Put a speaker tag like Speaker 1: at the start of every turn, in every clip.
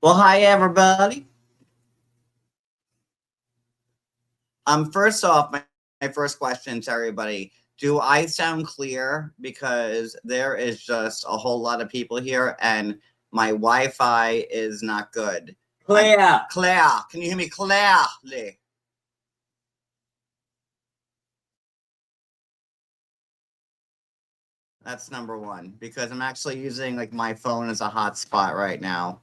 Speaker 1: Well, hi everybody. First off, my first question to everybody: do I sound clear? Because there is just a whole lot of people here, and my Wi-Fi is not good.
Speaker 2: Claire.
Speaker 1: Claire, can you hear me clearly? That's number one, because I'm actually using like my phone as a hotspot right now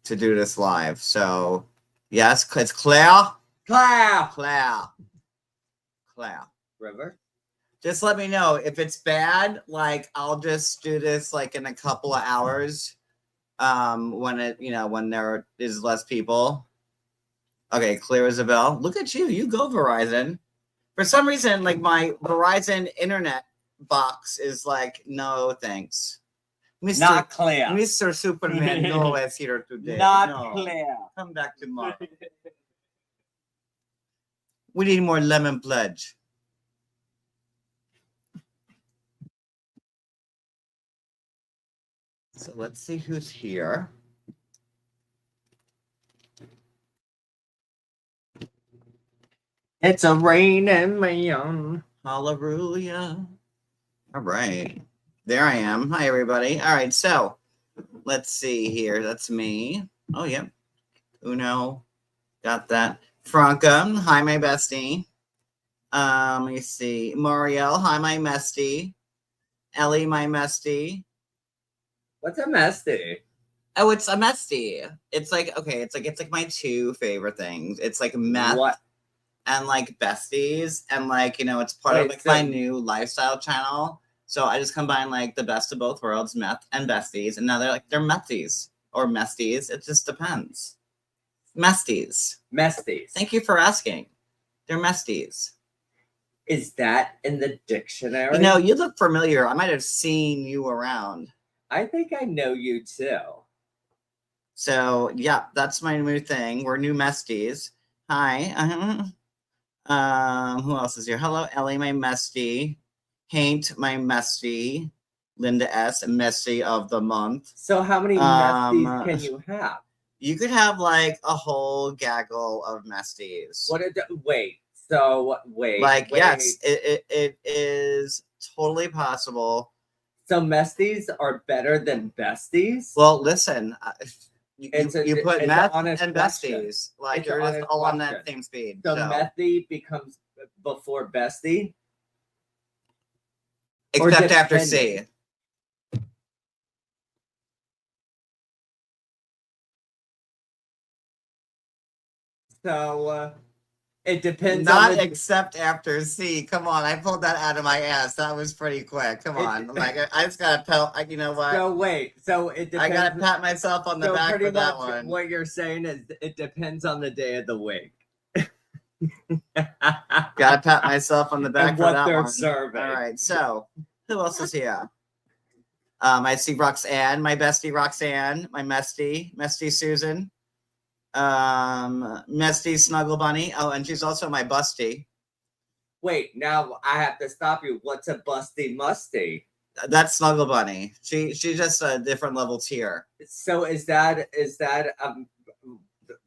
Speaker 1: to do this live. So, yes, it's Claire.
Speaker 2: Claire.
Speaker 1: Claire. Claire.
Speaker 2: River.
Speaker 1: Just let me know if it's bad. Like I'll just do this like in a couple of hours. When when there is less people. Okay, clear as a bell. Look at you. You go Verizon. For some reason, like my Verizon internet box is like, no thanks.
Speaker 2: Not clear.
Speaker 1: Mr. Superman no is here today.
Speaker 2: Not clear.
Speaker 1: Come back tomorrow. We need more lemon pledge. So let's see who's here.
Speaker 2: It's a raining man.
Speaker 1: Hallelujah. All right. There I am. Hi, everybody. All right. So let's see here. That's me. Oh, yep. Uno. Got that. Franca. Hi, my bestie. Let me see. Marielle. Hi, my mestie. Ellie, my mestie.
Speaker 2: What's a mestie?
Speaker 1: Oh, it's a mestie. It's like, okay, it's like my two favorite things. It's like meth.
Speaker 2: What?
Speaker 1: And like besties, and like it's part of like my new lifestyle channel. So I just combine like the best of both worlds, meth and besties, and now they're methies or mesties. It just depends. Mesties.
Speaker 2: Mesties.
Speaker 1: Thank you for asking. They're mesties.
Speaker 2: Is that in the dictionary?
Speaker 1: You look familiar. I might have seen you around.
Speaker 2: I think I know you too.
Speaker 1: So yeah, that's my new thing. We're new mesties. Hi. Who else is here? Hello, Ellie, my mestie. Haint, my mestie. Linda S, mestie of the month.
Speaker 2: So how many mesties can you have?
Speaker 1: You could have like a whole gaggle of mesties.
Speaker 2: Wait.
Speaker 1: Yes, it is totally possible.
Speaker 2: So mesties are better than besties?
Speaker 1: Well, listen, you put meth and
Speaker 2: question.
Speaker 1: besties. Like you're just all on that same speed.
Speaker 2: So methy becomes before bestie?
Speaker 1: Except after C.
Speaker 2: So it depends.
Speaker 1: Not except after C. Come on, I pulled that out of my ass. That was pretty quick. Come on, like I just gotta pat. You know what?
Speaker 2: So wait. So it depends.
Speaker 1: I gotta pat myself on the back for that one.
Speaker 2: What you're saying is it depends on the day of the week.
Speaker 1: Gotta pat myself on the back for that one.
Speaker 2: What they're serving.
Speaker 1: All right. So who else is here? I see Roxanne, my bestie Roxanne, my mestie Susan. Mesty Snuggle Bunny. Oh, and she's also my busty.
Speaker 2: Wait, now I have to stop you. What's a busty musty?
Speaker 1: That's Snuggle Bunny. She's just a different level tier.
Speaker 2: So is that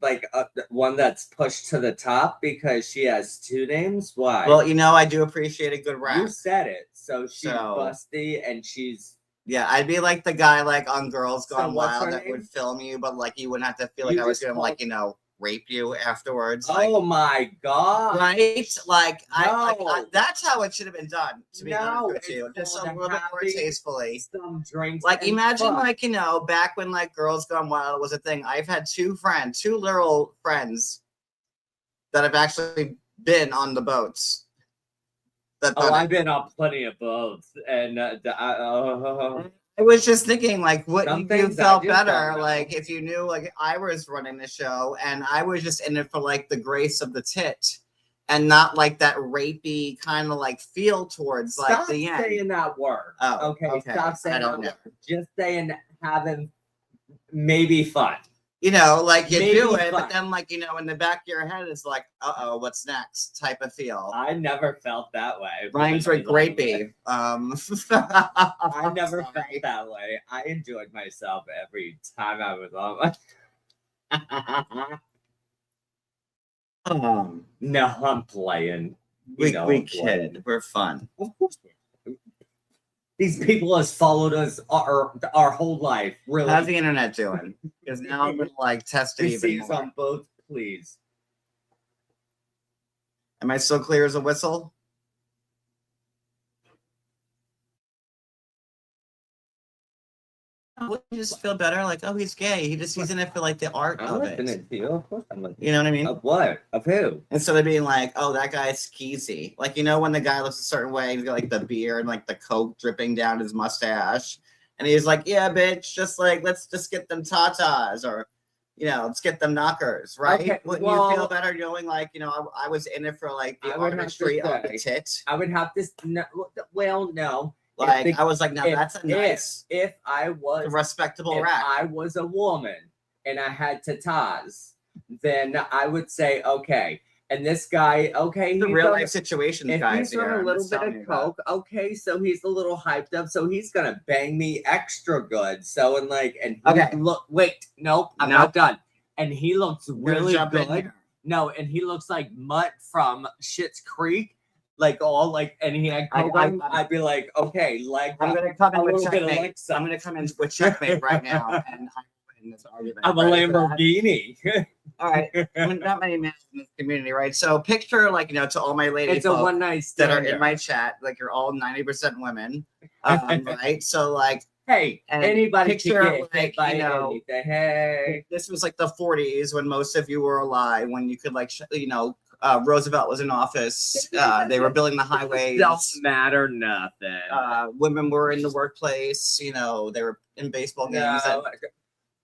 Speaker 2: like one that's pushed to the top because she has two names? Why?
Speaker 1: Well, I do appreciate a good rap.
Speaker 2: You said it. So she's busty and she's.
Speaker 1: Yeah, I'd be like the guy like on Girls Gone Wild that would film you, but like you wouldn't have to feel like I was gonna like rape you afterwards.
Speaker 2: Oh my god!
Speaker 1: Right? Like I that's how it should have been done. To be honest with you, just a little bit more tastefully.
Speaker 2: Some drinks.
Speaker 1: Like imagine like back when like Girls Gone Wild was a thing. I've had two literal friends that have actually been on the boats.
Speaker 2: I've been on plenty of boats, and
Speaker 1: I was just thinking, like, wouldn't you felt better, like, if you knew, like, I was running the show and I was just in it for like the grace of the tit, and not like that rapey kind of like feel towards like the end.
Speaker 2: Stop saying that word.
Speaker 1: Oh,
Speaker 2: okay. Stop saying
Speaker 1: that word.
Speaker 2: Just saying having maybe fun.
Speaker 1: Like you do it, but then like, in the back of your head is like, uh-oh, what's next type of feel.
Speaker 2: I never felt that way.
Speaker 1: Rhymes with grapey.
Speaker 2: I never felt that way. I enjoyed myself every time I was on. No, I'm playing. You
Speaker 1: we
Speaker 2: know
Speaker 1: we
Speaker 2: I'm playing.
Speaker 1: kid. We're fun.
Speaker 2: Of course. These people has followed us our whole life. Really.
Speaker 1: How's the internet doing? Because now I'm gonna like test it even
Speaker 2: Receipts
Speaker 1: more.
Speaker 2: on both, please.
Speaker 1: Am I still clear as a whistle? Wouldn't you just feel better? Like, oh, he's gay. He's in it for like the art
Speaker 2: I'm
Speaker 1: of
Speaker 2: listening
Speaker 1: it.
Speaker 2: to you. Of course I'm listening.
Speaker 1: You know what I mean?
Speaker 2: Of what? Of who?
Speaker 1: Instead of being like, oh, that guy's skeezy. Like, you know, when the guy looks a certain way, he's got like the beard and like the coke dripping down his mustache. And he's like, yeah, bitch, just like, let's just get them tatas or, you know, let's get them knockers, right?
Speaker 2: Okay,
Speaker 1: Wouldn't you feel better knowing like, you know, I was in it for like the
Speaker 2: I would have to
Speaker 1: artistry of the
Speaker 2: say-
Speaker 1: tit.
Speaker 2: I would have to. No, well, no.
Speaker 1: Like,
Speaker 2: If the-
Speaker 1: I was like, now that's a nice,
Speaker 2: If I was
Speaker 1: respectable
Speaker 2: if
Speaker 1: rack.
Speaker 2: I was a woman and I had tatas, then I would say okay. And this guy, okay,
Speaker 1: The
Speaker 2: he's
Speaker 1: real
Speaker 2: on-
Speaker 1: life situations,
Speaker 2: if
Speaker 1: guys.
Speaker 2: he's on
Speaker 1: here,
Speaker 2: a
Speaker 1: I'm
Speaker 2: little
Speaker 1: just
Speaker 2: bit
Speaker 1: telling you
Speaker 2: of
Speaker 1: about.
Speaker 2: coke, okay, so he's a little hyped up, so he's gonna bang me extra good. So and like, and he
Speaker 1: Okay.
Speaker 2: look, wait, nope, I'm
Speaker 1: Nope.
Speaker 2: not done. And he looks
Speaker 1: I'm gonna
Speaker 2: really
Speaker 1: jump in
Speaker 2: good.
Speaker 1: here.
Speaker 2: No, and he looks like Mutt from Schitt's Creek, like all like, and he had coke on him, I'd be like, okay, leg.
Speaker 1: I'm gonna come in
Speaker 2: a
Speaker 1: with
Speaker 2: little bit of
Speaker 1: checkmate.
Speaker 2: Alexa.
Speaker 1: I'm gonna come in with checkmate right now, and I win this argument.
Speaker 2: I'm a
Speaker 1: Ready for that?
Speaker 2: Lamborghini.
Speaker 1: All right, I mean, not many men in this community, right? So picture like, you know, to all my lady
Speaker 2: It's a
Speaker 1: folk
Speaker 2: one night
Speaker 1: that
Speaker 2: stand.
Speaker 1: are in my chat, like you're all 90% women, right? So like,
Speaker 2: Hey,
Speaker 1: and
Speaker 2: anybody
Speaker 1: picture,
Speaker 2: can get
Speaker 1: like,
Speaker 2: hit by
Speaker 1: you know,
Speaker 2: anything. Hey.
Speaker 1: this was like the 40s when most of you were alive, when you could like, you know, Roosevelt was in office. They were building the highways.
Speaker 2: Don't matter nothing.
Speaker 1: Women were in the workplace. You know, they were in baseball games.
Speaker 2: No,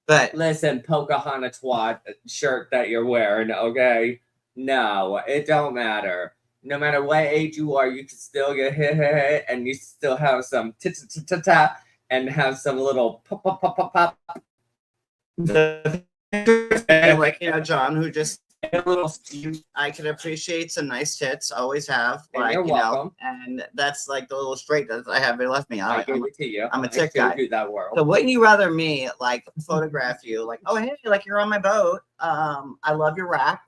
Speaker 1: But
Speaker 2: listen, Pocahontas twat shirt that you're wearing, okay? No, it don't matter. No matter what age you are, you can still get hit, and you still have some ta and have some little pop.
Speaker 1: like, you know, John, who just
Speaker 2: A little.
Speaker 1: I can appreciate some nice tits, always have,
Speaker 2: And
Speaker 1: like,
Speaker 2: you're
Speaker 1: you know,
Speaker 2: welcome.
Speaker 1: and that's like the little straight that I have left me.
Speaker 2: I gave it to you.
Speaker 1: I'm a
Speaker 2: I
Speaker 1: tick
Speaker 2: showed
Speaker 1: guy.
Speaker 2: you that world.
Speaker 1: So wouldn't you rather me like photograph you like, oh hey, like you're on my boat. I love your rap.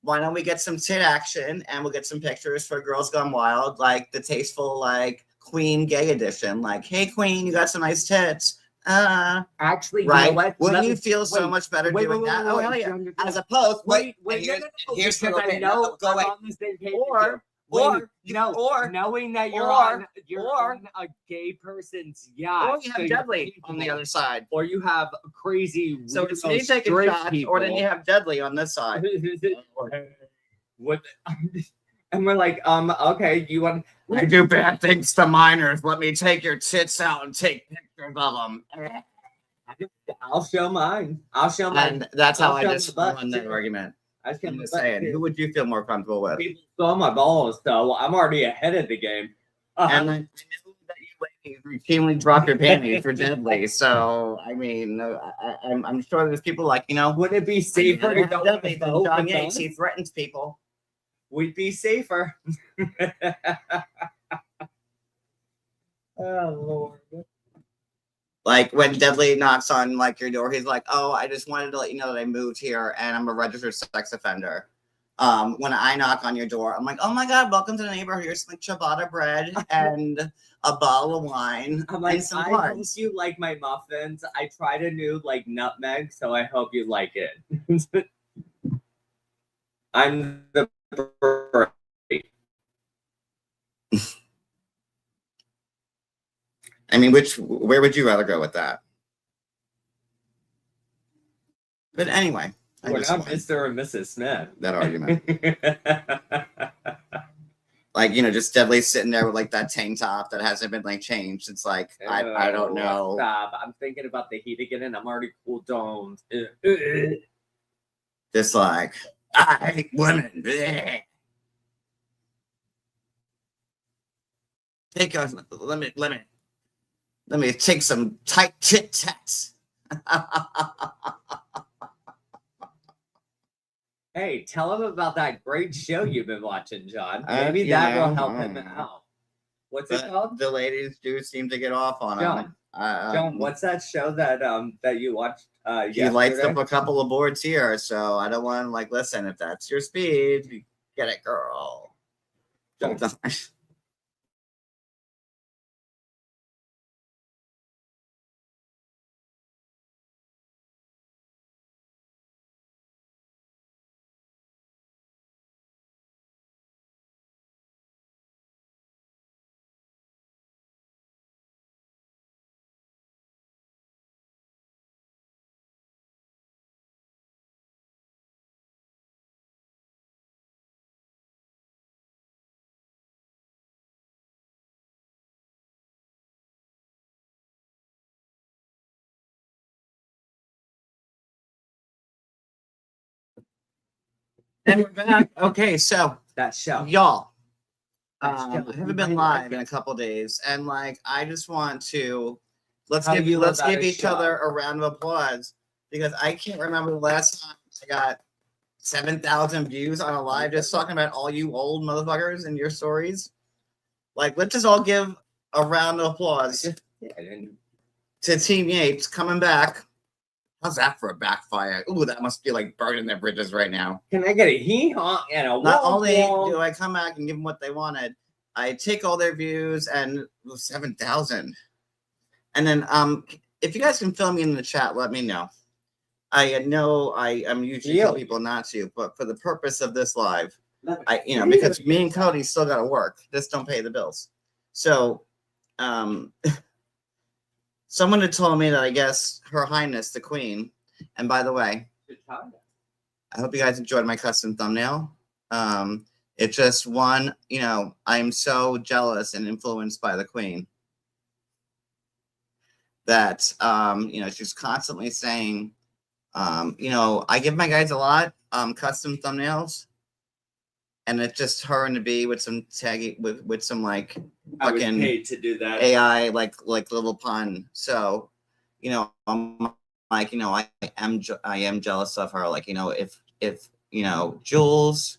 Speaker 1: Why don't we get some tit action and we'll get some pictures for Girls Gone Wild, like the tasteful like Queen gay edition. Like, hey Queen, you got some nice tits.
Speaker 2: Actually,
Speaker 1: Right?
Speaker 2: you know what?
Speaker 1: Wouldn't
Speaker 2: Let
Speaker 1: you
Speaker 2: me-
Speaker 1: feel so
Speaker 2: wait,
Speaker 1: much better
Speaker 2: wait,
Speaker 1: doing
Speaker 2: wait,
Speaker 1: that?
Speaker 2: wait,
Speaker 1: Oh
Speaker 2: wait,
Speaker 1: hell yeah!
Speaker 2: John,
Speaker 1: As opposed,
Speaker 2: wait,
Speaker 1: and
Speaker 2: no,
Speaker 1: here's
Speaker 2: because
Speaker 1: okay,
Speaker 2: I know
Speaker 1: go
Speaker 2: I'm
Speaker 1: away.
Speaker 2: on the same page
Speaker 1: Or-
Speaker 2: with you.
Speaker 1: or-
Speaker 2: no,
Speaker 1: or-
Speaker 2: knowing that you're
Speaker 1: or-
Speaker 2: on a gay person's yacht,
Speaker 1: Or you have
Speaker 2: so you're
Speaker 1: Deadly on the
Speaker 2: capable,
Speaker 1: other side.
Speaker 2: or you have crazy.
Speaker 1: So it's
Speaker 2: weirdo
Speaker 1: me taking
Speaker 2: straight
Speaker 1: shots, or then
Speaker 2: people.
Speaker 1: you have Deadly on this side.
Speaker 2: What? And we're like, okay, you want?
Speaker 1: I do bad things to minors. Let me take your tits out and take pictures of them.
Speaker 2: I'll show mine. I'll show mine.
Speaker 1: And that's how
Speaker 2: I'll
Speaker 1: I
Speaker 2: show
Speaker 1: just
Speaker 2: my butt,
Speaker 1: won that
Speaker 2: too.
Speaker 1: argument.
Speaker 2: I show
Speaker 1: I'm
Speaker 2: my
Speaker 1: just
Speaker 2: butt,
Speaker 1: saying,
Speaker 2: too.
Speaker 1: who would you feel more comfortable with?
Speaker 2: People saw my balls, so I'm already ahead of the game.
Speaker 1: And I know that you ladies routinely drop your panties for Deadly. So, I mean, I'm sure there's people like, you know,
Speaker 2: Wouldn't it be safer to
Speaker 1: have
Speaker 2: go
Speaker 1: Deadly
Speaker 2: with
Speaker 1: than
Speaker 2: both
Speaker 1: John
Speaker 2: of
Speaker 1: Yates.
Speaker 2: us?
Speaker 1: He threatens people.
Speaker 2: We'd be safer. Oh Lord.
Speaker 1: Like when Deadly knocks on like your door, he's like, "Oh, I just wanted to let you know that I moved here and I'm a registered sex offender." When I knock on your door, I'm like, "Oh my God, welcome to the neighborhood. Here's some ciabatta bread and a bottle of wine
Speaker 2: I'm like,
Speaker 1: and some
Speaker 2: I hope
Speaker 1: buns."
Speaker 2: you like my muffins. I tried a new like nutmeg, so I hope you like it. I'm the
Speaker 1: I mean, where would you rather go with that? But anyway, I
Speaker 2: We're
Speaker 1: just
Speaker 2: not
Speaker 1: won
Speaker 2: Mr. and Mrs. Smith.
Speaker 1: that argument. Like, you know, just Deadly sitting there with like that tank top that hasn't been like changed. It's like I don't know.
Speaker 2: Stop. I'm thinking about the heat again, and I'm already cooled down.
Speaker 1: Just like I hate women. Bleh. Take us. Let me take some tight tit tats.
Speaker 2: Hey, tell him about that great show you've been watching, John.
Speaker 1: Uh,
Speaker 2: Maybe
Speaker 1: you
Speaker 2: that
Speaker 1: know,
Speaker 2: will help
Speaker 1: I
Speaker 2: him
Speaker 1: don't know.
Speaker 2: out. What's it
Speaker 1: But
Speaker 2: called?
Speaker 1: the ladies do seem to get off on
Speaker 2: John,
Speaker 1: them.
Speaker 2: John, what's that show that that you watched
Speaker 1: He lights
Speaker 2: yesterday.
Speaker 1: up a couple of boards here, so I don't want to like listen. If that's your speed, you get it, girl. Hold on. And we're back. Okay, so
Speaker 2: That show.
Speaker 1: y'all,
Speaker 2: That
Speaker 1: I
Speaker 2: show.
Speaker 1: haven't been live in a couple days, and like I just want to let's
Speaker 2: How
Speaker 1: give
Speaker 2: you
Speaker 1: let's
Speaker 2: about
Speaker 1: give
Speaker 2: a
Speaker 1: each
Speaker 2: show?
Speaker 1: other a round of applause because I can't remember the last time I got 7,000 views on a live just talking about all you old motherfuckers and your stories. Like, let's just all give a round of applause to Team Yates coming back. How's that for a backfire? Ooh, that must be like burning their bridges right now.
Speaker 2: Can I get a hee-haw and a
Speaker 1: Not
Speaker 2: womp
Speaker 1: only
Speaker 2: womp?
Speaker 1: do I come back and give them what they wanted, I take all their views and 7,000. And then if you guys can fill me in the chat, let me know. I know I am usually tell people not to, but for the purpose of this live, because me and Cody still gotta work. This don't pay the bills. So someone had told me that I guess Her Highness the Queen, and by the way, I hope you guys enjoyed my custom thumbnail. It just one, I'm so jealous and influenced by the Queen that she's constantly saying, I give my guys a lot custom thumbnails, and it's just her and the bee with some taggy with some like
Speaker 2: I was
Speaker 1: fucking
Speaker 2: paid to do that.
Speaker 1: AI like little pun. So, I'm like, I am jealous of her. Like, if Jules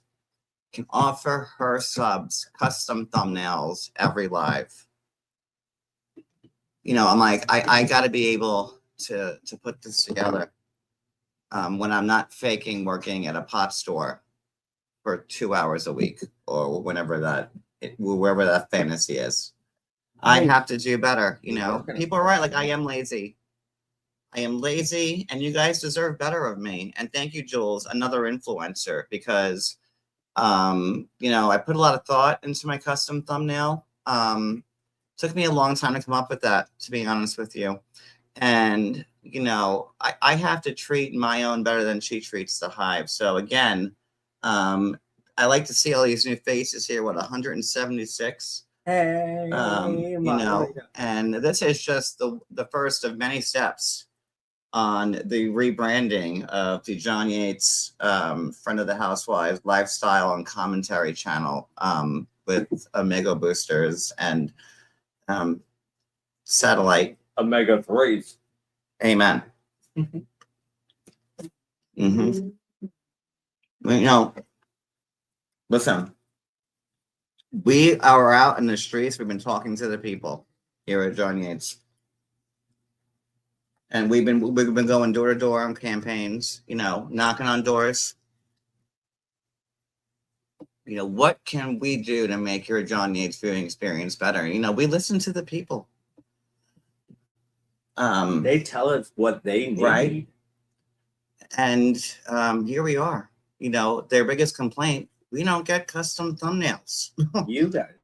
Speaker 1: can offer her subs custom thumbnails every live, I'm like, I gotta be able to put this together when I'm not faking working at a pot store for 2 hours a week or wherever wherever that fantasy is. I have to do better. People are right. Like, I am lazy. I am lazy, and you guys deserve better of me. And thank you, Jules, another influencer, because I put a lot of thought into my custom thumbnail. Took me a long time to come up with that, to be honest with you. And I have to treat my own better than she treats the hive. So again, I like to see all these new faces here. What, 176?
Speaker 2: Hey,
Speaker 1: and this is just the first of many steps on the rebranding of the John Yates Friend of the Housewives lifestyle and commentary channel with Omega boosters and satellite
Speaker 2: Omega 3s.
Speaker 1: Amen. Mm-hmm. Listen, we are out in the streets. We've been talking to the people here at John Yates. And we've been going door to door on campaigns, knocking on doors. What can we do to make your John Yates viewing experience better? We listen to the people.
Speaker 2: They tell us what they need.
Speaker 1: Right. And here we are. Their biggest complaint, we don't get custom thumbnails.
Speaker 2: You guys.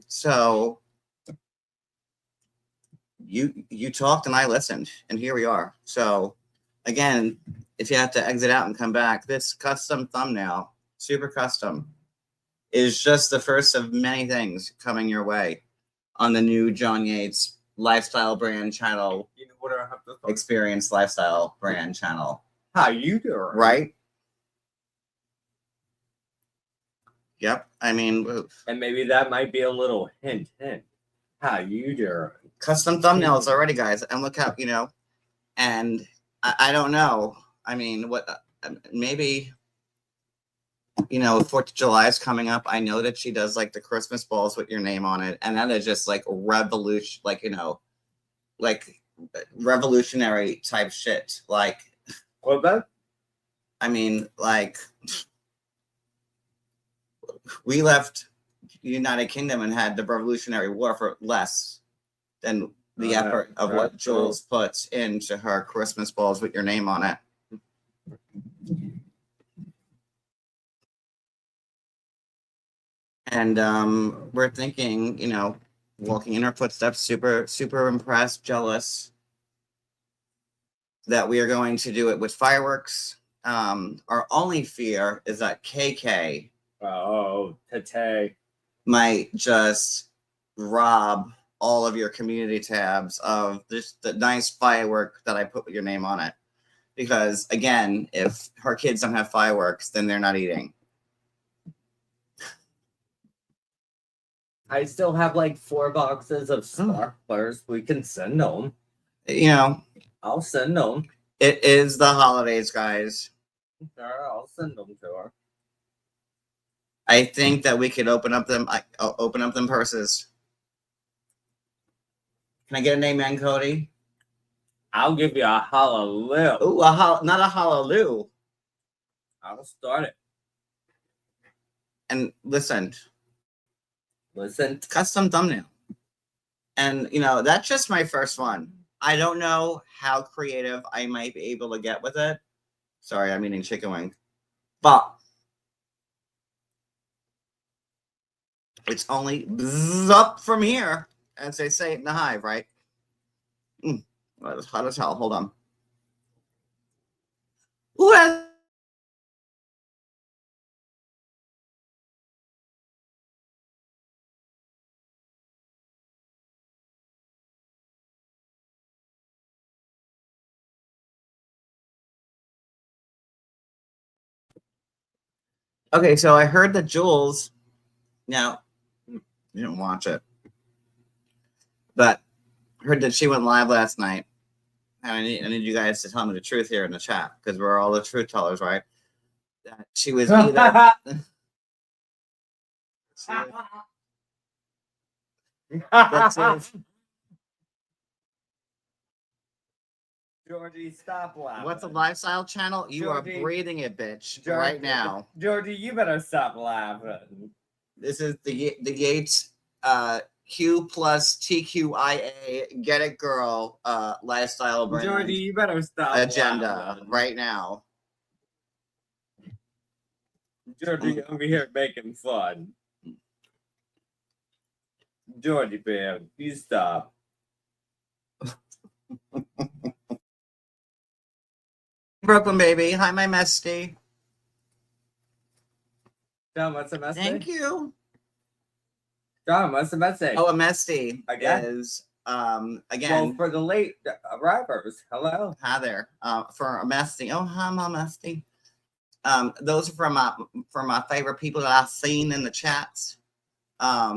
Speaker 1: So you talked and I listened, and here we are. So again, if you have to exit out and come back, this custom thumbnail, super custom, is just the first of many things coming your way on the new John Yates lifestyle brand channel.
Speaker 2: What I have to
Speaker 1: experience lifestyle brand channel.
Speaker 2: How you doing?
Speaker 1: Right? Yep. I mean,
Speaker 2: and maybe that might be a little hint. How you doing?
Speaker 1: Custom thumbnails already, guys. And look how, and I don't know. I mean, maybe, 4th of July is coming up. I know that she does like the Christmas balls with your name on it. And that is just like revolution, like revolutionary type shit. Like,
Speaker 2: What about?
Speaker 1: I mean, like, we left the United Kingdom and had the Revolutionary War for less than the effort of what Jules puts into her Christmas balls with your name on it. And we're thinking, you know, walking in her footsteps, super, super impressed, jealous that we are going to do it with fireworks. Our only fear is that KK
Speaker 2: Tate
Speaker 1: might just rob all of your community tabs of this the nice firework that I put with your name on it. Because again, if her kids don't have fireworks, then they're not eating.
Speaker 2: I still have like 4 boxes of sparklers. We can send them.
Speaker 1: You know,
Speaker 2: I'll send them.
Speaker 1: it is the holidays, guys.
Speaker 2: Sure, I'll send them to her.
Speaker 1: I think that we could open up them purses. Can I get an amen, Cody?
Speaker 2: I'll give you a hallelujah.
Speaker 1: Ooh, not a hallelujah.
Speaker 2: I'll start it.
Speaker 1: And listen, custom thumbnail. And you know, that's just my first one. I don't know how creative I might be able to get with it. Sorry, I'm eating chicken wing. But it's only up from here, as they say in the hive, right? Well, it's hot as hell. Hold on. Ooh, okay, so I heard that Jules. Now, you didn't watch it, but heard that she went live last night. And I need you guys to tell me the truth here in the chat because we're all the truth tellers, right? That she was either.
Speaker 2: Georgie, stop laughing.
Speaker 1: What's a lifestyle channel? You
Speaker 2: Georgie,
Speaker 1: are breathing it, bitch,
Speaker 2: Georgie,
Speaker 1: right now.
Speaker 2: Georgie, you better stop laughing.
Speaker 1: This is the Yates Q plus TQIA Get It Girl lifestyle brand
Speaker 2: Georgie, you better stop
Speaker 1: agenda
Speaker 2: laughing.
Speaker 1: right now.
Speaker 2: Georgie over here making fun. Georgie, man, you stop.
Speaker 1: Brooklyn baby, hi my Mesty.
Speaker 2: John, what's a message?
Speaker 1: Thank you.
Speaker 2: John, what's the message?
Speaker 1: Oh, a Mesty
Speaker 2: Again?
Speaker 1: is again.
Speaker 2: Well, for the late arrivers, hello.
Speaker 1: Hi there. For a Mesty. Oh, hi my Mesty. Those are from my favorite people that I've seen in the chats.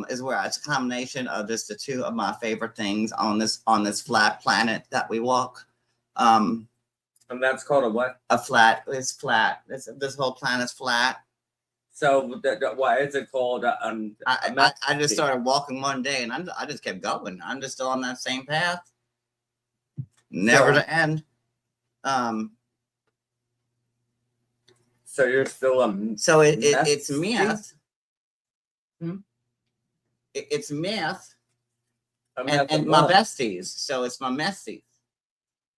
Speaker 1: Is where it's a combination of just the two of my favorite things on this flat planet that we walk.
Speaker 2: And that's called a what?
Speaker 1: A flat. It's flat. This whole planet's flat.
Speaker 2: So why is it called?
Speaker 1: I just started walking one day and I just kept going. I'm just still on that same path, never to end.
Speaker 2: So you're still
Speaker 1: So it's myth.
Speaker 2: Hmm?
Speaker 1: It's myth. And my besties. So it's my mesties.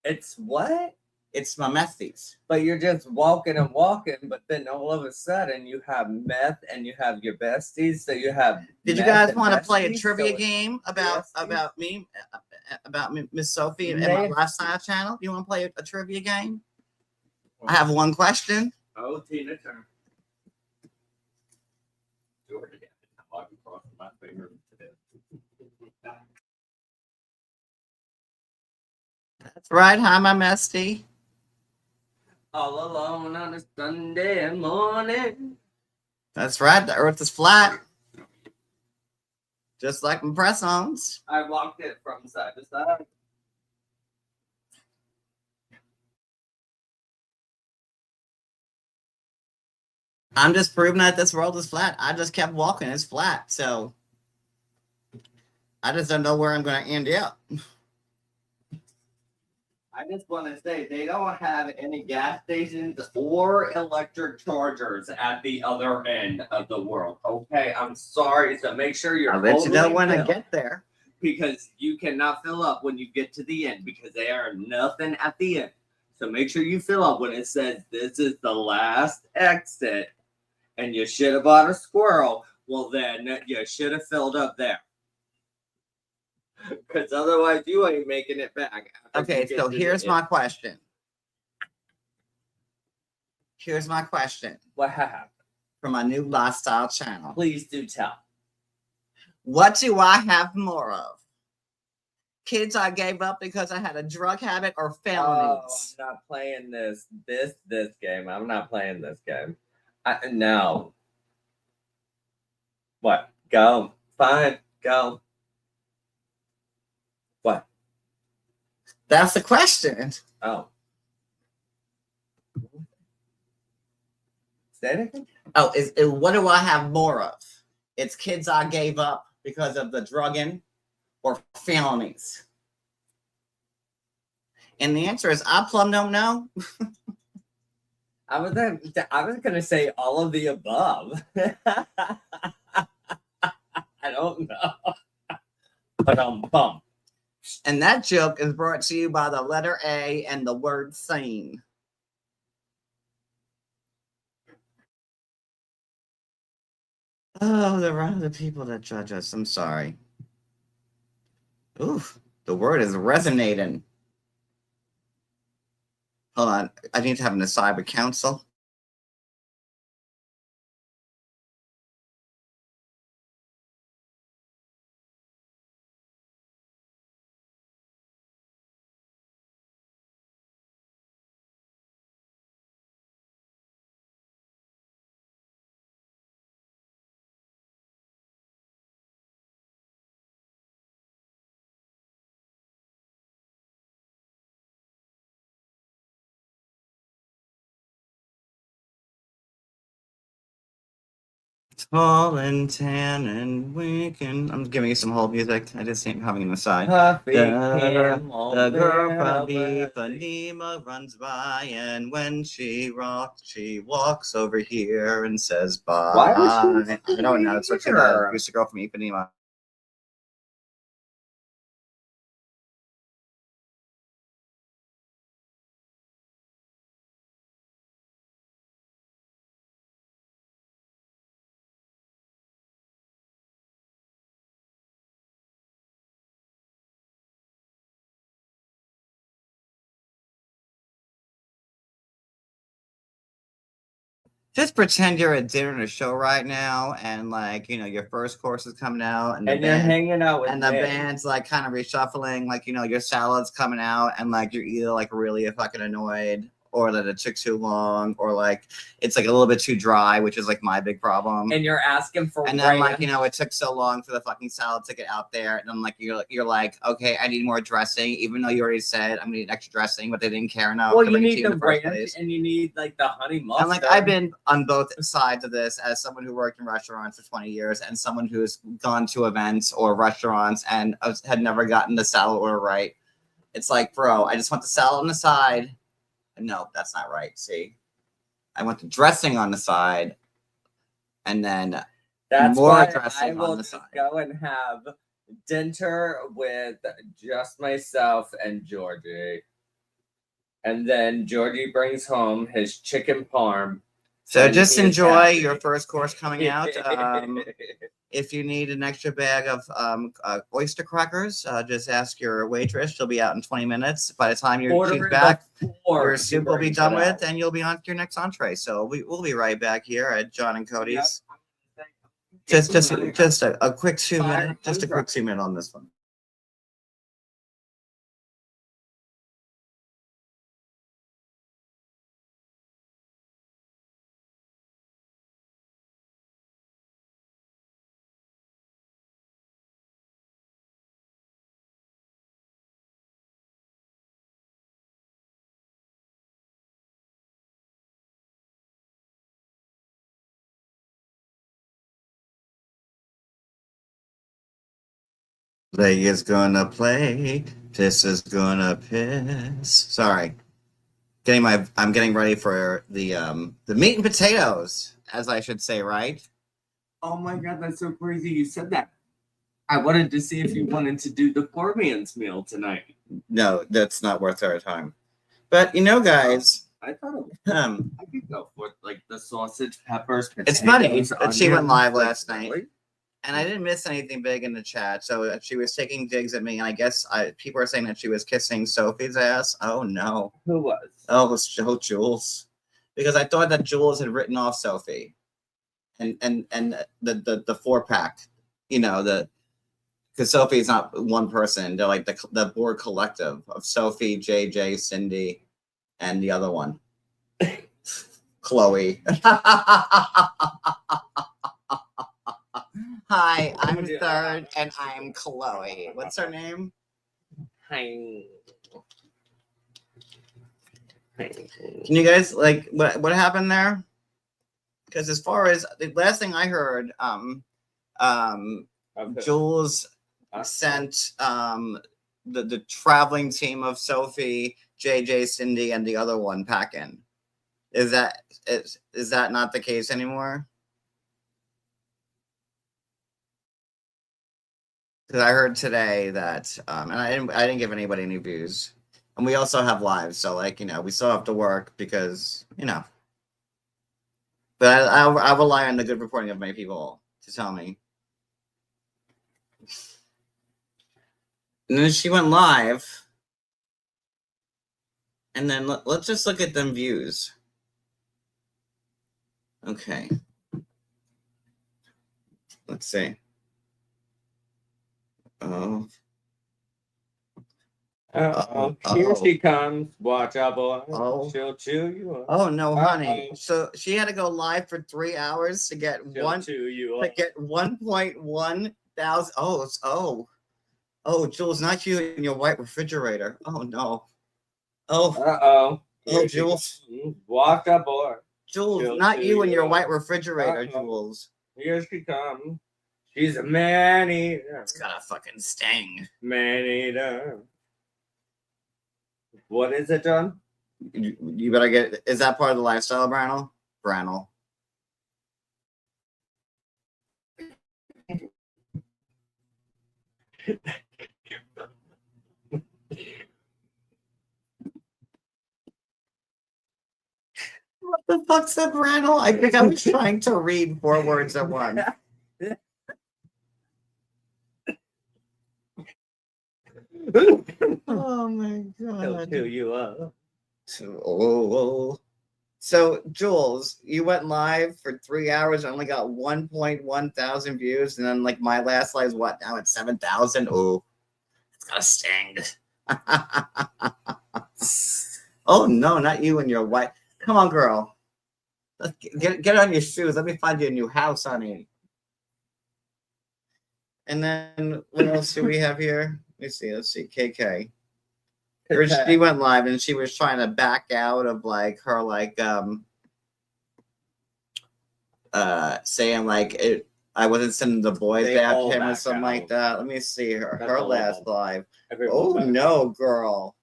Speaker 2: It's what?
Speaker 1: It's my mesties.
Speaker 2: But you're just walking and walking, but then all of a sudden you have meth and you have your besties. So you have.
Speaker 1: Did you guys want to play a trivia game about me, Miss Sophie, and my lifestyle channel? You want to play a trivia game? I have one question.
Speaker 2: Oh, Tina Turner. Georgia, walking across my finger today.
Speaker 1: That's right. Hi, my Mesty.
Speaker 2: All alone on a Sunday morning.
Speaker 1: That's right. The earth is flat. Just like my press-ons.
Speaker 2: I walked it from side to side.
Speaker 1: I'm just proving that this world is flat. I just kept walking. It's flat. So I just don't know where I'm going to end up.
Speaker 2: I just want to say they don't have any gas stations or electric chargers at the other end of the world. Okay, I'm sorry. So make sure you're
Speaker 1: I'll let you know
Speaker 2: totally
Speaker 1: when I
Speaker 2: filled,
Speaker 1: get there.
Speaker 2: because you cannot fill up when you get to the end because they are nothing at the end. So make sure you fill up when it says this is the last exit and you should have bought a squirrel. Well, then you should have filled up there. Because otherwise, you ain't making it back.
Speaker 1: Okay, so here's my question. Here's my question
Speaker 2: What happened?
Speaker 1: from my new lifestyle channel.
Speaker 2: Please do tell.
Speaker 1: What do I have more of? Kids I gave up because I had a drug habit or felonies?
Speaker 2: I'm not playing this game. I'm not playing this game. No. What? Go. Fine. Go. What?
Speaker 1: That's the question.
Speaker 2: Oh. Say it again?
Speaker 1: Oh, what do I have more of? It's kids I gave up because of the drugging or felonies. And the answer is I plumb don't know.
Speaker 2: I was gonna say all of the above. I don't know. But bum.
Speaker 1: And that joke is brought to you by the letter A and the word sane. Oh, there are the people that judge us. I'm sorry. Oof, the word is resonating. Hold on. I need to have an aside with counsel. Tall and tan and winking. I'm giving you some whole music. I just ain't having an aside. The girl from Ipanema runs by, and when she walks over here and says bye.
Speaker 2: Why was she
Speaker 1: I don't know. It's such a Goose Girl from Ipanema. Just pretend you're at dinner at a show right now, and like your first course is coming out, and
Speaker 2: you're hanging out with
Speaker 1: and the band's like kind of reshuffling, like your salad's coming out, and like you're either like really fucking annoyed, or that it took too long, or like it's like a little bit too dry, which is like my big problem.
Speaker 2: And you're asking for
Speaker 1: and then like it took so long for the fucking salad to get out there, and I'm like you're like, okay, I need more dressing, even though you already said I'm gonna need extra dressing, but they didn't care enough.
Speaker 2: Well, you need the ranch and you need like the honey mustard.
Speaker 1: And like I've been on both sides of this as someone who worked in restaurants for 20 years and someone who's gone to events or restaurants and had never gotten the salad order right. It's like, bro, I just want the salad on the side. No, that's not right. See, I want the dressing on the side, and then
Speaker 2: that's
Speaker 1: more
Speaker 2: why
Speaker 1: dressing
Speaker 2: I will
Speaker 1: on the
Speaker 2: just
Speaker 1: side.
Speaker 2: go and have dinner with just myself and Georgie, and then Georgie brings home his chicken parm.
Speaker 1: So just enjoy your first course coming out. If you need an extra bag of oyster crackers, just ask your waitress. She'll be out in 20 minutes. By the time she's back, your soup will be done with, and you'll be on to your next entree. So we'll be right back here at John and Cody's. Yep. Just a quick 2 minute, just a quick 2 minute on this one. Play is gonna play. This is gonna piss. Sorry. I'm getting ready for the meat and potatoes, as I should say, right?
Speaker 2: Oh my god, that's so crazy you said that. I wanted to see if you wanted to do the poor man's meal tonight.
Speaker 1: No, that's not worth our time. But you know, guys,
Speaker 2: I thought it was,
Speaker 1: um,
Speaker 2: I could go for like the sausage, peppers,
Speaker 1: it's
Speaker 2: potatoes,
Speaker 1: funny that she went
Speaker 2: onions,
Speaker 1: live
Speaker 2: like,
Speaker 1: last night.
Speaker 2: really?
Speaker 1: and I didn't miss anything big in the chat. So she was taking digs at me, and I guess people are saying that she was kissing Sophie's ass. Oh no!
Speaker 2: Who was?
Speaker 1: Oh, it was Jules, because I thought that Jules had written off Sophie, and the 4-pack, you know, because Sophie is not one person. They're like the board collective of Sophie, JJ, Cindy, and the other one, Chloe. Hi, I'm third, and I'm Chloe. What's her name?
Speaker 2: Hi.
Speaker 1: Can you guys like what happened there? Because as far as the last thing I heard, Jules sent the traveling team of Sophie, JJ, Cindy, and the other one packing. Is that not the case anymore? Because I heard today that, and I didn't give anybody any views, and we also have lives, so like we still have to work because But I rely on the good reporting of my people to tell me. And then she went live, and then let's just look at them views. Okay. Let's see. Oh.
Speaker 2: Here she comes. Watch out, boy.
Speaker 1: Oh.
Speaker 2: She'll chew you up.
Speaker 1: Oh no, honey. So she had to go live for 3 hours to get
Speaker 2: chew you
Speaker 1: to
Speaker 2: up.
Speaker 1: get 1.1 thousand. Oh, Jules, not you in your white refrigerator. Oh no. Oh. Oh, Jules.
Speaker 2: Watch out, boy.
Speaker 1: Jules, not you in your white refrigerator, Jules.
Speaker 2: Here she comes. She's a man eater.
Speaker 1: It's got a fucking sting.
Speaker 2: Man eater. What is it, John?
Speaker 1: You better get. Is that part of the lifestyle, Branel? Branel. What the fuck's that, Branel? I think I was trying to read 4 words at once. Oh my god.
Speaker 2: He'll chew you up.
Speaker 1: So, Jules, you went live for 3 hours and only got 1.1 thousand views, and then like my last live is what? Now it's 7,000. Oh, it's got a sting. Oh no, not you and your white. Come on, girl. Let's get on your shoes. Let me find you a new house, honey. And then what else do we have here? Let's see. KK. She went live and she was trying to back out of like her saying like it. I wasn't sending the boys after him or something like that. Let me see her last live. Oh no, girl!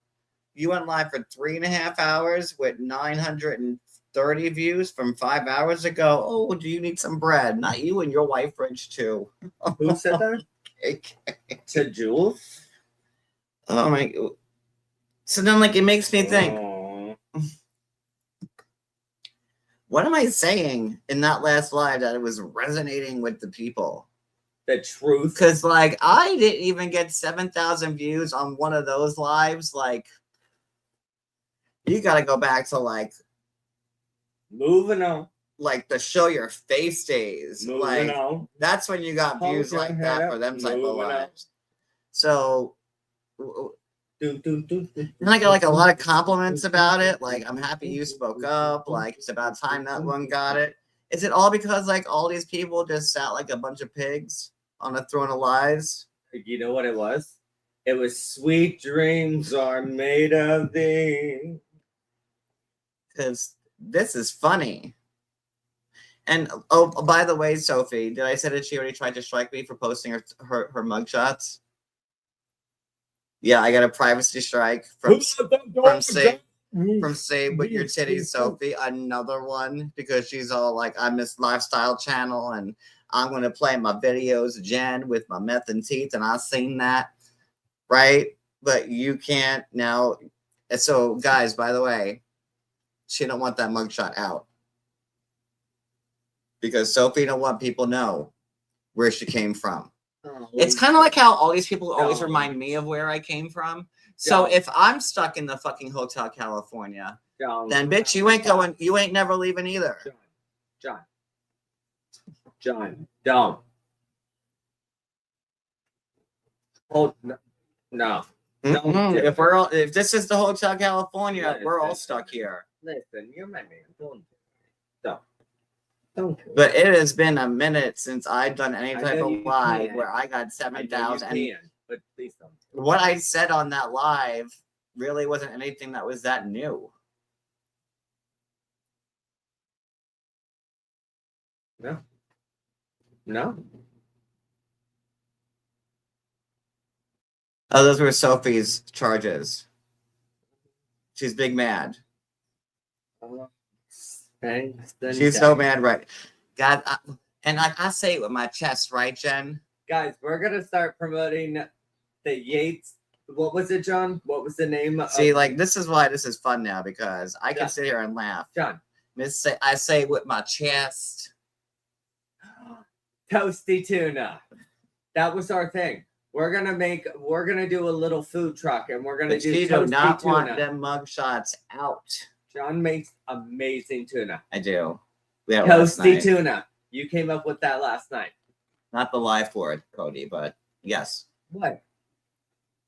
Speaker 1: You went live for 3.5 hours with 930 views from 5 hours ago. Oh, do you need some bread? Not you and your white fridge too.
Speaker 2: Who said that? To Jules?
Speaker 1: Oh my. So then, like, it makes me think, what am I saying in that last live that it was resonating with the people?
Speaker 2: The truth.
Speaker 1: Because, like, I didn't even get 7,000 views on one of those lives. Like, you got to go back to, like,
Speaker 2: moving on.
Speaker 1: Like, the show your face days.
Speaker 2: Moving on.
Speaker 1: That's when you got views like that for them type of lives. So... And I got like a lot of compliments about it. Like, I'm happy you spoke up. Like, it's about time that one got it. Is it all because like all these people just sat like a bunch of pigs on a throne of lies?
Speaker 2: You know what it was? It was sweet dreams are made of thee.
Speaker 1: Because this is funny. And oh, by the way, Sophie, did I say that she already tried to strike me for posting her mugshots? Yeah, I got a privacy strike from Save with Your Titties, Sophie. Another one because she's all like, I'm this lifestyle channel and I'm gonna play my videos, Jen, with my meth and teeth, and I've seen that, right? But you can't now. So, guys, by the way, she don't want that mugshot out because Sophie don't want people know where she came from. It's kind of like how all these people always remind me of where I came from. So if I'm stuck in the fucking Hotel California, then bitch, you ain't going. You ain't never leaving either.
Speaker 2: John, don't. Oh no.
Speaker 1: If this is the Hotel California, we're all stuck here.
Speaker 2: Listen, you're my man. Don't.
Speaker 1: But it has been a minute since I've done any type of live where I got 7,000.
Speaker 2: But please don't.
Speaker 1: What I said on that live really wasn't anything that was that new.
Speaker 2: No.
Speaker 1: Oh, those were Sophie's charges. She's big mad. She's so mad, right? God, and I say it with my chest, right, Jen?
Speaker 2: Guys, we're gonna start promoting the Yates. What was it, John? What was the name?
Speaker 1: See, like this is why this is fun now because I can sit here and laugh.
Speaker 2: John,
Speaker 1: I say with my chest.
Speaker 2: Toasty tuna. That was our thing. We're gonna do a little food truck, and we're gonna do.
Speaker 1: You do not want them mugshots out.
Speaker 2: John makes amazing tuna.
Speaker 1: I do. We had
Speaker 2: Toasty tuna. You came up with that last night.
Speaker 1: Not the live for it, Cody, but yes.
Speaker 2: What?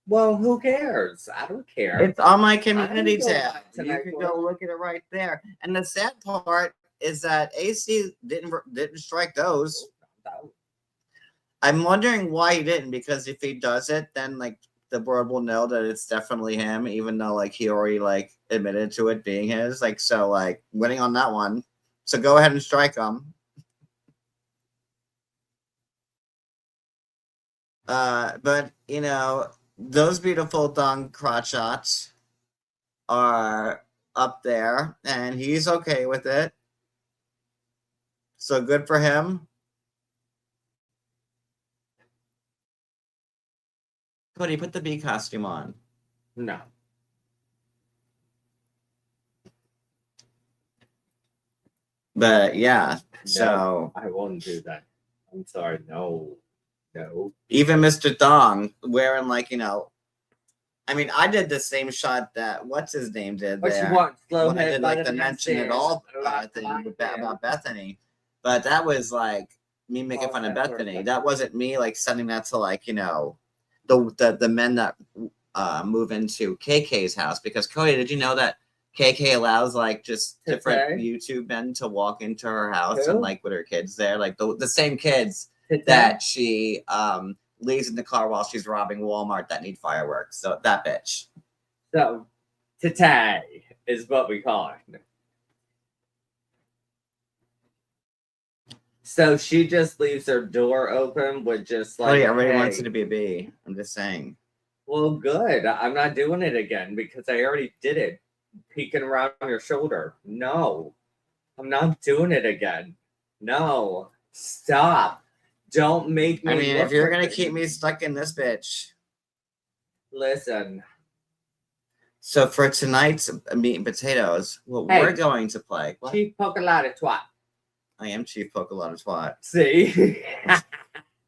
Speaker 2: Well, who cares? I don't care.
Speaker 1: It's on my community tab. You can go look at it right there. And the sad part is that AC didn't strike those. I'm wondering why he didn't, because if he does it, then like the world will know that it's definitely him, even though like he already like admitted to it being his. Like, so like winning on that one. So go ahead and strike him. But you know, those beautiful dong crotch shots are up there, and he's okay with it. So good for him. Cody, put the bee costume on.
Speaker 2: No.
Speaker 1: But yeah,
Speaker 2: no,
Speaker 1: so
Speaker 2: I won't do that. I'm sorry. No.
Speaker 1: Even Mr. Dong wearing like, you know, I mean, I did the same shot that what's his name did
Speaker 2: what
Speaker 1: there.
Speaker 2: You want? Slow
Speaker 1: when I did like the mention it all thing about Bethany, but that was like me making fun of Bethany. That wasn't me like sending that to like, you know, the men that move into KK's house. Because Cody, did you know that KK allows like just different YouTube men to walk into her house and like with her kids there, like the same kids that she leaves in the car while she's robbing Walmart that need fireworks. So that bitch.
Speaker 2: So Tay is what we call it. So she just leaves her door open with just like.
Speaker 1: Oh yeah, everybody wants it to be a bee. I'm just saying.
Speaker 2: Well, good. I'm not doing it again because I already did it. Peeking around your shoulder. No, I'm not doing it again. No, stop. Don't make me.
Speaker 1: I mean, if you're gonna keep me stuck in this bitch.
Speaker 2: Listen.
Speaker 1: So for tonight's meat and potatoes, what we're going to play. What?
Speaker 2: Chief Pokalada Twat.
Speaker 1: I am Chief Pokalada Twat.
Speaker 2: See?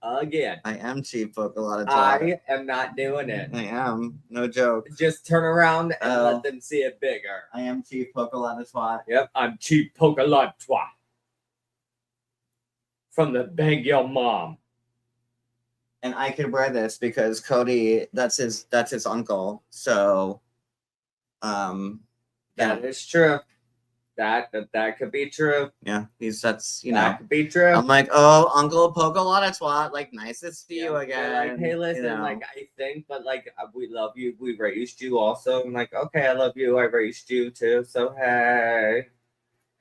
Speaker 2: Again.
Speaker 1: I am Chief Pokalada Twat.
Speaker 2: I am not doing it.
Speaker 1: I am. No joke.
Speaker 2: Just turn around and let them see it bigger.
Speaker 1: I am Chief Pokalada Twat.
Speaker 2: Yep, I'm Chief Pokalada Twat. From the Beg Your Mom.
Speaker 1: And I could wear this because Cody, that's his uncle. So
Speaker 2: that is true. That could be true.
Speaker 1: Yeah, that's
Speaker 2: that could be true.
Speaker 1: I'm like, oh, Uncle Pokalada Twat, like nice to see you again.
Speaker 2: Like, hey, listen, like I think, but like we love you. We raised you also. I'm like, okay, I love you. I raised you too. So hey,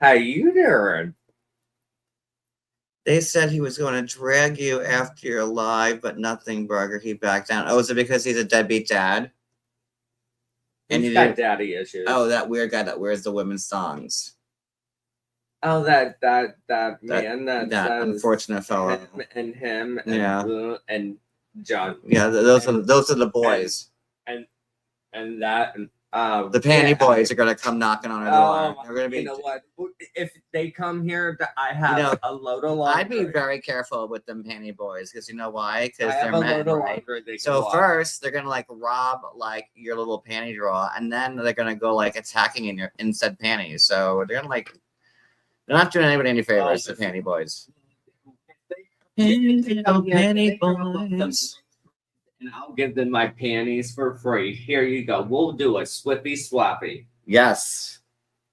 Speaker 2: how you doing?
Speaker 1: They said he was going to drag you after you're alive, but nothing, Burger. He backed down. Oh, is it because he's a deadbeat dad? And
Speaker 2: He's
Speaker 1: you
Speaker 2: got
Speaker 1: did.
Speaker 2: daddy issues.
Speaker 1: Oh, that weird guy that wears the women's songs.
Speaker 2: Oh, that man that
Speaker 1: That
Speaker 2: says
Speaker 1: unfortunate fellow.
Speaker 2: him and
Speaker 1: Yeah.
Speaker 2: and John.
Speaker 1: Yeah, those are the boys.
Speaker 2: And that
Speaker 1: The panty boys are gonna come knocking on our door. They're gonna be.
Speaker 2: You know what? If they come here, I have a load of laundry.
Speaker 1: I'd be very careful with them panty boys because you know why? Because they're
Speaker 2: a
Speaker 1: men,
Speaker 2: load of
Speaker 1: right?
Speaker 2: laundry.
Speaker 1: So first they're gonna like rob like your little panty drawer, and then they're gonna go like attacking in your said panties. So they're gonna like they're not doing anybody any favors. The panty boys. Panty boys.
Speaker 2: And I'll give them my panties for free. Here you go. We'll do a swippy swappy.
Speaker 1: Yes.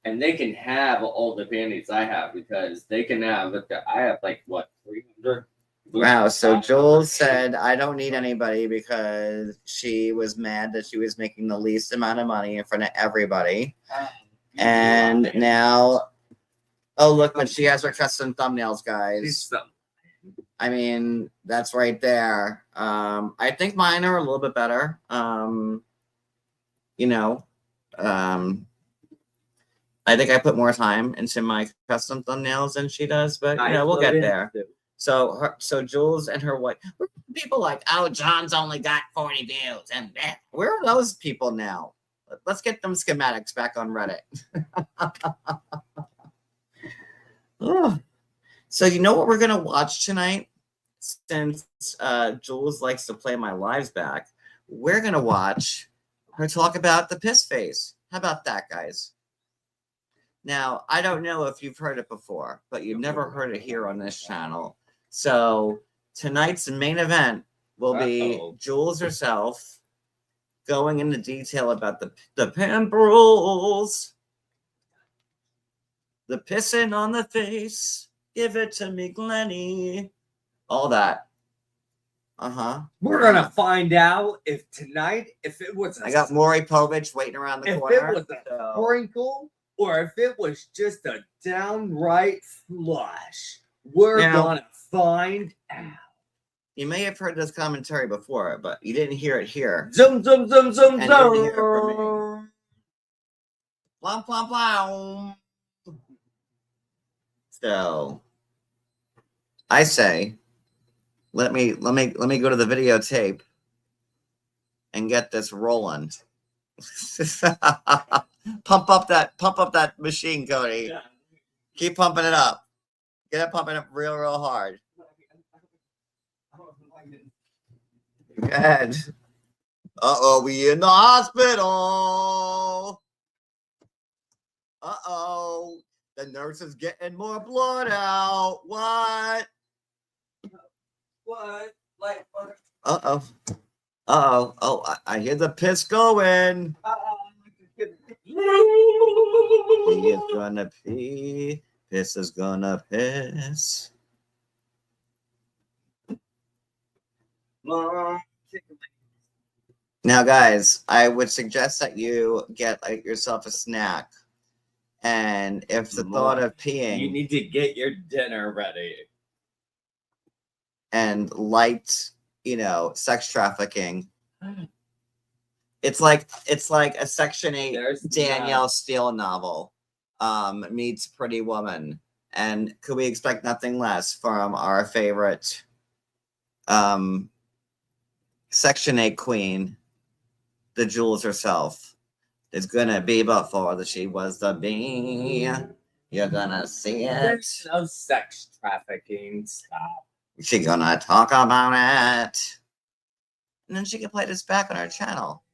Speaker 2: And they can have all the panties I have because they can have. I have like what 300.
Speaker 1: Wow. So Jules said, "I don't need anybody," because she was mad that she was making the least amount of money in front of everybody. And now, oh look, but she has her custom thumbnails, guys. I mean, that's right there. I think mine are a little bit better. You know, I think I put more time into my custom thumbnails than she does, but you know, we'll get there. So Jules and her wife, people like, oh, John's only got 40 views, and where are those people now? Let's get them schematics back on Reddit. Oh. So you know what we're gonna watch tonight? Since Jules likes to play my lives back, we're gonna watch her talk about the piss face. How about that, guys? Now, I don't know if you've heard it before, but you've never heard it here on this channel. So tonight's main event will be Jules herself going into detail about the pimp rules, the pissing on the face. Give it to me, Glenny. All that.
Speaker 2: We're gonna find out if it was.
Speaker 1: I got Maury Povich waiting around the corner.
Speaker 2: If it was a sprinkle or if it was just a downright flush. We're gonna find out.
Speaker 1: You may have heard this commentary before, but you didn't hear it here.
Speaker 2: Zoom, zoom, zoom, zoom,
Speaker 1: and
Speaker 2: zoom.
Speaker 1: You didn't hear it from me. Plum, plum, plum. So I say, let me go to the videotape and get this rolling. Pump up that machine, Cody. Yeah. Keep pumping it up. Get it pumping up real hard. Good. Uh-oh, we in the hospital. Uh-oh. The nurse is getting more blood out. What?
Speaker 2: Like,
Speaker 1: uh-oh. Uh-oh. Oh, I hear the piss going. He is gonna pee. Piss is gonna piss. Now, guys, I would suggest that you get yourself a snack. And if the thought of peeing...
Speaker 2: You need to get your dinner ready.
Speaker 1: And light, sex trafficking. It's like a Section 8 Danielle Steele novel meets Pretty Woman. And could we expect nothing less from our favorite Section 8 queen, the Jules herself? It's gonna be before that she was the bee. You're gonna see it.
Speaker 2: There's no sex trafficking. Stop.
Speaker 1: She's gonna talk about it. And then she can play this back on our channel.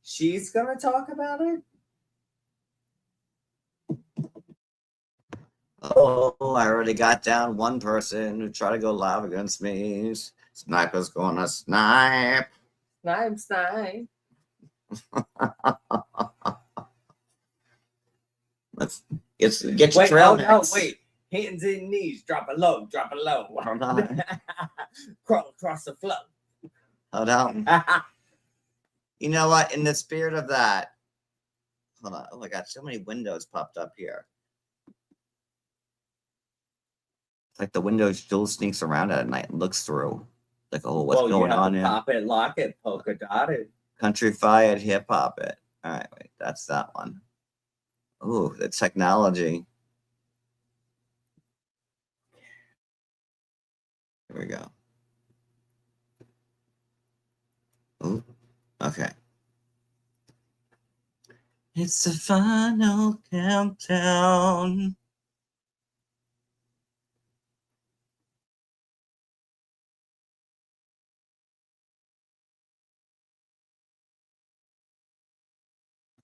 Speaker 2: She's gonna talk about it?
Speaker 1: Oh, I already got down one person who tried to go live against me. Sniper's gonna snipe.
Speaker 2: Snipe.
Speaker 1: Let's get your trail next.
Speaker 2: Wait. Hands and knees. Drop it low.
Speaker 1: Hold on.
Speaker 2: Crawl across the floor.
Speaker 1: Hold on. You know what? In the spirit of that, hold on. Oh my God, so many windows popped up here. like the window still sneaks around at night and looks through. Like, oh, what's
Speaker 2: Well, you
Speaker 1: going
Speaker 2: have
Speaker 1: on
Speaker 2: to
Speaker 1: here?
Speaker 2: pop it, lock it, polka dotted.
Speaker 1: Countrify it, hip hop it. All right, wait, that's that one. Ooh, the technology. Here we go. Ooh, okay. It's the final countdown.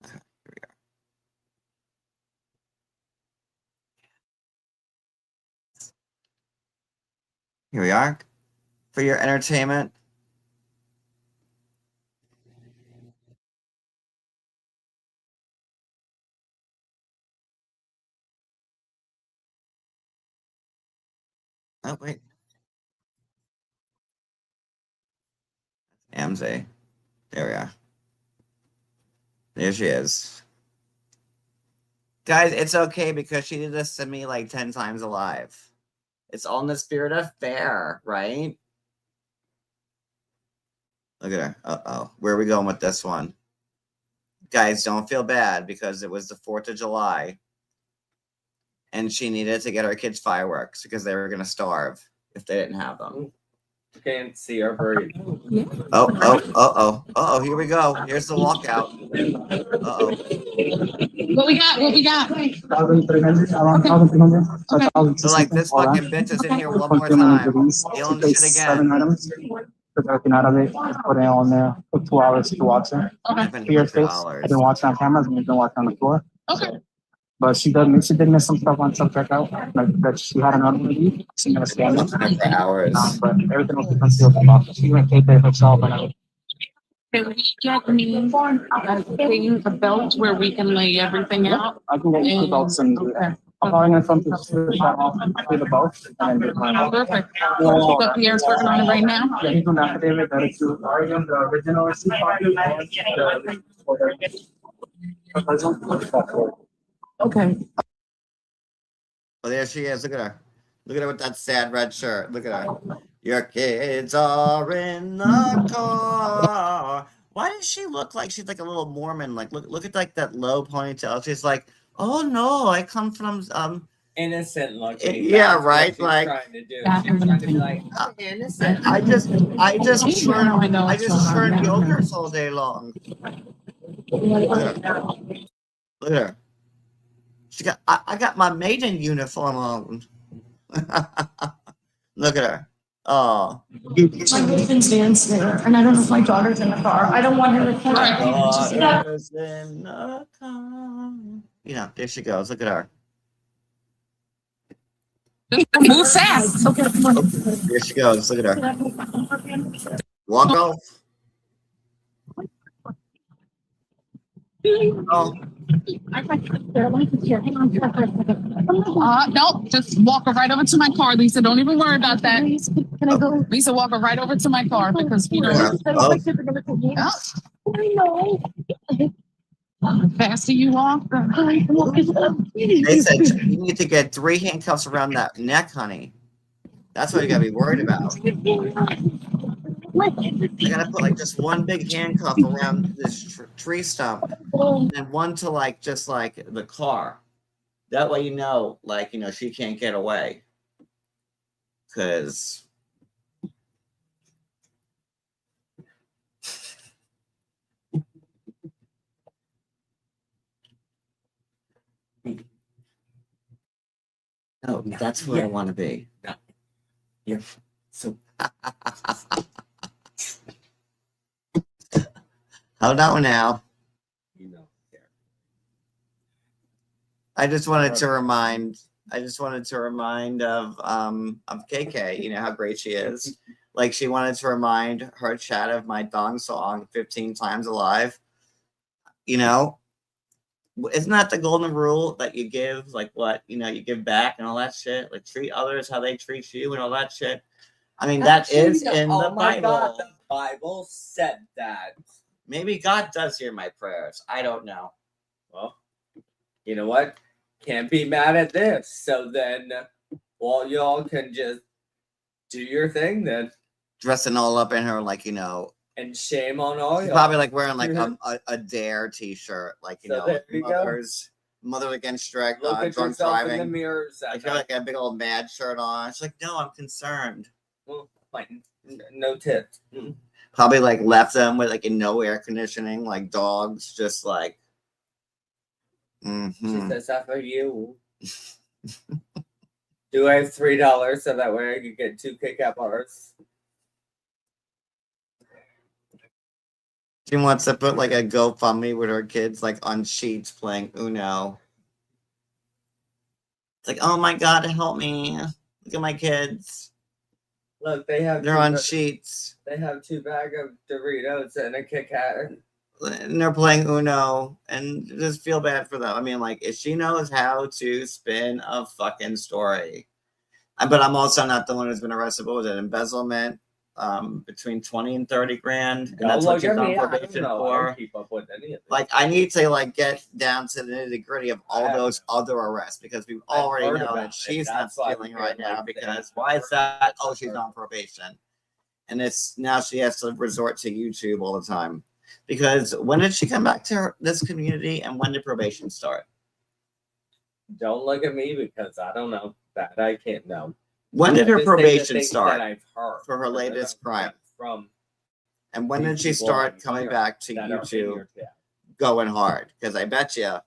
Speaker 1: Okay, here we are. Here we are. For your entertainment. Oh, wait. Amze. There we are. There she is. Guys, it's okay because she did this to me like 10 times alive. It's all in the spirit of fair, right? Look at her. Uh-oh. Where are we going with this one? Guys, don't feel bad because it was the 4th of July. And she needed to get her kids fireworks because they were going to starve if they didn't have them.
Speaker 2: You can't see her very.
Speaker 1: Oh, here we go. Here's the walkout. Uh-oh.
Speaker 3: What we got? What we got?
Speaker 4: 1,300, around 1,300.
Speaker 1: So, like, this fucking bitch is in here one more time. Stealing shit again.
Speaker 4: 7 items. Took everything out of it, just put it on there, took 2 hours to watch it. For your face, I've been watching on cameras and you've been watching on the floor.
Speaker 3: Okay.
Speaker 4: But she did miss some stuff on self-checkout, like that she had another review. She never scanned it.
Speaker 1: For hours.
Speaker 4: But everything was concealed in the box. She even taped it herself and everything.
Speaker 3: Can we get me a belt where we can lay everything out?
Speaker 4: I can get you 2 belts and do that. I'm probably gonna come to the shop off and do the both and then get mine.
Speaker 3: Perfect. So Pierre's working on it right now?
Speaker 4: Yeah, he's doing the affidavit that it's you. Are you on the original receipt copy?
Speaker 3: Okay.
Speaker 1: Oh, there she is. Look at her. Look at her with that sad red shirt. Look at her. Your kids are in the car. Why does she look like she's like a little Mormon? Like, look at like that low ponytail. She's like, oh no, I come from
Speaker 2: Innocent looking.
Speaker 1: Yeah,
Speaker 2: That's
Speaker 1: right,
Speaker 2: What she's
Speaker 1: like-
Speaker 2: trying to do. She's trying to be like, I'm innocent.
Speaker 1: I just
Speaker 3: I know.
Speaker 1: churn yogurts all day long. Look at her. She got I got my maiden uniform on. Look at her. Oh.
Speaker 5: My husband's downstairs, and I don't know if my daughter's in the car. I don't want her to cry.
Speaker 1: Daughter's in the car. You know, there she goes. Look at her.
Speaker 3: Move fast.
Speaker 5: Okay, come on.
Speaker 1: There she goes. Look at her. Walk off. Oh,
Speaker 3: No, just walk her right over to my car, Lisa. Don't even worry about that.
Speaker 5: Can I go?
Speaker 3: Lisa, walk her right over to my car because you know
Speaker 1: Oh.
Speaker 5: I know.
Speaker 3: the faster you walk, the
Speaker 1: they said you need to get 3 handcuffs around that neck, honey. That's what you gotta be worried about. I gotta put like just one big handcuff around this tree stump, and one to like just like the car. That way, like she can't get away. Cause no, that's where I want to be.
Speaker 2: Yeah. So
Speaker 1: Hold on now.
Speaker 2: you know. Yeah.
Speaker 1: I just wanted to remind of KK, how great she is. Like she wanted to remind her chat of my Dong song 15 times alive. Isn't that the golden rule that you give, like what, you give back and all that shit? Like treat others how they treat you and all that shit. I mean, that is in the
Speaker 2: my
Speaker 1: Bible.
Speaker 2: God, the Bible said that.
Speaker 1: Maybe God does hear my prayers. I don't know.
Speaker 2: Well, you know what? Can't be mad at this. So then Well, y'all can just do your thing then.
Speaker 1: Dressing all up in her, like, you know,
Speaker 2: And shame on all
Speaker 1: she's
Speaker 2: y'all.
Speaker 1: probably like wearing like a Dare t-shirt, like, you
Speaker 2: So
Speaker 1: know,
Speaker 2: there you go.
Speaker 1: Mother Against Drunk
Speaker 2: Look at
Speaker 1: drunk
Speaker 2: yourself in the
Speaker 1: driving.
Speaker 2: mirror.
Speaker 1: Like, you have like a big old mad shirt on. She's like, no, I'm concerned.
Speaker 2: Well, like, no tips.
Speaker 1: Probably like left them with like no air conditioning, like dogs, just like.
Speaker 2: She says that for you. Do I have $3 so that way I can get 2 Kit Kat bars?
Speaker 1: She wants to put like a GoFundMe with her kids, like on sheets playing Uno. It's like, oh my God, help me! Look at my kids.
Speaker 2: Look, they're
Speaker 1: on sheets.
Speaker 2: They have 2 bags of Doritos and a Kit Kat.
Speaker 1: And they're playing Uno, and just feel bad for them. I mean, like, if she knows how to spin a fucking story. But I'm also not the one who's been arrested. What was it? Embezzlement, between 20 and 30 grand. And that's what she's on probation for.
Speaker 2: Keep up with any of this.
Speaker 1: Like, I need to like get down to the nitty gritty of all those other arrests, because we already know that she's not stealing right now. Because why is that? Oh, she's on probation, and it's now she has to resort to YouTube all the time. Because when did she come back to this community, and when did probation start?
Speaker 2: Don't look at me because I don't know. That I can't know.
Speaker 1: When did her probation start
Speaker 2: I've heard
Speaker 1: for her latest crime?
Speaker 2: From
Speaker 1: And when did she start coming back to YouTube going hard? Because I bet you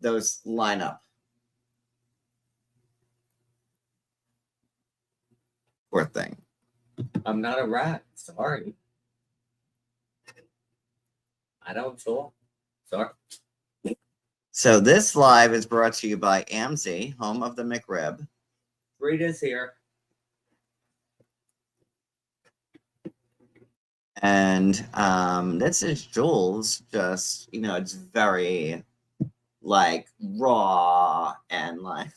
Speaker 1: those line up. Poor thing.
Speaker 2: I'm not a rat. Sorry. I don't talk. Sorry.
Speaker 1: So this live is brought to you by AMZ, home of the McRib.
Speaker 2: Rita's here.
Speaker 1: And this is Jules. Just, you know, it's very like raw and like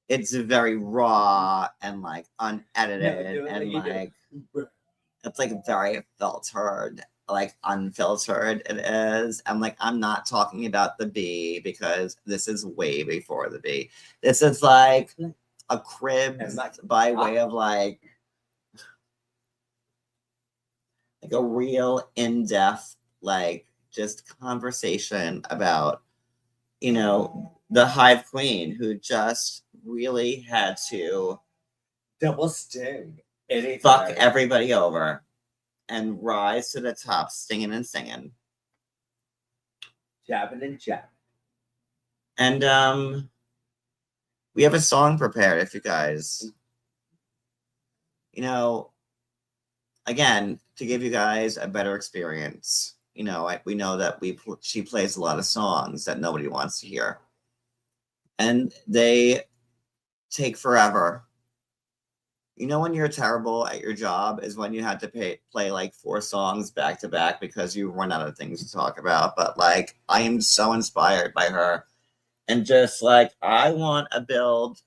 Speaker 1: it's very raw and like unedited and like it's like very filtered, like unfiltered it is. I'm like, I'm not talking about the B because this is way before the B. This is like a crib by way of like a real in-depth, like just conversation about, you know, the Hive Queen who just really had to
Speaker 2: double sting,
Speaker 1: fuck everybody over and rise to the top, singing and singing,
Speaker 2: jabbing and jabbing.
Speaker 1: And we have a song prepared if you guys, you know, again, to give you guys a better experience. You know, we know that she plays a lot of songs that nobody wants to hear, and they take forever. You know, when you're terrible at your job is when you have to play like 4 songs back to back because you run out of things to talk about. But like, I am so inspired by her, and just like, I want to build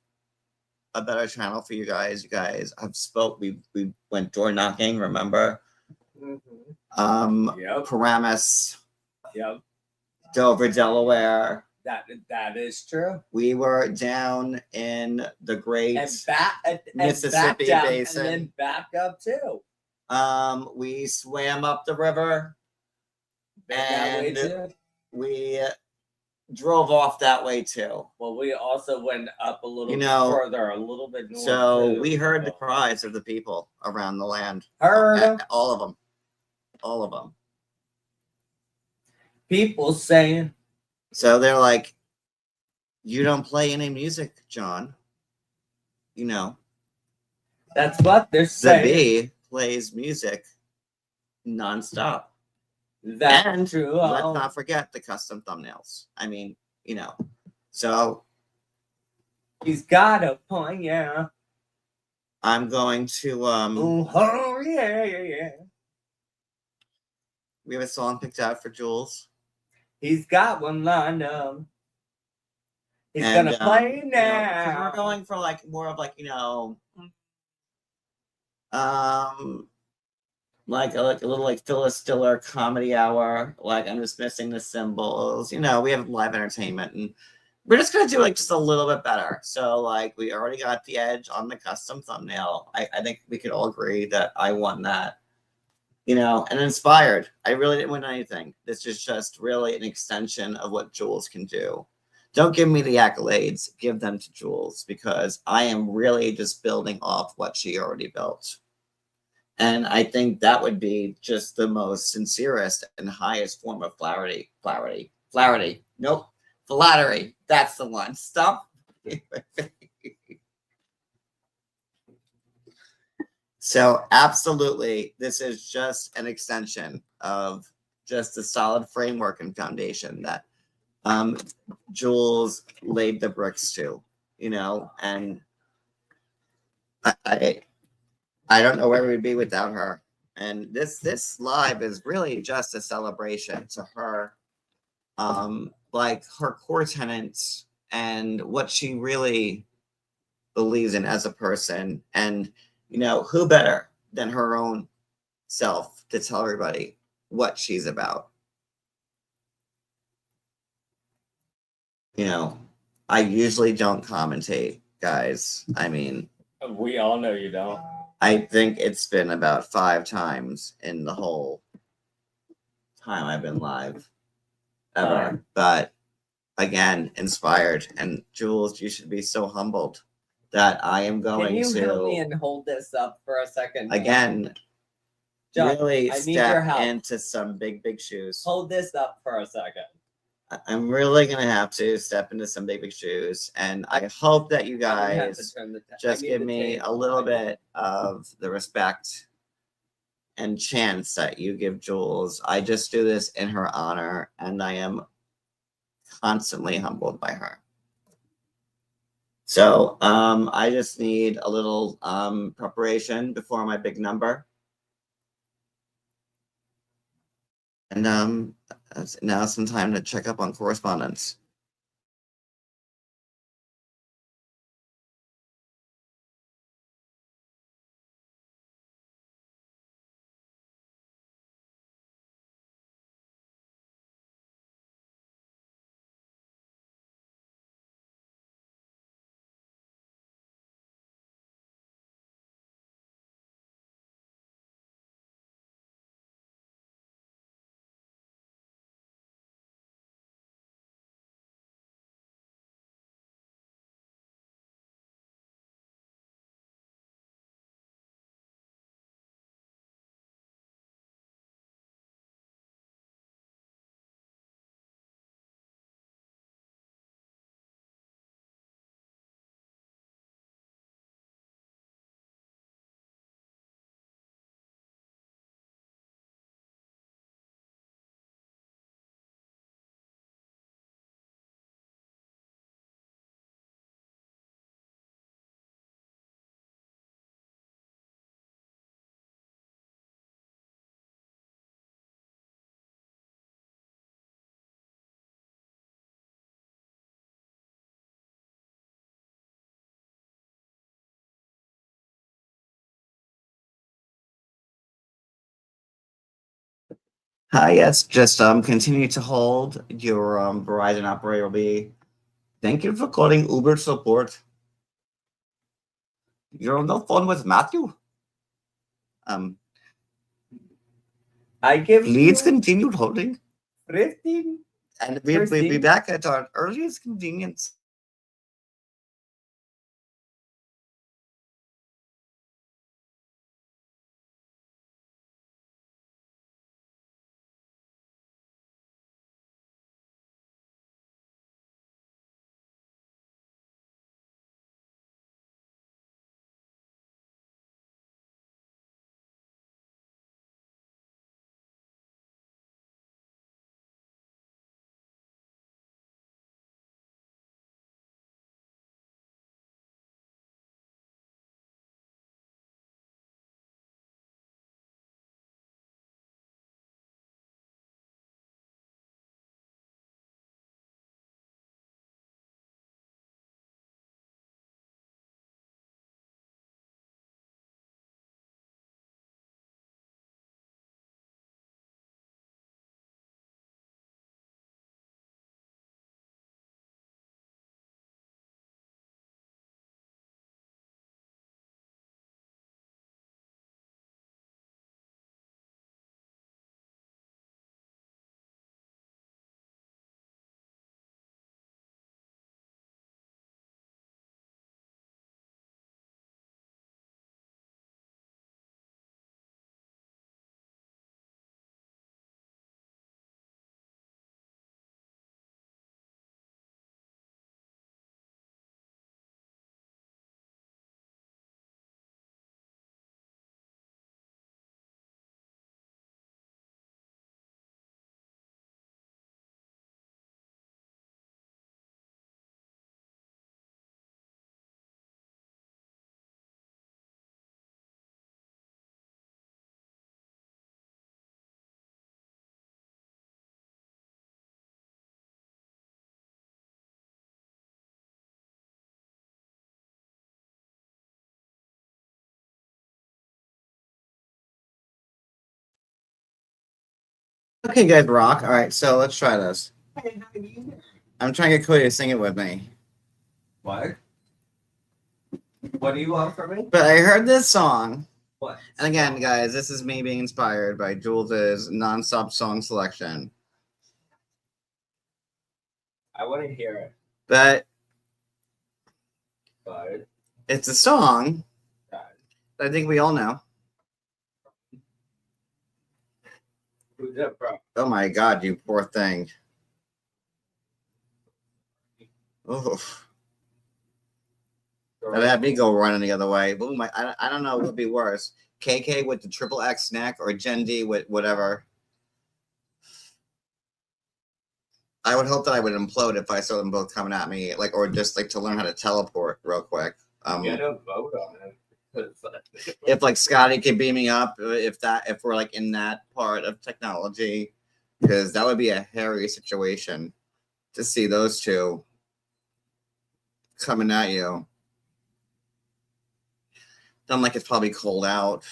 Speaker 1: a better channel for you guys. You guys have we went door knocking, remember?
Speaker 2: Yep.
Speaker 1: Paramus.
Speaker 2: Yep.
Speaker 1: Dover, Delaware.
Speaker 2: That is true.
Speaker 1: We were down in the great
Speaker 2: back
Speaker 1: Mississippi
Speaker 2: down,
Speaker 1: Basin.
Speaker 2: And then back up too.
Speaker 1: We swam up the river, and we drove off that way too.
Speaker 2: Well, we also went up a little further, a little bit north.
Speaker 1: So we heard the cries of the people around the land.
Speaker 2: Heard them.
Speaker 1: All of them. All of them.
Speaker 2: People saying.
Speaker 1: So they're like, you don't play any music, John. You know.
Speaker 2: That's what they're saying.
Speaker 1: The B plays music nonstop.
Speaker 2: That's true.
Speaker 1: Let's not forget the custom thumbnails. I mean, you know. So
Speaker 2: he's got a point, yeah.
Speaker 1: I'm going to
Speaker 2: oh yeah.
Speaker 1: We have a song picked out for Jules.
Speaker 2: He's got one lined up. He's gonna play now.
Speaker 1: You know, we're going for like more of like, you know, like a little like Phyllis Diller comedy hour. Like, I'm just missing the symbols. You know, we have live entertainment, and we're just gonna do like just a little bit better. So like we already got the edge on the custom thumbnail. I think we could all agree that I won that. You know, and inspired. I really didn't win anything. This is just really an extension of what Jules can do. Don't give me the accolades, give them to Jules, because I am really just building off what she already built. And I think that would be just the most sincerest and highest form of flattery. Nope. Flattery. That's the one. Stop. So absolutely, this is just an extension of just a solid framework and foundation that Jules laid the bricks to, you know, and I don't know where we'd be without her. And this live is really just a celebration to her, like her core tenets and what she really believes in as a person. And you know, who better than her own self to tell everybody what she's about? You know, I usually don't commentate, guys. I mean,
Speaker 2: We all know you don't.
Speaker 1: I think it's been about 5 times in the whole time I've been live ever. But again, inspired. And Jules, you should be so humbled that I am going
Speaker 2: Can you help me
Speaker 1: to
Speaker 2: and hold this up for a second?
Speaker 1: again
Speaker 2: John,
Speaker 1: really
Speaker 2: I need your
Speaker 1: step
Speaker 2: help.
Speaker 1: into some big shoes.
Speaker 2: Hold this up for a second.
Speaker 1: I'm really gonna have to step into some big shoes, and I hope that you
Speaker 2: I'm gonna have to
Speaker 1: guys
Speaker 2: turn the-
Speaker 1: just
Speaker 2: I need
Speaker 1: give
Speaker 2: the
Speaker 1: me
Speaker 2: tape
Speaker 1: a little
Speaker 2: behind
Speaker 1: bit of the respect and chance that you give Jules. I just do this in her honor, and I am constantly humbled by her. So I just need a little preparation before my big number. And now some time to check up on correspondence. Hi, yes, just continue to hold. Your Verizon operator will be. Thank you for calling Uber support. You're on the phone with Matthew.
Speaker 2: I give
Speaker 1: Please
Speaker 2: you
Speaker 1: continue holding,
Speaker 2: 15.
Speaker 1: and we'll be back at our earliest convenience. Okay, guys, rock. All right, so let's try this. I'm trying to get Cody to sing it with me.
Speaker 2: What? What do you want from me?
Speaker 1: But I heard this song.
Speaker 2: What?
Speaker 1: And again, guys, this is me being inspired by Jules' nonstop song selection.
Speaker 2: I want to hear it.
Speaker 1: But
Speaker 2: But
Speaker 1: it's a song
Speaker 2: God.
Speaker 1: that I think we all know.
Speaker 2: Who's that from?
Speaker 1: Oh my God, you poor thing. Oof. That had me go running the other way. Boom, I don't know what would be worse. KK with the triple X neck or Gen D with whatever. I would hope that I would implode if I saw them both coming at me, like, or just like to learn how to teleport real quick.
Speaker 2: Get a vote on it.
Speaker 1: If like Scotty could beam me up, if we're like in that part of technology, because that would be a hairy situation to see those two coming at you. Then like it's probably cold out.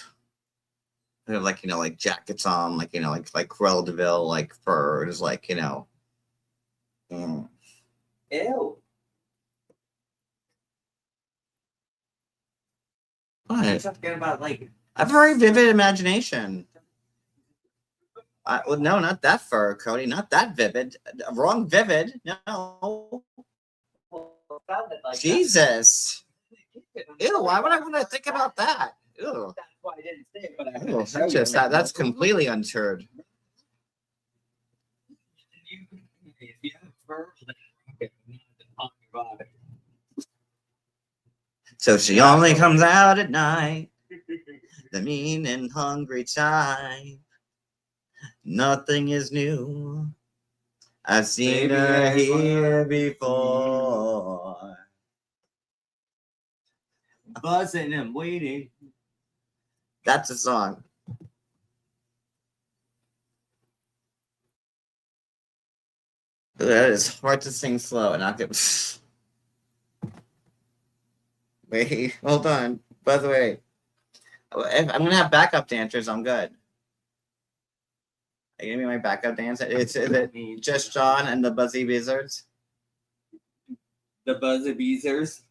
Speaker 1: They have like, like jackets on, like, like Cruella de Vil, like furs, like,
Speaker 2: Ew.
Speaker 1: What?
Speaker 2: Talking about like
Speaker 1: I have a very vivid imagination. Well, no, not that fur, Cody. Not that vivid. Wrong vivid. No. Jesus. Ew, why would I want to think about that? Ew.
Speaker 2: That's why I didn't say it, but I
Speaker 1: Ew, that's completely unturd.
Speaker 2: If you have fur, then rock it, not on your body.
Speaker 1: So she only comes out at night, the mean and hungry type. Nothing is new. I've seen her here before.
Speaker 2: Buzzing and waiting.
Speaker 1: That's a song. That is hard to sing slow and not get. Wait, hold on. By the way, if I'm gonna have backup dancers, I'm good. Are you gonna be my backup dancer? Is it just John and the Buzzy Wizards?
Speaker 2: The Buzzy Beezers.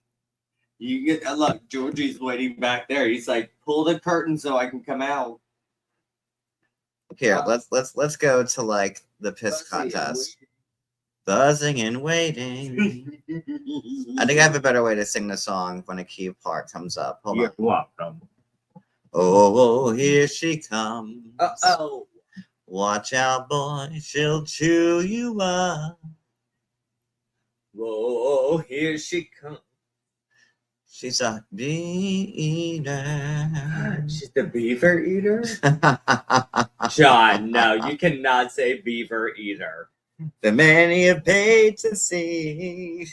Speaker 2: You get look, Georgie's waiting back there. He's like, pull the curtain so I can come out.
Speaker 1: Here, let's go to like the piss contest. Buzzing and waiting. I think I have a better way to sing the song when a key part comes up. Hold on.
Speaker 2: You're welcome.
Speaker 1: Oh, here she comes.
Speaker 2: Uh-oh.
Speaker 1: Watch out, boy, she'll chew you up.
Speaker 2: Whoa, here she comes.
Speaker 1: She's a bee eater.
Speaker 2: She's the beaver eater? John, no, you cannot say beaver eater.
Speaker 1: The many have paid to see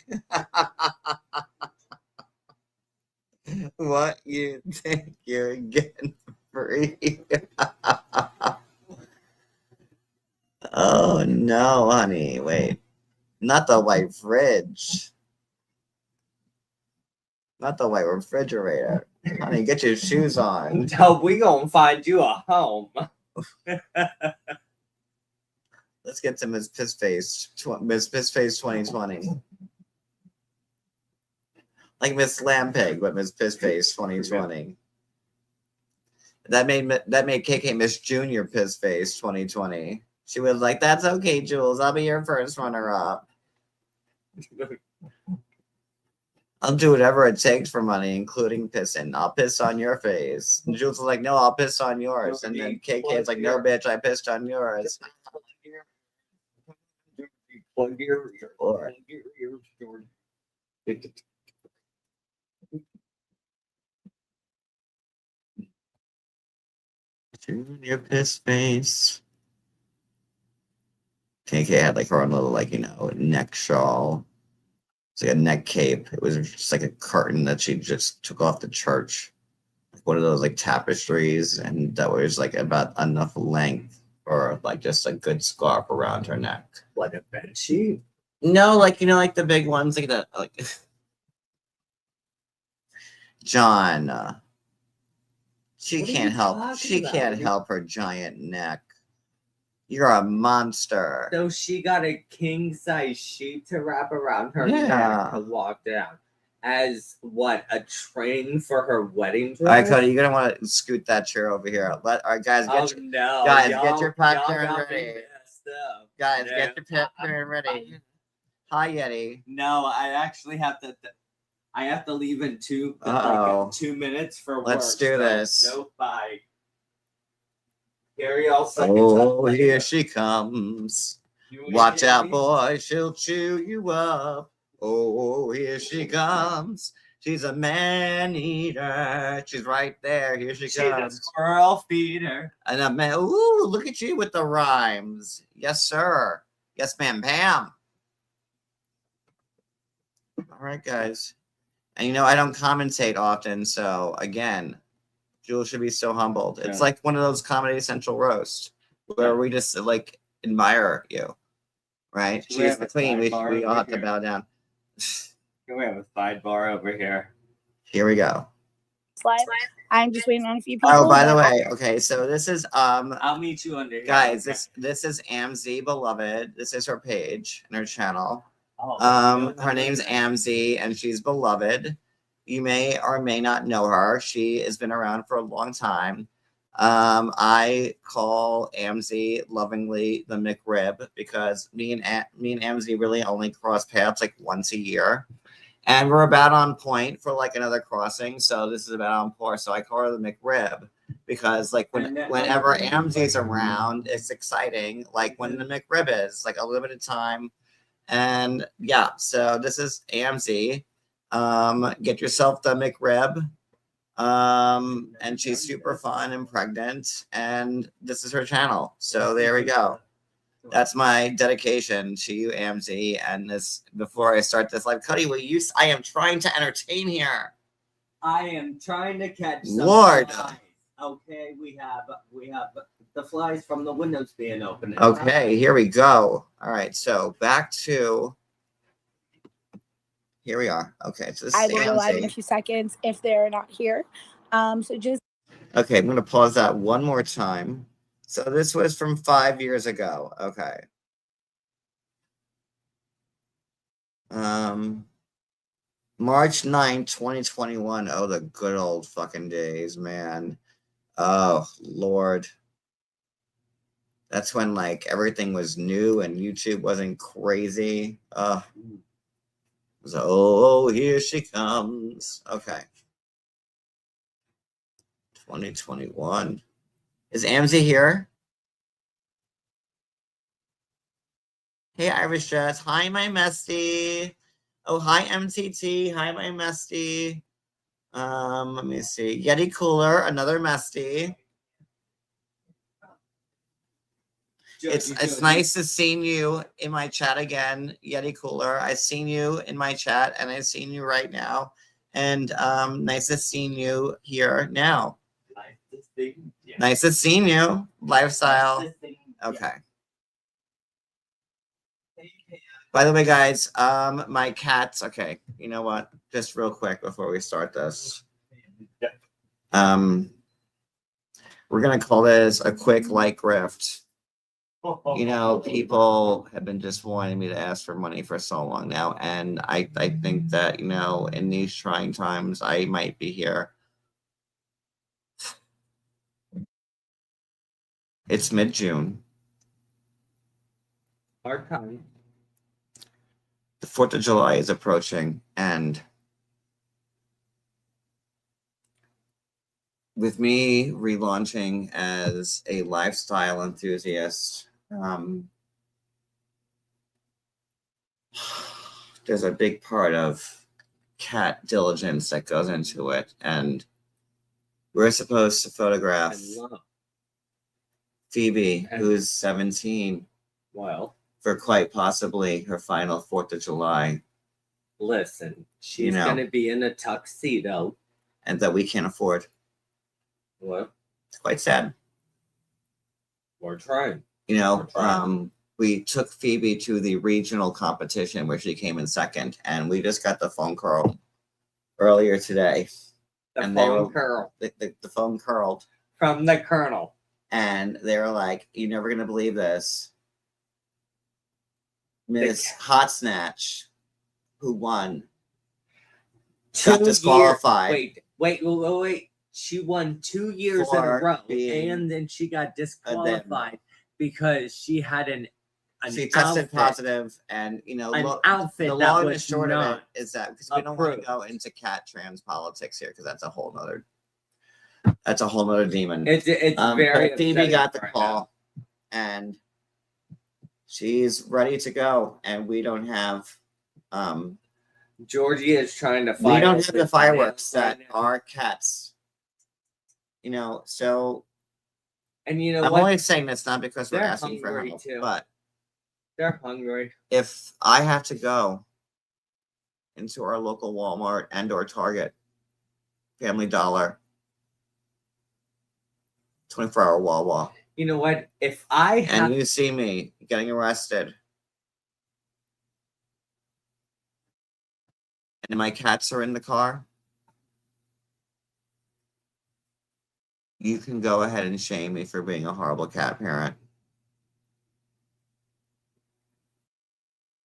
Speaker 1: what you think you're getting free. Oh no, honey, wait. Not the white fridge. Not the white refrigerator. Honey, get your shoes on.
Speaker 2: No, we gonna find you a home.
Speaker 1: Let's get to Miss Pissface. Miss Pissface 2020. Like Miss Lampeg, but Miss Pissface 2020. That made KK Miss Junior Pissface 2020. She was like, "That's okay, Jules. I'll be your first runner-up. I'll do whatever it takes for money, including pissing. I'll piss on your face." And Jules was like, "No, I'll piss on yours." And then KK is like, "No, bitch, I pissed on yours."
Speaker 2: Plug your ears, George.
Speaker 1: Junior piss face. KK had like her own little neck shawl. It's like a neck cape. It was just like a curtain that she just took off the church. Like one of those like tapestries, and that was like about enough length for like just a good scarf around her neck.
Speaker 2: Like a bed sheet?
Speaker 1: No, like like the big ones, like that, like John. She can't help. She can't help her giant neck. You're a monster.
Speaker 2: So she got a king size sheet to wrap around her
Speaker 1: Yeah.
Speaker 2: neck to walk down. As what, a train for her wedding dress?
Speaker 1: All right, Cody, you're gonna want to scoot that chair over here. All right, guys,
Speaker 2: Oh no.
Speaker 1: guys, get
Speaker 2: y'all-
Speaker 1: your popcorn
Speaker 2: y'all got me
Speaker 1: ready.
Speaker 2: messed up.
Speaker 1: guys,
Speaker 2: No.
Speaker 1: get your popcorn ready. Hi, Yeti.
Speaker 2: No, I actually have to. I have to leave in
Speaker 1: Uh-oh.
Speaker 2: 2 minutes for work.
Speaker 1: Let's do this.
Speaker 2: No, bye. Gary, I'll suck
Speaker 1: Oh,
Speaker 2: it
Speaker 1: here she comes. Watch out, boy, she'll chew you up. Oh, here she comes. She's a man eater. She's right there. Here she
Speaker 2: She's a
Speaker 1: comes.
Speaker 2: squirrel feeder.
Speaker 1: And a man. Ooh, look at you with the rhymes. Yes, sir. Yes, ma'am. Pam. All right, guys. And you know, I don't commentate often, so again, Jewel should be so humbled. It's
Speaker 2: Yeah.
Speaker 1: like one of those Comedy Central roasts where we just like admire you, right?
Speaker 2: Should we
Speaker 1: She's
Speaker 2: have
Speaker 1: the
Speaker 2: a
Speaker 1: queen. We
Speaker 2: sidebar
Speaker 1: all
Speaker 2: over
Speaker 1: have to
Speaker 2: here?
Speaker 1: bow down.
Speaker 2: We have a sidebar over here.
Speaker 1: Here we go.
Speaker 6: Live. I'm just waiting on a few people.
Speaker 1: Oh, by the
Speaker 6: but-
Speaker 1: way, okay, so this is
Speaker 2: I'll meet you under here.
Speaker 1: guys,
Speaker 2: Okay.
Speaker 1: this is Amzy Beloved. This is her page and her channel.
Speaker 2: Oh,
Speaker 1: Her name's Amzy, and she's beloved. You may or may not know her. She has been around for a long time. I call Amzy lovingly the McRib because me and Amzy really only cross paths like once a year, and we're about on point for like another crossing. So this is about on point. So I call her the McRib because like whenever Amzy's around, it's exciting. Like when the McRib is like a limited time. And yeah, so this is AMZ. Get yourself the McRib. And she's super fun and pregnant, and this is her channel. So there we go. That's my dedication to you, AMZ. And this before I start this live, Cuddy, I am trying to entertain here.
Speaker 2: I am trying to catch some
Speaker 1: Lord.
Speaker 2: flies. Okay, we have the flies from the windows being open.
Speaker 1: Okay, here we go. All right, so back to here we are. Okay, so this
Speaker 6: I
Speaker 1: is
Speaker 6: will go live in a
Speaker 1: AMZ.
Speaker 6: few seconds if they're not here. So just
Speaker 1: Okay, I'm gonna pause that one more time. So this was from 5 years ago. Okay. March 9th, 2021. Oh, the good old fucking days, man. Oh, Lord. That's when like everything was new and YouTube wasn't crazy. So, oh, here she comes. Okay. 2021. Is Amzy here? Hey, Irish Jets. Hi, my Mesty. Oh, hi, MTT. Hi, my Mesty. Let me see. Yeti Cooler, another Mesty. It's nice to see you in my chat again, Yeti Cooler. I've seen you in my chat, and I've seen you right now. And nice to see you here now. Nice to see you. Lifestyle. Okay. By the way, guys, my cats. Okay, you know what? Just real quick before we start this, we're gonna call this a quick like grift. You know, people have been just wanting me to ask for money for so long now, and I think that, you know, in these trying times, I might be here. It's mid-June.
Speaker 2: Hard time.
Speaker 1: The 4th of July is approaching, and with me relaunching as a lifestyle enthusiast, there's a big part of cat diligence that goes into it, and we're supposed to photograph Phoebe, who's 17,
Speaker 2: Well,
Speaker 1: for quite possibly her final 4th of July,
Speaker 2: listen, she's
Speaker 1: You know.
Speaker 2: gonna be in a tuxedo.
Speaker 1: and that we can't afford.
Speaker 2: Well,
Speaker 1: It's quite sad.
Speaker 2: we're trying.
Speaker 1: You know,
Speaker 2: We're trying.
Speaker 1: we took Phoebe to the regional competition where she came in second, and we just got the phone call earlier today.
Speaker 2: The
Speaker 1: And they
Speaker 2: phone
Speaker 1: were-
Speaker 2: curl
Speaker 1: The phone curled,
Speaker 2: from the colonel.
Speaker 1: and they were like, "You're never gonna believe this." Miss Hot Snatch, who won, got disqualified.
Speaker 2: Wait. She won 2 years in a
Speaker 1: For
Speaker 2: row,
Speaker 1: being
Speaker 2: and then she got disqualified because she had an
Speaker 1: she tested
Speaker 2: outfit,
Speaker 1: positive, and you know,
Speaker 2: an outfit
Speaker 1: the
Speaker 2: that
Speaker 1: long and
Speaker 2: was
Speaker 1: short of
Speaker 2: not
Speaker 1: it is that because we don't want to
Speaker 2: approved.
Speaker 1: go into cat trans politics here because that's a whole nother demon.
Speaker 2: It's very
Speaker 1: but Phoebe
Speaker 2: upsetting
Speaker 1: got the
Speaker 2: right
Speaker 1: call, and she's ready to go, and we don't have
Speaker 2: Georgie is trying to
Speaker 1: we
Speaker 2: fight.
Speaker 1: don't
Speaker 2: us
Speaker 1: have the
Speaker 2: with
Speaker 1: fireworks
Speaker 2: right
Speaker 1: that
Speaker 2: now.
Speaker 1: our cats, you know. So
Speaker 2: And you know
Speaker 1: I'm
Speaker 2: what?
Speaker 1: only saying this not because we're
Speaker 2: They're
Speaker 1: asking for
Speaker 2: hungry,
Speaker 1: help,
Speaker 2: too.
Speaker 1: but
Speaker 2: They're hungry.
Speaker 1: if I have to go into our local Walmart and or Target, Family Dollar, 24-hour Wawa,
Speaker 2: You know what? If I have
Speaker 1: and you see me getting arrested and my cats are in the car, you can go ahead and shame me for being a horrible cat parent.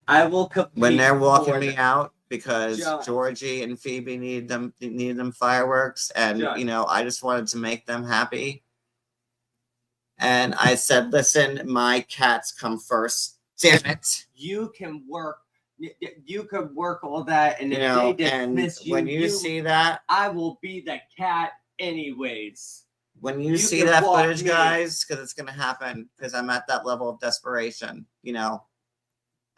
Speaker 2: I will compete
Speaker 1: When they're walking
Speaker 2: for
Speaker 1: me
Speaker 2: them.
Speaker 1: out because
Speaker 2: John.
Speaker 1: Georgie and Phoebe needed them fireworks, and
Speaker 2: John.
Speaker 1: you know, I just wanted to make them happy. And I said, listen, my cats come first. Damn it.
Speaker 2: You can work. You could work all that, and
Speaker 1: You
Speaker 2: if
Speaker 1: know,
Speaker 2: they
Speaker 1: and
Speaker 2: dismiss you,
Speaker 1: when you see that,
Speaker 2: I will be the cat anyways.
Speaker 1: when you
Speaker 2: You
Speaker 1: see
Speaker 2: can
Speaker 1: that
Speaker 2: walk
Speaker 1: footage,
Speaker 2: me.
Speaker 1: guys, because it's gonna happen, because I'm at that level of desperation, you know,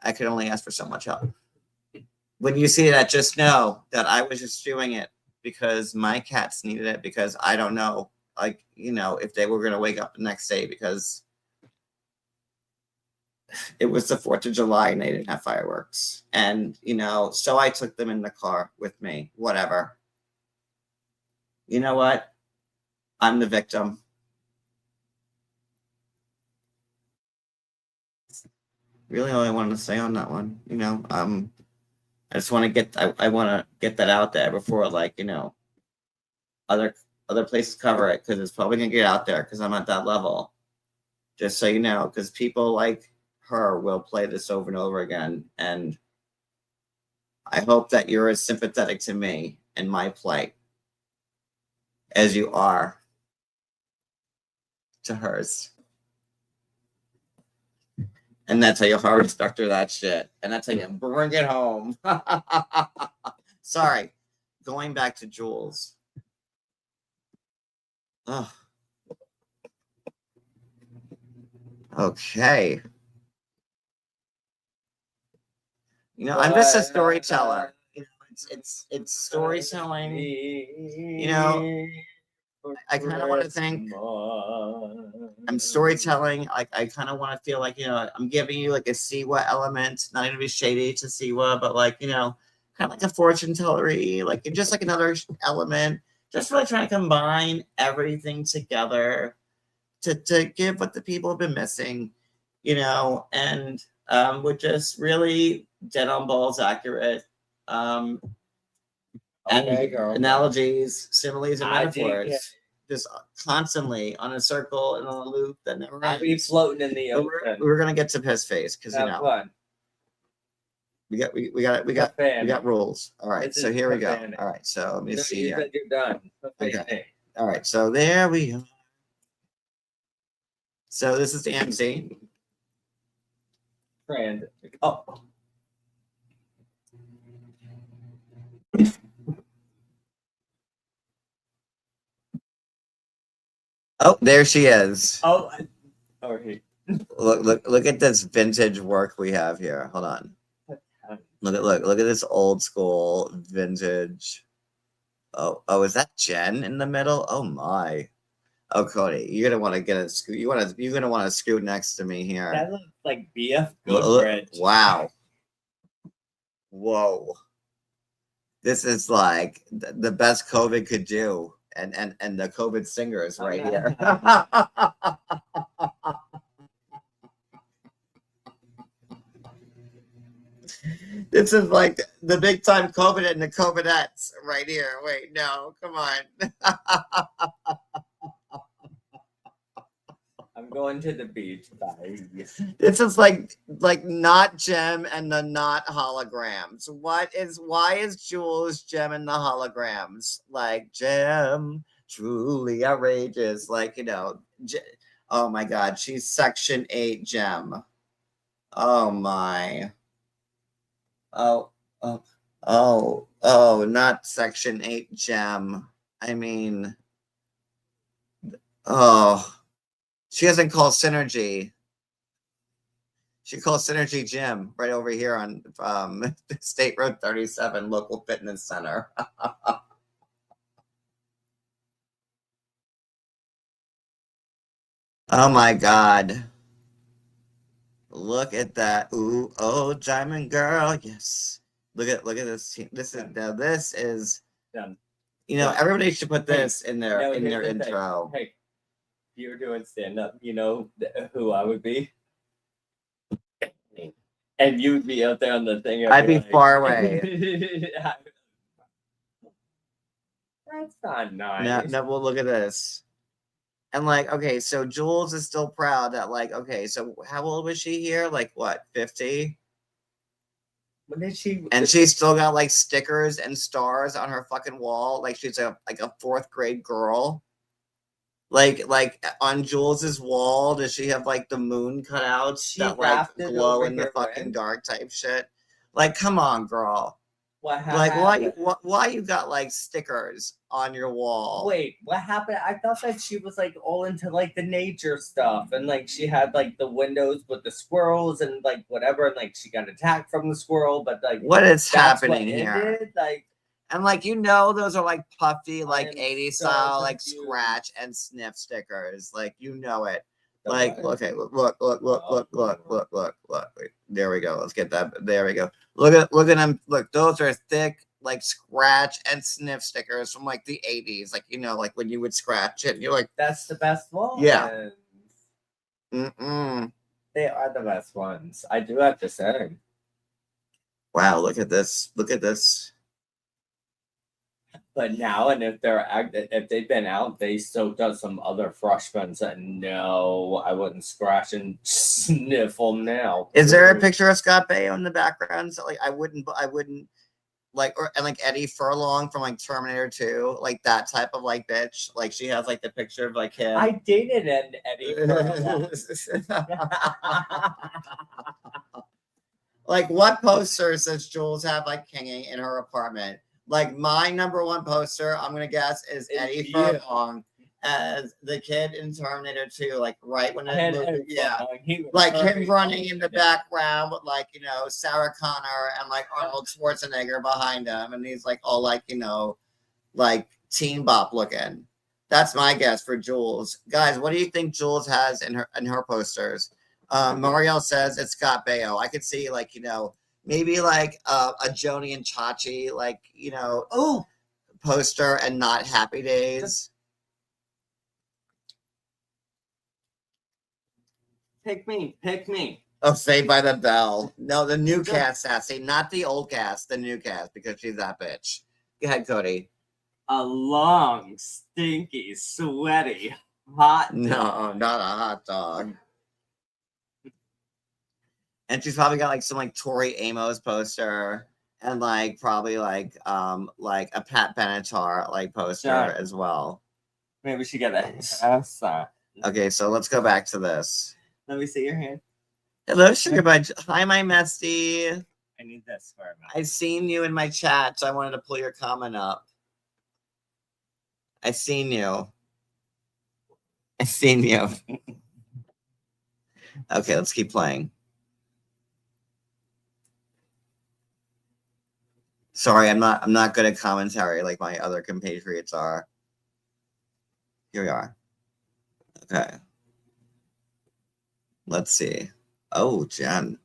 Speaker 1: I could only ask for so much help. When you see that, just know that I was just doing it because my cats needed it, because I don't know, like, you know, if they were gonna wake up the next day because it was the 4th of July and they didn't have fireworks. And, you know, so I took them in the car with me, whatever. You know what? I'm the victim. Really all I wanted to say on that one, you know, I just want to get, I want to get that out there before, like, you know, other places cover it, because it's probably gonna get out there because I'm at that level. Just so you know, because people like her will play this over and over again, and I hope that you're as sympathetic to me and my plight as you are to hers. And that's how you hard stuck through that shit. And that's how you bring it home. Sorry. Going back to Jules. Oh. Okay. You know, I'm just a storyteller. You know, it's storytelling. You know, I kind of want to think I'm storytelling. Like, I kind of want to feel like, you know, I'm giving you like a Siwa element, not going to be shady to Siwa, but like, you know, kind of like a fortune tellery, like just like another element, just really trying to combine everything together to give what the people have been missing, you know, and with just really dead on balls accurate and analogies, similes, and metaphors, just constantly on a circle and on a loop that never
Speaker 2: I'll be
Speaker 1: ends.
Speaker 2: floating in the
Speaker 1: But
Speaker 2: ocean.
Speaker 1: we're gonna get to piss face because you
Speaker 2: Have
Speaker 1: know
Speaker 2: fun.
Speaker 1: we got rules. All right,
Speaker 2: This
Speaker 1: so
Speaker 2: is
Speaker 1: here we go.
Speaker 2: profanity.
Speaker 1: All right, so let me
Speaker 2: No,
Speaker 1: see
Speaker 2: you
Speaker 1: here.
Speaker 2: said you're done.
Speaker 1: Okay. All right, so there we are. So this is the MC.
Speaker 2: Friend. Oh.
Speaker 1: Oh, there she is.
Speaker 2: Oh. Oh, he.
Speaker 1: Look at this vintage work we have here. Hold on. Look at this old school vintage. Oh, is that Jen in the middle? Oh my. Oh, Cody, you're gonna want to get a scoot. You're gonna want to scoot next to me here.
Speaker 2: That looks like BF
Speaker 1: Look,
Speaker 2: Goodrich.
Speaker 1: wow. Whoa. This is like the best COVID could do, and the COVID singers right here. This is like the big time COVID and the COVIDettes right here. Wait, no, come on.
Speaker 2: going to the beach. Bye.
Speaker 1: This is like not Gem and the not holograms. Why is Jules Gem and the holograms? Like Gem, truly outrageous. Like, you know, oh my God, she's Section 8 Gem. Oh my. Oh, not Section 8 Gem. I mean, oh, she doesn't call Synergy. She calls Synergy Gym right over here on State Road 37, local fitness center. Oh my God. Look at that. Ooh, oh, Diamond Girl. Yes. Look at this. This is
Speaker 2: Done.
Speaker 1: you know, everybody should put this in their
Speaker 2: No, here's
Speaker 1: their
Speaker 2: the thing.
Speaker 1: intro.
Speaker 2: Hey, if you were doing stand up, you know who I would be? And you would be out there on the thing.
Speaker 1: I'd be far away.
Speaker 2: That's not nice.
Speaker 1: No, well, look at this. And like, okay, so Jules is still proud that, like, okay, so how old was she here? Like, what, 50?
Speaker 2: When did she?
Speaker 1: And she's still got like stickers and stars on her fucking wall, like she's a 4th grade girl. Like on Jules's wall, does she have like the moon cutouts that like glow in the fucking dark type shit? Like, come on, girl.
Speaker 2: What
Speaker 1: Like,
Speaker 2: happened?
Speaker 1: why you got like stickers on your wall?
Speaker 2: Wait, what happened? I thought that she was like all into like the nature stuff, and like she had like the windows with the squirrels and like whatever, and like she got attacked from the squirrel, but like
Speaker 1: What is
Speaker 2: that's
Speaker 1: happening
Speaker 2: what
Speaker 1: here?
Speaker 2: ended, like,
Speaker 1: And like, you know, those are like puffy, like
Speaker 2: am
Speaker 1: 80s
Speaker 2: so
Speaker 1: style, like
Speaker 2: confused.
Speaker 1: scratch and sniff stickers. Like, you know it.
Speaker 2: the
Speaker 1: Like,
Speaker 2: what?
Speaker 1: okay, look. Wait, there we go. Let's get that. There we go. Look at them. Look, those are thick, like scratch and sniff stickers from like the 80s. Like, you know, like when you would scratch it, and you're like,
Speaker 2: That's the best one.
Speaker 1: Yeah. mm-mm.
Speaker 2: They are the best ones. I do have to say.
Speaker 1: Wow, look at this. Look at this.
Speaker 2: But now, and if they've been out, they still does some other freshmen that no, I wouldn't scratch and sniff them now.
Speaker 1: Is there a picture of Scott Baio in the background? So like, I wouldn't like, and like Eddie Furlong from like Terminator 2, like that type of like bitch. Like she has like the picture of like him.
Speaker 2: I dated an Eddie Furlong.
Speaker 1: Like, what posters does Jules have like hanging in her apartment? Like, my number one poster, I'm gonna guess, is Eddie Furlong as the kid in Terminator 2, like right when it moved, yeah. Like him running in the background with like, you know, Sarah Connor and like Arnold Schwarzenegger behind him, and he's like all like, you know, like teen bop looking. That's my guess for Jules. Guys, what do you think Jules has in her posters? Marielle says it's Scott Baio. I could see like, you know, maybe like a Joni and Chachi, like, you know, poster and not Happy Days.
Speaker 2: Pick me.
Speaker 1: Oh, Saved by the Bell. No, the new cast, Sassy, not the old cast, the new cast, because she's that bitch. Go ahead, Cody.
Speaker 2: A long, stinky, sweaty, hot.
Speaker 1: No, not a hot dog. And she's probably got like some like Tori Amos poster and like probably like a Pat Benatar like poster as well.
Speaker 2: Maybe she got a.
Speaker 1: Okay, so let's go back to this.
Speaker 2: Let me see your hand.
Speaker 1: Hello, Sugar Bud. Hi, my Mesty.
Speaker 2: I need this for a minute.
Speaker 1: I seen you in my chat, so I wanted to pull your comment up. I seen you. Okay, let's keep playing. Sorry, I'm not good at commentary like my other compatriots are. Here we are. Okay. Let's see. Oh, Jen.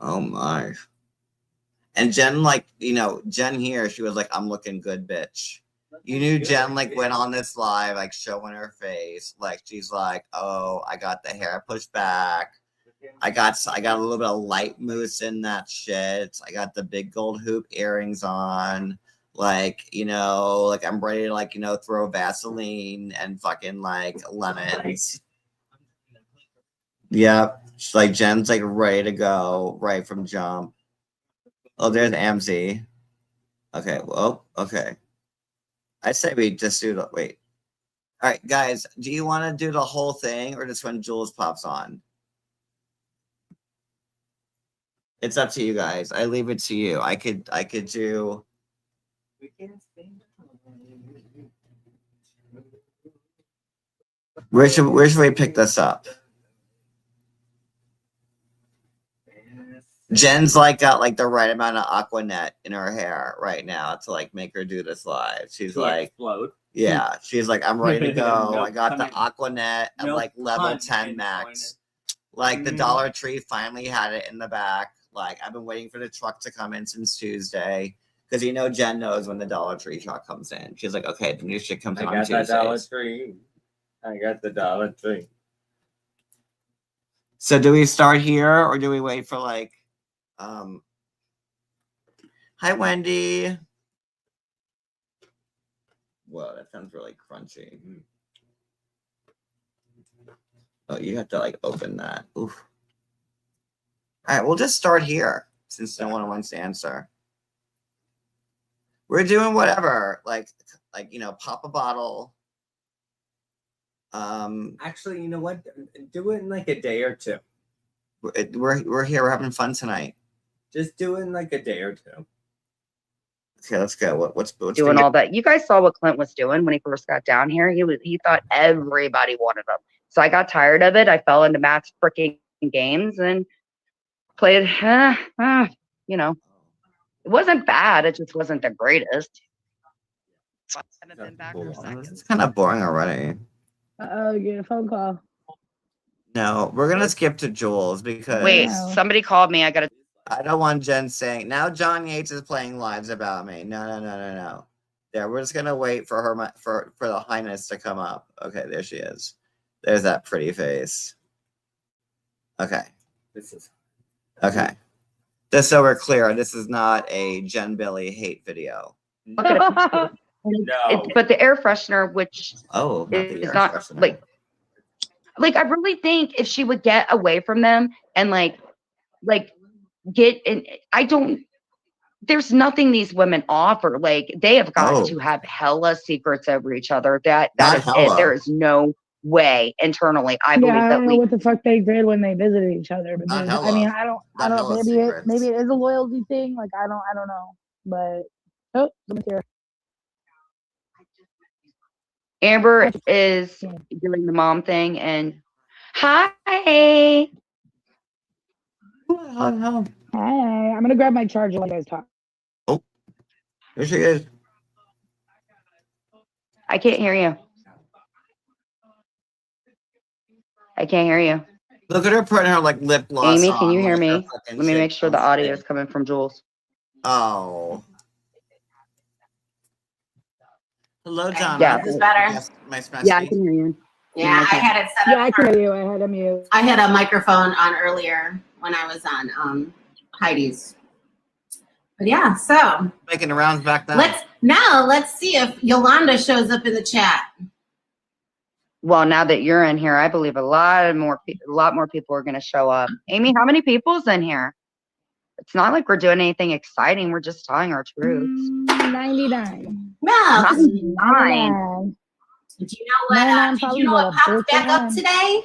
Speaker 1: Oh my. And Jen, like, you know, Jen here, she was like, I'm looking good, bitch. You knew Jen like went on this live, like showing her face. Like she's like, oh, I got the hair pushed back. I got a little bit of light mousse in that shit. I got the big gold hoop earrings on. Like, you know, like I'm ready to like, you know, throw Vaseline and fucking like lemons. Yep. She's like Jen's like ready to go right from jump. Oh, there's Amzy. Okay, well, okay. I say we just do the wait. All right, guys, do you want to do the whole thing or just when Jules pops on? It's up to you guys. I leave it to you. I could do. Where should we pick this up? Jen's like got like the right amount of Aquanet in her hair right now to like make her do this live. She's like,
Speaker 2: explode.
Speaker 1: yeah, she's like, I'm ready to go.
Speaker 2: No
Speaker 1: I got the
Speaker 2: pun-
Speaker 1: Aquanet at
Speaker 2: no
Speaker 1: like level
Speaker 2: pun
Speaker 1: 10 max. Like the Dollar Tree finally had it in the back. Like I've been waiting for the truck to come in since Tuesday. Because you know Jen knows when the Dollar Tree truck comes in. She's like, okay, the new shit comes in on
Speaker 2: I got the Dollar
Speaker 1: Tuesdays.
Speaker 2: Tree. I got the Dollar Tree.
Speaker 1: So do we start here or do we wait for like hi Wendy. Whoa, that sounds really crunchy. Oh, you have to like open that. Oof. All right, we'll just start here since no one wants to answer. We're doing whatever, like you know, pop a bottle.
Speaker 2: Actually, you know what? Do it in like a day or two.
Speaker 1: We're here. We're having fun tonight.
Speaker 2: Just do it in like a day or two.
Speaker 1: Okay, let's go. What's
Speaker 7: doing all that? You guys saw what Clint was doing when he first got down here. He thought everybody wanted him. So I got tired of it. I fell into Matt's freaking games and played. You know, it wasn't bad. It just wasn't the greatest. I haven't been back for a second.
Speaker 1: It's kind of boring already.
Speaker 5: Get a phone call.
Speaker 1: No, we're gonna skip to Jules because
Speaker 7: Wait, somebody called me. I gotta.
Speaker 1: I don't want Jen saying now John Yates is playing lives about me. No. Yeah, we're just gonna wait for her for the highness to come up. Okay, there she is. There's that pretty face. Okay.
Speaker 2: This is
Speaker 1: Okay. Just so we're clear, this is not a Jen Billy hate video.
Speaker 2: no.
Speaker 7: But the air freshener, which
Speaker 1: Oh, not the
Speaker 7: is
Speaker 1: air
Speaker 7: not
Speaker 1: freshener.
Speaker 7: like I really think if she would get away from them and like get in, there's nothing these women offer. Like they have got to have hella secrets over each other. That is it. There is no way internally. I believe
Speaker 5: I
Speaker 7: that
Speaker 5: don't know what the fuck they did when they visited each other. But I mean, I don't. Maybe it is a loyalty thing. Like I don't know. But someone's here.
Speaker 7: Amber is doing the mom thing and hi.
Speaker 5: Hi, I'm gonna grab my charger while you guys talk.
Speaker 1: Oh, there she is.
Speaker 7: I can't hear you. I can't hear you.
Speaker 1: Look at her putting her like lip gloss
Speaker 7: Amy,
Speaker 1: on.
Speaker 7: can you hear
Speaker 1: like,
Speaker 7: me? Let me make sure the audio is coming from Jules.
Speaker 1: Oh. Hello, Donna.
Speaker 7: Yeah.
Speaker 8: Is this better?
Speaker 1: Yes, my
Speaker 7: Yeah, I can hear you.
Speaker 8: Yeah, I had it set up.
Speaker 5: Yeah, I can hear you. I had a mute.
Speaker 8: I had a microphone on earlier when I was on Heidi's. But yeah, so
Speaker 1: Making the rounds back then.
Speaker 8: let's see if Yolanda shows up in the chat.
Speaker 7: Well, now that you're in here, I believe a lot more people are going to show up. Amy, how many people's in here? It's not like we're doing anything exciting. We're just telling our truths.
Speaker 5: 99.
Speaker 8: Well,
Speaker 7: 99.
Speaker 8: do you know what popped back up today?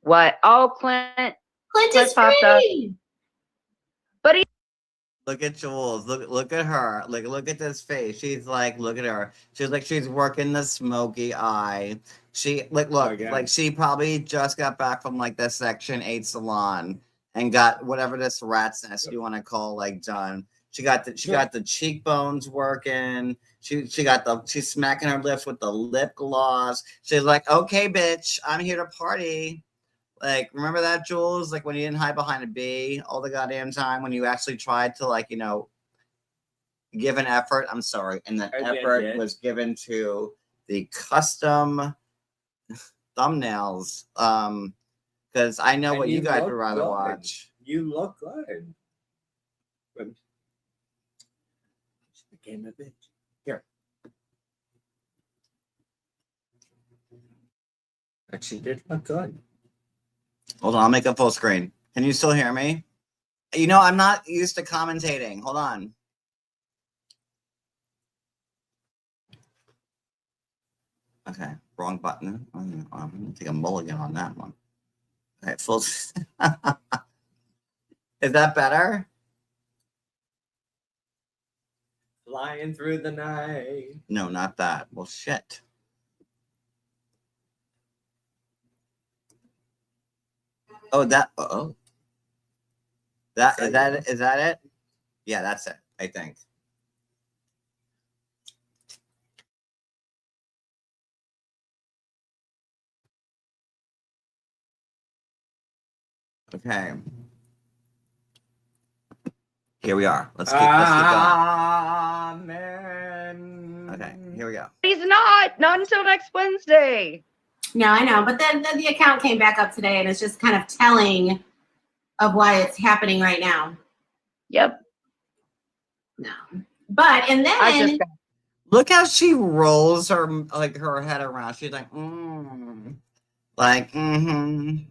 Speaker 7: What? Oh, Clint
Speaker 8: Clint
Speaker 7: popped up.
Speaker 8: free.
Speaker 7: But he.
Speaker 1: Look at Jules. Look at her. Look at this face. She's like, look at her. She's like she's working the smoky eye. She like she probably just got back from like the Section 8 salon and got whatever this rat's nest you want to call like done. She got the cheekbones working. She's smacking her lips with the lip gloss. She's like, okay, bitch, I'm here to party. Like, remember that, Jules? Like when you didn't hide behind a bee all the goddamn time when you actually tried to like, you know, give an effort. I'm sorry. And the effort was given to the custom thumbnails. Because I know what you guys would rather watch.
Speaker 2: You look good. She became a bitch. Here. But she did look good.
Speaker 1: Hold on, I'll make it full screen. Can you still hear me? You know, I'm not used to commentating. Hold on. Okay, wrong button. I'm gonna take a mulligan on that one. Okay, full. Is that better?
Speaker 2: Flying through the night.
Speaker 1: No, not that. Well, shit. Oh, that. Oh, that is that. Is that it? Yeah, that's it. I think. Okay. Here we are. Let's keep going.
Speaker 2: Amen.
Speaker 1: Okay, here we go.
Speaker 7: He's not until next Wednesday.
Speaker 8: No, I know, but then the account came back up today, and it's just kind of telling of why it's happening right now.
Speaker 7: Yep.
Speaker 8: No, but and then
Speaker 1: Look how she rolls her her head around. She's like, like,
Speaker 8: And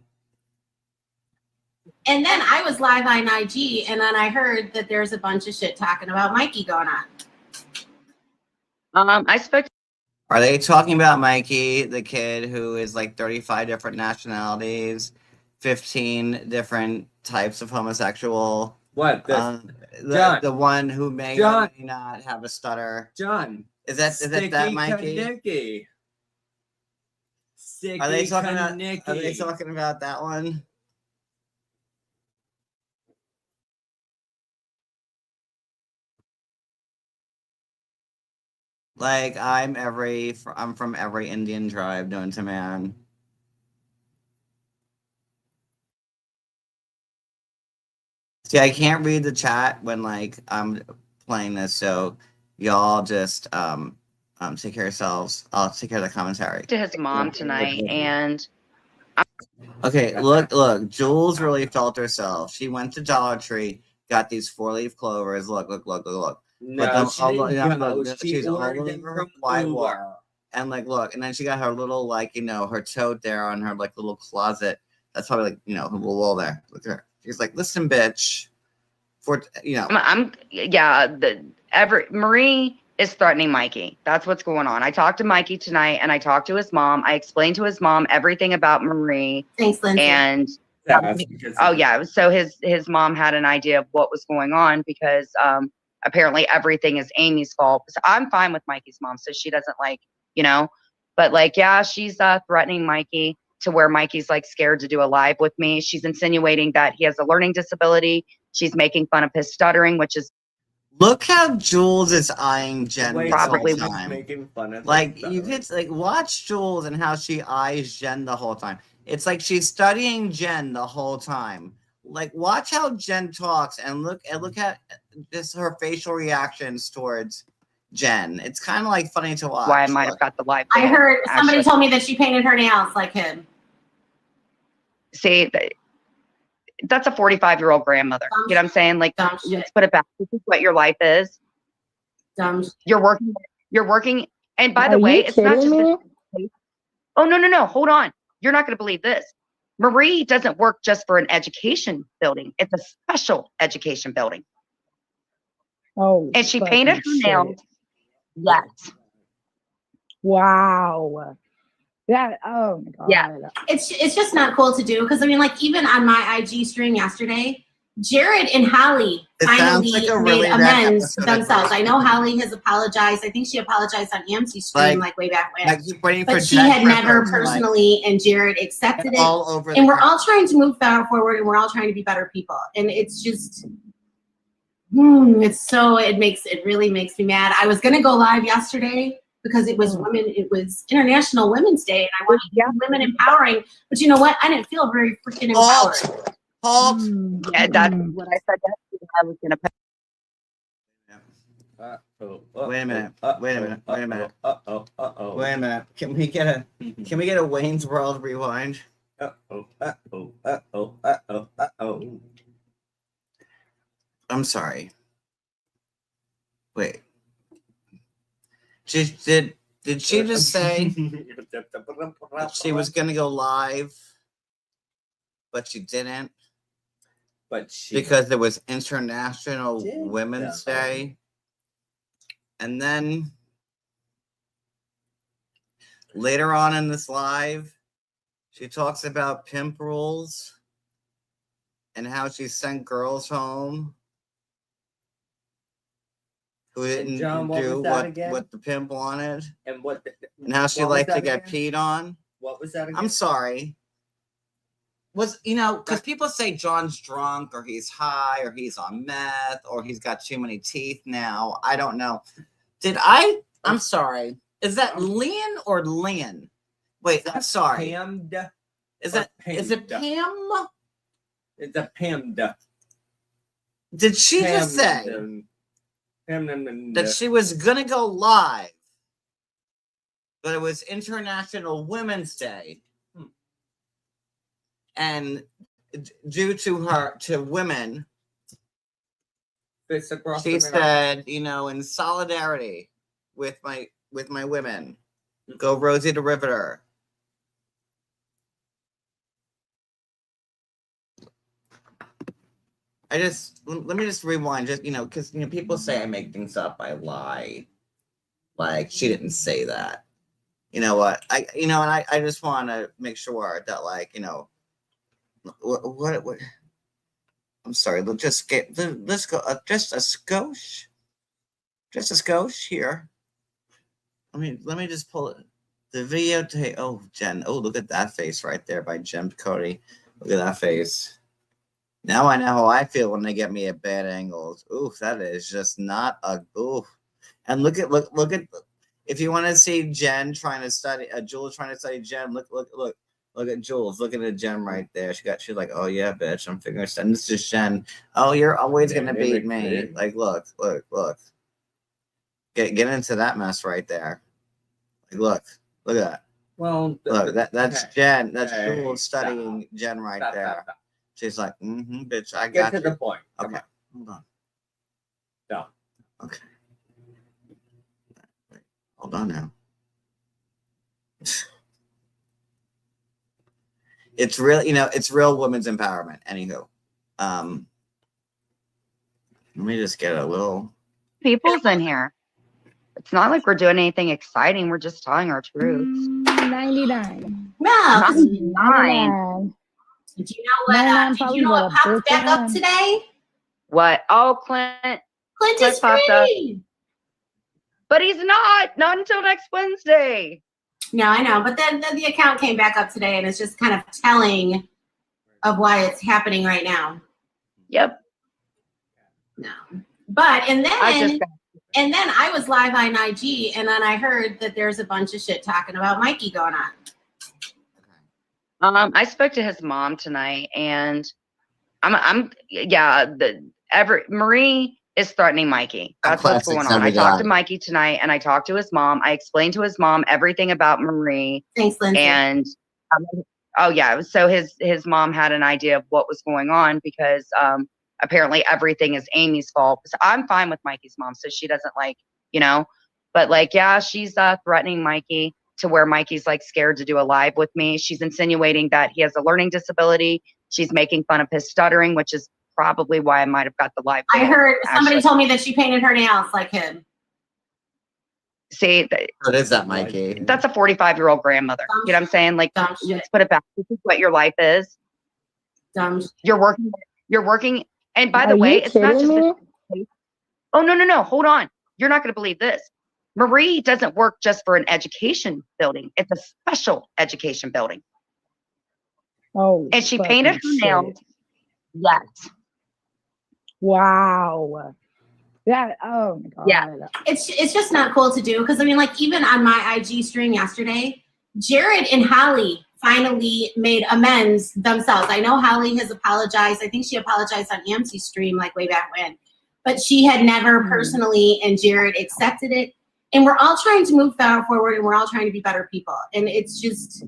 Speaker 8: then I was live on IG, and then I heard that there's a bunch of shit talking about Mikey going on.
Speaker 7: I spoke.
Speaker 1: Are they talking about Mikey, the kid who is like 35 different nationalities, 15 different types of homosexual?
Speaker 2: What?
Speaker 1: The one who may or may not have a stutter.
Speaker 2: John.
Speaker 1: Is that Mikey?
Speaker 2: Nicky.
Speaker 1: Are they talking about that one? Like I'm from every Indian tribe known to man. See, I can't read the chat when like I'm playing this, so y'all just take care of yourselves. I'll take care of the commentary.
Speaker 7: To his mom tonight, and
Speaker 1: okay, look, Jules really felt herself. She went to Dollar Tree, got these 4-leaf clovers. Look.
Speaker 2: No,
Speaker 1: she's
Speaker 2: she
Speaker 1: all
Speaker 2: ordered
Speaker 1: over
Speaker 2: them
Speaker 1: her
Speaker 2: from
Speaker 1: white
Speaker 2: Uber.
Speaker 1: wall. And like, look, and then she got her little her tote there on her like little closet. That's probably her little wall there. Look at her. She's like, listen, bitch.
Speaker 7: Marie is threatening Mikey. That's what's going on. I talked to Mikey tonight, and I talked to his mom. I explained to his mom everything about Marie.
Speaker 8: Thanks, Lindsay.
Speaker 7: And so his mom had an idea of what was going on because apparently everything is Amy's fault. So I'm fine with Mikey's mom, so she doesn't but she's threatening Mikey to where Mikey's like scared to do a live with me. She's insinuating that he has a learning disability. She's making fun of his stuttering, which is.
Speaker 1: Look how Jules is eyeing Jen
Speaker 7: Probably
Speaker 1: the whole time.
Speaker 2: Making fun of
Speaker 1: you could watch Jules and how she eyes Jen the whole time. It's like she's studying Jen the whole time. Like watch how Jen talks and look at just her facial reactions towards Jen. It's kind of like funny to watch.
Speaker 7: Why I might have got the live.
Speaker 8: I heard somebody told me that she painted her nails like him.
Speaker 7: See, that's a 45-year-old grandmother. You know what I'm saying? Like, let's put it back. This is what your life is. You're working. And by the way, it's not just. Oh, no. Hold on. You're not going to believe this. Marie doesn't work just for an education building. It's a special education building.
Speaker 5: Oh.
Speaker 7: And she painted her nails. Yes.
Speaker 5: Wow. Oh my god.
Speaker 7: Yeah.
Speaker 8: It's just not cool to do because even on my IG stream yesterday, Jared and Holly finally made amends themselves. I know Holly has apologized. I think she apologized on AMC's stream way back when. But she had never personally, and Jared accepted it. And we're all trying to move forward, and we're all trying to be better people. And it's just, it really makes me mad. I was gonna go live yesterday because it was International Women's Day, and I wanted to get women empowering. But you know what? I didn't feel very freaking empowered.
Speaker 7: Yeah, that's what I said yesterday. I was gonna.
Speaker 1: Wait a minute. Can we get a Wayne's World rewind? I'm sorry. Wait. Did she just say that she was gonna go live, but she didn't? Because there was International Women's Day. And then later on in this live, she talks about pimp rules and how she sent girls home who didn't do what the pimp wanted.
Speaker 2: And
Speaker 1: how she liked to get peed on.
Speaker 2: What was that again?
Speaker 1: I'm sorry. Because people say John's drunk or he's high or he's on meth or he's got too many teeth now. I don't know. I'm sorry. Is that Lynn or Lynn? Wait, I'm sorry.
Speaker 2: Pammed.
Speaker 1: Is it Pam?
Speaker 2: It's a Pammed.
Speaker 1: Did she just say that she was gonna go live, but it was International Women's Day? And due to women, she said, in solidarity with my women, go Rosie the Riveter. Let me just rewind, because people say I make things up, I lie. Like, she didn't say that. You know what? I just want to make sure that, what I'm sorry, let's go just a skosh here. Let me just pull the video to Jen. Oh, look at that face right there by Jen Cody. Look at that face. Now I know how I feel when they get me at bad angles. Ooh, that is just not a ooh. And look at if you want to see Jen trying to study Jules trying to study Jen, look at Jules looking at Jen right there. She's like, oh yeah, bitch, I'm figuring stuff. And this is Jen. Oh, you're always gonna beat me. Like, look. Get into that mess right there. Like, look at that.
Speaker 2: Well,
Speaker 1: look, that's Jen. That's Jules studying Jen right there. Stop. She's like, bitch, I got
Speaker 2: you. Get to the point.
Speaker 1: Okay, hold on.
Speaker 2: No.
Speaker 1: Okay. Wait, hold on now. It's real, it's real women's empowerment. Anywho, let me just get a little.
Speaker 7: People's in here. It's not like we're doing anything exciting. We're just telling our truths.
Speaker 5: 99.
Speaker 8: No.
Speaker 7: 99.
Speaker 8: Do you know what popped back up today?
Speaker 7: What? Oh, Clint
Speaker 8: is
Speaker 7: popped up.
Speaker 8: free.
Speaker 7: But he's not until next Wednesday.
Speaker 8: No, I know. But then the account came back up today, and it's just kind of telling of why it's happening right now.
Speaker 7: Yep.
Speaker 8: No. But, and then I was live on IG, and then I heard that there's a bunch of shit talking about Mikey going on.
Speaker 7: I spoke to his mom tonight, and Marie is threatening Mikey. That's what's going on. I talked to Mikey tonight, and I talked to his mom. I explained to his mom everything about Marie.
Speaker 8: Thanks, Lindsay.
Speaker 7: And so his mom had an idea of what was going on because apparently everything is Amy's fault. So I'm fine with Mikey's mom, so she doesn't but she's threatening Mikey to where Mikey's scared to do a live with me. She's insinuating that he has a learning disability. She's making fun of his stuttering, which is probably why I might have got the live.
Speaker 8: I heard somebody told me that she painted her nails like him.
Speaker 7: See,
Speaker 1: what is that, Mikey?
Speaker 7: That's a 45-year-old grandmother. You know what I'm saying? Let's put it back. This is what your life is.
Speaker 8: Dumb.
Speaker 7: You're working. And by the way, it's not just. Oh, no. Hold on. You're not going to believe this. Marie doesn't work just for an education building. It's a special education building.
Speaker 5: Oh.
Speaker 7: And she painted her nails. Yes.
Speaker 5: Wow. Yeah. Oh my God.
Speaker 7: Yeah.
Speaker 8: It's just not cool to do because even on my IG stream yesterday, Jared and Holly finally made amends themselves. I know Holly has apologized. I think she apologized on AMC's stream way back when, but she had never personally, and Jared accepted it. And we're all trying to move forward, and we're all trying to be better people. And it's just,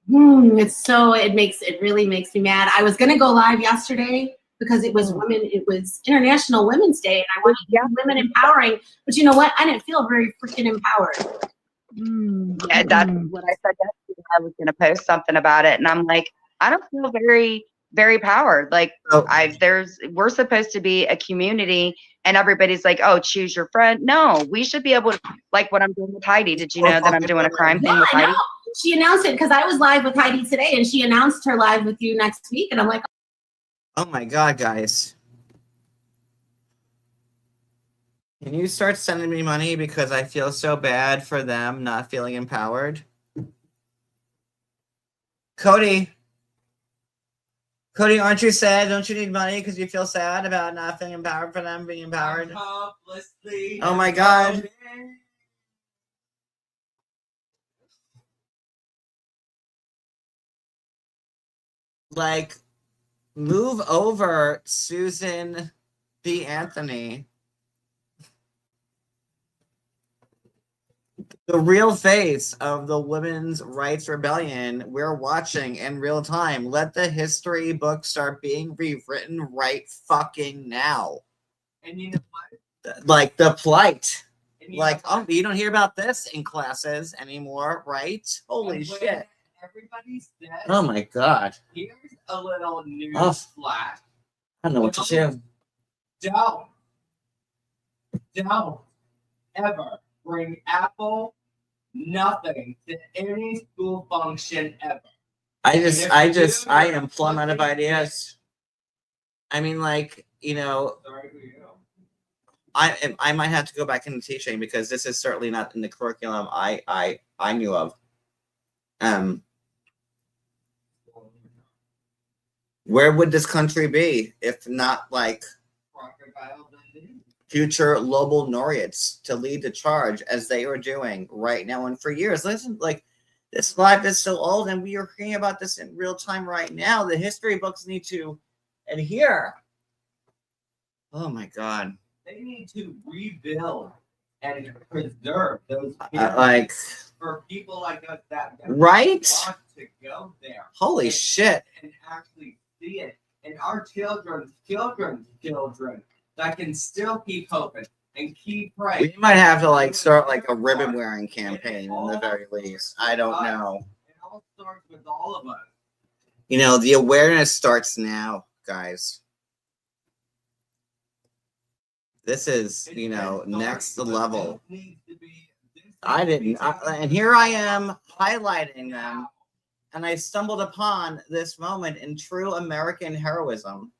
Speaker 8: it really makes me mad. I was gonna go live yesterday, because it was women, it was International Women's Day, and I wanted to be women empowering. But you know what? I didn't feel very freaking empowered.
Speaker 7: Yeah, that's what I said yesterday. I was going to post something about it, and I'm like, I don't feel very, very powered. Like, we're supposed to be a community, and everybody's like, oh, choose your friend. No, we should be able to, like what I'm doing with Heidi. Did you know that I'm doing a crime thing with Heidi?
Speaker 8: She announced it because I was live with Heidi today, and she announced her live with you next week, and I'm like,
Speaker 1: oh my God, guys. Can you start sending me money because I feel so bad for them not feeling empowered? Cody, aren't you sad? Don't you need money because you feel sad about not feeling empowered for them being empowered? Oh my God. Like, move over, Susan B. Anthony. The real face of the women's rights rebellion we're watching in real time. Let the history book start being rewritten right fucking now.
Speaker 2: And you know what?
Speaker 1: Like the plight. Like, oh, you don't hear about this in classes anymore, right? Holy shit.
Speaker 2: Everybody's dead.
Speaker 1: Oh my God.
Speaker 2: Here's a little news flash.
Speaker 1: I don't know what to do.
Speaker 2: Don't ever bring Apple nothing to any school function ever.
Speaker 1: I am plumb out of ideas. I mean, like, you know, I might have to go back into teaching because this is certainly not in the curriculum I knew of. Where would this country be if not like future global laureates to lead the charge as they are doing right now and for years? Listen, like, this life is so old and we are hearing about this in real time right now. The history books need to adhere. Oh my God.
Speaker 2: They need to rebuild and preserve those
Speaker 1: like
Speaker 2: for people like us that
Speaker 1: right
Speaker 2: want to go there.
Speaker 1: Holy shit.
Speaker 2: And actually see it. And our children's children that can still keep hoping and keep praying.
Speaker 1: We might have to like start like a ribbon wearing campaign in the very least. I don't know.
Speaker 2: It all starts with all of us.
Speaker 1: You know, the awareness starts now, guys. This is, you know, next level. And here I am highlighting them. And I stumbled upon this moment in true American heroism.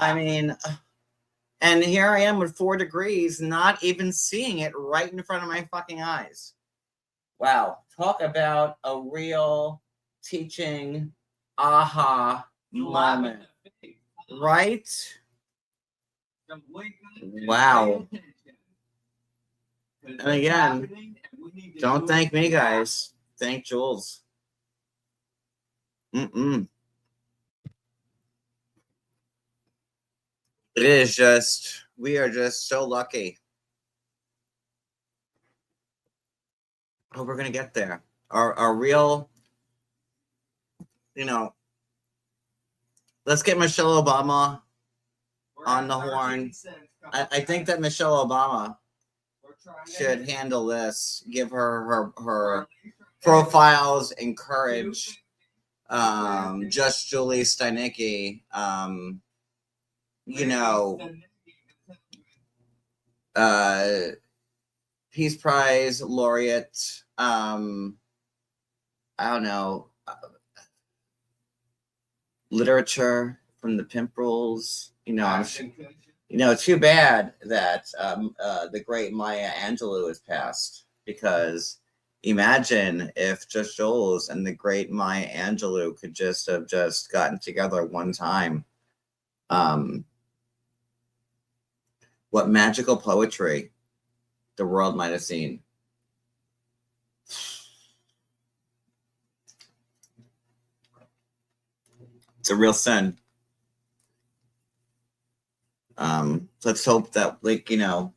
Speaker 1: I mean, and here I am with 4 degrees, not even seeing it right in front of my fucking eyes. Wow. Talk about a real teaching aha moment. Right? Wow. And again, don't thank me, guys. Thank Jules. It is just, we are just so lucky. Oh, we're going to get there. Our real, you know, let's get Michelle Obama on the horn. I think that Michelle Obama should handle this, give her profiles, encourage just Julie Steinicki, you know, Peace Prize laureate, I don't know, literature from the Pimp Rules, you know, too bad that the great Maya Angelou has passed, because imagine if Just Jules and the great Maya Angelou could just have gotten together one time. What magical poetry the world might have seen. It's a real sin. Let's hope that, like, you know,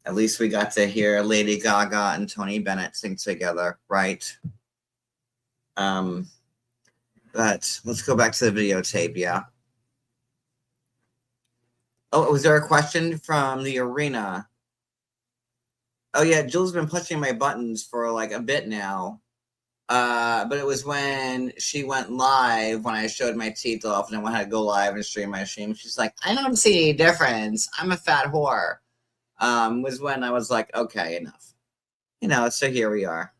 Speaker 1: at least we got to hear Lady Gaga and Tony Bennett sing together, right? But let's go back to the videotape, yeah. Oh, was there a question from the arena? Oh yeah, Jules has been pushing my buttons for like a bit now. But it was when she went live when I showed my teeth off and I wanted to go live and stream my stream. She's like, I don't see any difference. I'm a fat whore. Was when I was like, okay, enough. So here we are.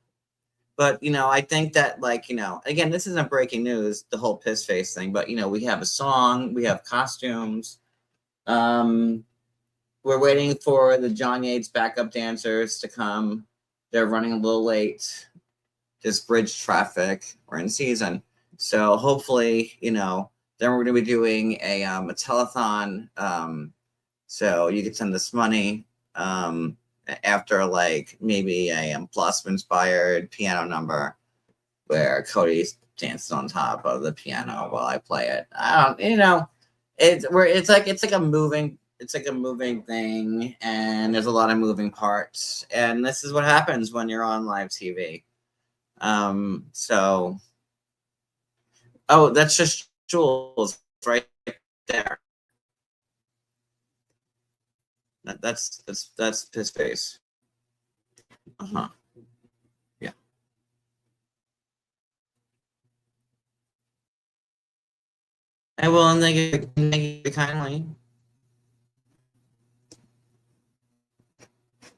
Speaker 1: But, I think that, like, again, this isn't breaking news, the whole piss face thing, but, we have a song, we have costumes. We're waiting for the John Yates backup dancers to come. They're running a little late. Just bridge traffic. We're in season. So hopefully, then we're going to be doing a telethon. So you can send us money after like maybe a Blossom inspired piano number where Cody dances on top of the piano while I play it. It's like a moving thing, and there's a lot of moving parts, and this is what happens when you're on live TV. That's just Jules right there. That's his face. Yeah. I will, and thank you kindly.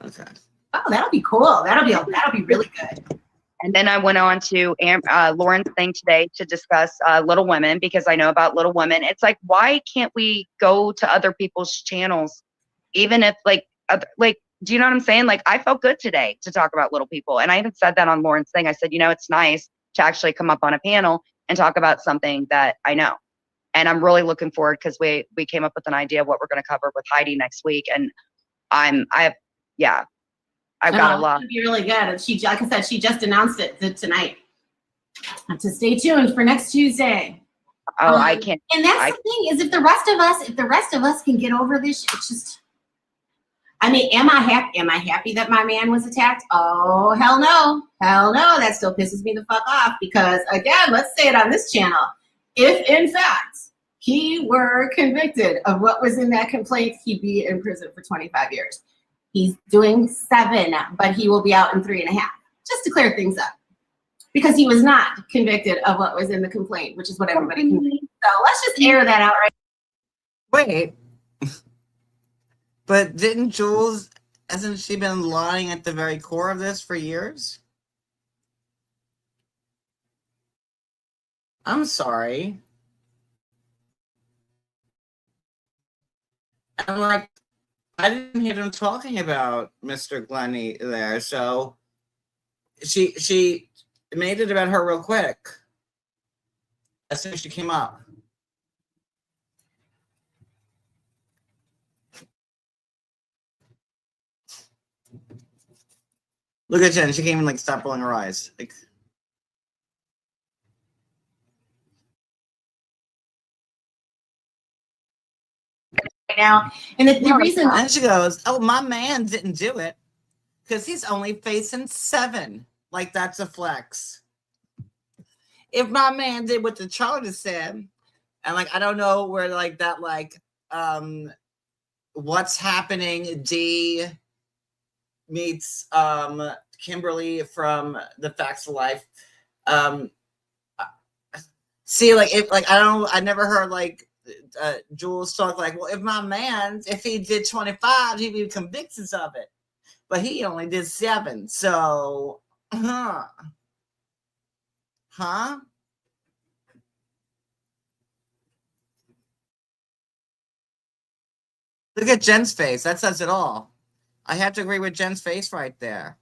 Speaker 1: Okay.
Speaker 8: Oh, that'll be cool. That'll be really good.
Speaker 7: And then I went on to Lauren's thing today to discuss Little Women, because I know about Little Women. It's like, why can't we go to other people's channels, even if do you know what I'm saying? Like, I felt good today to talk about little people, and I even said that on Lauren's thing. I said, it's nice to actually come up on a panel and talk about something that I know, and I'm really looking forward, because we came up with an idea of what we're going to cover with Heidi next week, and I've got a lot.
Speaker 8: It's gonna be really good. And she, like I said, she just announced it tonight. To stay tuned for next Tuesday.
Speaker 7: Oh, I can't.
Speaker 8: And that's the thing, is if the rest of us can get over this, it's just. I mean, am I happy that my man was attacked? Oh, hell no. That still pisses me the fuck off, because again, let's say it on this channel. If in fact he were convicted of what was in that complaint, he'd be in prison for 25 years. He's doing 7, but he will be out in 3.5, just to clear things up. Because he was not convicted of what was in the complaint, which is what everybody can do. So let's just air that out right.
Speaker 1: Wait. But didn't Jules, hasn't she been lying at the very core of this for years? I'm sorry. I'm like, I didn't hear them talking about Mr. Glennie there, so she made it about her real quick as soon as she came up. Look at Jen, she can't even stop rolling her eyes.
Speaker 8: Now, and the reason,
Speaker 1: and she goes, oh, my man didn't do it because he's only facing 7. Like, that's a flex. If my man did what the charges said, and I don't know where that what's happening D meets Kimberly from The Facts of Life. See, I never heard Jules talk well, if my man, if he did 25, he'd be convicted of it, but he only did 7. So, huh? Look at Jen's face. That says it all. I have to agree with Jen's face right there.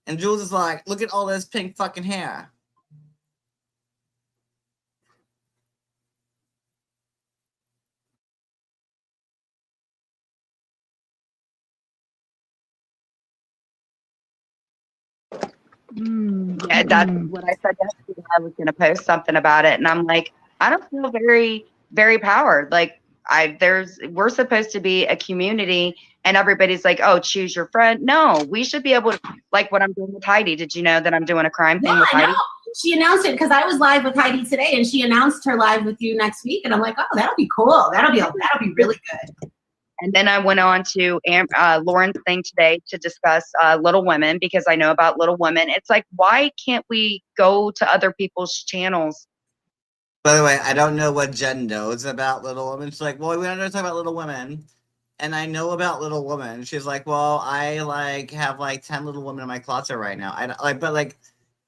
Speaker 1: And Jules is like, look at all this pink fucking hair.
Speaker 7: Yeah, that's what I said yesterday. I was going to post something about it, and I'm like, I don't feel very, very powered. We're supposed to be a community, and everybody's like, oh, choose your friend. No, we should be able to, like what I'm doing with Heidi. Did you know that I'm doing a crime thing with Heidi?
Speaker 8: she announced it because I was live with Heidi today, and she announced her live with you next week, and I'm like, oh, that'll be cool. That'll be really good.
Speaker 7: And then I went on to Lauren's thing today to discuss Little Women, because I know about Little Women. It's like, why can't we go to other people's channels?
Speaker 1: By the way, I don't know what Jen knows about Little Women. She's like, well, we don't know talk about Little Women. And I know about Little Women. She's like, well, I have 10 Little Women in my closet right now.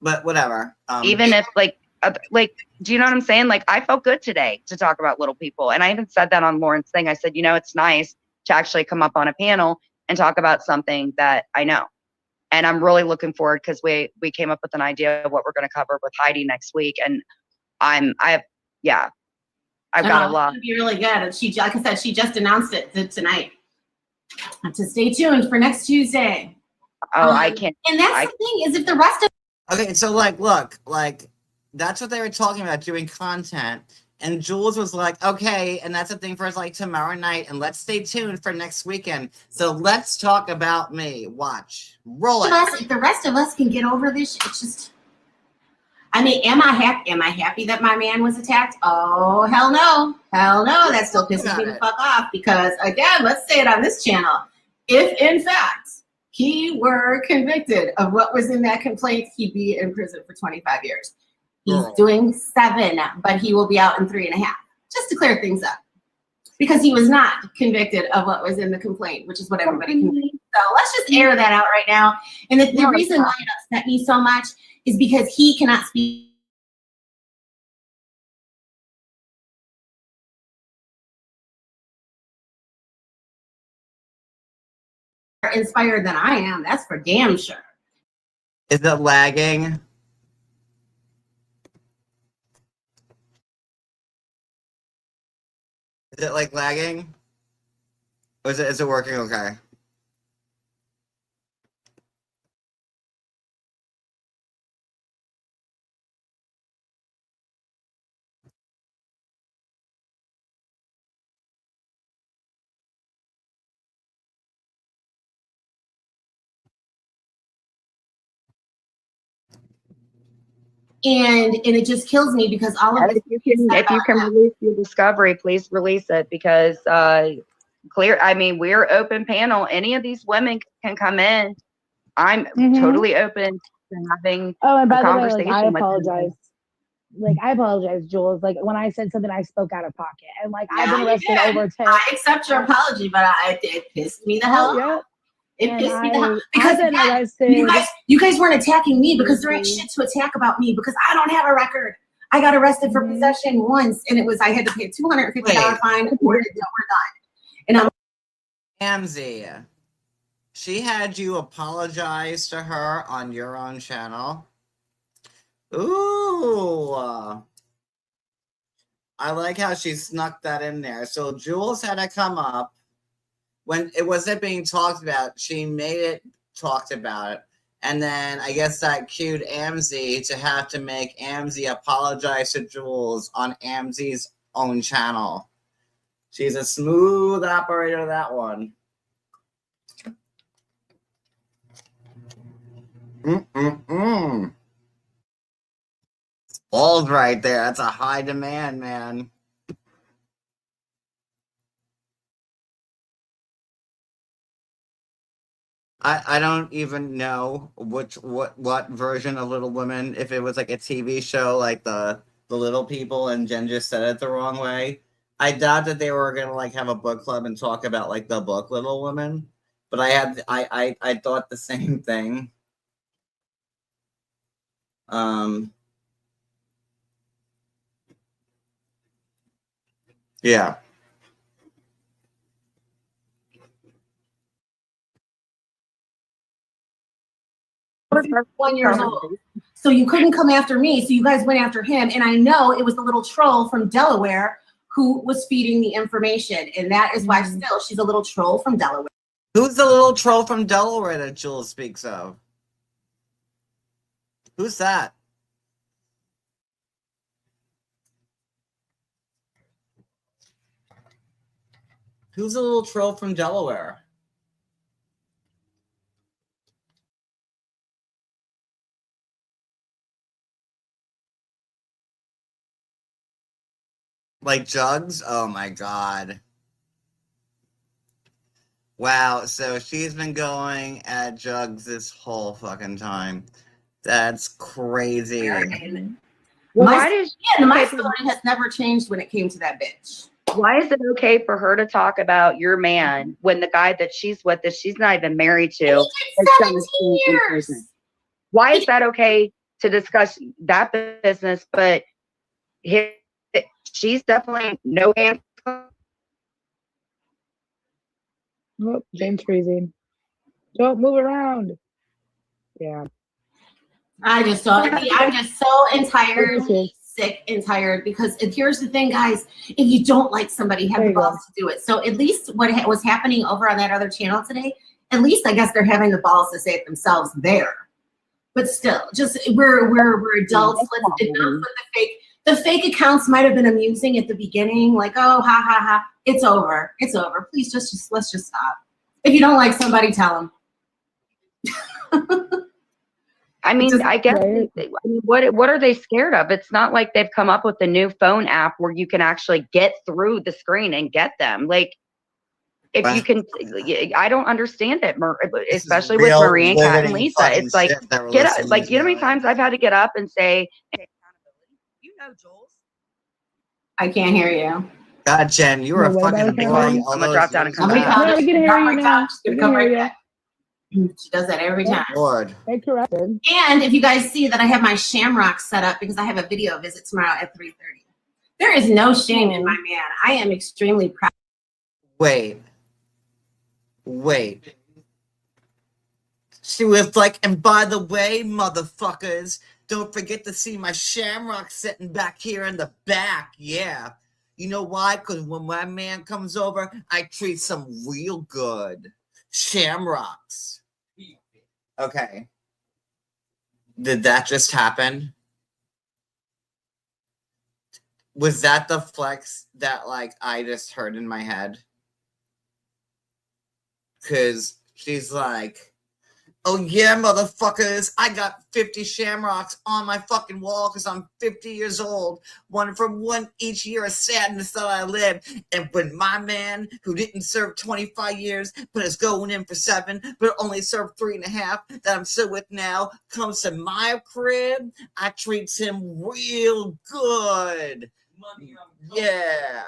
Speaker 1: But whatever.
Speaker 7: Even if do you know what I'm saying? Like, I felt good today to talk about little people. And I even said that on Lauren's thing. I said, it's nice to actually come up on a panel and talk about something that I know. And I'm really looking forward, because we came up with an idea of what we're going to cover with Heidi next week. And I've got a lot.
Speaker 8: It's gonna be really good. And she, like I said, she just announced it tonight. To stay tuned for next Tuesday.
Speaker 7: Oh, I can't.
Speaker 8: And that's the thing, is if the rest of
Speaker 1: Okay, so look, that's what they were talking about, doing content. And Jules was like, okay, and that's a thing for us tomorrow night, and let's stay tuned for next weekend. So let's talk about me. Watch. Roll it.
Speaker 8: If the rest of us can get over this, it's just, I mean, am I happy that my man was attacked? Oh, hell no. Hell no. That still pisses me the fuck off, because again, let's say it on this channel. If in fact he were convicted of what was in that complaint, he'd be in prison for 25 years. He's doing 7, but he will be out in 3.5, just to clear things up. Because he was not convicted of what was in the complaint, which is what everybody can believe. So let's just air that out right now. And the reason why it upset me so much is because he cannot speak more inspired than I am. That's for damn sure.
Speaker 1: Is it lagging? Is it lagging? Or is it working okay?
Speaker 8: And it just kills me, because all of
Speaker 7: If you can release your discovery, please release it, because we're open panel. Any of these women can come in. I'm totally open to having
Speaker 5: and by
Speaker 7: a
Speaker 5: the
Speaker 7: conversation.
Speaker 5: way, I apologize. I apologize, Jules. When I said something, I spoke out of pocket, and I've been arrested over 10.
Speaker 8: I accept your apology, but it pissed me the hell off. It pissed me the hell, because you guys weren't attacking me, because there ain't shit to attack about me, because I don't have a record. I got arrested for possession once, and I had to pay a $250 fine. We're done. And I'm
Speaker 1: Amzie, she had you apologize to her on your own channel. Ooh. I like how she snuck that in there. So Jules had to come up. When it wasn't being talked about, she made it talked about it. And then I guess that cued Amzie to have to make Amzie apologize to Jules on Amzie's own channel. She's a smooth operator, that one. Balls right there. That's a high demand, man. I don't even know what version of Little Women, if it was a TV show like the Little People and Jen just said it the wrong way. I doubt that they were gonna have a book club and talk about the book Little Women. But I thought the same thing. Yeah.
Speaker 8: was 1 year old. So you couldn't come after me. So you guys went after him. And I know it was the little troll from Delaware who was feeding the information. And that is why still she's a little troll from Delaware.
Speaker 1: Who's the little troll from Delaware that Jules speaks of? Who's that? Who's the little troll from Delaware? Like Jugs? Oh my god. Wow, so she's been going at Jugs this whole fucking time. That's crazy.
Speaker 7: My
Speaker 8: story has never changed when it came to that bitch.
Speaker 7: Why is it okay for her to talk about your man when the guy that she's with, that she's not even married to,
Speaker 8: is 17 years?
Speaker 7: Why is that okay to discuss that business? But she's definitely no hands.
Speaker 5: Oh, James freezing. Don't move around. Yeah.
Speaker 8: I'm just so entirely sick and tired because here's the thing, guys. If you don't like somebody, have the balls to do it. So at least what was happening over on that other channel today, at least I guess they're having the balls to say it themselves there. But still, just we're adults. Let's enough with the fake. The fake accounts might have been amusing at the beginning, like, oh, ha ha ha. It's over. It's over. Please let's just stop. If you don't like somebody, tell them.
Speaker 7: I mean, I guess what are they scared of? It's not like they've come up with a new phone app where you can actually get through the screen and get them. Like, if you can, I don't understand it, especially with Marie and Kat and Lisa. It's like, get up, like, you know how many times I've had to get up and say, you know, Jules.
Speaker 8: I can't hear you.
Speaker 1: God, Jen, you were a fucking boy.
Speaker 7: I'm gonna drop down and come back.
Speaker 5: No, we can hear you now. We can hear you.
Speaker 8: She does that every time.
Speaker 1: Lord.
Speaker 5: Corrected.
Speaker 8: And if you guys see that I have my Shamrock set up because I have a video visit tomorrow at 3:30. There is no shame in my man. I am extremely proud.
Speaker 1: Wait. She was like, and by the way, motherfuckers, don't forget to see my Shamrock sitting back here in the back. Yeah. You know why? Because when my man comes over, I treat some real good Shamrocks. Okay. Did that just happen? Was that the flex that, like, I just heard in my head? Because she's like, oh yeah, motherfuckers, I got 50 Shamrocks on my fucking wall because I'm 50 years old. One each year of sadness that I lived. And when my man, who didn't serve 25 years, but is going in for 7, but only served 3.5, that I'm still with now, comes to my crib, I treats him real good. Yeah.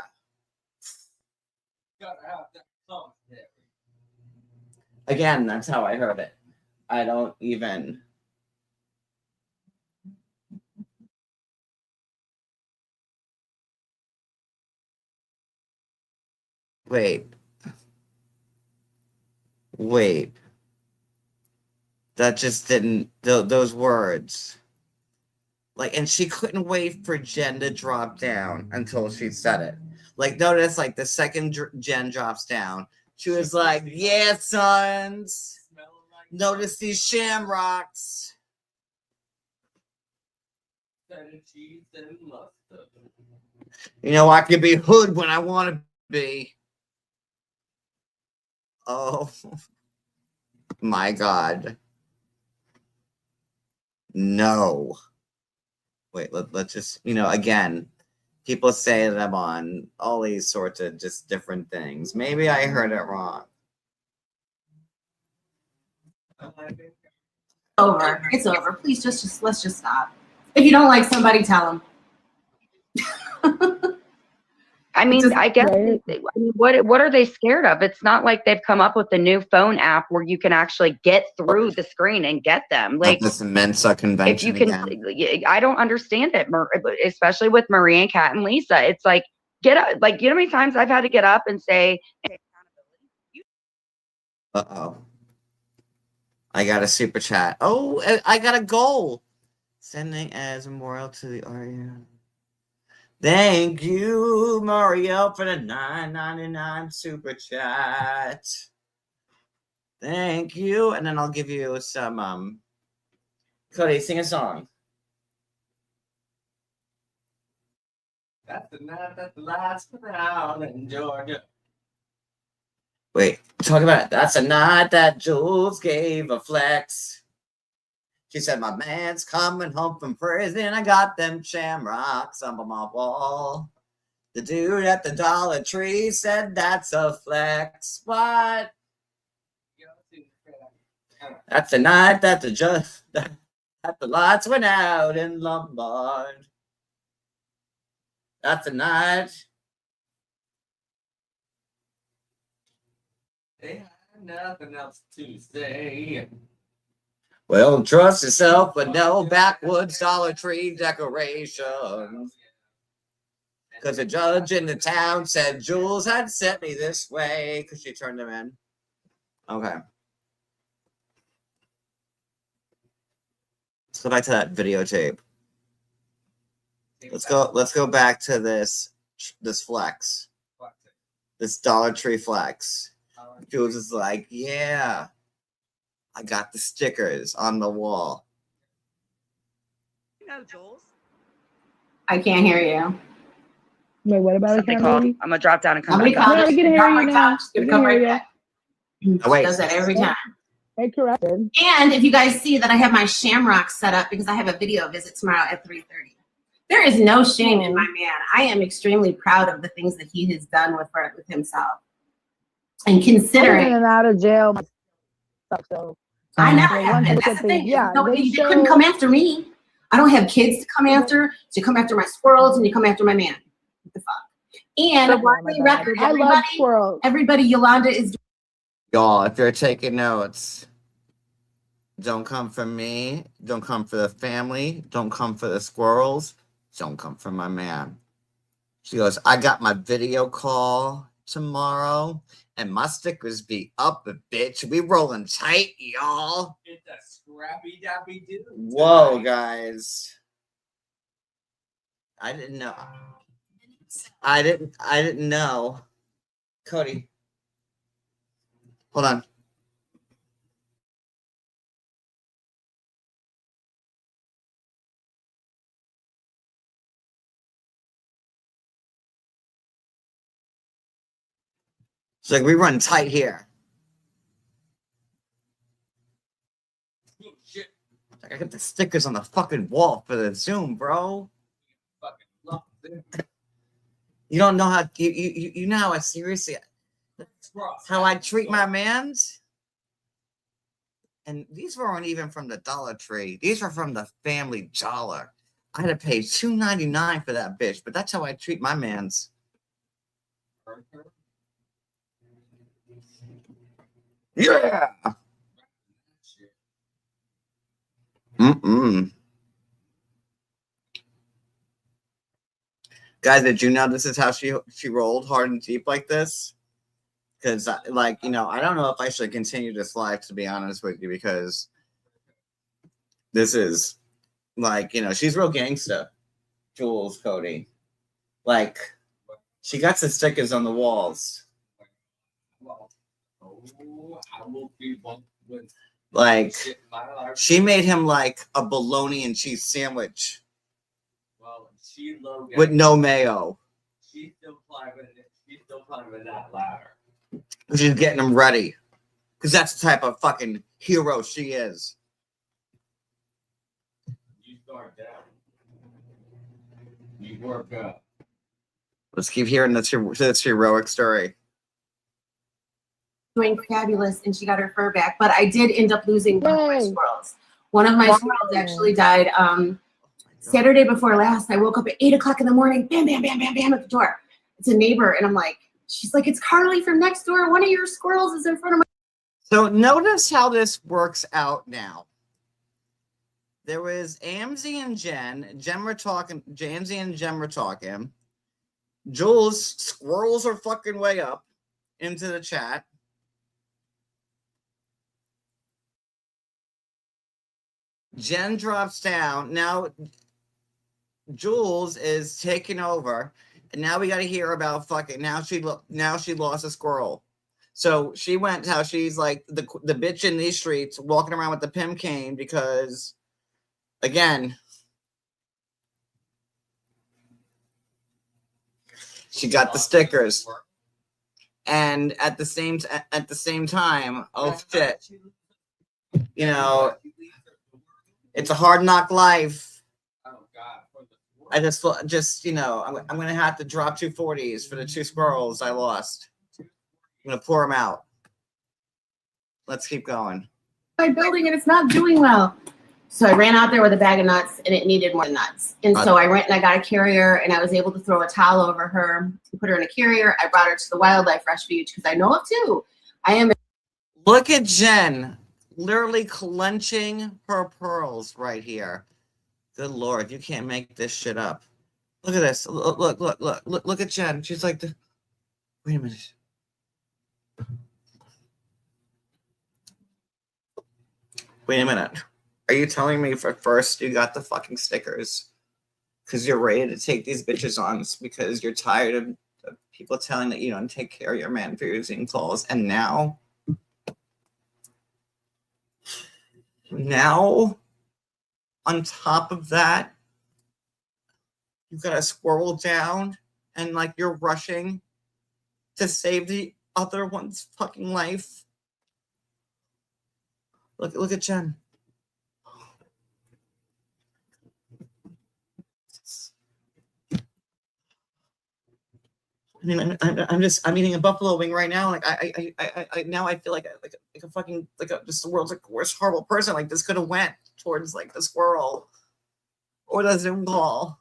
Speaker 1: Again, that's how I heard it. I don't even. Wait. That just didn't, those words. Like, and she couldn't wait for Jen to drop down until she said it. Like, notice, like, the second Jen drops down, she was like, yeah, sons. Notice these Shamrocks. You know, I can be hood when I want to be. Oh, my God. No. Wait, let's just, you know, again, people say that I'm on all these sorts of just different things. Maybe I heard it wrong.
Speaker 8: Over. It's over. Please let's just stop. If you don't like somebody, tell them.
Speaker 7: I mean, I guess what are they scared of? It's not like they've come up with a new phone app where you can actually get through the screen and get them. Like
Speaker 1: this Mensa convention.
Speaker 7: If you can, I don't understand it, especially with Marie and Kat and Lisa. It's like, get up, like, you know how many times I've had to get up and say,
Speaker 1: uh-oh. I got a super chat. Oh, I got a goal. Sending as memorial to the Aria. Thank you, Mario, for the $9.99 super chat. Thank you. And then I'll give you some Cody, sing a song. That's the night that the lights come out in Georgia. Wait, talk about it. That's the night that Jules gave a flex. She said, my man's coming home from prison. I got them Shamrocks up on my wall. The dude at the Dollar Tree said that's a flex. What? That's the night that the lights went out in Lombard. That's the night.
Speaker 2: They had nothing else to say.
Speaker 1: Well, trust yourself, but no backwoods Dollar Tree decorations. Because the judge in the town said Jules had sent me this way because she turned them in. Okay. Let's go back to that videotape. Let's go back to this flex. This Dollar Tree flex. Jules is like, yeah, I got the stickers on the wall.
Speaker 7: You know, Jules.
Speaker 8: I can't hear you.
Speaker 5: Wait, what about
Speaker 7: Something
Speaker 5: it?
Speaker 7: called. I'm gonna drop down and come
Speaker 8: Somebody
Speaker 7: back
Speaker 8: called
Speaker 7: up.
Speaker 5: No, we
Speaker 8: it.
Speaker 5: can hear
Speaker 8: Drop
Speaker 5: you
Speaker 8: my
Speaker 5: now.
Speaker 8: couch.
Speaker 5: We
Speaker 8: Gonna
Speaker 5: can
Speaker 8: come
Speaker 5: hear
Speaker 8: right
Speaker 5: you.
Speaker 8: back.
Speaker 1: Oh, wait.
Speaker 8: Does that every time.
Speaker 5: They corrected.
Speaker 8: And if you guys see that I have my Shamrock set up because I have a video visit tomorrow at 3:30. There is no shame in my man. I am extremely proud of the things that he has done with himself. And
Speaker 5: I'm in
Speaker 8: considering,
Speaker 5: and out of jail. So
Speaker 8: I never
Speaker 5: Like,
Speaker 8: have.
Speaker 5: once
Speaker 8: And
Speaker 5: you
Speaker 8: that's
Speaker 5: get
Speaker 8: the thing.
Speaker 5: the- yeah,
Speaker 8: Nobody,
Speaker 5: they
Speaker 8: they couldn't
Speaker 5: show-
Speaker 8: come after me. I don't have kids to come after. So you come after my squirrels and you come after my man. What the fuck? And
Speaker 5: Oh my
Speaker 8: on the
Speaker 5: God.
Speaker 8: record,
Speaker 5: I love squirrels.
Speaker 8: everybody, Yolanda is
Speaker 1: Y'all, if you're taking notes, don't come for me. Don't come for the family. Don't come for the squirrels. Don't come for my man. She goes, I got my video call tomorrow, and my stickers be up, bitch. We rolling tight, y'all.
Speaker 2: It's a scrappy dappy dude.
Speaker 1: Whoa, guys. I didn't know. I didn't know. Cody. Hold on. It's like we run tight here.
Speaker 2: Oh, shit.
Speaker 1: Like I got the stickers on the fucking wall for the Zoom, bro.
Speaker 2: Fucking love it.
Speaker 1: You don't know how you know how I seriously how I treat my mans. And these weren't even from the Dollar Tree. These were from the Family Dollar. I had to pay $2.99 for that bitch, but that's how I treat my mans. Yeah. Guys, did you know this is how she rolled hard and deep like this? Because, like, you know, I don't know if I should continue this live, to be honest with you, because this is, like, you know, she's real gangsta, Jules, Cody. Like, she got the stickers on the walls. Like, she made him like a bologna and cheese sandwich with no mayo.
Speaker 2: She's still climbing that ladder.
Speaker 1: She's getting him ready. Because that's the type of fucking hero she is.
Speaker 2: You start down. You work up.
Speaker 1: Let's keep hearing this heroic story.
Speaker 8: doing fabulous and she got her fur back. But I did end up losing one of my squirrels. One of my squirrels actually died Saturday before last. I woke up at 8 o'clock in the morning, bam, bam, bam, bam, bam at the door. It's a neighbor. And I'm like, she's like, it's Carly from next door. One of your squirrels is in front of my.
Speaker 1: So notice how this works out now. There was Amzy and Jen. Jamzy and Jen were talking. Jules, squirrels are fucking way up into the chat. Jen drops down. Now Jules is taking over. And now we got to hear about fucking now she lost a squirrel. So she went how she's like the bitch in these streets walking around with the Pim cane because again she got the stickers. And at the same time, oh shit. You know, it's a hard knock life.
Speaker 2: Oh God, for the
Speaker 1: I just you know, I'm gonna have to drop 240s for the 2 squirrels I lost. I'm gonna pour them out. Let's keep going.
Speaker 8: My building and it's not doing well. So I ran out there with a bag of nuts and it needed more nuts. And so I went and I got a carrier and I was able to throw a towel over her and put her in a carrier. I brought her to the wildlife refuge because I know of 2.
Speaker 1: Look at Jen literally clenching her pearls right here. Good Lord, you can't make this shit up. Look at this. Look at Jen. She's like, wait a minute. Wait a minute. Are you telling me for first you got the fucking stickers because you're ready to take these bitches on because you're tired of people telling that you don't take care of your man for your Zoom calls, and now on top of that, you've got a squirrel down and like you're rushing to save the other one's fucking life. Look at Jen. I mean, I'm eating a buffalo wing right now. Like I now I feel like a fucking just the world's like worst horrible person. Like this could have went towards like the squirrel or the Zoom call,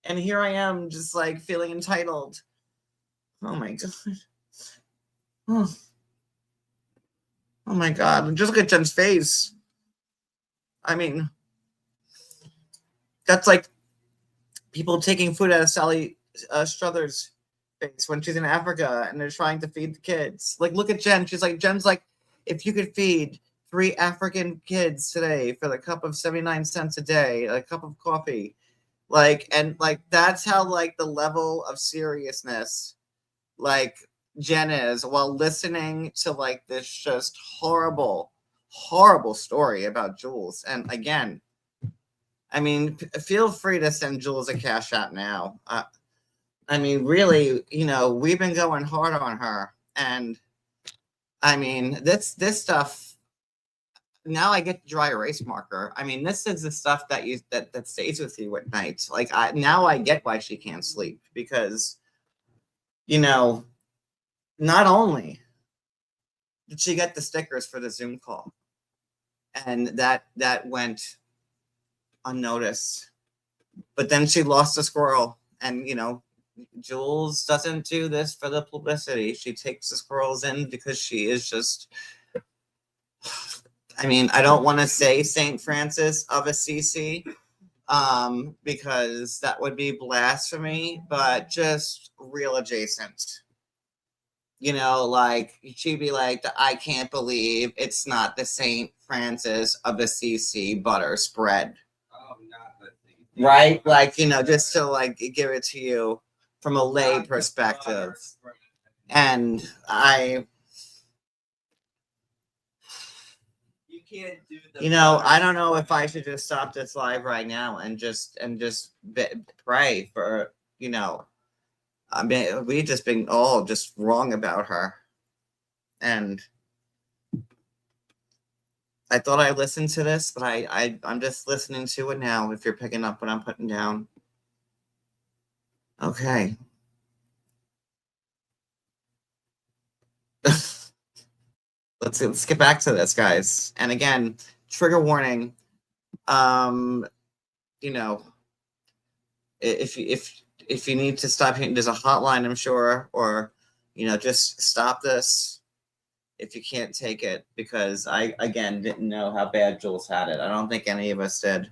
Speaker 1: and here I am just like feeling entitled. Oh my god. Oh my god. Just look at Jen's face. I mean, that's like people taking food out of Sally Struthers face when she's in Africa and they're trying to feed the kids. Like, look at Jen. Jen's like, if you could feed 3 African kids today for the cup of 79 cents a day, a cup of coffee, like, and like that's how like the level of seriousness like Jen is while listening to like this just horrible story about Jules. And again, I mean, feel free to send Jules a cash out now. I mean, really, you know, we've been going hard on her, and I mean, this stuff. Now I get the dry erase marker. I mean, this is the stuff that that stays with you at night. Like now I get why she can't sleep, because, you know, not only did she get the stickers for the Zoom call, and that went unnoticed, but then she lost a squirrel, and you know, Jules doesn't do this for the publicity. She takes the squirrels in because she is just, I mean, I don't want to say St. Francis of Assisi, because that would be blasphemy, but just real adjacent. You know, like she'd be like, I can't believe it's not the St. Francis of Assisi butter spread. Oh, not the right? Like, you know, just to like give it to you from a lay perspective. And you know, I don't know if I should just stop this live right now and just pray for, you know, I mean, we just been all just wrong about her. And I thought I listened to this, but I'm just listening to it now, if you're picking up what I'm putting down. Okay. Let's get back to this, guys. And again, trigger warning. You know, if you need to stop, there's a hotline, I'm sure, or, you know, just stop this if you can't take it, because I, again, didn't know how bad Jules had it. I don't think any of us did.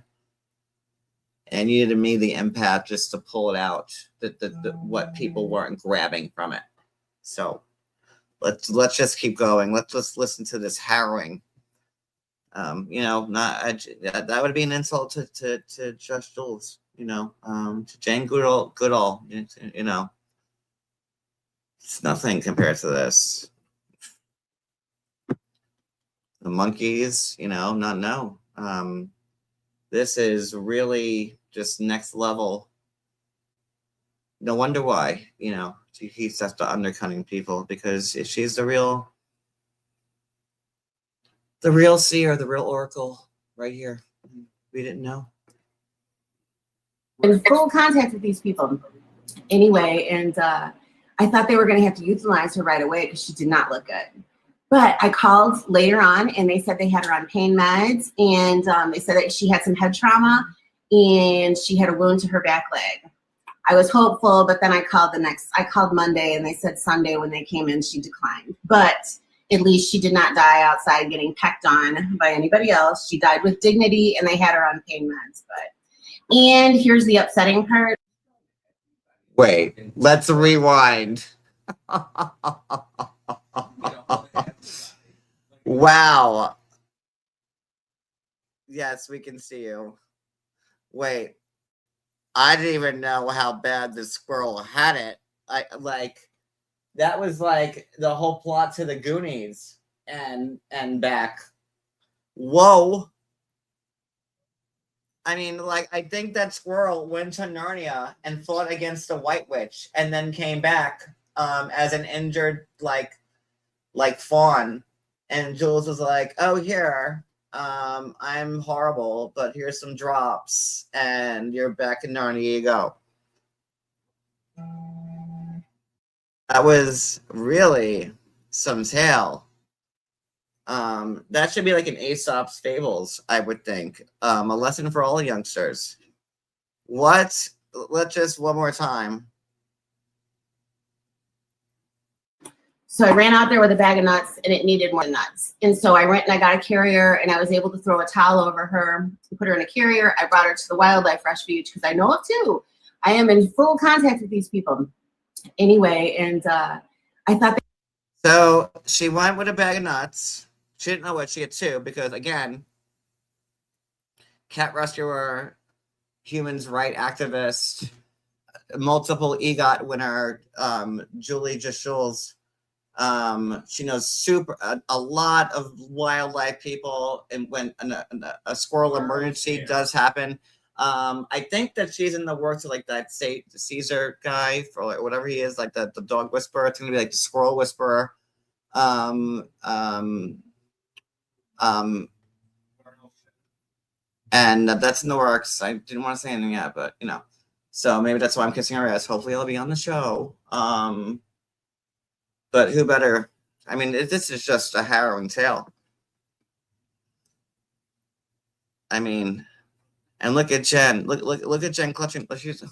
Speaker 1: And you needed me, the empath, just to pull it out, what people weren't grabbing from it. So let's just keep going. Let's just listen to this harrowing. You know, that would be an insult to just Jules. You know, to Jane Goodall, you know, it's nothing compared to this. The monkeys, you know, no. This is really just next level. No wonder why, you know, he's just undercutting people, because she's the real seer, the real oracle right here. We didn't know.
Speaker 8: in full contact with these people anyway, and I thought they were going to have to euthanize her right away because she did not look good. But I called later on, and they said they had her on pain meds, and they said that she had some head trauma, and she had a wound to her back leg. I was hopeful, but then I called Monday, and they said Sunday when they came in, she declined. But at least she did not die outside getting pecked on by anybody else. She died with dignity, and they had her on pain meds. And here's the upsetting part.
Speaker 1: Wait, let's rewind. Wow. Yes, we can see you. Wait, I didn't even know how bad the squirrel had it. That was like the whole plot to the Goonies and back. Whoa. I mean, like, I think that squirrel went to Narnia and fought against a white witch and then came back as an injured, like fawn. And Jules was like, oh, here, I'm horrible, but here's some drops. And you're back in Narnia, you go. That was really some tale. That should be like an Aesop's Fables, I would think. A lesson for all youngsters. What? Let's just one more time.
Speaker 8: So I ran out there with a bag of nuts, and it needed more nuts. And so I went and I got a carrier, and I was able to throw a towel over her and put her in a carrier. I brought her to the wildlife refuge because I know it too. I am in full contact with these people anyway, and I thought.
Speaker 1: So she went with a bag of nuts. She didn't know what she had too, because again, cat rescuer, human's right activist, multiple EGOT winner, Julie Gishules. She knows a lot of wildlife people, and when a squirrel emergency does happen, I think that she's in the works of like that Caesar guy for like whatever he is, like the dog whisperer. It's gonna be like the squirrel whisperer. And that's in the works. I didn't want to say anything yet, but so maybe that's why I'm kissing her ass. Hopefully I'll be on the show. But who better? I mean, this is just a harrowing tale. I mean, and look at Jen. Look at Jen clutching. She's.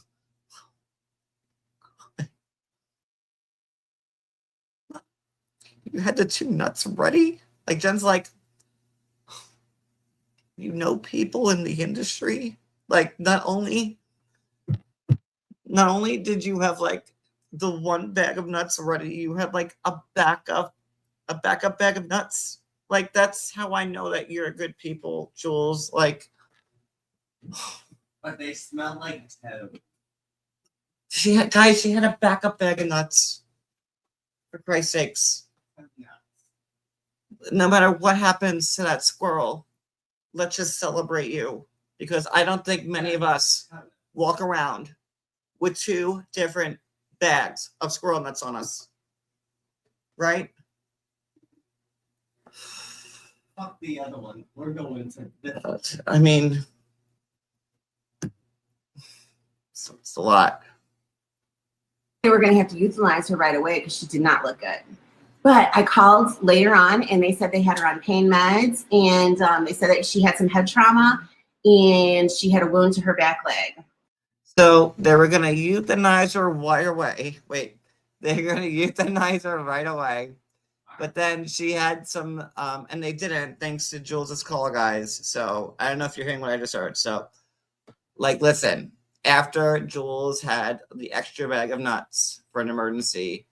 Speaker 1: You had the 2 nuts ready? Like Jen's like, people in the industry. Like not only did you have like the 1 bag of nuts ready, you had like a backup bag of nuts. Like that's how I know that you're good people, Jules. Like,
Speaker 2: but they smell like toad.
Speaker 1: She had a backup bag of nuts. For Christ's sakes. No matter what happens to that squirrel, let's just celebrate you, because I don't think many of us walk around with 2 different bags of squirrel nuts on us. Right?
Speaker 2: Fuck the other one. We're going to.
Speaker 1: I mean, it's a lot.
Speaker 8: They were going to have to euthanize her right away because she did not look good. But I called later on, and they said they had her on pain meds, and they said that she had some head trauma, and she had a wound to her back leg.
Speaker 1: So they were going to euthanize her right away. Wait, they're going to euthanize her right away. But then she had some, and they didn't, thanks to Jules's call, guys. So I don't know if you're hearing what I just heard. So, like, listen, after Jules had the extra bag of nuts for an emergency,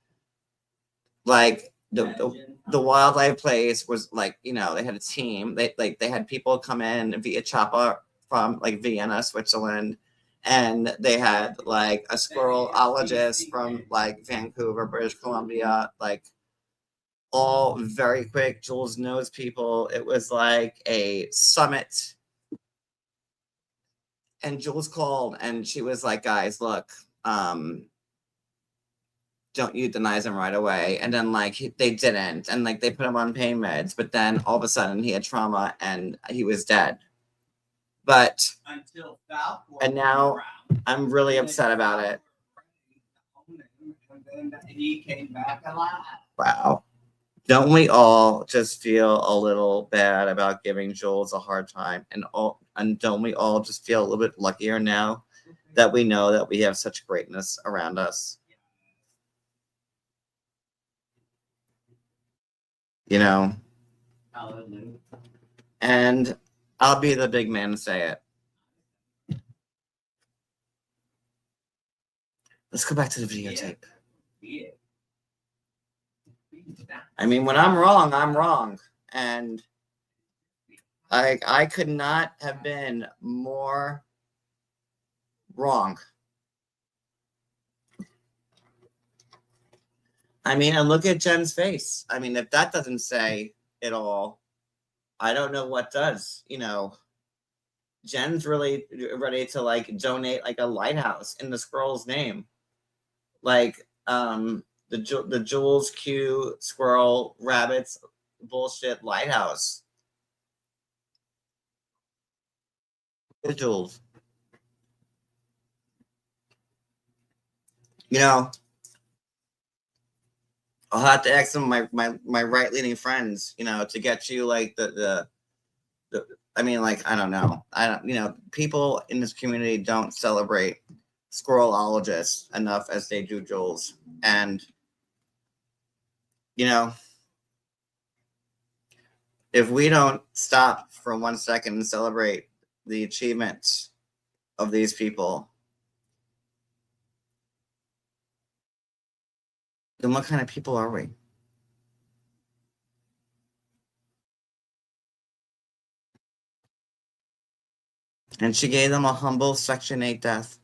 Speaker 1: like, the wildlife place was like, they had a team. They had people come in via chopper from like Vienna, Switzerland, and they had like a squirrelologist from like Vancouver, British Columbia, like all very quick. Jules knows people. It was like a summit. And Jules called and she was like, guys, look, don't euthanize him right away. And then like they didn't, and like they put him on pain meds, but then all of a sudden he had trauma and he was dead. But and now I'm really upset about it.
Speaker 2: He came back alive.
Speaker 1: Wow. Don't we all just feel a little bad about giving Jules a hard time? And don't we all just feel a little bit luckier now that we know that we have such greatness around us? You know? And I'll be the big man to say it. Let's go back to the videotape.
Speaker 2: Yeah.
Speaker 1: I mean, when I'm wrong, I'm wrong. And I could not have been more wrong. I mean, and look at Jen's face. I mean, if that doesn't say it all, I don't know what does. You know, Jen's really ready to like donate like a lighthouse in the squirrel's name. Like, the Jules Q Squirrel Rabbits bullshit lighthouse. The Jules. You know, I'll have to ask some of my right leaning friends, you know, to get you like the I mean, like, I don't know. You know, people in this community don't celebrate squirrelologists enough as they do Jules. And you know, if we don't stop for 1 second and celebrate the achievements of these people, then what kind of people are we? And she gave them a humble Section 8 death.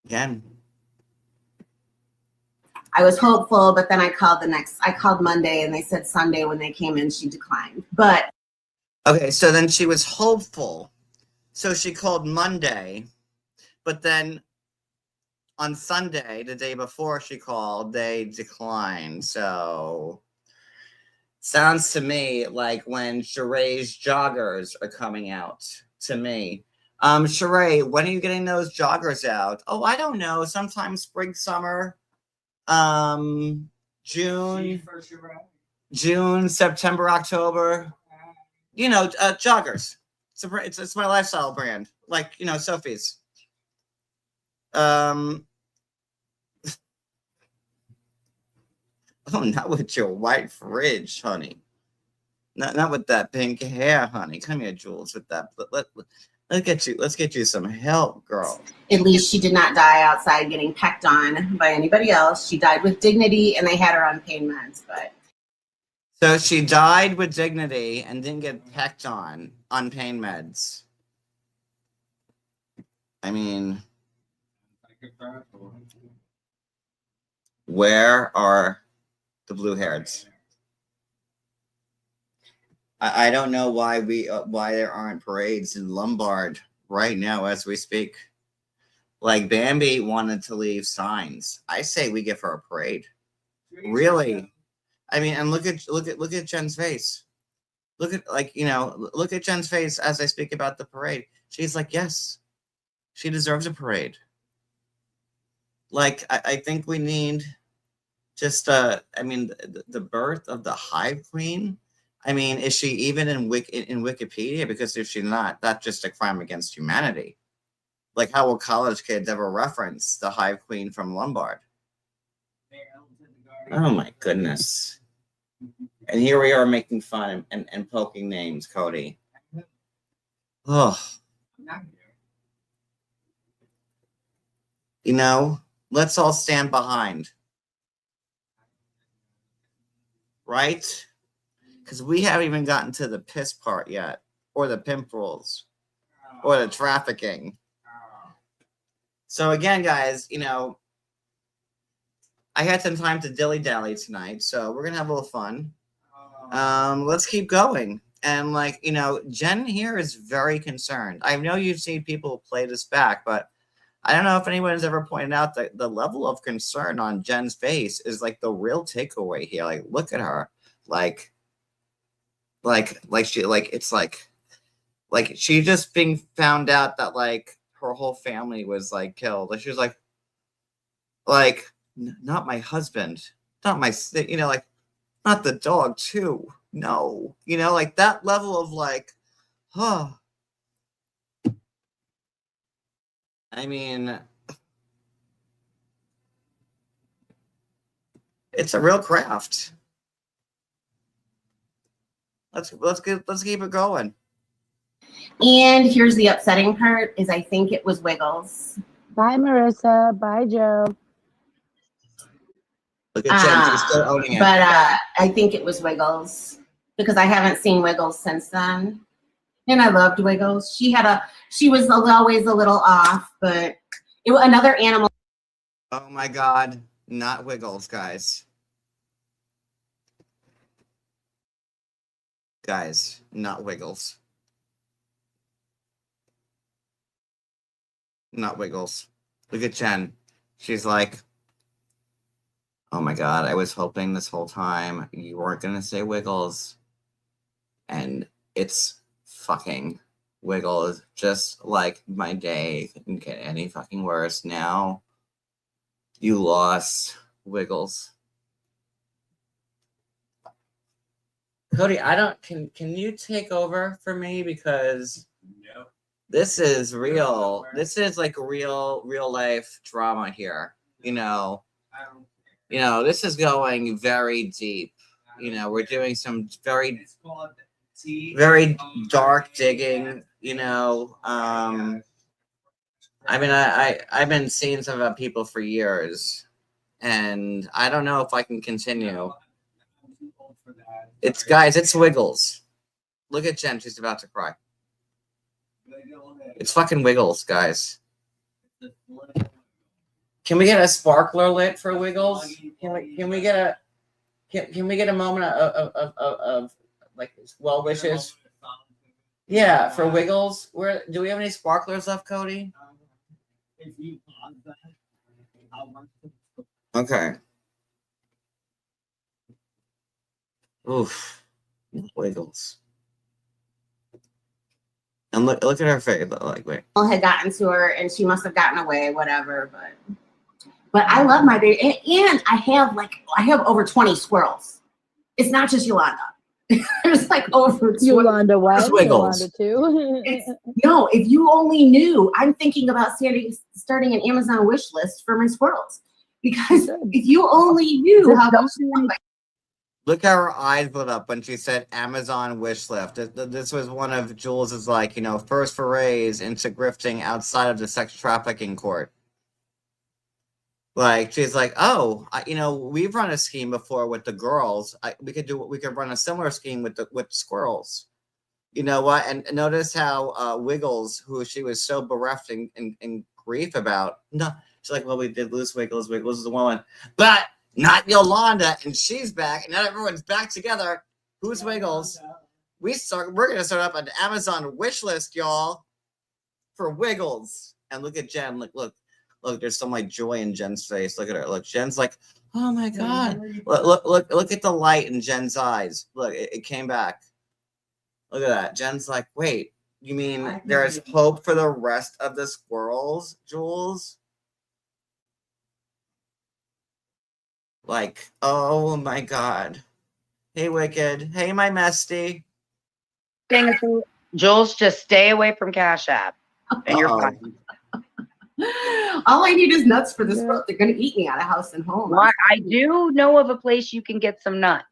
Speaker 1: Again.
Speaker 8: I was hopeful, but then I called Monday and they said Sunday when they came in, she declined. But
Speaker 1: okay, so then she was hopeful. So she called Monday, but then on Sunday, the day before she called, they declined. So sounds to me like when Sheree's joggers are coming out to me. Sheree, when are you getting those joggers out? Oh, I don't know. Sometime spring, summer. June, September, October. You know, joggers. It's my lifestyle brand, like, you know, Sophie's. Oh, not with your white fridge, honey. Not with that pink hair, honey. Come here, Jules, with that. Let's get you some help, girl.
Speaker 8: At least she did not die outside getting pecked on by anybody else. She died with dignity, and they had her on pain meds. But
Speaker 1: so she died with dignity and didn't get pecked on pain meds. I mean, where are the blue hairs? I don't know why there aren't parades in Lombard right now as we speak. Like, Bambi wanted to leave signs. I say we give her a parade. Really? I mean, and look at Jen's face. Look at Jen's face as I speak about the parade. She's like, yes, she deserves a parade. Like, I think we need just I mean, the birth of the Hive Queen. I mean, is she even in Wikipedia? Because if she's not, that's just a crime against humanity. Like, how will college kids ever reference the Hive Queen from Lombard? Oh my goodness. And here we are making fun and poking names, Cody. Oh. You know, let's all stand behind. Right? Because we haven't even gotten to the piss part yet, or the pimp rules, or the trafficking. So again, guys, you know, I had some time to dilly-dally tonight, so we're going to have a little fun. Let's keep going. And, like, you know, Jen here is very concerned. I know you've seen people play this back, but I don't know if anyone's ever pointed out that the level of concern on Jen's face is, like, the real takeaway here. Like, look at her. Like, she just being found out that like her whole family was like killed. Like she was like not my husband, not my, like not the dog too. No, like that level of like, huh. I mean, it's a real craft. Let's keep it going.
Speaker 8: And here's the upsetting part: is I think it was Wiggles.
Speaker 5: Bye, Marissa. Bye, Joe.
Speaker 1: Look at Jen, she's still owning it.
Speaker 8: But I think it was Wiggles because I haven't seen Wiggles since then, and I loved Wiggles. She was always a little off, but it was another animal.
Speaker 1: Oh my God, not Wiggles, guys. Guys, not Wiggles. Not Wiggles. Look at Jen. She's like, oh my God, I was hoping this whole time you weren't going to say Wiggles. And it's fucking Wiggles. Just like my day couldn't get any fucking worse. Now you lost Wiggles. Cody, can you take over for me, because this is real. This is like real life drama here. This is going very deep. We're doing some very dark digging. I mean, I've been seeing some about people for years, and I don't know if I can continue. It's Wiggles. Look at Jen, she's about to cry. It's fucking Wiggles, guys. Can we get a sparkler lit for Wiggles? Can we get a moment of like well wishes? Yeah, for Wiggles. Do we have any sparklers left, Cody? Okay. Oof. Wiggles. And look at her face. Like, wait.
Speaker 8: Had gotten to her, and she must have gotten away, whatever. But I love my baby, and I have over 20 squirrels. It's not just Yolanda. There's like over 20.
Speaker 5: Yolanda one,
Speaker 1: Wiggles.
Speaker 5: Yolanda two.
Speaker 8: No, if you only knew, I'm thinking about starting an Amazon wish list for my squirrels, because if you only knew how much.
Speaker 1: Look how her eyes lit up when she said Amazon wish list. This was one of Jules's, first forays into grifting outside of the sex trafficking court. Like, she's like, oh, we've run a scheme before with the girls. We could run a similar scheme with squirrels. You know what? And notice how Wiggles, who she was so bereft in grief about, no, she's like, well, we did lose Wiggles. Wiggles is the woman, but not Yolanda, and she's back, and now everyone's back together. Who's Wiggles? We're gonna start up an Amazon wish list, y'all, for Wiggles. And look at Jen. Look. There's some like joy in Jen's face. Look at her. Look, Jen's like, oh my God. Look at the light in Jen's eyes. Look, it came back. Look at that. Jen's like, wait, you mean there is hope for the rest of the squirrels, Jules? Like, oh my God. Hey, Wicked. Hey, my Mesty.
Speaker 7: Jules, just stay away from Cash App, and you're fine.
Speaker 8: All I need is nuts for this world. They're going to eat me out of house and home.
Speaker 7: Well, I do know of a place you can get some nut.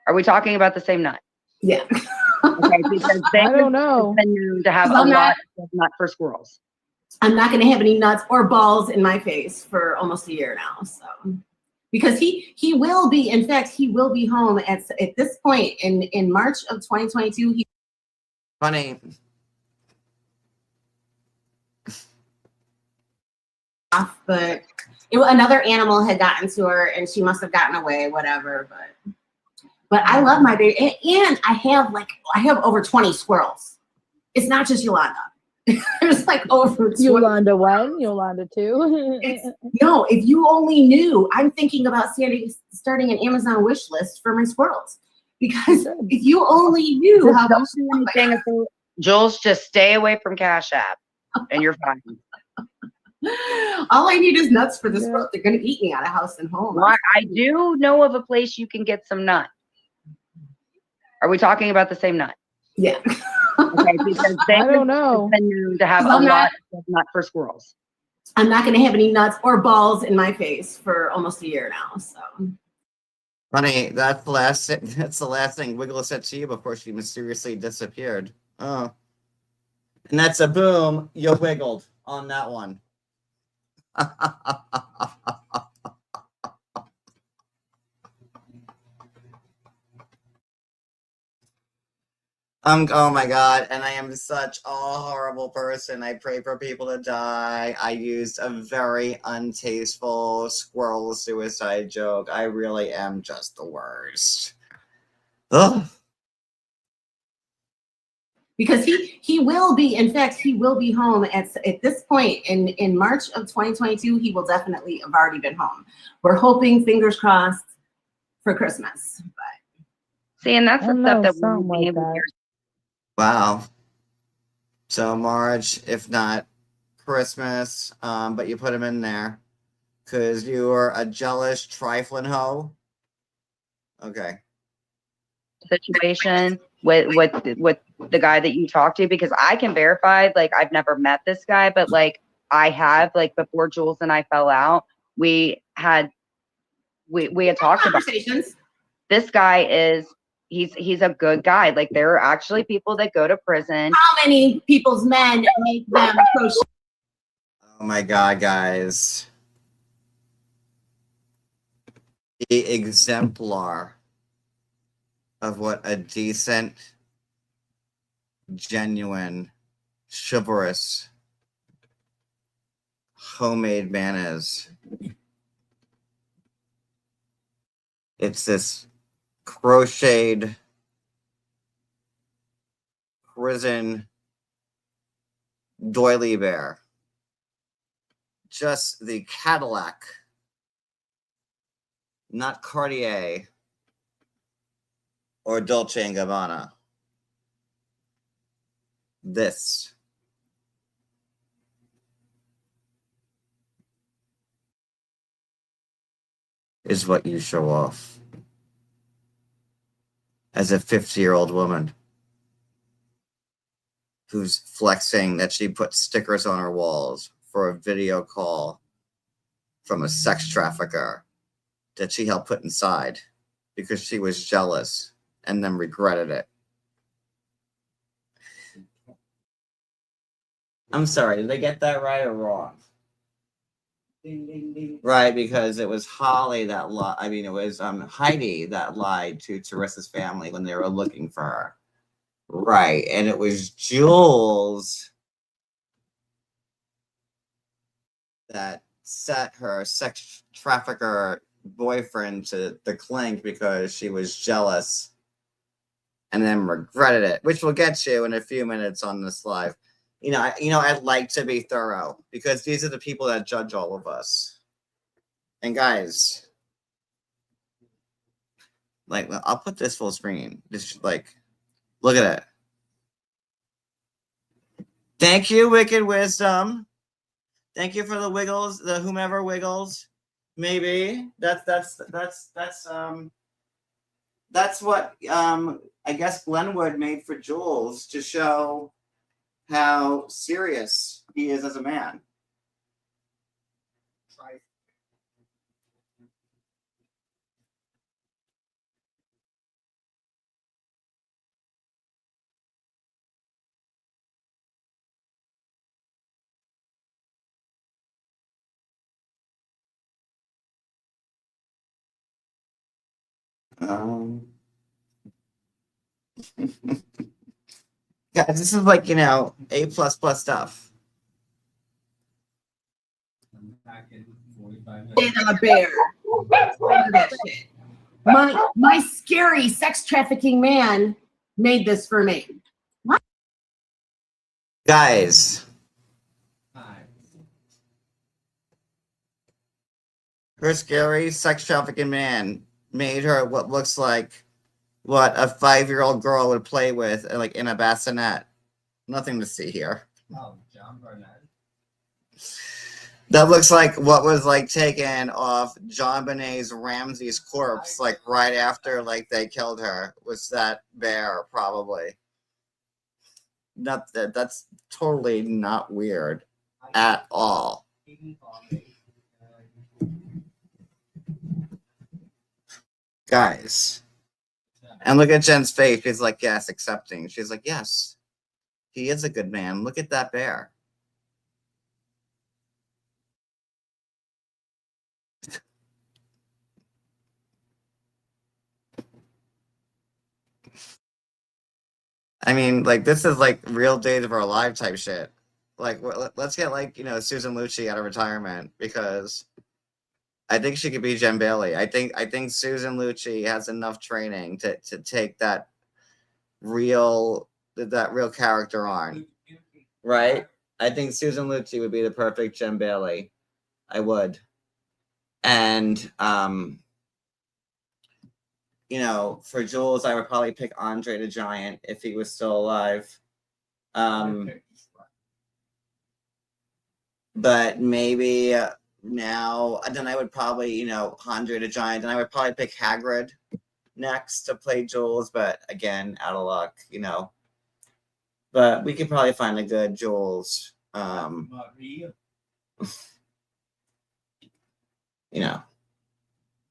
Speaker 7: Are we talking about the same nut?
Speaker 8: Yeah.
Speaker 7: Okay, because
Speaker 5: I don't know.
Speaker 7: Been known to have a lot of nut for squirrels.
Speaker 8: I'm not going to have any nuts or balls in my face for almost a year now. So, because he will be, in fact, he will be home at this point in March of 2022.
Speaker 1: Funny.
Speaker 8: But another animal had gotten to her, and she must have gotten away, whatever. But I love my baby, and I have over 20 squirrels. It's not just Yolanda. There's like over 20.
Speaker 5: Yolanda one, Yolanda two.
Speaker 8: No, if you only knew, I'm thinking about starting an Amazon wish list for my squirrels, Because if you only knew how
Speaker 7: Don't do anything. Jules, just stay away from Cash App, and you're fine.
Speaker 8: all I need is nuts for this world. They're gonna eat me out of house and home.
Speaker 7: Well, I do know of a place you can get some nut. Are we talking about the same nut?
Speaker 8: Yeah.
Speaker 7: Okay, because they
Speaker 5: I don't know.
Speaker 7: been known to have a
Speaker 8: I'm not-
Speaker 7: lot of nut for squirrels.
Speaker 8: I'm not gonna have any nuts or balls in my face for almost a year now. So
Speaker 1: Honey, that's the last thing Wiggle said to you before she mysteriously disappeared. Oh. And that's a boom. You wiggled on that one. Oh my God, and I am such a horrible person. I pray for people to die. I used a very untasteful squirrel suicide joke. I really am just the worst. Ugh.
Speaker 8: because he will be, in fact, he will be home at this point in March of 2022. He will definitely have already been home. We're hoping, fingers crossed, for Christmas. But
Speaker 7: See, and that's
Speaker 5: I
Speaker 7: the
Speaker 5: don't
Speaker 7: stuff
Speaker 5: know,
Speaker 7: that we
Speaker 5: something
Speaker 7: will be
Speaker 5: like
Speaker 7: able to
Speaker 5: that.
Speaker 7: hear.
Speaker 1: Wow. So March, if not Christmas, but you put him in there because you are a jealous trifling hoe. Okay.
Speaker 7: Situation with the guy that you talked to, because I can verify, like, I've never met this guy, but like I have, like, before Jules and I fell out, we had talked about
Speaker 8: conversations.
Speaker 7: This guy is he's a good guy. Like, there are actually people that go to prison.
Speaker 8: How many people's men make them crochet?
Speaker 1: Oh my God, guys. The exemplar of what a decent, genuine, chivalrous, homemade man is. It's this crocheted prison doily bear. Just the Cadillac, not Cartier or Dolce & Gabbana. This. Is what you show off as a 50-year-old woman who's flexing that she put stickers on her walls for a video call from a sex trafficker that she helped put inside because she was jealous and then regretted it. I'm sorry, did I get that right or wrong? Ding, ding, ding. Right, because it was Holly that lied. I mean, it was Heidi that lied to Teresa's family when they were looking for her. Right, and it was Jules that set her sex trafficker boyfriend to the clink because she was jealous and then regretted it, which we'll get to in a few minutes on this live. I'd like to be thorough because these are the people that judge all of us. And guys, like, I'll put this full screen. Just like, look at it. Thank you, Wicked Wisdom. Thank you for the wiggles, the whomever wiggles. Maybe that's what I guess Glenwood made for Jules to show how serious he is as a man. Guys, this is like, A++ stuff.
Speaker 8: I'm a bear. That shit. My scary sex trafficking man made this for me. What?
Speaker 1: Guys. Her scary sex trafficking man made her what looks like what a 5-year-old girl would play with, like in a bassinet. Nothing to see here.
Speaker 2: Oh, John Barnett.
Speaker 1: That looks like what was like taken off John Bonet's Ramsey's corpse, like right after like they killed her. Was that bear probably? Not that. That's totally not weird at all. Guys, and look at Jen's face. She's like, yes, accepting. She's like, yes, he is a good man. Look at that bear. I mean, like, this is like real days of our life type shit. Like, let's get like, Susan Lucci out of retirement, because I think she could be Jen Bailey. I think Susan Lucci has enough training to take that real character on. Right? I think Susan Lucci would be the perfect Jen Bailey. I would. And for Jules, I would probably pick Andre the Giant if he was still alive. But maybe now, then I would probably, Andre the Giant, and I would probably pick Hagrid next to play Jules, but again, out of luck, But we could probably find a good Jules.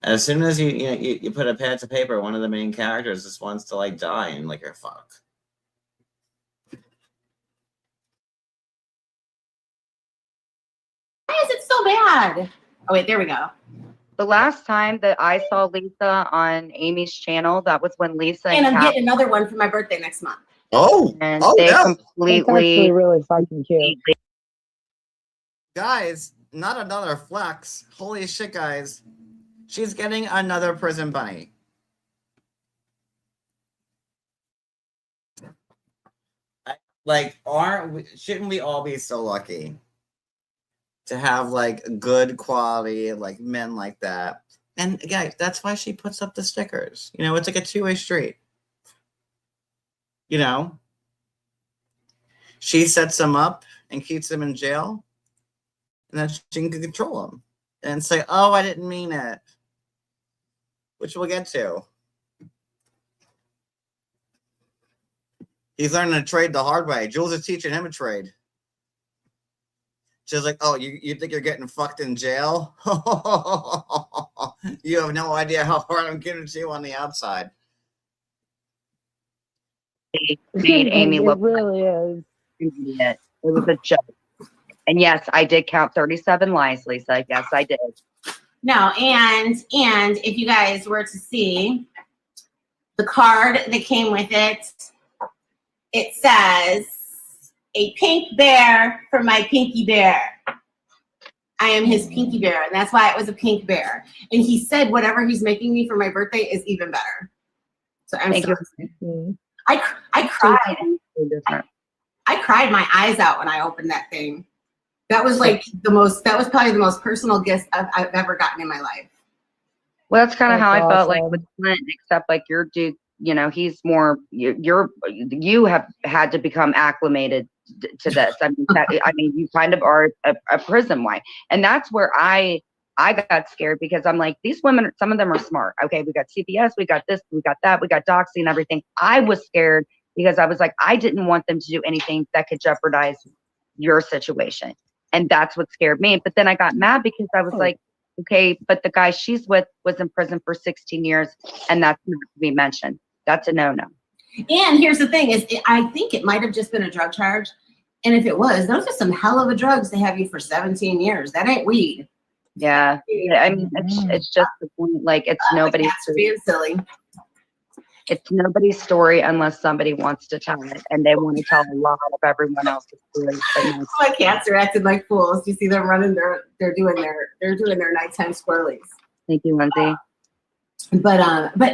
Speaker 1: As soon as you put a pad to paper, one of the main characters just wants to like die, and like, you're fuck.
Speaker 8: Why is it so bad? Oh wait, there we go.
Speaker 7: The last time that I saw Lisa on Amy's channel, that was when Lisa
Speaker 8: and I'm getting another one for my birthday next month.
Speaker 1: Oh,
Speaker 7: and
Speaker 1: they
Speaker 7: completely,
Speaker 5: it's actually really fucking cute.
Speaker 1: Guys, not another flex. Holy shit, guys. She's getting another prison bunny. Like, shouldn't we all be so lucky to have like good quality, like men like that? And guys, that's why she puts up the stickers. It's like a two-way street. She sets them up and keeps them in jail, and then she can control them and say, oh, I didn't mean it. Which we'll get to. He's learning to trade the hard way. Jules is teaching him a trade. She's like, oh, you think you're getting fucked in jail? You have no idea how hard I'm giving to you on the outside.
Speaker 7: Made Amy look
Speaker 5: really is.
Speaker 7: It was a joke. And yes, I did count 37 lies, Lisa. Yes, I did.
Speaker 8: No, and if you guys were to see the card that came with it, it says, a pink bear for my pinky bear. I am his pinky bear, and that's why it was a pink bear. And he said whatever he's making me for my birthday is even better. So I'm so excited. I cried. I cried my eyes out when I opened that thing. That was like that was probably the most personal gift I've ever gotten in my life.
Speaker 7: Well, that's kind of how I felt like with Clint, except like your dude, he's more, you have had to become acclimated to this. I mean, you kind of are a prison wife. And that's where I got scared, because I'm like, these women, some of them are smart. Okay, we got CPS, we got this, we got that, we got doxy and everything. I was scared because I was like, I didn't want them to do anything that could jeopardize your situation. And that's what scared me. But then I got mad because I was like, okay, but the guy she's with was in prison for 16 years, and that's not to be mentioned. That's a no-no.
Speaker 8: And here's the thing is, I think it might have just been a drug charge. And if it was, those are some hell of a drugs to have you for 17 years. That ain't weed.
Speaker 7: Yeah. I mean, it's just the point, like, it's nobody's
Speaker 8: being silly.
Speaker 7: It's nobody's story unless somebody wants to tell it, and they want to tell a lot of everyone else's stories.
Speaker 8: My cats are acting like fools. You see them running they're doing their nighttime squirrelies.
Speaker 7: Thank you, Lindsay.
Speaker 8: But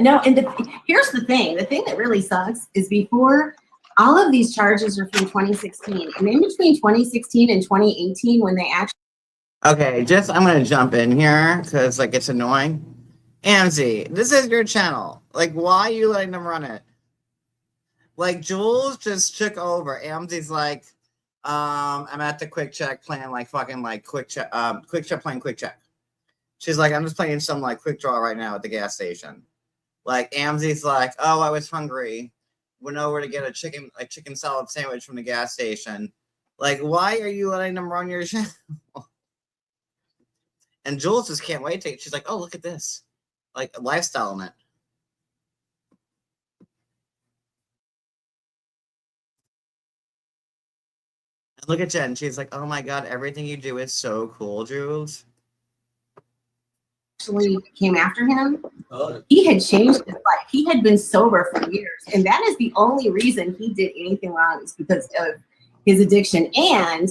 Speaker 8: no, and here's the thing that really sucks is before all of these charges are from 2016, and in between 2016 and 2018 when they actually
Speaker 1: I'm gonna jump in here because like it's annoying. Amzi, this is your channel. Like, why are you letting them run it? Like, Jules just took over. Amzi's like, I'm at the Quick Check playing like fucking like Quick Check playing Quick Check. She's like, I'm just playing some like quick draw right now at the gas station. Like, Amzi's like, oh, I was hungry. Went over to get a chicken salad sandwich from the gas station. Like, why are you letting them run your channel? And Jules just can't wait to. She's like, oh, look at this. Like, lifestyle in it. And look at Jen. She's like, oh my God, everything you do is so cool, Jules.
Speaker 8: Actually came after him. He had changed his life. He had been sober for years. And that is the only reason he did anything wrong is because of his addiction. And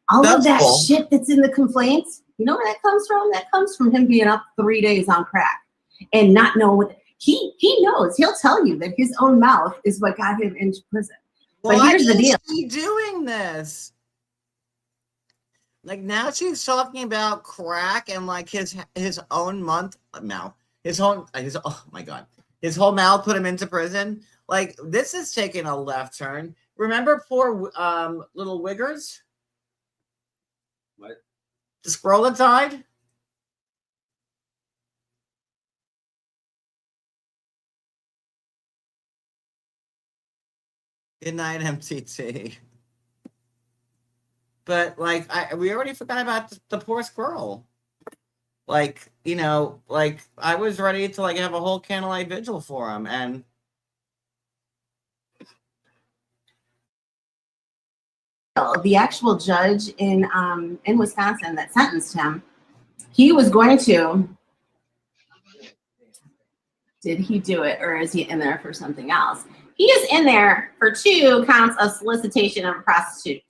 Speaker 8: all of that shit that's in the complaints, you know where that comes from? That comes from him being up 3 days on crack and not knowing what he knows. He'll tell you that his own mouth is what got him into prison. But here's the deal.
Speaker 1: Why is he doing this? Like, now she's talking about crack and like his own mouth, oh my God, his whole mouth put him into prison. Like, this is taking a left turn. Remember poor little Wiggers?
Speaker 2: What?
Speaker 1: The squirrel that died? Good night, MTT. But like, we already forgot about the poor squirrel. Like, you know, like I was ready to like have a whole candlelight vigil for him, and
Speaker 8: the actual judge in Wisconsin that sentenced him, he was going to. Did he do it, or is he in there for something else? He is in there for 2 counts of solicitation of a prostitute.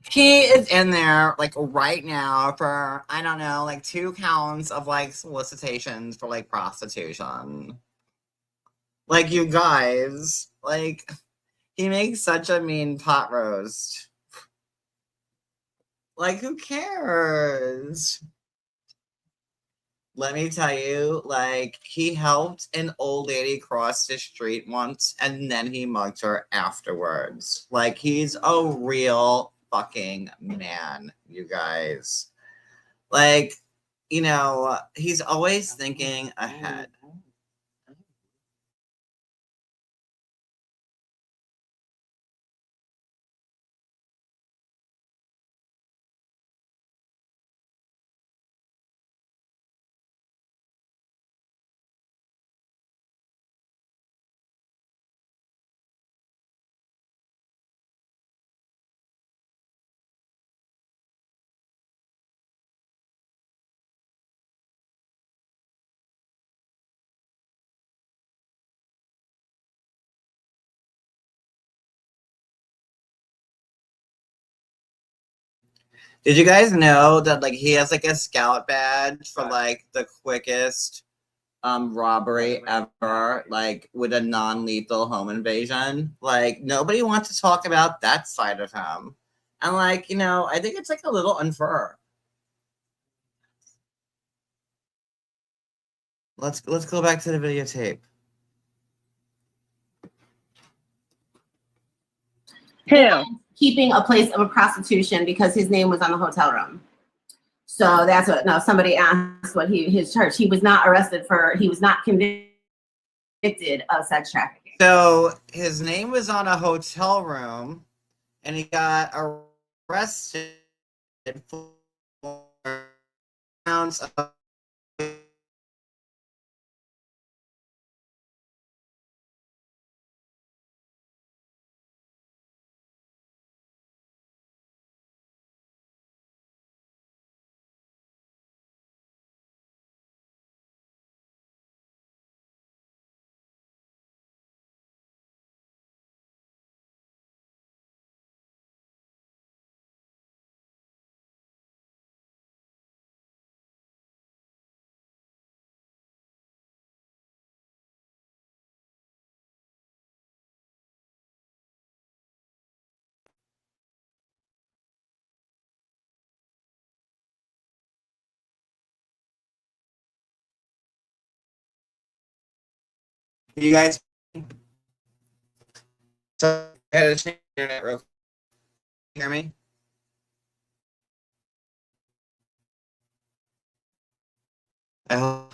Speaker 1: He is in there like right now for, I don't know, like 2 counts of like solicitations for like prostitution. Like, you guys, like, he makes such a mean pot roast. Like, who cares? Let me tell you, like, he helped an old lady cross the street once, and then he mugged her afterwards. Like, he's a real fucking man, you guys. Like, you know, he's always thinking ahead. Did you guys know that like he has like a scout badge for like the quickest robbery ever, like with a non-lethal home invasion? Like, nobody wants to talk about that side of him. And like, you know, I think it's like a little unfair. Let's go back to the videotape.
Speaker 8: Keeping a place of a prostitution because his name was on the hotel room. So that's what. No, somebody asked what his charge. He was not arrested for. He was not convicted of sex trafficking.
Speaker 1: So his name was on a hotel room, and he got arrested for counts of You guys. So I had to change the internet real quick. Hear me? I hope.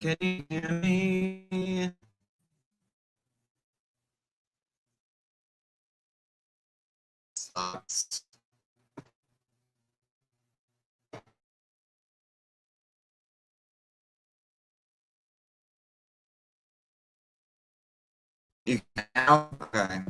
Speaker 1: Can you hear me? Sucks. You can now? Okay.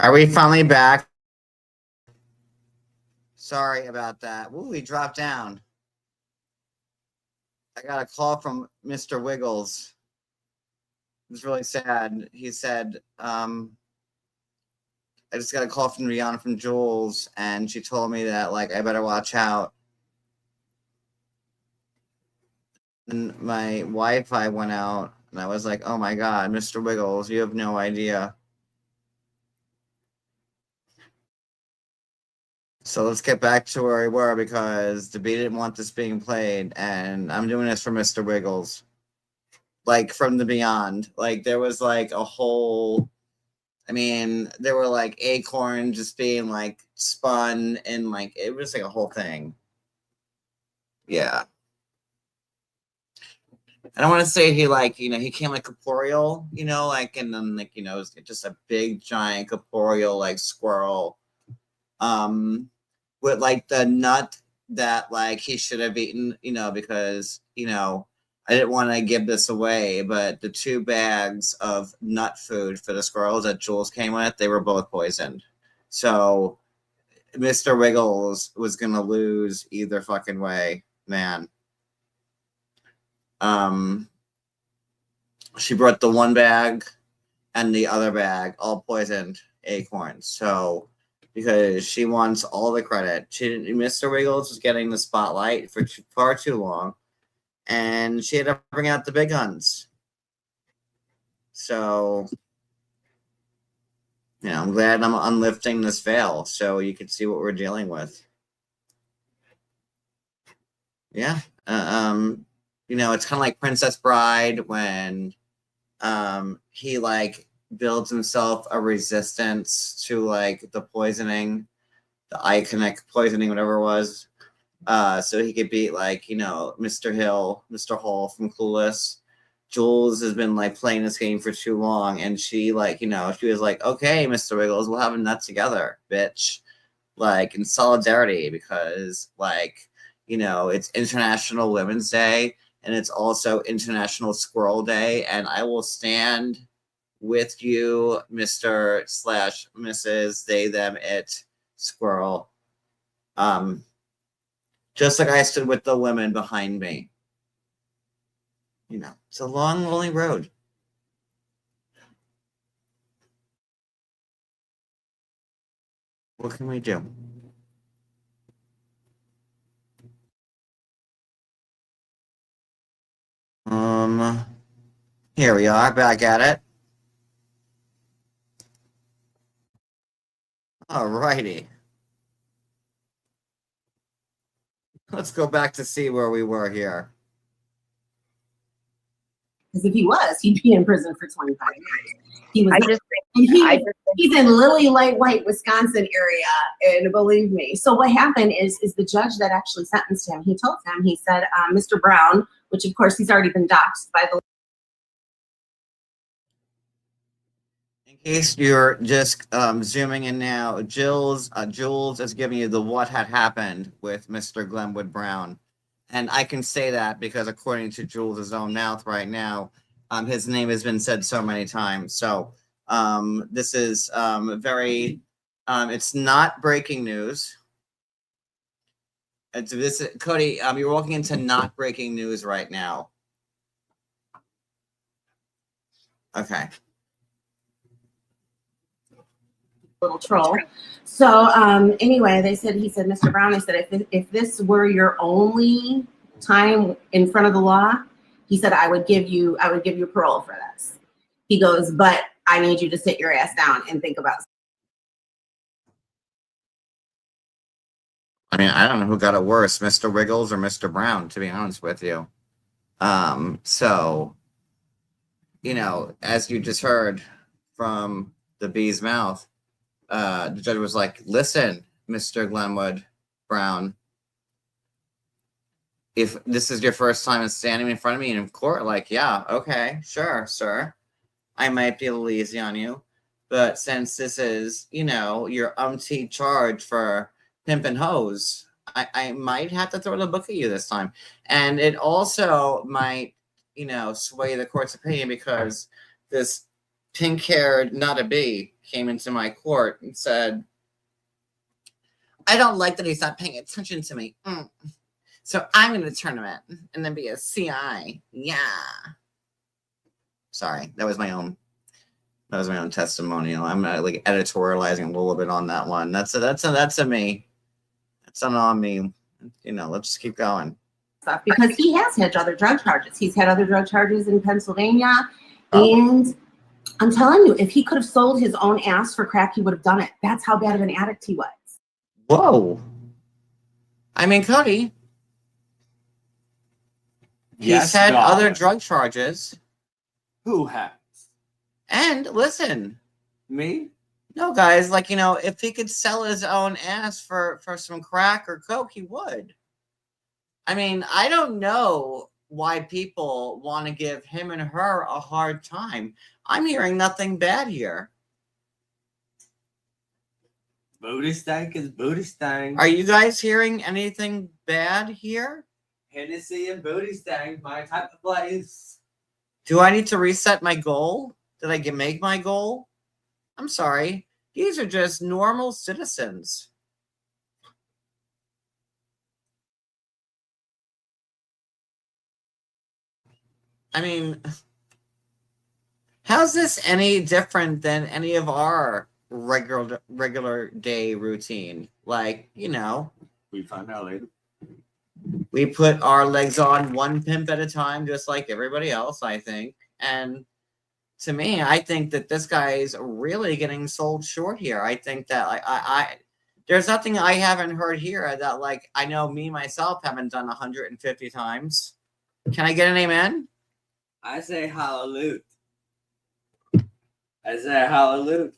Speaker 1: Are we finally back? Sorry about that. Ooh, we dropped down. I got a call from Mr. Wiggles. It was really sad. He said, I just got a call from Rihanna from Jules, and she told me that, like, I better watch out. And my Wi-Fi went out, and I was like, oh my God, Mr. Wiggles, you have no idea. So let's get back to where we were, because the B didn't want this being played, and I'm doing this for Mr. Wiggles. Like, from the beyond. Like, there was, like, a whole... I mean, there were, like, acorns just being, like, spun, and, like, it was, like, a whole thing. Yeah. I don't want to say he, like, you know, he came, like, corporeal, you know, like, and then, like, you know, it was just a big, giant, corporeal, like, squirrel. With, like, the nut that, like, he should have eaten, you know, because, you know, I didn't want to give this away, but the 2 bags of nut food for the squirrels that Jules came with, they were both poisoned. So Mr. Wiggles was going to lose either fucking way, man. She brought the 1 bag and the other bag, all poisoned acorns. So, because she wants all the credit. Mr. Wiggles was getting the spotlight for far too long. And she had to bring out the big guns. So, you know, I'm glad I'm unlifting this veil so you can see what we're dealing with. Yeah. You know, it's kind of like Princess Bride when he, like, builds himself a resistance to, like, the poisoning, the iconic poisoning, whatever it was. So he could beat, like, you know, Mr. Hall from Clueless. Jules has been, like, playing this game for too long, and she, like, you know, she was like, okay, Mr. Wiggles, we'll have a nut together, bitch. Like, in solidarity, because, like, you know, it's International Women's Day, and it's also International Squirrel Day, and I will stand with you, Mr./Mrs. They, them, it, squirrel. Just like I stood with the women behind me. You know, it's a long, lonely road. What can we do? Here we are, back at it. Alrighty. Let's go back to see where we were here.
Speaker 8: Because if he was, he'd be in prison for 25 years. He was, he's in Lily Light White, Wisconsin area, and believe me. So what happened is the judge that actually sentenced him, he told him, he said, Mr. Brown, which of course he's already been doxxed by the.
Speaker 1: In case you're just zooming in now, Jules is giving you the what had happened with Mr. Glenwood Brown. And I can say that because according to Jules' own mouth right now, his name has been said so many times. So this is very, it's not breaking news. Cody, you're walking into not breaking news right now. Okay.
Speaker 8: Little troll. So anyway, he said, Mr. Brown, he said, if this were your only time in front of the law, he said, I would give you parole for this. He goes, but I need you to sit your ass down and think about it.
Speaker 1: I mean, I don't know who got it worse, Mr. Wiggles or Mr. Brown, to be honest with you. So, you know, as you just heard from the bee's mouth, the judge was like, listen, Mr. Glenwood Brown, if this is your first time standing in front of me in court, like, yeah, okay, sure, sir. I might be a little easy on you. But since this is, you know, your umpteenth charge for pimping hoes, I might have to throw the book at you this time. And it also might, you know, sway the court's opinion because this pink-haired not a bee came into my court and said, I don't like that he's not paying attention to me. So I'm going to turn him in and then be a CI. Yeah. Sorry, that was my own testimonial. I'm like editorializing a little bit on that one. That's a me. That's not on me. You know, let's just keep going.
Speaker 8: Because he has had other drug charges. He's had other drug charges in Pennsylvania. And I'm telling you, if he could have sold his own ass for crack, he would have done it. That's how bad of an addict he was.
Speaker 1: Whoa. I mean, Cody. He's had other drug charges.
Speaker 2: Who has?
Speaker 1: And listen.
Speaker 2: Me?
Speaker 1: No, guys, like, you know, if he could sell his own ass for some crack or coke, he would. I mean, I don't know why people want to give him and her a hard time. I'm hearing nothing bad here.
Speaker 2: Booty stank is booty stank.
Speaker 1: Are you guys hearing anything bad here?
Speaker 2: Hennessy and booty stank, my type of place.
Speaker 1: Do I need to reset my goal? Did I make my goal? I'm sorry. These are just normal citizens. I mean, how's this any different than any of our regular day routine? Like, you know,
Speaker 2: We find out later.
Speaker 1: we put our legs on one pimp at a time, just like everybody else, I think. And to me, I think that this guy is really getting sold short here. I think that like there's nothing I haven't heard here that like I know me myself haven't done 150 times. Can I get an amen?
Speaker 2: I say hallelujah. I say hallelujah.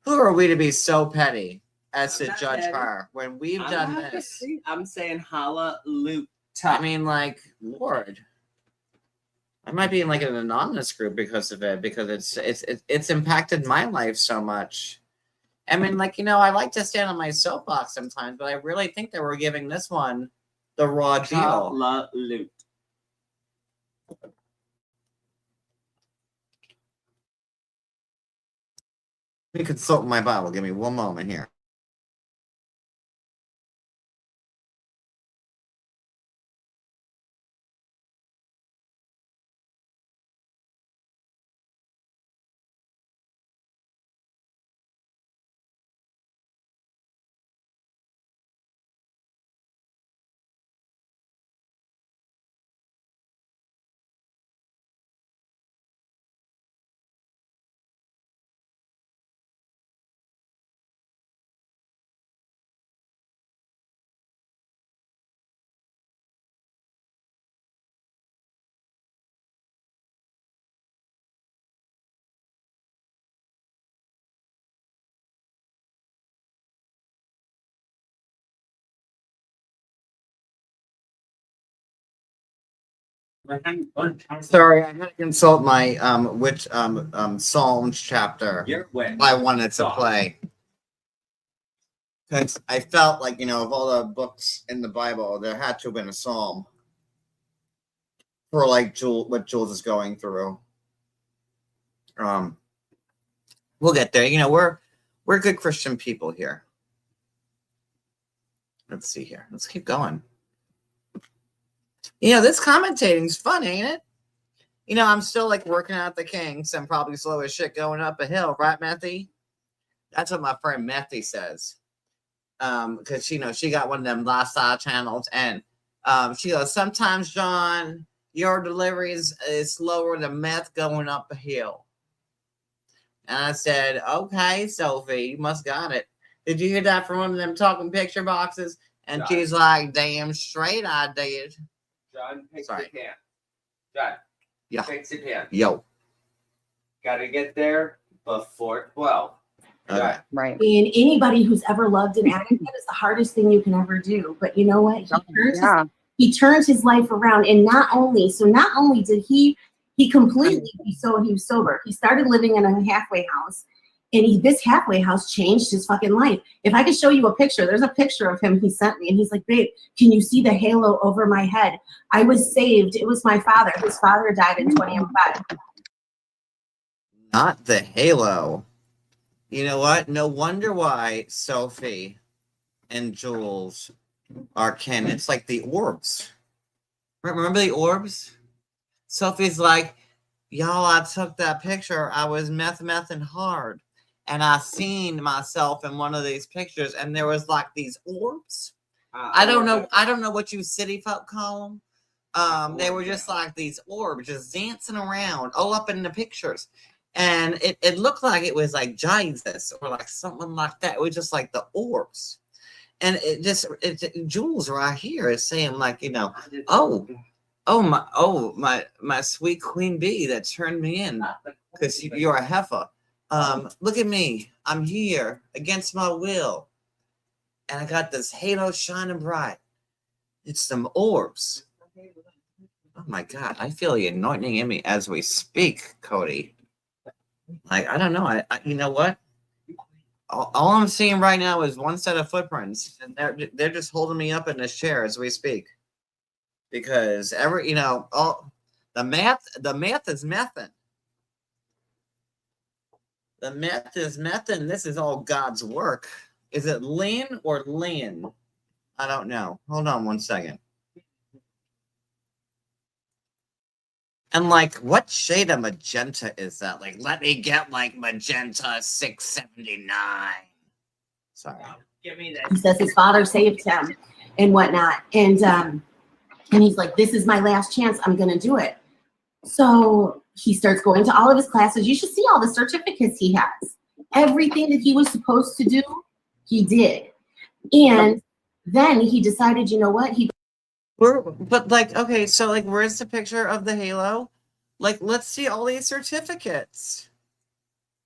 Speaker 1: Who are we to be so petty as
Speaker 2: I'm
Speaker 1: to
Speaker 2: not
Speaker 1: judge
Speaker 2: petty.
Speaker 1: her when we've
Speaker 2: I'm
Speaker 1: done
Speaker 2: not
Speaker 1: this?
Speaker 2: petty. I'm saying hallelujah.
Speaker 1: I mean, like, Lord, I might be in like an anonymous group because of it, because it's impacted my life so much. I mean, like, you know, I like to stand on my soapbox sometimes, but I really think that we're giving this one the raw deal.
Speaker 2: Hallelujah.
Speaker 1: Let me consult my Bible. Give me one moment here. Sorry, I had to consult my which Psalms chapter
Speaker 2: You're wet.
Speaker 1: I wanted to play. Because I felt like, you know, of all the books in the Bible, there had to have been a psalm for like what Jules is going through. We'll get there. You know, we're good Christian people here. Let's see here. Let's keep going. You know, this commentating's fun, ain't it? You know, I'm still like working out the kinks. I'm probably slow as shit going up a hill, right, Methy? That's what my friend Methy says. Because you know, she got one of them lifestyle channels, and she goes, sometimes, John, your delivery is slower than meth going up a hill. And I said, okay, Sophie, you must got it. Did you hear that from one of them talking picture boxes? And
Speaker 2: John.
Speaker 1: she's like, damn straight I did.
Speaker 2: John, pick
Speaker 1: Sorry.
Speaker 2: the can. John.
Speaker 1: Yeah.
Speaker 2: Pick the can.
Speaker 1: Yo.
Speaker 2: Gotta get there before 12.
Speaker 1: Okay.
Speaker 7: Right.
Speaker 8: And anybody who's ever loved an addict, that is the hardest thing you can ever do. But you know what? He turned his life around, and not only did he completely he was sober. He started living in a halfway house, and this halfway house changed his fucking life. If I could show you a picture, there's a picture of him he sent me, and he's like, babe, can you see the halo over my head? I was saved. It was my father. His father died in 2005.
Speaker 1: Not the halo. You know what? No wonder why Sophie and Jules are kin. It's like the orbs. Remember the orbs? Sophie's like, y'all, I took that picture. I was mething hard. And I seen myself in one of these pictures, and there was like these orbs. I don't know what you city folk call them. They were just like these orbs just dancing around all up in the pictures. And it looked like it was like Jesus or like something like that. It was just like the orbs. And Jules right here is saying like, my sweet queen bee that turned me in because you're a heifer. Look at me. I'm here against my will. And I got this halo shining bright. It's some orbs. Oh my God. I feel the anointing in me as we speak, Cody. Like, I don't know. I you know what? All I'm seeing right now is one set of footprints, and they're just holding me up in this chair as we speak. Because all the math is mething. The math is mething. This is all God's work. Is it Lynn or Lynn? I don't know. Hold on one second. And like, what shade of magenta is that? Like, let me get like magenta 679. Sorry.
Speaker 2: Give me that.
Speaker 8: He says his father saved him and whatnot. And he's like, this is my last chance. I'm going to do it. So he starts going to all of his classes. You should see all the certificates he has. Everything that he was supposed to do, he did. And then he decided, you know what?
Speaker 1: But like, okay, so like, where's the picture of the halo? Like, let's see all these certificates.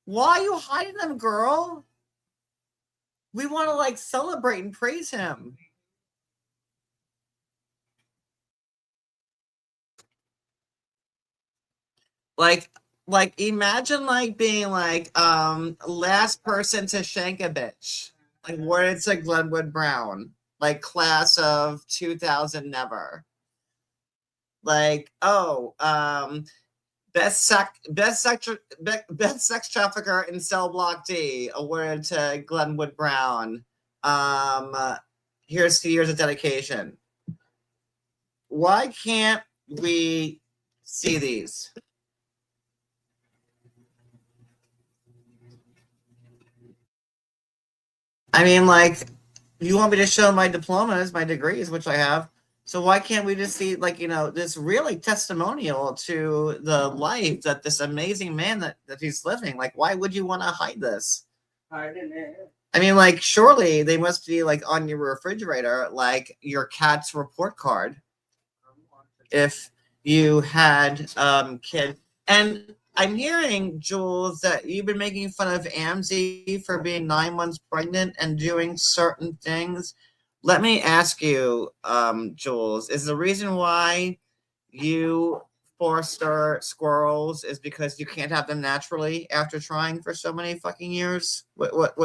Speaker 1: Why are you hiding them, girl? We want to like celebrate and praise him. Like imagine like being like last person to shank a bitch. Like worded to Glenwood Brown. Like class of 2000 never. Like, best sex trafficker in cell block D, awarded to Glenwood Brown. Here's 2 years of dedication. Why can't we see these? I mean, like, you want me to show my diplomas, my degrees, which I have. So why can't we just see, like, this really testimonial to the life that this amazing man that he's living? Like, why would you want to hide this? I mean, like, surely they must be, like, on your refrigerator, like your cat's report card. If you had kids. And I'm hearing, Jules, that you've been making fun of Amzi for being 9 months pregnant and doing certain things. Let me ask you, Jules, is the reason why you foster squirrels is because you can't have them naturally after trying for so many fucking years? What?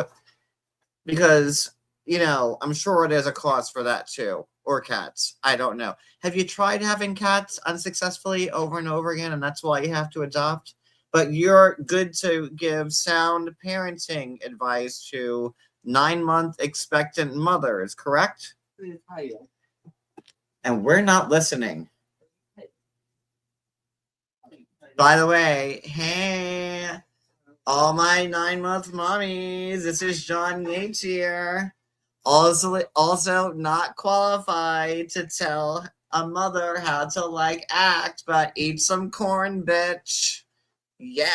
Speaker 1: Because, I'm sure there's a cause for that too. Or cats. I don't know. Have you tried having cats unsuccessfully over and over again, and that's why you have to adopt? But you're good to give sound parenting advice to 9-month expectant mothers, correct? And we're not listening. By the way, hey, all my 9-month mommies, this is John Yates here. Also not qualified to tell a mother how to like act, but eat some corn, bitch. Yeah.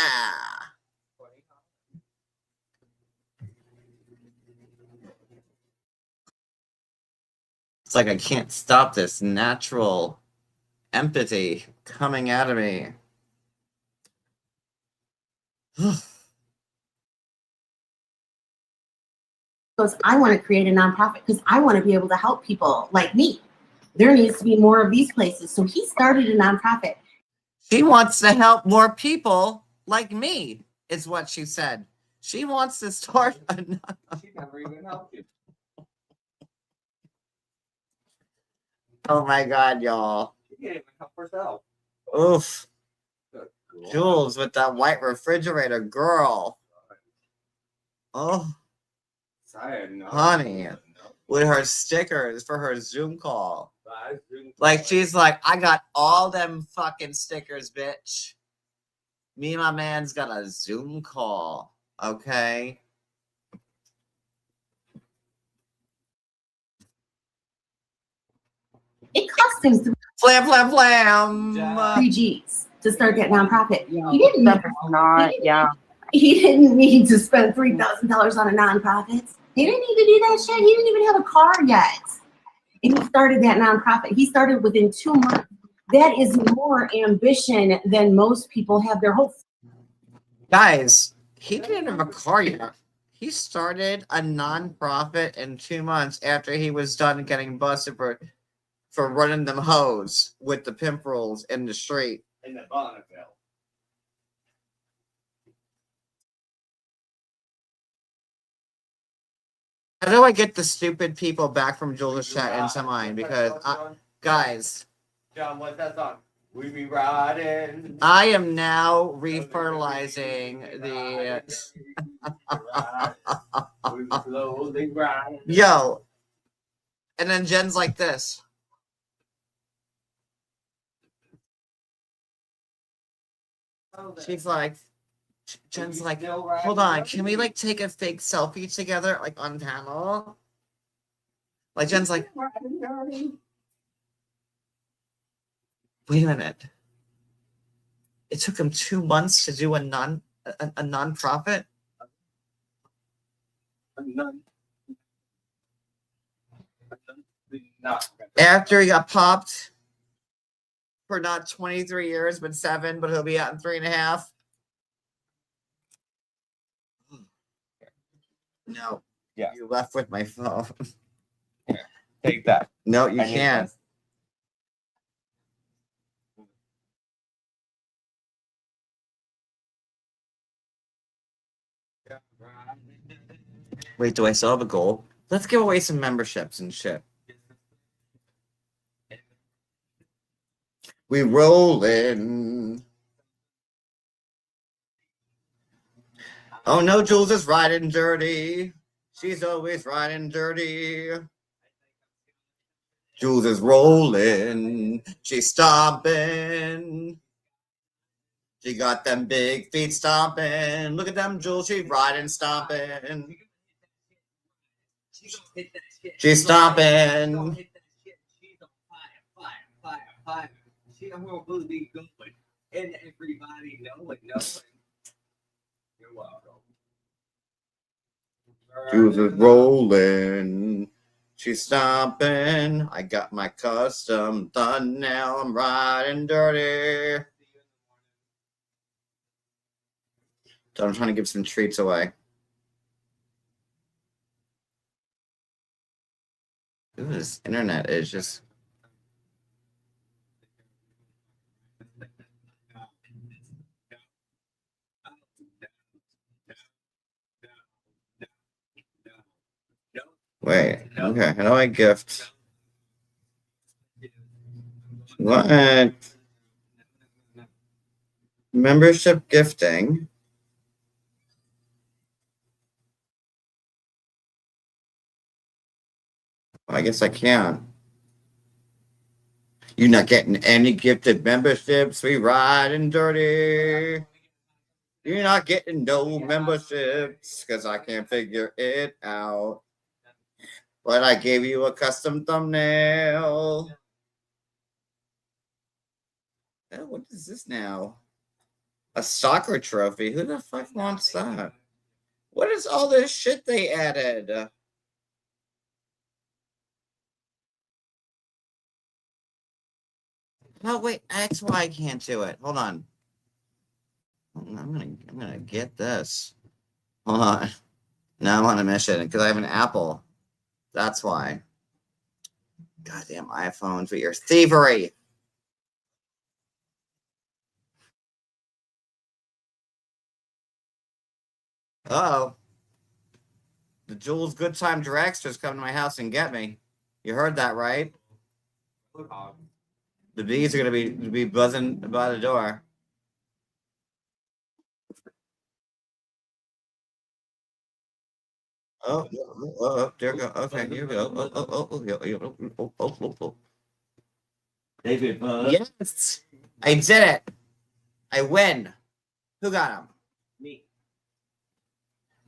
Speaker 1: It's like I can't stop this natural empathy coming out of me.
Speaker 8: Goes, I want to create a nonprofit because I want to be able to help people like me. There needs to be more of these places. So he started a nonprofit.
Speaker 1: She wants to help more people like me, is what she said. She wants to start a nonprofit. She never even helped you. Oh my God, y'all.
Speaker 2: She can't even help herself.
Speaker 1: Oof. Jules with that white refrigerator, girl. Oh, honey, with her stickers for her Zoom call. Like, she's like, I got all them fucking stickers, bitch. Me and my man's got a Zoom call, okay?
Speaker 8: It cost him
Speaker 1: Flam, flam, flam.
Speaker 8: 3 G's to start that nonprofit.
Speaker 7: Yeah,
Speaker 8: He didn't
Speaker 7: that's not, yeah.
Speaker 8: He didn't need to spend $3,000 on a nonprofit. He didn't need to do that shit. He didn't even have a car yet. And he started that nonprofit. He started within 2 months. That is more ambition than most people have their whole.
Speaker 1: Guys, he didn't have a car yet. He started a nonprofit in 2 months after he was done getting busted for running them hoes with the pimp rules in the street.
Speaker 2: In the Bonneville.
Speaker 1: How do I get the stupid people back from Jules' chat into mine? Because, guys,
Speaker 2: John, what's that song? We be riding.
Speaker 1: I am now refertilizing the.
Speaker 2: We be slowly riding.
Speaker 1: Yo. And then Jen's like this. She's like, Jen's like, hold on, can we like take a fake selfie together, like on panel? Like Jen's like, wait a minute. It took him 2 months to do a nonprofit. After he got popped for not 23 years, but 7, but he'll be out in 3.5. No.
Speaker 2: Yeah.
Speaker 1: You left with my phone.
Speaker 2: Take that.
Speaker 1: No, you can't. Wait, do I still have a goal? Let's give away some memberships and shit. We rollin'. Oh no, Jules is riding dirty. She's always riding dirty. Jules is rolling. She's stomping. She got them big feet stomping. Look at them, Jules. She's riding, stomping. She's stomping.
Speaker 2: She don't really be going, and everybody knowing. You're welcome.
Speaker 1: Jules is rolling. She's stomping. I got my custom done now. I'm riding dirty. So I'm trying to give some treats away. Ooh, this internet is just. Wait, okay, how do I gift? What? Membership gifting. I guess I can't. You're not getting any gifted memberships. We riding dirty. You're not getting no memberships because I can't figure it out. But I gave you a custom thumbnail. Oh, what is this now? A soccer trophy? Who the fuck wants that? What is all this shit they added? No, wait, that's why I can't do it. Hold on. I'm gonna get this. Hold on. Now I'm on a mission because I have an Apple. That's why. Goddamn iPhones with your thievery. Uh-oh. The Jules Good Time Dragsters come to my house and get me. You heard that, right? The bees are gonna be buzzing by the door. There we go. Okay, here we go. David, yes, I did it. I win. Who got him?
Speaker 2: Me.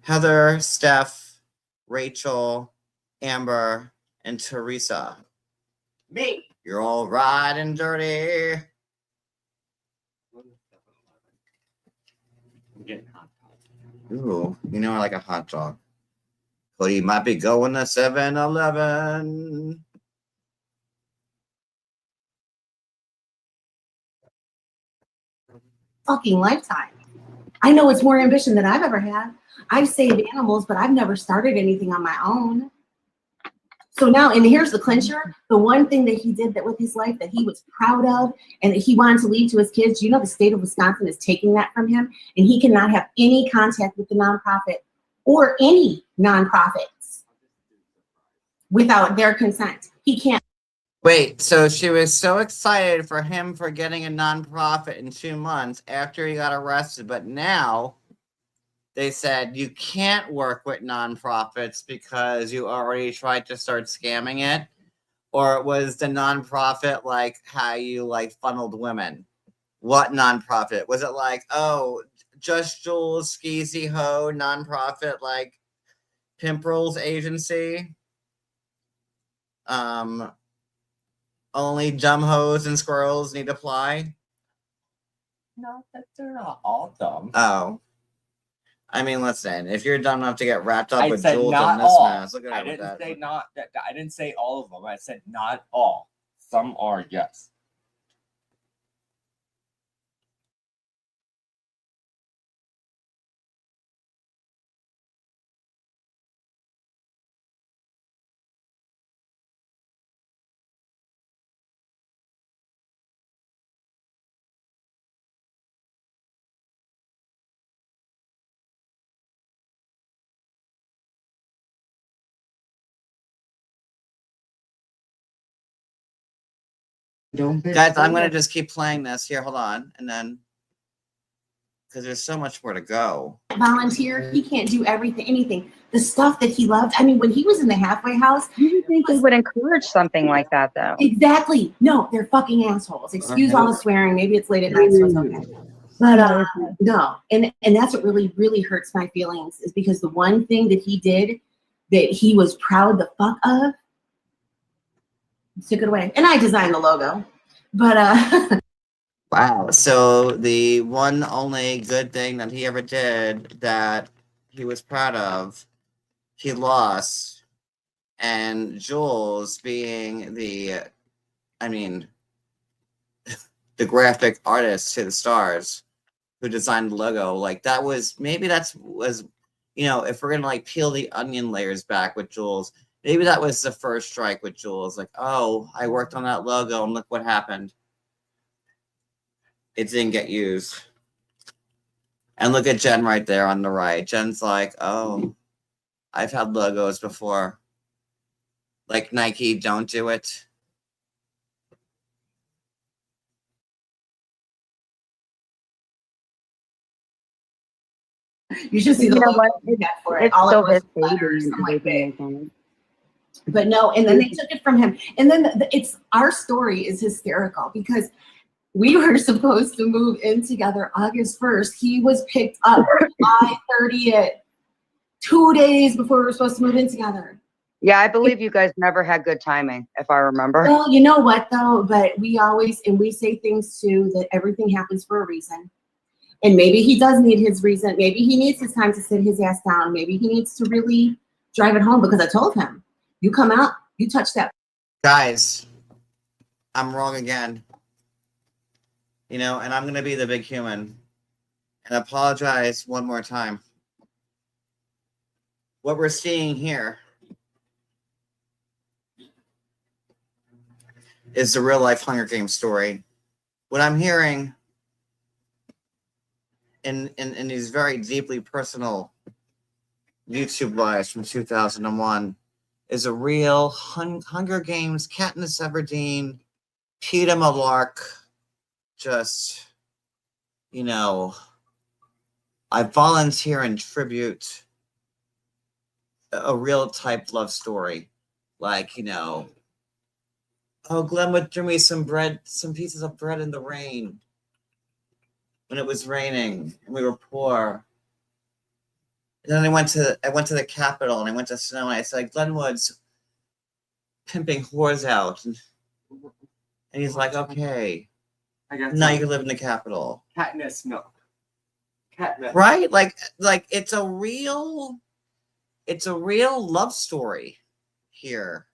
Speaker 1: Heather, Steph, Rachel, Amber, and Teresa.
Speaker 2: Me.
Speaker 1: You're all riding dirty.
Speaker 2: I'm getting hot.
Speaker 1: Ooh, you know I like a hot dog. Cody might be going to 7-Eleven.
Speaker 8: Fucking lifetime. I know it's more ambition than I've ever had. I've saved animals, but I've never started anything on my own. So now, and here's the clincher, the one thing that he did that with his life that he was proud of and that he wanted to leave to his kids, you know, the state of Wisconsin is taking that from him, and he cannot have any contact with the nonprofit or any nonprofits without their consent. He can't.
Speaker 1: Wait, so she was so excited for him for getting a nonprofit in 2 months after he got arrested, but now they said you can't work with nonprofits because you already tried to start scamming it? Or it was the nonprofit like how you like funneled women? What nonprofit? Was it like, oh, Just Jules, Skeezy Ho, nonprofit like Pimp Rules Agency? Only dumb hoes and squirrels need to apply?
Speaker 2: Not that they're not all dumb.
Speaker 1: Oh. I mean, listen, if you're dumb enough to get wrapped up
Speaker 2: I
Speaker 1: with
Speaker 2: said
Speaker 1: Jules
Speaker 2: not
Speaker 1: on this
Speaker 2: all.
Speaker 1: mess, look at
Speaker 2: I
Speaker 1: that.
Speaker 2: didn't say not that. I didn't say all of them. I said not all. Some are, yes.
Speaker 1: Guys, I'm gonna just keep playing this here. Hold on, and then because there's so much more to go.
Speaker 8: Volunteer, he can't do anything. The stuff that he loved. I mean, when he was in the halfway house,
Speaker 7: You would think he would encourage something like that, though.
Speaker 8: exactly. No, they're fucking assholes. Excuse all the swearing. Maybe it's late at night, so it's okay. But no, and that's what really, really hurts my feelings is because the one thing that he did that he was proud the fuck of, took it away. And I designed the logo, but
Speaker 1: Wow. So the one only good thing that he ever did that he was proud of, he lost. And Jules being the, I mean, the graphic artist to the stars who designed the logo, like that was, maybe was, you know, if we're gonna like peel the onion layers back with Jules, maybe that was the first strike with Jules. Like, oh, I worked on that logo and look what happened. It didn't get used. And look at Jen right there on the right. Jen's like, oh, I've had logos before. Like Nike, don't do it.
Speaker 8: you should see the logo for it.
Speaker 7: It's
Speaker 8: All
Speaker 7: still
Speaker 8: it
Speaker 7: his
Speaker 8: was
Speaker 7: baby.
Speaker 8: letters. I'm like, babe.
Speaker 7: Baby.
Speaker 8: But no, and then they took it from him. And then it's our story is hysterical because we were supposed to move in together August 1st. He was picked up July 30th, 2 days before we were supposed to move in together.
Speaker 7: Yeah, I believe you guys never had good timing, if I remember.
Speaker 8: Well, you know what though? But we always, and we say things too, that everything happens for a reason. And maybe he does need his reason. Maybe he needs his time to sit his ass down. Maybe he needs to really drive it home because I told him, you come out, you touch that.
Speaker 1: Guys, I'm wrong again. You know, and I'm going to be the big human and apologize one more time. What we're seeing here is the real life Hunger Games story. What I'm hearing in these very deeply personal YouTube lives from 2001 is a real Hunger Games, Katniss Everdeen, Peeta Mellark, just, you know, I volunteer in tribute a real type love story. Like, you know, oh, Glenwood threw me some pieces of bread in the rain when it was raining and we were poor. And then I went to the Capitol and I went to Snow and I said, Glenwood's pimping whores out. And he's like, okay, now you can live in the Capitol.
Speaker 2: Katniss milk. Katniss.
Speaker 1: Right? Like it's a real love story here.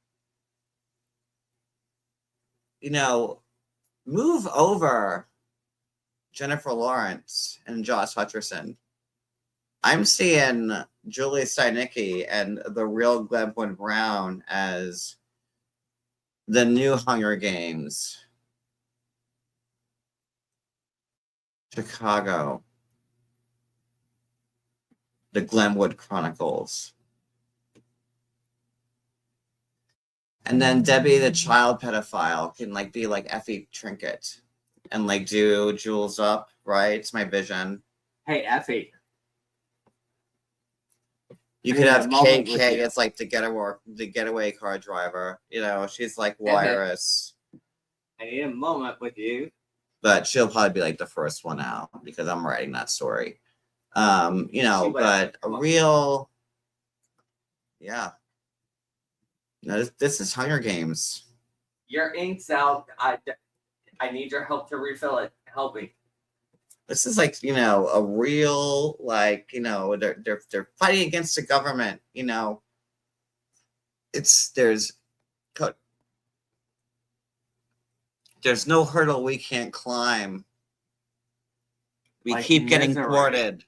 Speaker 1: You know, move over Jennifer Lawrence and Josh Hutcherson. I'm seeing Julie Steinicki and the real Glenwood Brown as the new Hunger Games. Chicago. The Glenwood Chronicles. And then Debbie, the child pedophile, can like be like Effie Trinket and like do Jules Up, right? It's my vision.
Speaker 2: Hey, Effie.
Speaker 1: You could have KK as like the getaway car driver. You know, she's like Wireless.
Speaker 2: I need a moment with you.
Speaker 1: But she'll probably be like the first one out because I'm writing that story. You know, but a real, yeah. No, this is Hunger Games.
Speaker 2: Your ink's out. I need your help to refill it. Help me.
Speaker 1: This is like, you know, a real, like, you know, they're fighting against the government, you know. There's no hurdle we can't climb. We
Speaker 2: like
Speaker 1: keep getting
Speaker 2: misery.
Speaker 1: thwarted.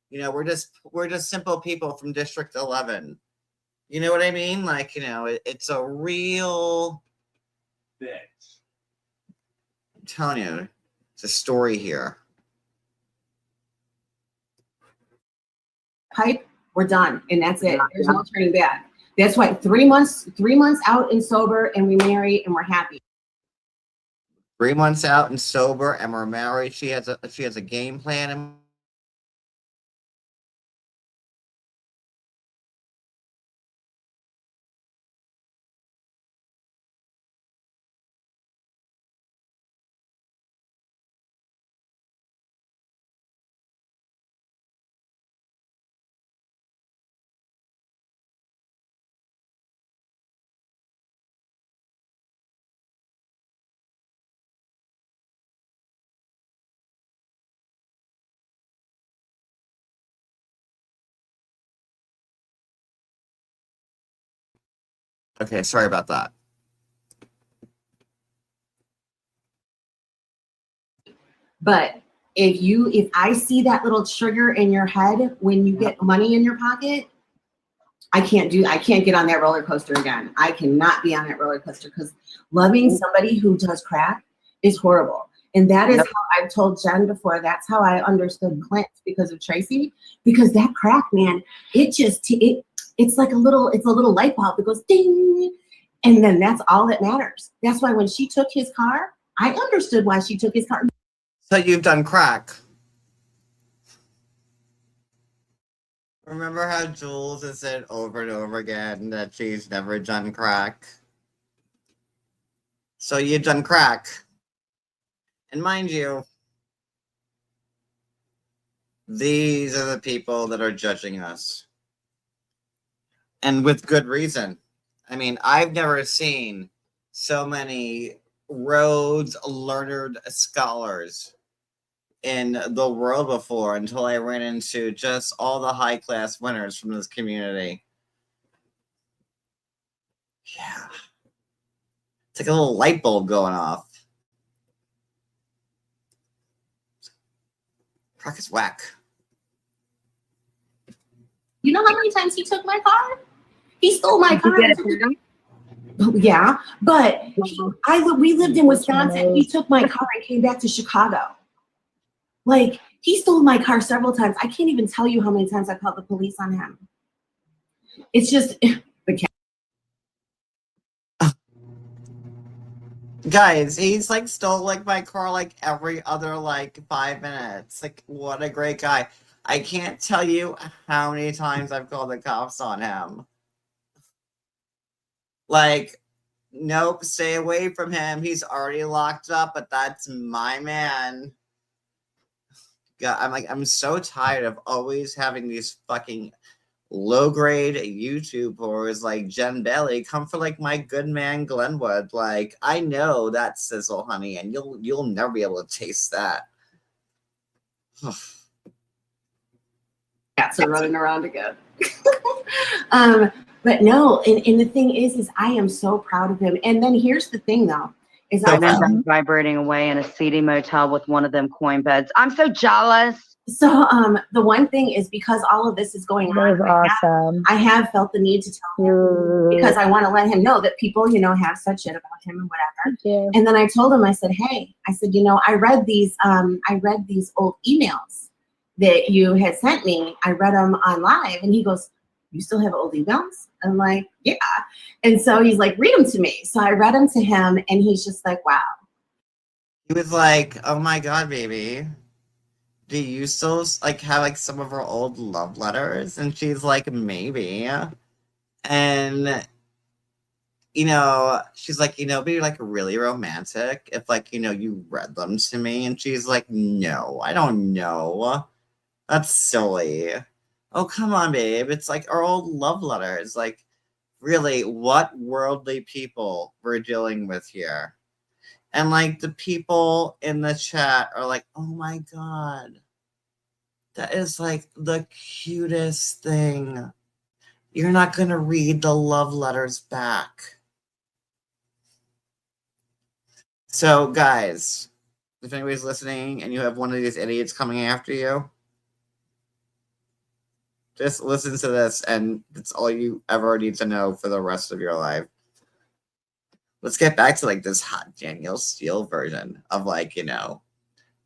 Speaker 1: You know, we're just simple people from District 11. You know what I mean? Like, you know, it's a real
Speaker 2: bitch.
Speaker 1: I'm telling you, it's a story here.
Speaker 8: Pipe, we're done, and that's it. There's no turning back. That's why 3 months out and sober, and we marry, and we're happy.
Speaker 1: 3 months out and sober, and we're married. She has a game plan. Okay, sorry about that.
Speaker 8: But if I see that little trigger in your head when you get money in your pocket, I can't get on that roller coaster again. I cannot be on that roller coaster because loving somebody who does crack is horrible. And that is how I've told Jen before. That's how I understood Clint because of Tracy. Because that crack, man, it's like a little light bulb that goes ding. And then that's all that matters. That's why when she took his car, I understood why she took his car.
Speaker 1: So you've done crack. Remember how Jules has said over and over again that she's never done crack? So you've done crack. And mind you, these are the people that are judging us. And with good reason. I mean, I've never seen so many Rhodes learned scholars in the world before until I ran into just all the high class winners from this community. Yeah. It's like a little light bulb going off. Crack is whack.
Speaker 8: You know how many times he took my car? He stole my car. Yeah, but we lived in Wisconsin. He took my car and came back to Chicago. Like, he stole my car several times. I can't even tell you how many times I called the police on him. It's just the cat.
Speaker 1: Guys, he's like stole like my car like every other like 5 minutes. Like, what a great guy. I can't tell you how many times I've called the cops on him. Like, nope, stay away from him. He's already locked up, but that's my man. God, I'm so tired of always having these fucking low-grade YouTubers like Jen Bailey come for like my good man Glenwood. Like, I know that sizzle, honey, and you'll never be able to taste that.
Speaker 8: Cats are running around again. But no, and the thing is I am so proud of him. And then here's the thing though, is
Speaker 7: so I'm vibrating away in a seedy motel with one of them coin beds. I'm so jealous.
Speaker 8: So the one thing is, because all of this is going on,
Speaker 5: awesome.
Speaker 8: I have felt the need to tell him, because I want to let him know that people, have said shit about him and whatever.
Speaker 5: Yeah.
Speaker 8: And then I told him, I said, hey, I read these old emails that you had sent me. I read them on live. And he goes, you still have old emails? I'm like, yeah. And so he's like, read them to me. So I read them to him, and he's just like, wow.
Speaker 1: He was like, oh my God, baby. Do you still like have like some of her old love letters? And she's like, maybe. And she's like, it'd be like really romantic if like, you read them to me. And she's like, no, I don't know. That's silly. Oh, come on, babe. It's like our old love letters. Like, really, what worldly people we're dealing with here? And like the people in the chat are like, oh my God, that is like the cutest thing. You're not going to read the love letters back. So guys, if anybody's listening and you have one of these idiots coming after you, just listen to this, and it's all you ever need to know for the rest of your life. Let's get back to like this hot Danielle Steele version of like,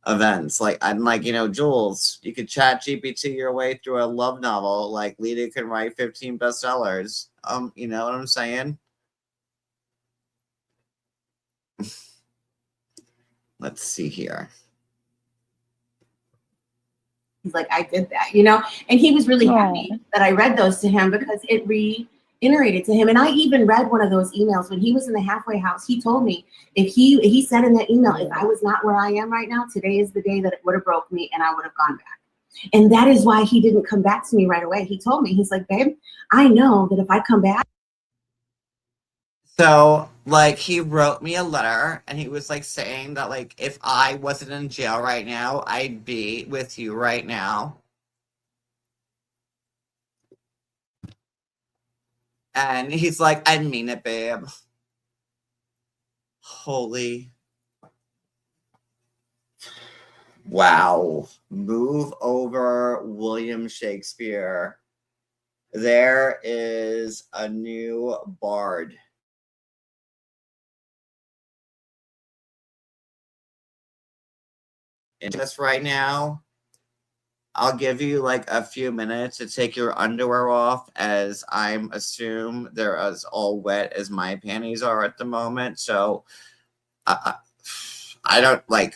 Speaker 1: events. Like, I'm like, Jules, you could chat GPT your way through a love novel. Like, Lita can write 15 bestsellers. You know what I'm saying? Let's see here.
Speaker 8: He's like, I did that, and he was really happy that I read those to him, because it reiterated to him. And I even read one of those emails when he was in the halfway house. He told me, if he said in that email, if I was not where I am right now, today is the day that it would have broke me and I would have gone back. And that is why he didn't come back to me right away. He told me, he's like, babe, I know that if I come back.
Speaker 1: So, like, he wrote me a letter, and he was, like, saying that, like, if I wasn't in jail right now, I'd be with you right now. And he's like, I mean it, babe. Holy. Wow. Move over, William Shakespeare. There is a new bard. And just right now, I'll give you like a few minutes to take your underwear off, as I'm assume they're as all wet as my panties are at the moment. So I don't like,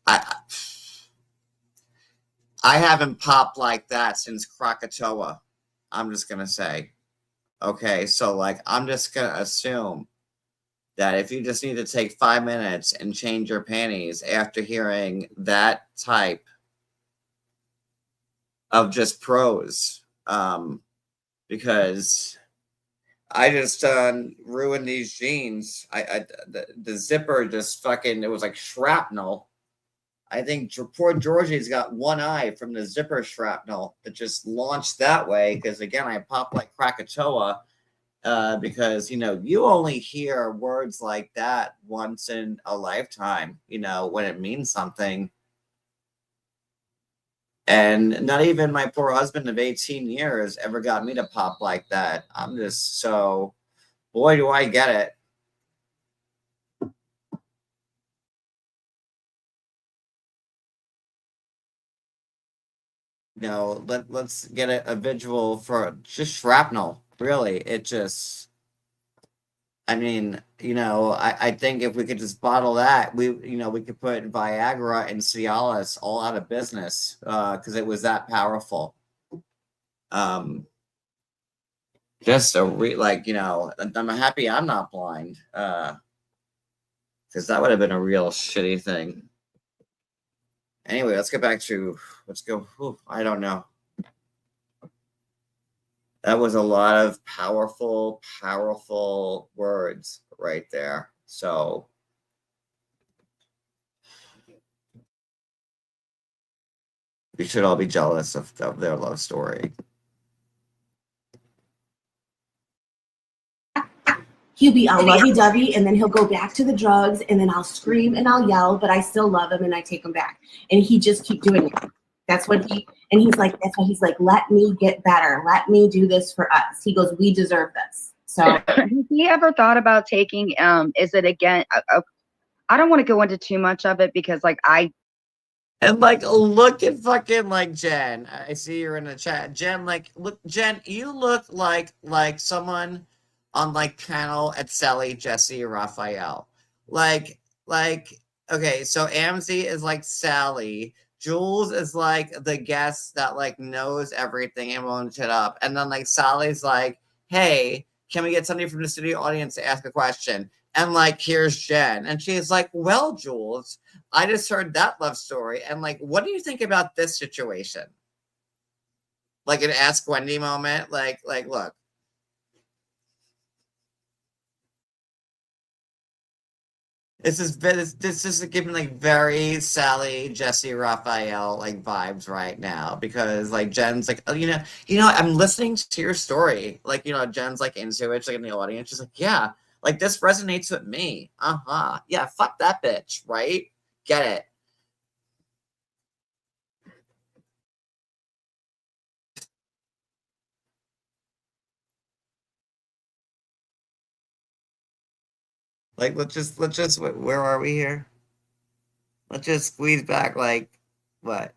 Speaker 1: I haven't popped like that since Krakatoa. I'm just going to say, okay. So like, I'm just going to assume that if you just need to take 5 minutes and change your panties after hearing that type of just prose, because I just ruined these jeans. The zipper just fucking, it was like shrapnel. I think poor Georgie's got one eye from the zipper shrapnel that just launched that way, because again, I popped like Krakatoa. Because, you only hear words like that once in a lifetime, when it means something. And not even my poor husband of 18 years ever got me to pop like that. I'm just so, boy, do I get it. Let's get a visual for just shrapnel. Really, it just, I mean, I think if we could just bottle that, we could put Viagra and Cialis all out of business because it was that powerful. Just I'm happy I'm not blind because that would have been a real shitty thing. Anyway, let's go. I don't know. That was a lot of powerful words right there. So we should all be jealous of their love story.
Speaker 8: He'll be all lovey-dovey, and then he'll go back to the drugs, and then I'll scream and I'll yell, but I still love him and I take him back. And he just keep doing it. That's why he's like, let me get better. Let me do this for us. He goes, we deserve this. So
Speaker 7: have you ever thought about taking, is it again, I don't want to go into too much of it because look
Speaker 1: at fucking Jen. I see you're in the chat. Jen, Jen, you look like someone on panel at Sally, Jesse, Raphael. Okay, so Amzie is Sally. Jules is the guest that knows everything and won't shut up. And then Sally's hey, can we get somebody from the studio audience to ask a question? And here's Jen. And she's well, Jules, I just heard that love story. And what do you think about this situation? An Ask Wendy moment. Look. This is giving very Sally, Jesse, Raphael vibes right now because Jen's I'm listening to your story. Jen's into it, in the audience. She's yeah, this resonates with me. Yeah, fuck that bitch, right? Get it. Let's just, where are we here? Let's just squeeze back, what?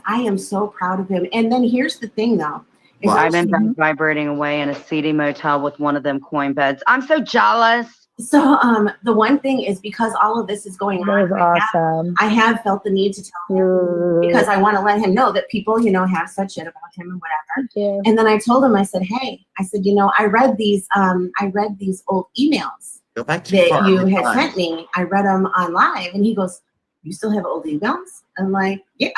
Speaker 8: I am so proud of him. And then here's the thing, though.
Speaker 7: I've been vibrating away in a seedy motel with one of them coin beds. I'm so jealous.
Speaker 8: So the one thing is because all of this is going on,
Speaker 5: awesome.
Speaker 8: I have felt the need to tell him because I want to let him know that people, have such shit about him and whatever.
Speaker 5: Yeah.
Speaker 8: And then I told him, I said, hey, I read these old emails that you had sent me. I read them on live, and he goes, you still have old emails? I'm like, yeah.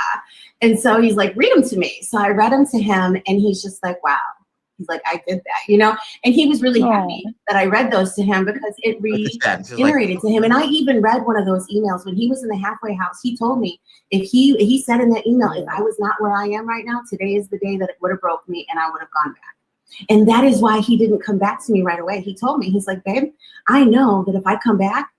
Speaker 8: And so he's read them to me. So I read them to him, and he's just wow. He's I did that, and he was really happy that I read those to him because it reiterated to him. And I even read one of those emails when he was in the halfway house. He told me he said in that email, if I was not where I am right now, today is the day that it would have broke me and I would have gone back. And that is why he didn't come back to me right away. He told me, he's babe, I know that if I come back,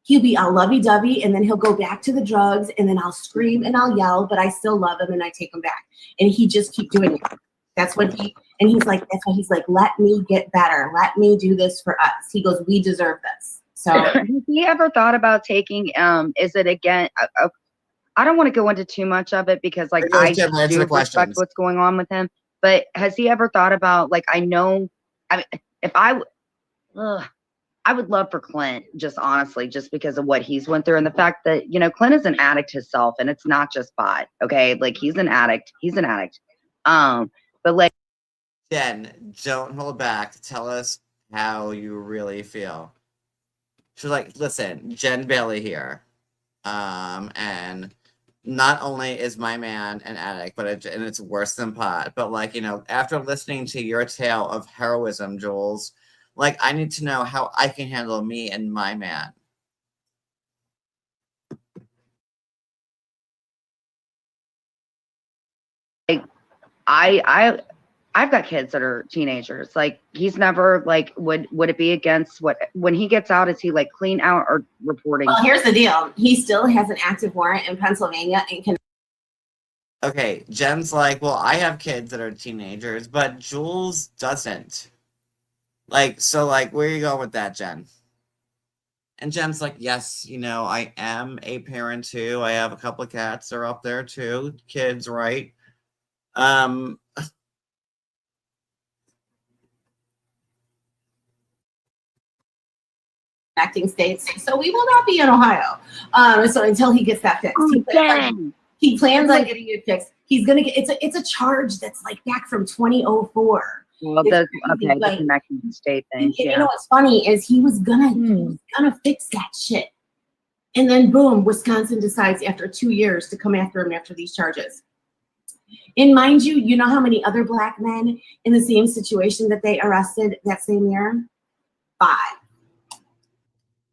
Speaker 8: he'll be all lovey-dovey, and then he'll go back to the drugs, and then I'll scream and I'll yell, but I still love him and I take him back. And he just keep doing it. That's why he's let me get better. Let me do this for us. He goes, we deserve this. So
Speaker 7: have you ever thought about taking, is it again, I don't want to go into too much of it because I do respect what's going on with him, but has he ever thought about, if I would love for Clint, just honestly, just because of what he's went through and the fact that, Clint is an addict himself, and it's not just pot. Okay. He's an addict. But
Speaker 1: Jen, don't hold back. Tell us how you really feel. She's listen, Jen Bailey here. And not only is my man an addict, but it's worse than pot. But after listening to your tale of heroism, Jules, I need to know how I can handle me and my man.
Speaker 7: I've got kids that are teenagers. He's never would it be against when he gets out, is he clean out or reporting?
Speaker 8: Well, here's the deal. He still has an active warrant in Pennsylvania and can.
Speaker 1: Okay, Jen's well, I have kids that are teenagers, but Jules doesn't. So where are you going with that, Jen? And Jen's yes, I am a parent too. I have a couple of cats that are up there too. Kids, right?
Speaker 8: acting states. So we will not be in Ohio. So until he gets that fixed, he plans on getting it fixed. He's gonna get it's a charge that's like back from 2004.
Speaker 7: Well, that's okay. Like, the Mexican state thing.
Speaker 8: You know what's funny is he was gonna fix that shit, and then boom, Wisconsin decides after 2 years to come after him after these charges. And mind you, you know how many other black men in the same situation that they arrested that same year? 5.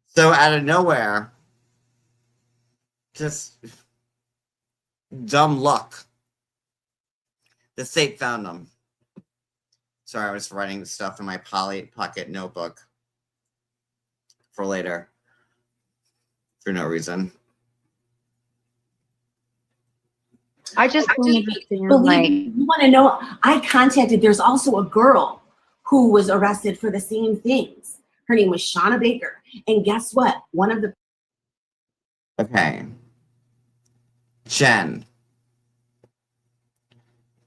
Speaker 1: So out of nowhere, just dumb luck, the state found them. Sorry, I was writing the stuff in my pocket notebook for later for no reason.
Speaker 7: I just don't understand. Like,
Speaker 8: you want to know? There's also a girl who was arrested for the same things. Her name was Shauna Baker. And guess what?
Speaker 1: Okay. Jen,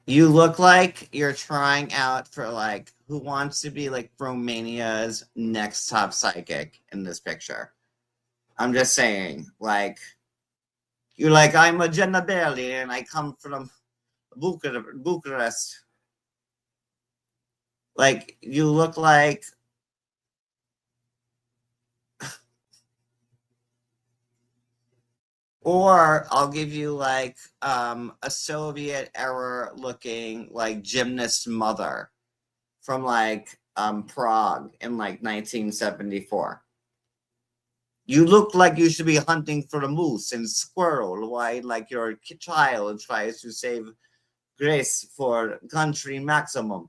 Speaker 1: you look like you're trying out for like who wants to be like Romania's next top psychic in this picture. I'm just saying, like, you're like, I'm a Jenna Bailey and I come from Bucharest. Like, you look like or I'll give you like a Soviet era looking like gymnast mother from like Prague in like 1974. You look like you should be hunting for a moose and squirrel while like your child tries to save Grace for country maximum.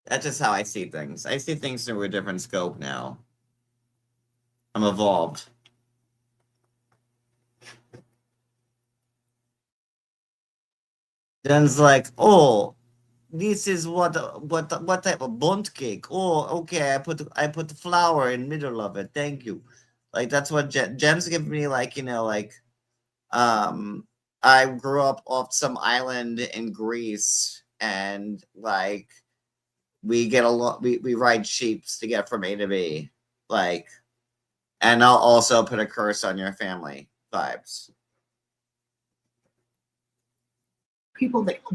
Speaker 1: That's just how I see things. I see things through a different scope now. I'm evolved. Jen's like, oh, this is what type of bundt cake? Oh, okay, I put the flour in the middle of it. Thank you. Like that's what Jen's giving me. Like, you know, like I grew up off some island in Greece, and like we get a lot. We ride sheeps to get from A to B. Like, and I'll also put a curse on your family vibes.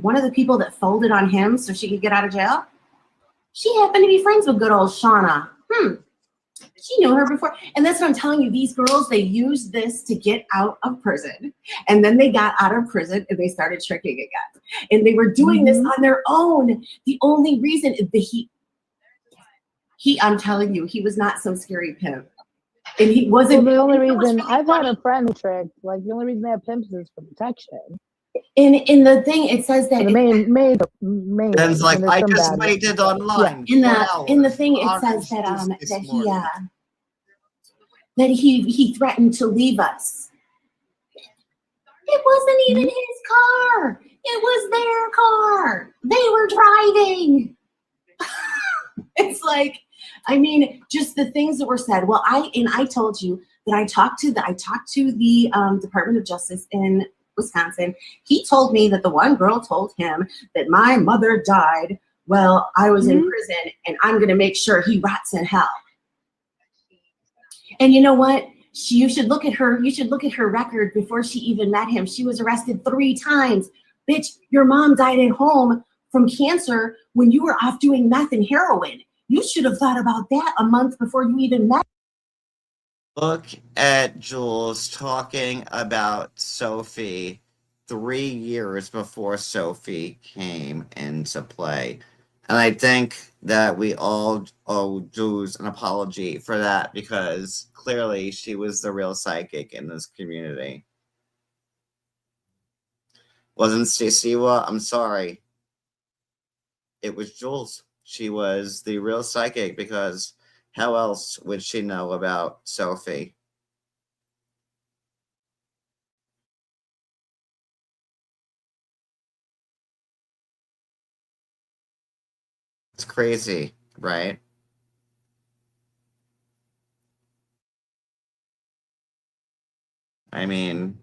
Speaker 8: One of the people that folded on him so she could get out of jail, she happened to be friends with good old Shauna. She knew her before. And that's what I'm telling you. These girls, they used this to get out of prison. And then they got out of prison and they started tricking again. And they were doing this on their own. The only reason I'm telling you, he was not some scary pimp. And he wasn't.
Speaker 5: Well, the only reason I've had a friend trick, like the only reason they have pimps is for protection.
Speaker 8: In the thing, it says that
Speaker 5: the main.
Speaker 1: It's like I just waited online.
Speaker 8: Yeah. In the thing, it says that he threatened to leave us. It wasn't even his car. It was their car. They were driving. It's like, I mean, just the things that were said. Well, I told you that I talked to the Department of Justice in Wisconsin. He told me that the one girl told him that my mother died while I was in prison, and I'm going to make sure he rots in hell. And you know what? You should look at her. You should look at her record before she even met him. She was arrested 3 times. Bitch, your mom died at home from cancer when you were off doing meth and heroin. You should have thought about that a month before you even met.
Speaker 1: Look at Jules talking about Sophie 3 years before Sophie came into play. And I think that we all owe Jules an apology for that, because clearly she was the real psychic in this community. Wasn't Staceywa? I'm sorry. It was Jules. She was the real psychic, because how else would she know about Sophie? It's crazy, right? I mean,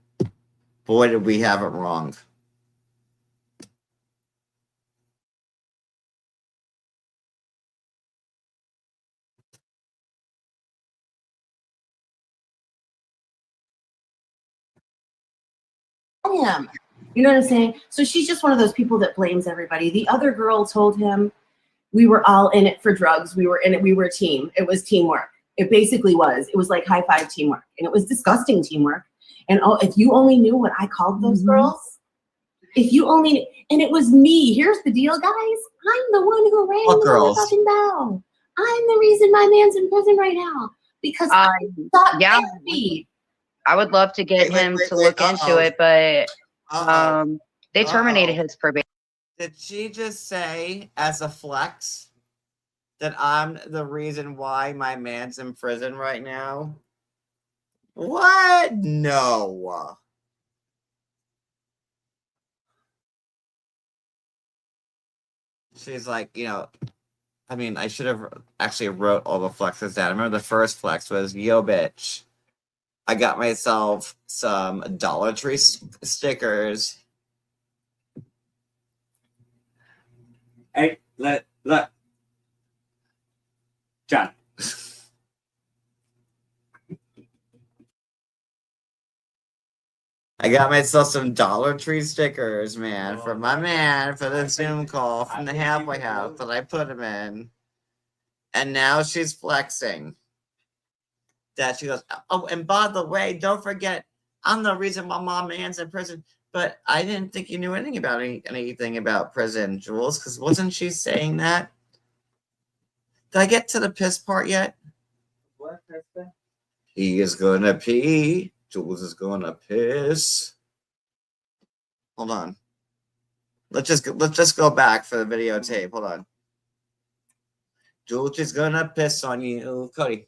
Speaker 1: boy, did we have it wrong.
Speaker 8: him. You know what I'm saying? So she's just one of those people that blames everybody. The other girl told him we were all in it for drugs. We were in it. We were a team. It was teamwork. It basically was. It was like high five teamwork. And it was disgusting teamwork. And oh, if you only knew what I called those girls, if you only, and it was me. Here's the deal, guys. I'm the one who rang the motherfucking bell. I'm the reason my man's in prison right now because I thought therapy.
Speaker 7: I would love to get him to look into it, but they terminated his probation.
Speaker 1: Did she just say, as a flex, that I'm the reason why my man's in prison right now? What? No. She's like, I mean, I should have actually wrote all the flexes down. I remember the first flex was, yo, bitch, I got myself some Dollar Tree stickers.
Speaker 2: Hey, look, John.
Speaker 1: I got myself some Dollar Tree stickers, man, for my man, for the Zoom call from the halfway house that I put him in. And now she's flexing. That she goes, oh, and by the way, don't forget, I'm the reason why my man's in prison. But I didn't think you knew anything about prison, Jules, because wasn't she saying that? Did I get to the piss part yet?
Speaker 2: What?
Speaker 1: He is gonna pee. Jules is gonna piss. Hold on. Let's just go back for the videotape. Hold on. Jules is gonna piss on you, Cody.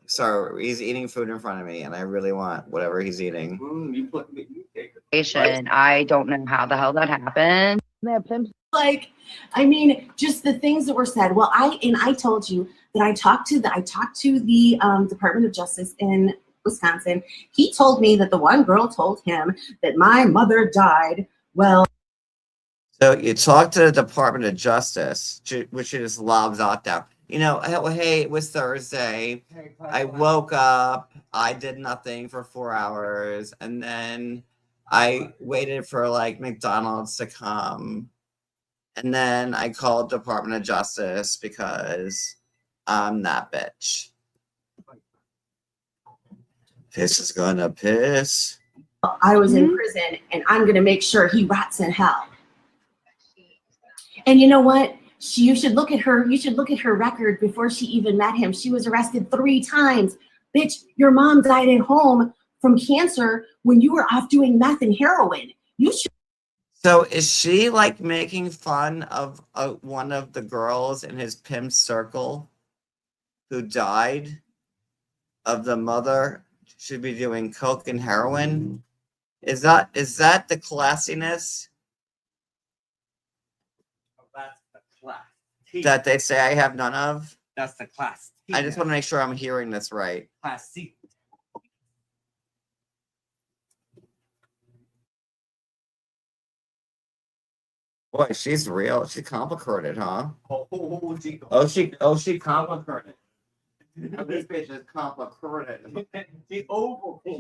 Speaker 1: Sorry, he's eating food in front of me, and I really want whatever he's eating.
Speaker 7: I don't know how the hell that happened.
Speaker 8: Like, I mean, just the things that were said. Well, I told you that I talked to the Department of Justice in Wisconsin. He told me that the one girl told him that my mother died. Well,
Speaker 1: so you talked to the Department of Justice, which just lobs out there. Hey, it was Thursday. I woke up. I did nothing for 4 hours. And then I waited for McDonald's to come. And then I called Department of Justice because I'm that bitch. Piss is gonna piss.
Speaker 8: I was in prison and I'm going to make sure he rots in hell. And you know what? You should look at her record before she even met him. She was arrested 3 times. Bitch, your mom died at home from cancer when you were off doing meth and heroin.
Speaker 1: So is she making fun of one of the girls in his pimp circle who died of the mother should be doing coke and heroin? Is that the classiness?
Speaker 2: That's the class.
Speaker 1: That they say I have none of?
Speaker 2: That's the class.
Speaker 1: I just want to make sure I'm hearing this right.
Speaker 2: Class C.
Speaker 1: Boy, she's real. She's complicated, huh?
Speaker 2: She
Speaker 1: complicated. This bitch is complicated.
Speaker 2: She
Speaker 1: complicated.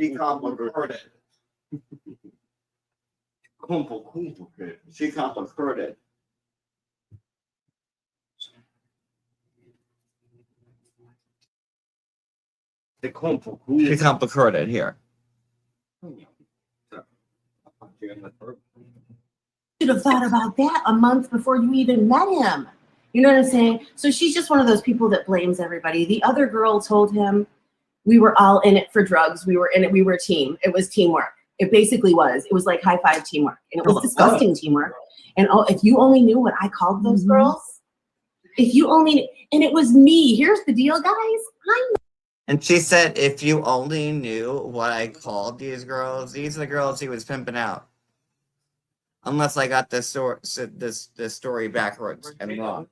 Speaker 1: She complicated. She complicated here.
Speaker 8: Should have thought about that a month before you even met him. You know what I'm saying? So she's just one of those people that blames everybody. The other girl told him we were all in it for drugs. We were in it. We were a team. It was teamwork. It basically was. It was like high five teamwork. And it was disgusting teamwork. And oh, if you only knew what I called those girls, and it was me. Here's the deal, guys.
Speaker 1: And she said, if you only knew what I called these girls, these are the girls he was pimping out. Unless I got this story backwards and wrong.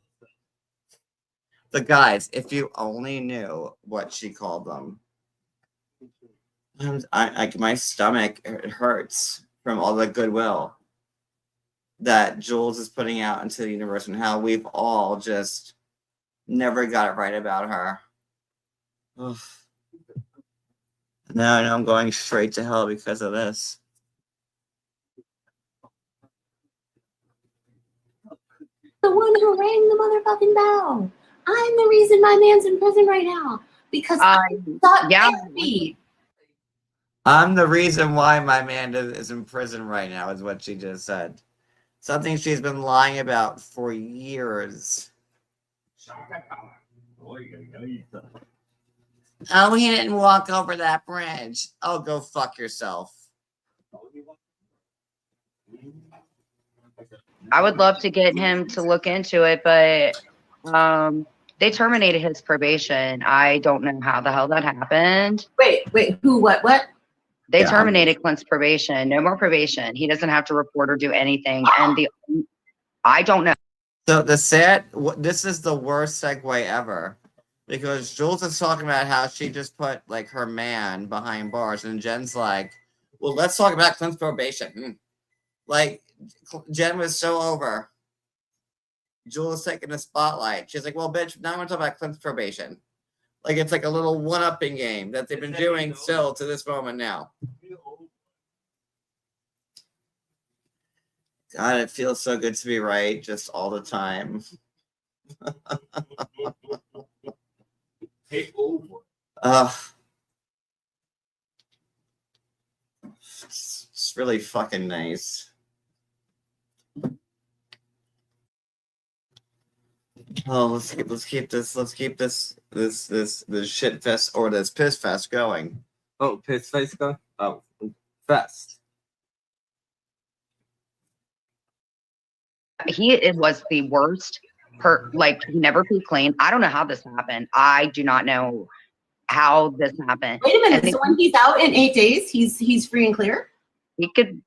Speaker 1: The guys, if you only knew what she called them. My stomach hurts from all the goodwill that Jules is putting out into the universe and how we've all just never got it right about her. Ugh. Now I know I'm going straight to hell because of this.
Speaker 8: the one who rang the motherfucking bell. I'm the reason my man's in prison right now because I thought therapy.
Speaker 1: I'm the reason why my man is in prison right now, is what she just said. Something she's been lying about for years. Oh, he didn't walk over that bridge. Oh, go fuck yourself.
Speaker 7: I would love to get him to look into it, but they terminated his probation. I don't know how the hell that happened.
Speaker 8: Wait, who, what?
Speaker 7: They terminated Clint's probation. No more probation. He doesn't have to report or do anything. And I don't know.
Speaker 1: So this is the worst segue ever, because Jules is talking about how she just put like her man behind bars, and Jen's like, well, let's talk about Clint's probation. Like, Jen was so over Jules taking the spotlight. She's like, well, bitch, now I'm gonna talk about Clint's probation. Like, it's like a little one-upping game that they've been doing still to this moment now. God, it feels so good to be right just all the time.
Speaker 2: Take over.
Speaker 1: It's really fucking nice. Oh, let's keep this shit fest or this piss fest going.
Speaker 2: Oh, piss fest going? Oh, fest.
Speaker 7: It was the worst. Like, he never peed clean. I don't know how this happened. I do not know how this happened.
Speaker 8: Wait a minute. So when he's out in 8 days, he's free and clear?
Speaker 7: He could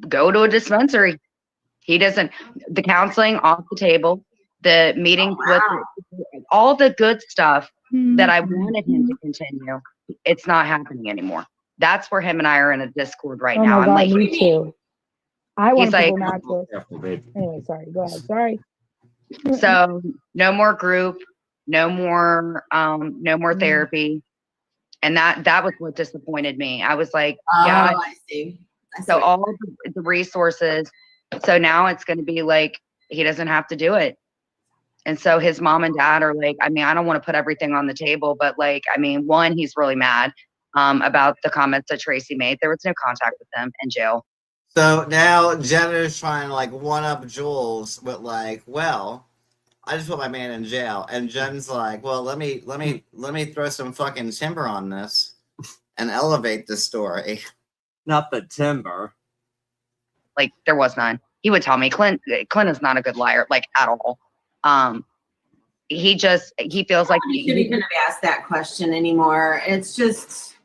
Speaker 7: go to a dispensary. He doesn't. The counseling off the table. The meetings with all the good stuff that I wanted him to continue, it's not happening anymore. That's where him and I are in a discord right now.
Speaker 5: I'm
Speaker 7: like,
Speaker 5: me too. I want to go
Speaker 7: like,
Speaker 5: anyway, sorry. Go ahead. Sorry.
Speaker 7: So no more group, no more therapy, and that was what disappointed me. I was like, yeah.
Speaker 8: I see.
Speaker 7: So all the resources. So now it's going to be like he doesn't have to do it. And so his mom and dad are like, I mean, I don't want to put everything on the table, but like, I mean, one, he's really mad about the comments that Tracy made. There was no contact with them in jail.
Speaker 1: So now Jen is trying to like one up Jules with like, well, I just put my man in jail, and Jen's like, well, let me throw some fucking timber on this and elevate the story.
Speaker 2: Not the timber.
Speaker 7: Like, there was none. He would tell me Clint is not a good liar, like, at all. He feels like
Speaker 8: he shouldn't even have asked that question anymore. It's just,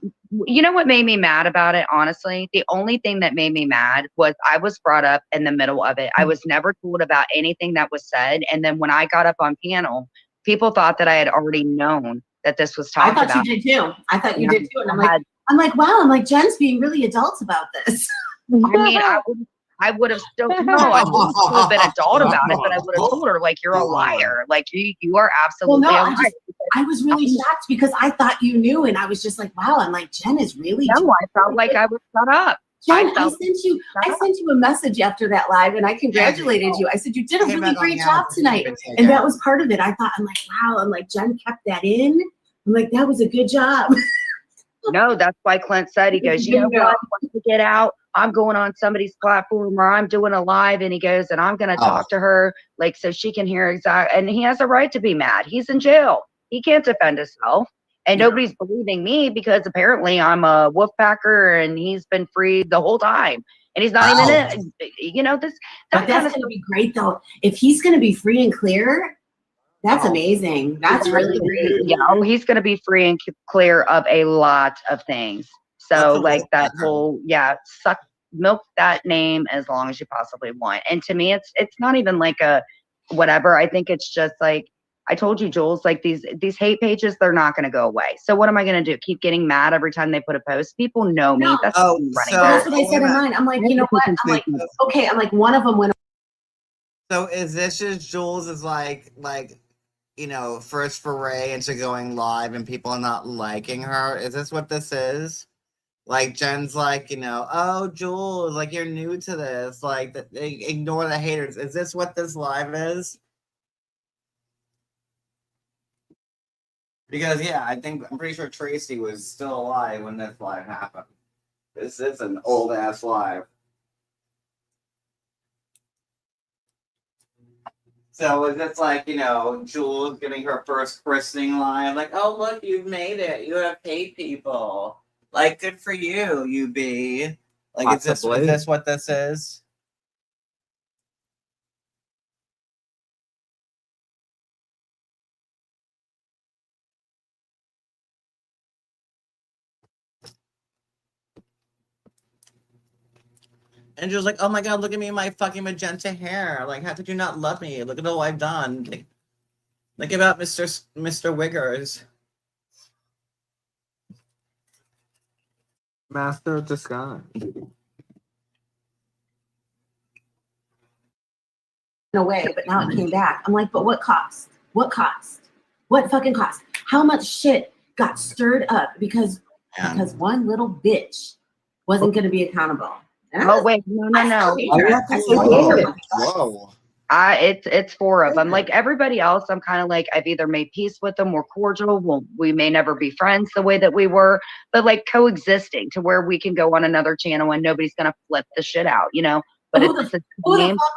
Speaker 7: you know what made me mad about it, honestly? The only thing that made me mad was I was brought up in the middle of it. I was never told about anything that was said. And then when I got up on panel, people thought that I had already known that this was talked about.
Speaker 8: I thought you did too. And I'm like, wow, I'm like, Jen's being really adult about this.
Speaker 7: I mean, I would have still been adult about it, but I would have told her, like, you're a liar. Like, you are absolutely a liar.
Speaker 8: I was really shocked because I thought you knew, and I was just like, wow. I'm like, Jen is really.
Speaker 7: No, I felt like I was shut up.
Speaker 8: Jen, I sent you a message after that live, and I congratulated you. I said you did a really great job tonight, and that was part of it. I'm like, wow. I'm like, Jen kept that in. I'm like, that was a good job.
Speaker 7: No, that's why Clint said, he goes, you know what, once we get out, I'm going on somebody's platform or I'm doing a live, and he goes, and I'm going to talk to her, like, so she can hear exactly. And he has a right to be mad. He's in jail. He can't defend himself. And nobody's believing me because apparently I'm a Wolfpacker and he's been free the whole time. And he's not even in, you know, this.
Speaker 8: That's going to be great, though. If he's going to be free and clear, that's amazing. That's really great.
Speaker 7: Yeah, he's going to be free and clear of a lot of things. So like that whole, milk that name as long as you possibly want. And to me, it's not even like a whatever. I think it's just like, I told you, Jules, like these hate pages, they're not going to go away. So what am I going to do? Keep getting mad every time they put a post? People know me. That's
Speaker 8: that's what I said in mine. I'm like, you know what? I'm like, okay. I'm like, one of them went.
Speaker 1: So is this just Jules is like, you know, first foray into going live and people are not liking her? Is this what this is? Like Jen's like, oh Jules, like you're new to this. Like ignore the haters. Is this what this live is? Because yeah, I'm pretty sure Tracy was still alive when this live happened. This is an old ass live. So is this like, Jules getting her first christening live? Like, oh look, you've made it. You have paid people. Like, good for you, UB. Like, is this what this is? And Jules like, oh my god, look at me in my fucking magenta hair. Like, how could you not love me? Look at all I've done. Think about Mr. Wiggers.
Speaker 2: Master of Disguise.
Speaker 8: Away, but now it came back. I'm like, but what cost? What cost? What fucking cost? How much shit got stirred up because one little bitch wasn't going to be accountable?
Speaker 7: Oh wait, no.
Speaker 1: Whoa.
Speaker 7: It's 4 of them. Like everybody else, I'm kind of like, I've either made peace with them, we're cordial, we may never be friends the way that we were, but like coexisting to where we can go on another channel and nobody's gonna flip the shit out, But
Speaker 8: who the fuck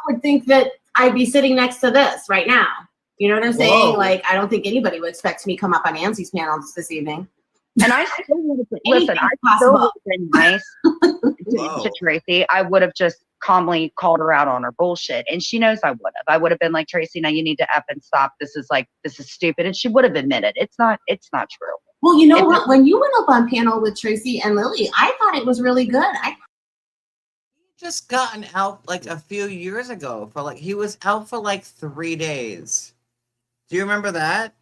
Speaker 8: would think that I'd be sitting next to this right now? You know what I'm saying?
Speaker 1: Whoa.
Speaker 8: Like, I don't think anybody would expect me to come up on Nancy's panel this evening.
Speaker 7: And I still would have listen, I still would have been nice to Tracy. I would have just calmly called her out on her bullshit. And she knows I would have. I would have been like, Tracy, now you need to F and stop. This is stupid. And she would have admitted it's not true.
Speaker 8: Well, you know what? When you went up on panel with Tracy and Lily, I thought it was really good.
Speaker 1: Just gotten out like a few years ago he was out for like 3 days. Do you remember that?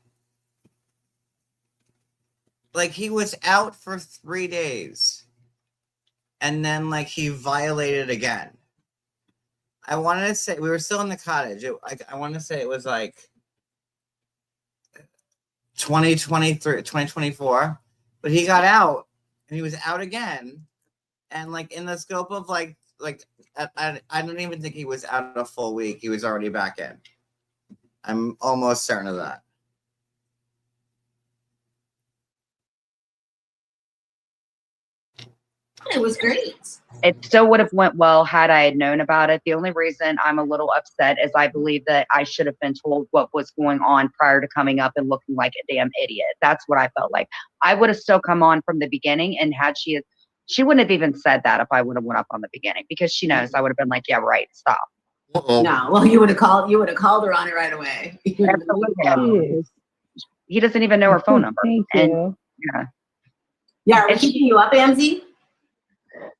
Speaker 1: Like he was out for 3 days. And then like he violated again. I wanted to say we were still in the cottage. I want to say it was like 2023, 2024. But he got out and he was out again. And like in the scope of like I don't even think he was out a full week. He was already back in. I'm almost certain of that.
Speaker 8: It was great.
Speaker 7: It still would have went well had I had known about it. The only reason I'm a little upset is I believe that I should have been told what was going on prior to coming up and looking like a damn idiot. That's what I felt like. I would have still come on from the beginning, and had she wouldn't have even said that if I would have went up on the beginning, because she knows I would have been like, yeah, right, stop.
Speaker 8: No, well, you would have called her on it right away.
Speaker 7: He doesn't even know her phone number.
Speaker 5: Thank you.
Speaker 8: Yeah, are we keeping you up, Amzie?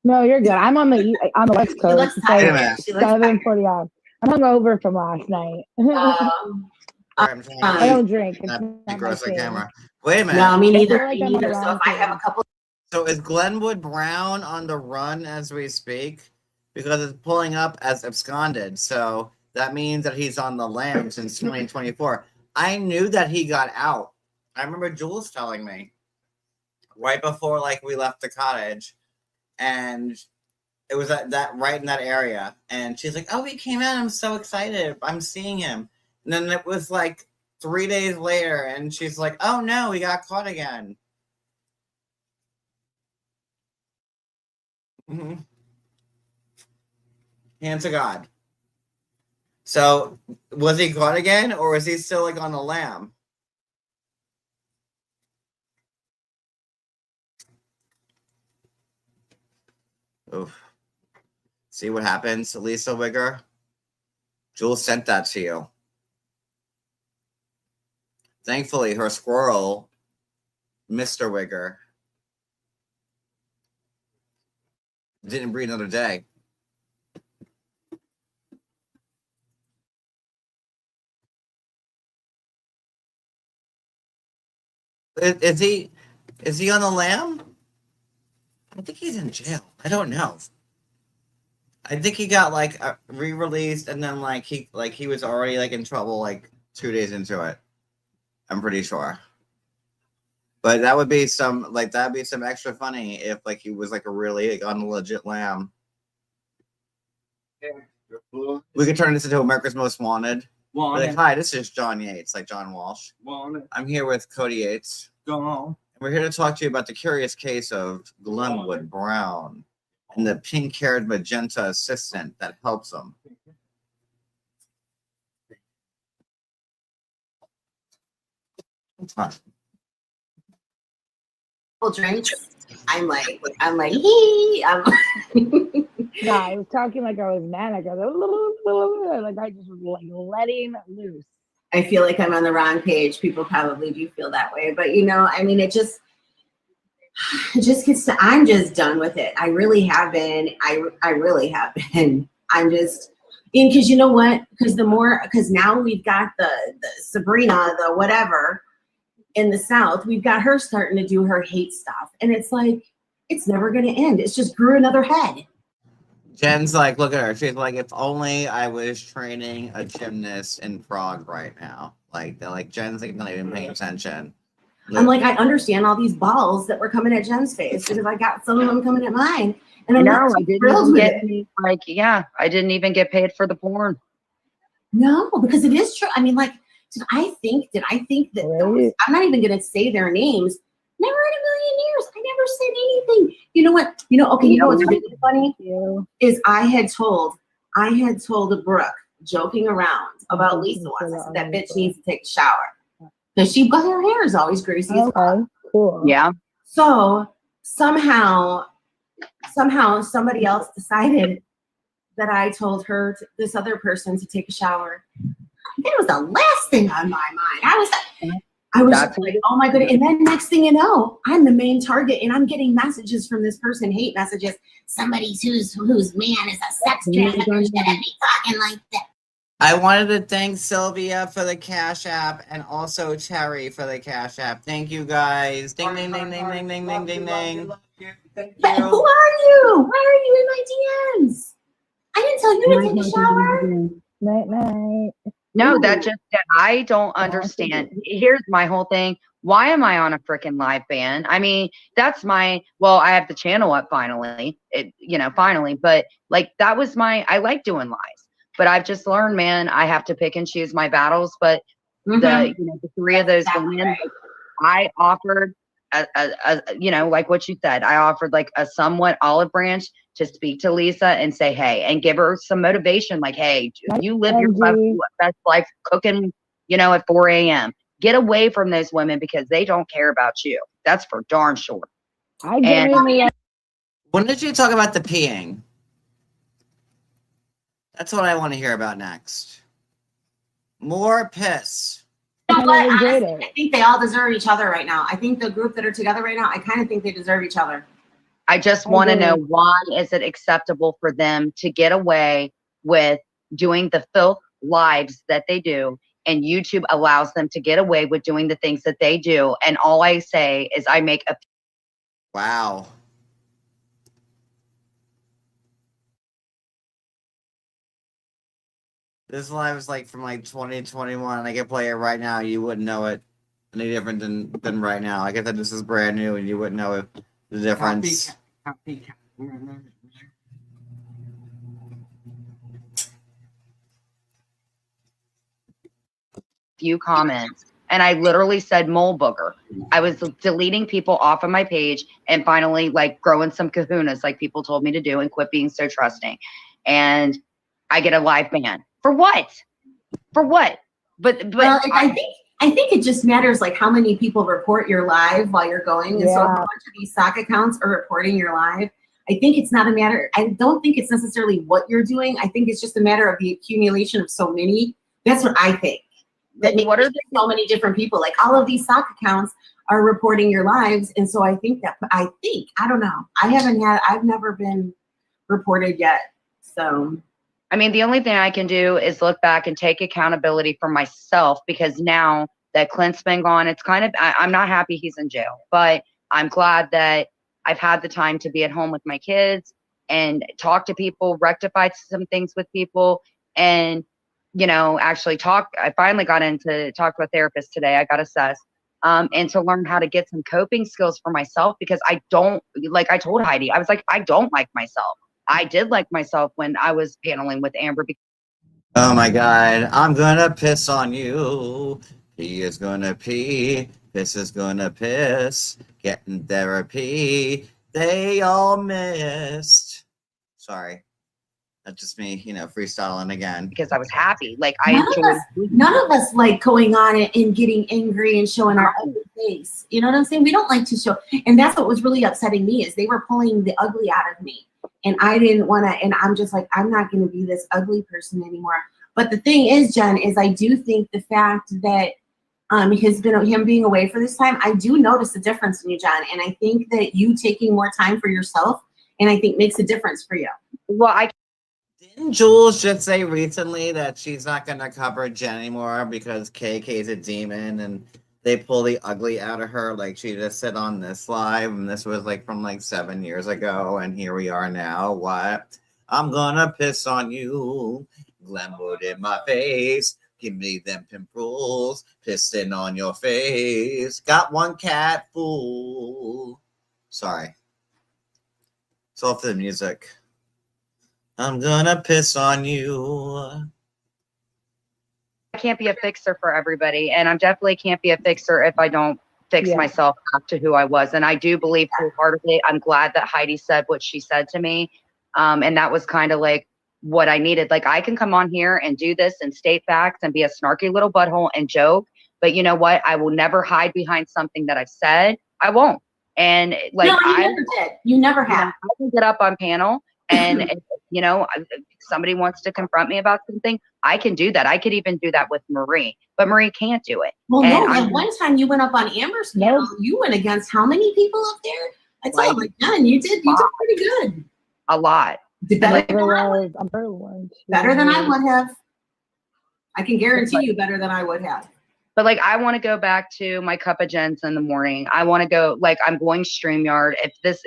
Speaker 5: No, you're good. I'm on the West Coast. It's like 7:40. I'm hungover from last night. I don't drink. It's not
Speaker 1: gross
Speaker 5: my
Speaker 1: on
Speaker 5: thing.
Speaker 1: camera. Wait a minute.
Speaker 8: No, me neither.
Speaker 5: Like
Speaker 8: Me
Speaker 5: I'm on
Speaker 8: neither.
Speaker 5: the
Speaker 8: So
Speaker 5: wrong
Speaker 8: if I have
Speaker 5: thing.
Speaker 8: a couple.
Speaker 1: So is Glenwood Brown on the run as we speak? Because it's pulling up as absconded. So that means that he's on the lam since 2024. I knew that he got out. I remember Jules telling me right before like we left the cottage, and it was that right in that area. And she's like, oh, he came out. I'm so excited. I'm seeing him. And then it was like 3 days later, and she's like, oh no, he got caught again. Mm-hmm. Hand to God. So was he caught again, or was he still like on the lam? Oof. See what happens, Lisa Wigger? Jules sent that to you. Thankfully, her squirrel, Mr. Wigger, didn't breed another day. Is he on the lam? I think he's in jail. I don't know. I think he got like re-released, and then like he was already like in trouble like 2 days into it. I'm pretty sure. But that would be some extra funny if like he was like a really legit lamb. We could turn this into America's Most Wanted. Like, hi, this is John Yates, like John Walsh. I'm here with Cody Yates.
Speaker 9: Go on.
Speaker 1: And we're here to talk to you about the curious case of Glenwood Brown and the pink-haired magenta assistant that helps him. Huh.
Speaker 8: Drinks. I'm like, hee.
Speaker 5: No, I was talking like I was manic. I was like I just was like letting loose.
Speaker 8: I feel like I'm on the wrong page. People probably do feel that way, but you know, I mean, it just gets to. I'm just done with it. I really have been. I really have been. I'm just. Because you know what? Because now we've got the Sabrina, the whatever. In the South, we've got her starting to do her hate stuff. And it's like, it's never going to end. It's just grew another head.
Speaker 1: Jen's like, look at her. She's like, if only I was training a gymnast in Prague right now. Like, they're like, Jen's like not even paying attention.
Speaker 8: I'm like, I understand all these balls that were coming at Jen's face because I got some of them coming at mine. And I'm not thrilled with it.
Speaker 7: Like, yeah, I didn't even get paid for the porn.
Speaker 8: No, because it is true. I mean, like, did I think that those, I'm not even going to say their names. Never in a million years. I never said anything. You know what? Okay, you know what's really funny? Is I had told Brooke, joking around about Lisa once. I said, that bitch needs to take a shower. Because her hair is always greasy as well.
Speaker 5: Cool.
Speaker 7: Yeah.
Speaker 8: So somehow somebody else decided that I told this other person to take a shower. That was the last thing on my mind. I was just like, oh my goodness. And then next thing you know, I'm the main target and I'm getting messages from this person, hate messages. Somebody whose man is a sex trafficker shouldn't be talking like that.
Speaker 1: I wanted to thank Sylvia for the Cash App and also Terry for the Cash App. Thank you guys. Ding, ding, ding, ding, ding, ding, ding, ding, ding.
Speaker 8: But who are you? Why are you in my DMs? I didn't tell you to take a shower.
Speaker 5: Night.
Speaker 7: No, I don't understand. Here's my whole thing. Why am I on a freaking live ban? I mean, I have the channel up finally, but like that was I like doing lives, but I've just learned, man, I have to pick and choose my battles. But the three of those women, I offered like what you said, I offered like a somewhat olive branch to speak to Lisa and say, hey, and give her some motivation. Like, hey, you live your best life cooking, at 4 a.m. Get away from those women because they don't care about you. That's for darn sure.
Speaker 1: When did you talk about the peeing? That's what I want to hear about next. More piss.
Speaker 8: You know what? Honestly, I think they all deserve each other right now. I think the group that are together right now, I kind of think they deserve each other.
Speaker 7: I just want to know, why is it acceptable for them to get away with doing the filth lives that they do, and YouTube allows them to get away with doing the things that they do? And all I say is I make a...
Speaker 1: Wow. This live is like from like 2021. I can play it right now. You wouldn't know it any different than right now. I guess that this is brand new and you wouldn't know it. The difference.
Speaker 7: Few comments, and I literally said mole booger. I was deleting people off of my page and finally like growing some kahunas like people told me to do and quit being so trusting. And I get a live ban. For what? But
Speaker 8: well, I think it just matters like how many people report your live while you're going. And so a bunch of these sock accounts are reporting your live. I think it's not a matter, I don't think it's necessarily what you're doing. I think it's just a matter of the accumulation of so many. That's what I think. That what are so many different people? Like all of these sock accounts are reporting your lives. And so I don't know. I've never been reported yet. So
Speaker 7: I mean, the only thing I can do is look back and take accountability for myself, because now that Clint's been gone, it's kind of, I'm not happy he's in jail, but I'm glad that I've had the time to be at home with my kids and talk to people, rectify some things with people, and, actually talk. I finally got into talk to a therapist today. I got assessed. and to learn how to get some coping skills for myself, because I don't, like I told Heidi, I was like, I don't like myself. I did like myself when I was paneling with Amber.
Speaker 1: Oh my God, I'm gonna piss on you. Pee is gonna pee. Piss is gonna piss. Getting therapy. They all missed. Sorry. That's just me, freestyling again.
Speaker 7: Because I was happy. Like I enjoyed.
Speaker 8: None of us like going on it and getting angry and showing our ugly face. You know what I'm saying? We don't like to show. And that's what was really upsetting me, is they were pulling the ugly out of me. And I didn't want to, and I'm just like, I'm not going to be this ugly person anymore. But the thing is, Jen, is I do think the fact that him being away for this time, I do notice a difference in you, Jen. And I think that you taking more time for yourself, and I think makes a difference for you.
Speaker 7: Well,
Speaker 1: didn't Jules just say recently that she's not going to cover Jen anymore because KK's a demon and they pull the ugly out of her? Like, she just said on this live, and this was like from like 7 years ago, and here we are now. What? I'm gonna piss on you. Glenwood in my face. Give me them pimples. Pissing on your face. Got one cat, fool. Sorry. It's off the music. I'm gonna piss on you.
Speaker 7: I can't be a fixer for everybody, and I definitely can't be a fixer if I don't fix myself back to who I was. And I do believe wholeheartedly, I'm glad that Heidi said what she said to me. And that was kind of like what I needed. Like, I can come on here and do this and state facts and be a snarky little butthole and joke, but you know what? I will never hide behind something that I've said. I won't. And like,
Speaker 8: no, you never did. You never have.
Speaker 7: I can get up on panel and if somebody wants to confront me about something, I can do that. I could even do that with Marie, but Marie can't do it.
Speaker 8: Well, no, at one time you went up on Amber's panel. You went against how many people up there? I told you, like, Jen, you did pretty good.
Speaker 7: A lot.
Speaker 8: Better than I would have. I can guarantee you better than I would have.
Speaker 7: But like, I want to go back to my cup of Jens in the morning. I want to go, like, I'm going StreamYard. If this,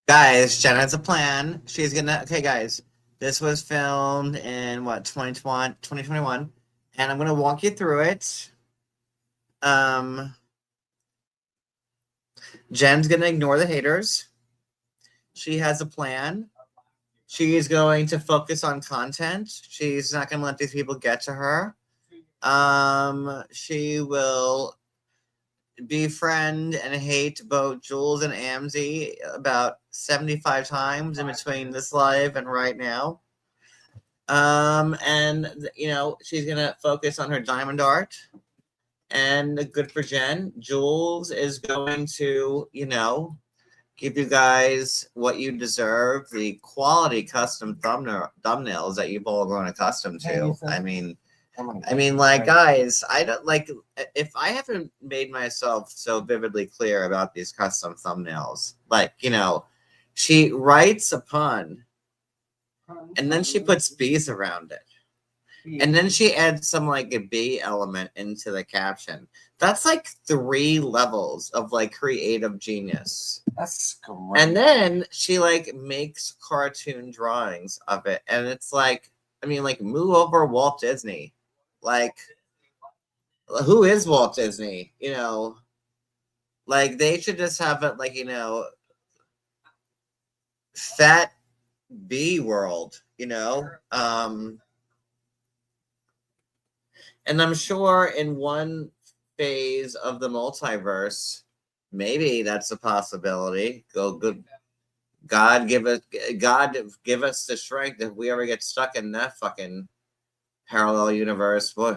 Speaker 1: Guys, Jen has a plan. She's gonna, okay guys, this was filmed in 2021, and I'm gonna walk you through it. Jen's gonna ignore the haters. She has a plan. She is going to focus on content. She's not gonna let these people get to her. She will befriend and hate both Jules and Amzi about 75 times in between this live and right now. And she's gonna focus on her diamond art. And good for Jen. Jules is going to, give you guys what you deserve, the quality custom thumbnails that you've all grown accustomed to. I mean, guys, I don't like, if I haven't made myself so vividly clear about these custom thumbnails, like, she writes a pun and then she puts bees around it. And then she adds some like a bee element into the caption. That's like 3 levels of like creative genius.
Speaker 2: That's great.
Speaker 1: And then she like makes cartoon drawings of it. And it's like, move over Walt Disney. Like, who is Walt Disney? Like, they should just have it like, Fat Bee World, and I'm sure in one phase of the multiverse, maybe that's a possibility. God give us the strength if we ever get stuck in that fucking parallel universe. Boy,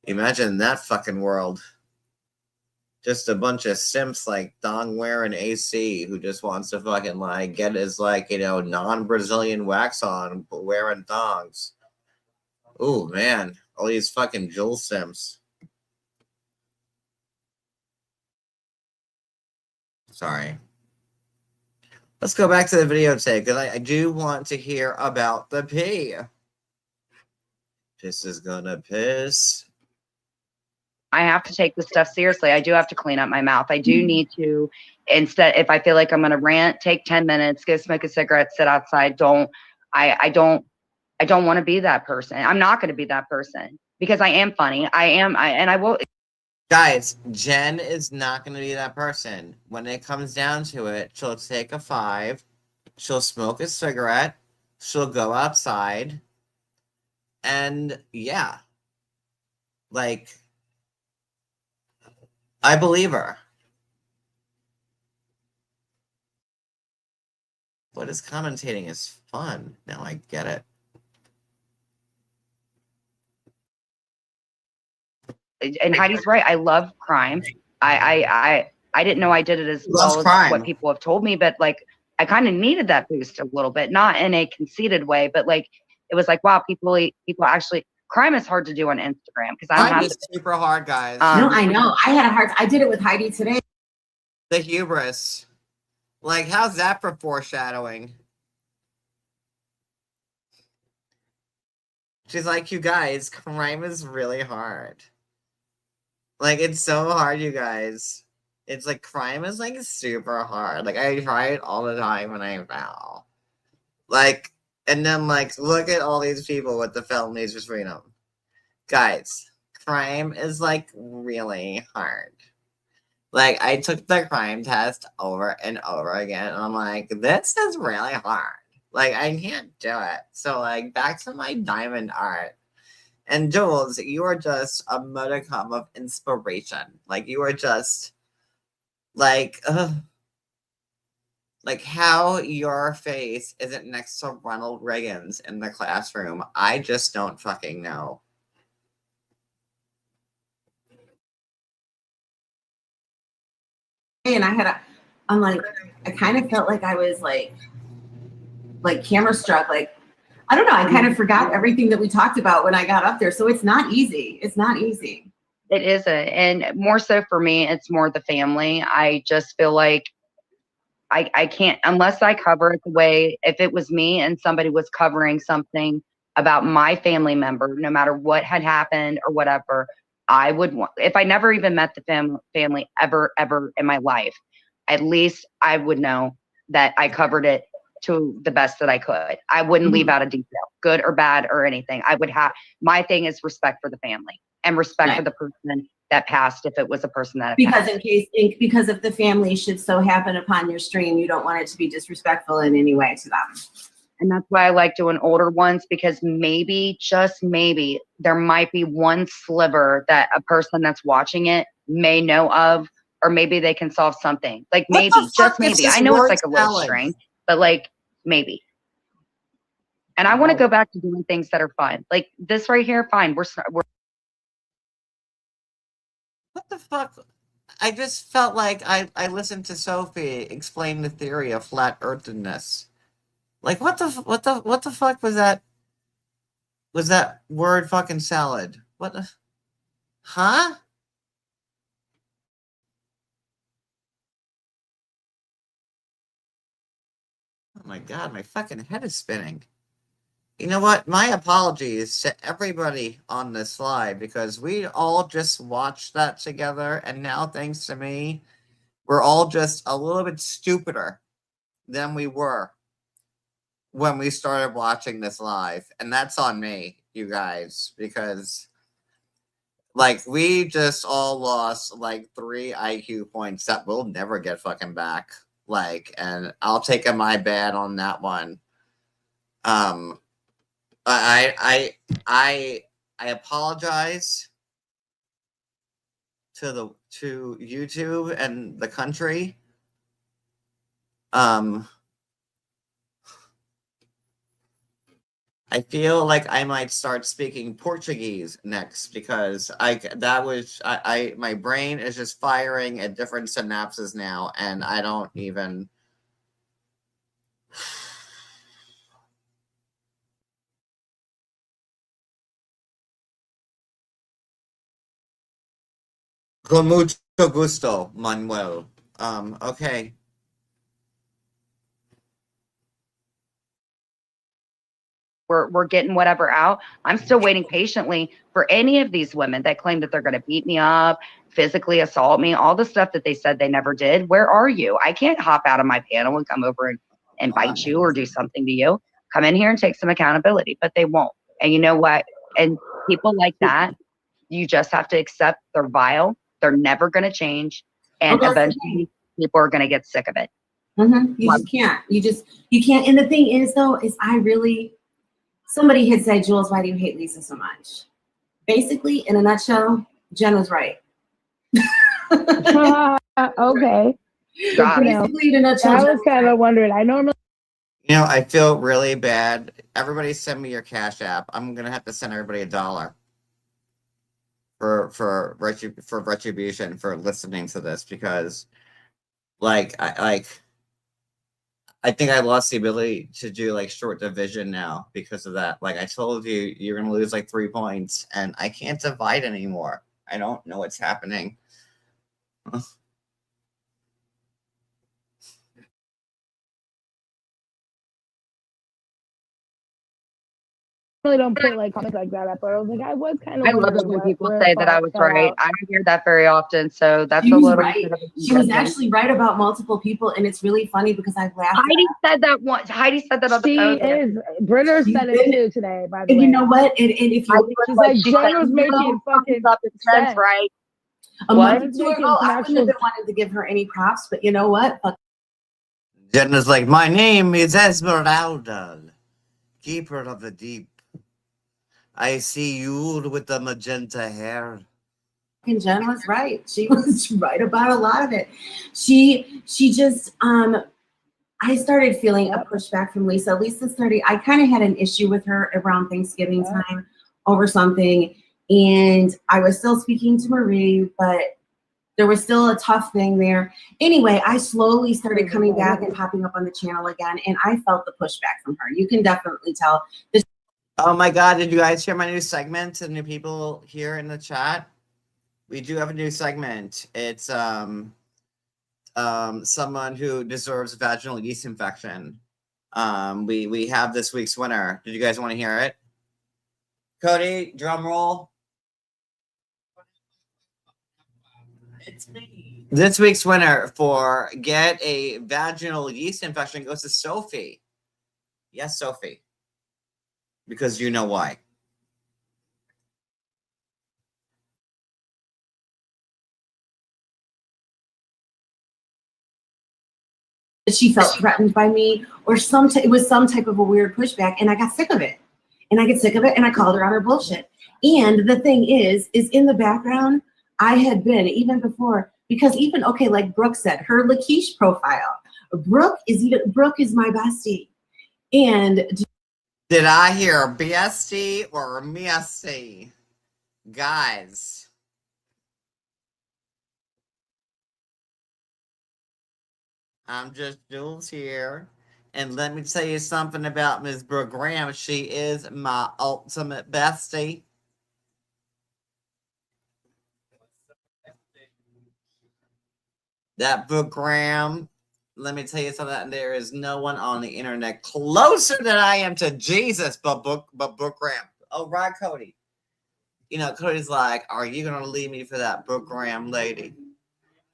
Speaker 1: imagine that fucking world. Just a bunch of simps like Dong wearing AC who just wants to fucking like get his like, non-Brazilian wax on but wearing thongs. Ooh, man. All these fucking Jules simps. Sorry. Let's go back to the videotape because I do want to hear about the pee. Piss is gonna piss.
Speaker 7: I have to take this stuff seriously. I do have to clean up my mouth. I do need to, instead, if I feel like I'm going to rant, take 10 minutes, go smoke a cigarette, sit outside. I don't want to be that person. I'm not going to be that person because I am funny. I will.
Speaker 1: Guys, Jen is not going to be that person. When it comes down to it, she'll take a 5, she'll smoke a cigarette, she'll go outside, and yeah. Like, I believe her. What is commentating is fun. Now I get it.
Speaker 7: And Heidi's right. I love crime. I didn't know I did it as well as what people have told me, but like I kind of needed that boost a little bit, not in a conceited way, but like it was like, wow, people actually. Crime is hard to do on Instagram because I don't have to.
Speaker 1: Super hard, guys.
Speaker 8: No, I know. I did it with Heidi today.
Speaker 1: The hubris. Like, how's that for foreshadowing? She's like, you guys, crime is really hard. Like, it's so hard, you guys. It's like, crime is like super hard. Like, I try it all the time and I fail. Like, and then like, look at all these people with the felonies between them. Guys, crime is like really hard. Like, I took the crime test over and over again, and I'm like, this is really hard. Like, I can't do it. So, like, back to my diamond art. And Jules, you are just a modicum of inspiration. Like, you are just, like how your face isn't next to Ronald Reagan's in the classroom. I just don't fucking know.
Speaker 8: And I'm like, I kind of felt like I was like camera struck. Like, I don't know. I kind of forgot everything that we talked about when I got up there. So it's not easy. It's not easy.
Speaker 7: It isn't. And more so for me, it's more the family. I just feel like I can't, unless I cover it the way, if it was me and somebody was covering something about my family member, no matter what had happened or whatever, I would want, if I never even met the family ever in my life, at least I would know that I covered it to the best that I could. I wouldn't leave out a detail, good or bad or anything. I would have, my thing is respect for the family and respect for the person that passed, if it was a person that
Speaker 8: because
Speaker 7: passed.
Speaker 8: Because if the family should so happen upon your stream, you don't want it to be disrespectful in any way to them.
Speaker 7: And that's why I like doing older ones, because maybe, just maybe, there might be one sliver that a person that's watching it may know of, or maybe they can solve something. Like maybe, just maybe. I know it's like a little strange, but like maybe. And I want to go back to doing things that are fun. Like this right here, fine. We're
Speaker 1: What the fuck? I just felt like I listened to Sophie explain the theory of flat earthedness. Like what the fuck was that? Was that word fucking salad? What the? Huh? Oh my god, my fucking head is spinning. You know what? My apologies to everybody on this live, because we all just watched that together, and now, thanks to me, we're all just a little bit stupider than we were when we started watching this live. And that's on me, you guys, because like we just all lost like 3 IQ points that we'll never get fucking back. Like, and I'll take a my bad on that one. I apologize to YouTube and the country. I feel like I might start speaking Portuguese next, because my brain is just firing at different synapses now, and I don't even. Con mucho gusto, Manuel. Okay.
Speaker 7: We're getting whatever out. I'm still waiting patiently for any of these women that claim that they're going to beat me up, physically assault me, all the stuff that they said they never did. Where are you? I can't hop out of my panel and come over and bite you or do something to you. Come in here and take some accountability, but they won't. And you know what? And people like that, you just have to accept they're vile, They're never going to change. And
Speaker 8: Okay.
Speaker 7: eventually people are going to get sick of it.
Speaker 8: You just can't. You can't. And the thing is, though, is somebody had said, Jules, why do you hate Lisa so much? Basically, in a nutshell, Jen was right.
Speaker 5: Okay.
Speaker 8: Basically, in a nutshell,
Speaker 5: I was kind of wondering. I normally.
Speaker 1: You know, I feel really bad. Everybody send me your Cash App. I'm going to have to send everybody $1 for retribution for listening to this, because I think I lost the ability to do like short division now because of that. Like I told you, you're going to lose like 3 points, and I can't divide anymore. I don't know what's happening.
Speaker 5: Really don't put like comments like that up, but I was like, I was kind of.
Speaker 7: I love it when people say that I was right. I hear that very often, so that's a little
Speaker 8: right.
Speaker 7: bit of a
Speaker 8: She was actually right about multiple people, and it's really funny because I've laughed.
Speaker 7: Heidi said that once. Heidi said that on the
Speaker 5: She
Speaker 7: phone.
Speaker 5: is. Britta said it too today, by the way.
Speaker 8: You know what? And if you,
Speaker 5: she's like, Jen was making fucking sense,
Speaker 7: right?
Speaker 8: A
Speaker 7: What?
Speaker 8: month ago, I wouldn't have been wanting to give her any props, but you know what?
Speaker 1: Jen is like, my name is Esmeralda, keeper of the deep. I see you with the magenta hair.
Speaker 8: And Jen was right. She was right about a lot of it. She just I started feeling a pushback from Lisa. I kind of had an issue with her around Thanksgiving time over something, and I was still speaking to Marie, but there was still a tough thing there. Anyway, I slowly started coming back and popping up on the channel again, and I felt the pushback from her. You can definitely tell.
Speaker 1: Oh my God, did you guys hear my new segment to the new people here in the chat? We do have a new segment. It's someone who deserves vaginal yeast infection. We have this week's winner. Did you guys want to hear it? Cody, drum roll. It's me. This week's winner for get a vaginal yeast infection goes to Sophie. Yes, Sophie. Because you know why.
Speaker 8: She felt threatened by me, or it was some type of a weird pushback, and I got sick of it. And I called her on her bullshit. And the thing is in the background, I had been, even before, because like Brooke said, her Lakeisha profile. Brooke is my bestie. And
Speaker 1: did I hear BST or MST? Guys. I'm just Jules here. And let me tell you something about Ms. Brooke Graham. She is my ultimate bestie. That Brooke Graham, let me tell you something. There is no one on the internet closer than I am to Jesus but Brooke Graham. Oh, right, Cody. You know, Cody's like, are you going to leave me for that Brooke Graham lady?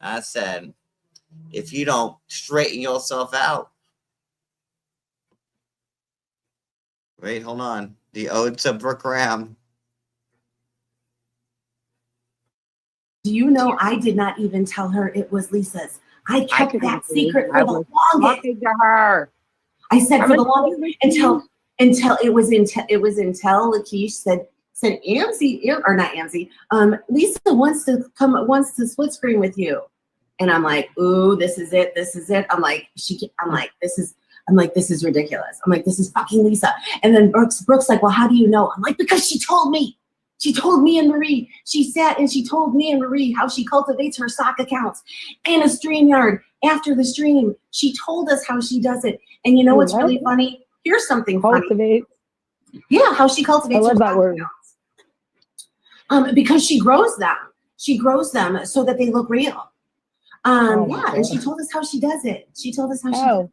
Speaker 1: I said, if you don't straighten yourself out. Wait, hold on. The ode to Brooke Graham.
Speaker 8: Do you know I did not even tell her it was Lisa's? I kept that secret for the longest.
Speaker 7: To her.
Speaker 8: I said for the longest until it was until Lakeisha said Amzi, or not Amzi. Lisa wants to split screen with you, and I'm like, ooh, this is it. I'm like, this is ridiculous. I'm like, this is fucking Lisa. And then Brooke's like, well, how do you know? I'm like, because she told me. She told me and Marie. She sat and she told me and Marie how she cultivates her sock accounts in a StreamYard after the stream. She told us how she does it. And you know what's really funny? Here's something funny. Yeah, how she cultivates her sock accounts. Because she grows them. She grows them so that they look real. And she told us how she does it. She told us how she does it.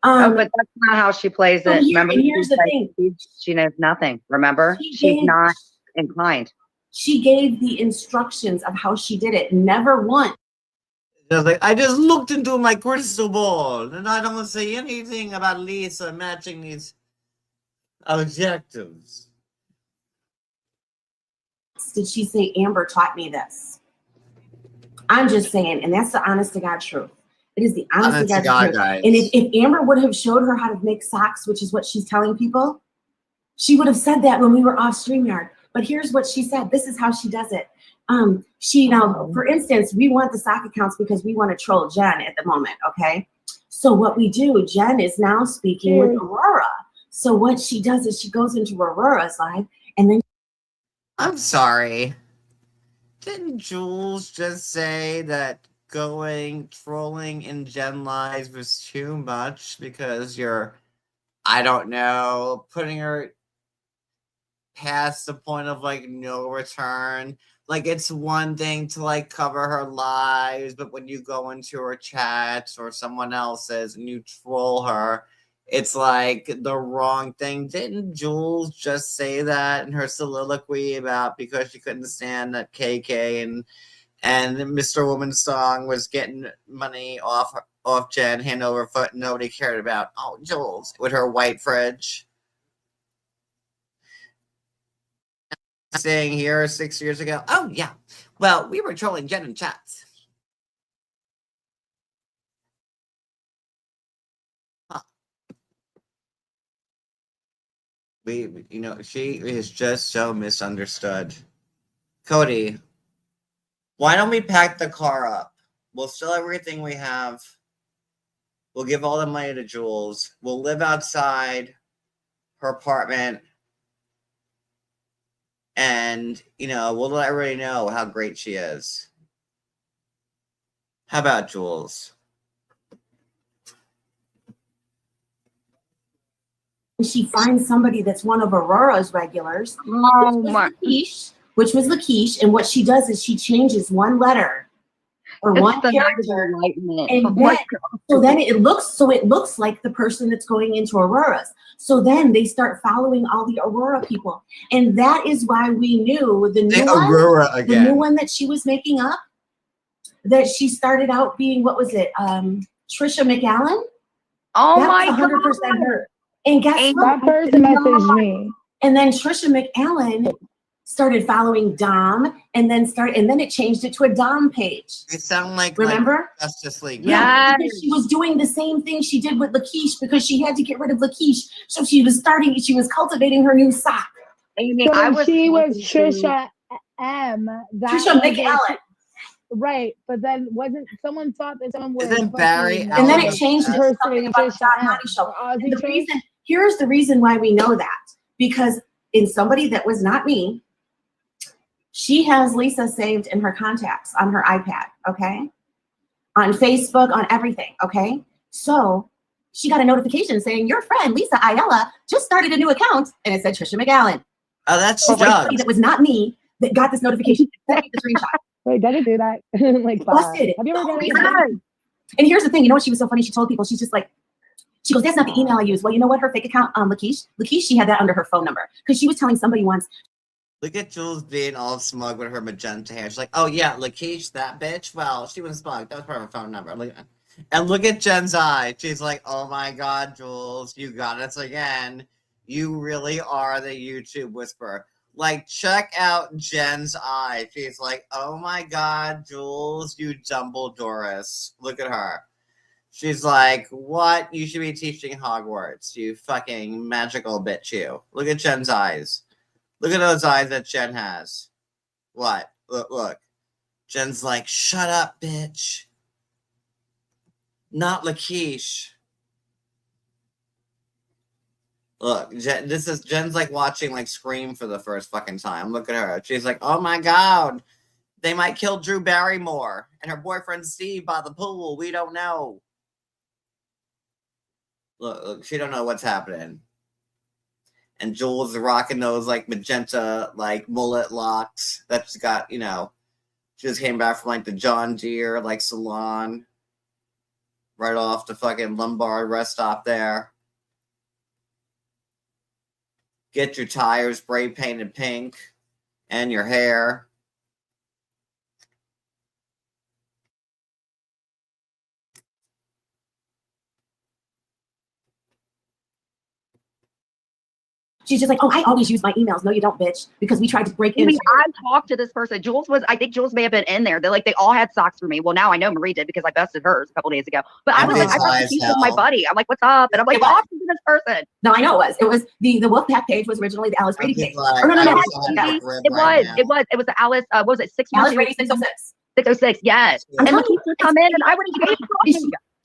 Speaker 7: But that's not how she plays it. Remember,
Speaker 8: here's the thing.
Speaker 7: She knows nothing. Remember? She's not inclined.
Speaker 8: She gave the instructions of how she did it. Never once.
Speaker 1: I just looked into my crystal ball and I don't see anything about Lisa matching these objectives.
Speaker 8: Did she say Amber taught me this? I'm just saying, and that's the honest to God truth. It is the honest to God truth.
Speaker 1: Guys.
Speaker 8: And if Amber would have showed her how to make socks, which is what she's telling people, she would have said that when we were off StreamYard. But here's what she said. This is how she does it. She now, for instance, we want the sock accounts because we want to troll Jen at the moment, okay? So what we do, Jen is now speaking with Aurora. So what she does is she goes into Aurora's live and then
Speaker 1: I'm sorry. Didn't Jules just say that trolling in Jen Lives was too much because you're, I don't know, putting her past the point of like no return? Like, it's one thing to like cover her lives, but when you go into her chats or someone else's and you troll her, it's like the wrong thing. Didn't Jules just say that in her soliloquy about because she couldn't stand that KK and Mr. Woman's song was getting money off Jen hand over foot, nobody cared about? Oh, Jules with her white fridge. Saying here 6 years ago, oh yeah, well, we were trolling Jen in chats. Huh. She is just so misunderstood. Cody, why don't we pack the car up? We'll sell everything we have. We'll give all the money to Jules. We'll live outside her apartment. And, we'll let everybody know how great she is. How about Jules?
Speaker 8: she finds somebody that's one of Aurora's regulars, which was Lakeisha. And what she does is she changes one letter or one character, and then it looks like the person that's going into Aurora's. So then they start following all the Aurora people, and that is why we knew the new one that she was making up, that she started out being, what was it, Trisha McAllen?
Speaker 7: Oh
Speaker 8: that
Speaker 7: my
Speaker 8: was 100% her. And guess what?
Speaker 5: That person messaged me.
Speaker 8: And then Trisha McAllen started following Dom, and then it changed it to a Dom page.
Speaker 1: It sounded like,
Speaker 8: remember?
Speaker 1: Justice League.
Speaker 8: Yeah, because she was doing the same thing she did with Lakeisha because she had to get rid of Lakeisha. So she was cultivating her new sock.
Speaker 5: Amy, she was Trisha M.
Speaker 8: Trisha McAllen.
Speaker 5: Right, but then wasn't someone thought that someone was
Speaker 1: Barry?
Speaker 8: And then it changed to something about the Doc Monty show. Here's the reason why we know that, because in somebody that was not me, she has Lisa saved in her contacts on her iPad, okay? On Facebook, on everything, okay? So she got a notification saying, your friend, Lisa Ayala, just started a new account, and it said Trisha McAllen.
Speaker 1: Oh, that's
Speaker 8: somebody that was not me that got this notification. Sent me the screenshot.
Speaker 5: Wait, doesn't do that. Like,
Speaker 8: busted.
Speaker 5: Have you ever done it?
Speaker 8: And here's the thing, you know what, she was so funny, she told people, she's just like, she goes, that's not the email I use. Well, you know what, her fake account, Lakeisha, she had that under her phone number, because she was telling somebody once.
Speaker 1: Look at Jules being all smug with her magenta hair. She's like, oh yeah, Lakeisha, that bitch? Well, she was smug. That was part of her phone number. And look at Jen's eye. She's like, oh my God, Jules, you got us again. You really are the YouTube whisperer. Like, check out Jen's eye. She's like, oh my God, Jules, you Dumbledore. Look at her. She's like, what? You should be teaching Hogwarts, you fucking magical bitch, you. Look at Jen's eyes. Look at those eyes that Jen has. What? Look. Jen's like, shut up, bitch. Not Lakeisha. Look, Jen's like watching like Scream for the first fucking time. Look at her. She's like, oh my God. They might kill Drew Barrymore and her boyfriend Steve by the pool. We don't know. Look, she don't know what's happening. And Jules rocking those like magenta, like mullet locks that she's got, she just came back from like the John Deere like salon right off the fucking Lombard rest stop there. Get your tires spray painted pink and your hair.
Speaker 8: She's just like, oh, I always use my emails. No, you don't, bitch, because we tried to break in.
Speaker 7: I talked to this person. I think Jules may have been in there. They all had socks for me. Well, now I know Marie did because I bested hers a couple days ago. But I thought she was my buddy. I'm like, what's up? And I'm like, talk to this person.
Speaker 8: No, I know it was. It was the Wolfpack page was originally the Alice Brady page.
Speaker 7: It was the Alice. What was it?
Speaker 8: Alice Brady 606.
Speaker 7: 606. Yes. And Lakeisha would come in, and I would.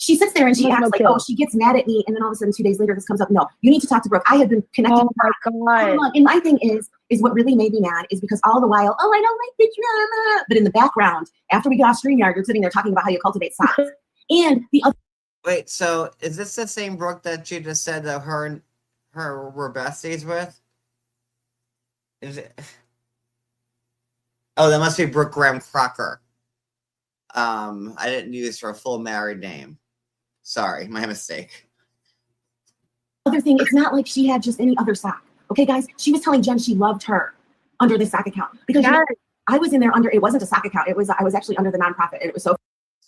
Speaker 8: She sits there and she acts like, oh, she gets mad at me, and then all of a sudden 2 days later this comes up. No, you need to talk to Brooke. I have been connected.
Speaker 7: Oh my God.
Speaker 8: And my thing is what really made me mad is because all the while, oh, I don't like the drama. But in the background, after we get off StreamYard, you're sitting there talking about how you cultivate socks. And the other.
Speaker 1: Wait, so is this the same Brooke that you just said that her were besties with? Is it? Oh, that must be Brooke Graham Crocker. I didn't use her full married name. Sorry, my mistake.
Speaker 8: Other thing, it's not like she had just any other sock. Okay, guys, she was telling Jen she loved her under this sock account because you know, I was in there under. It wasn't a sock account. I was actually under the nonprofit, and it was so.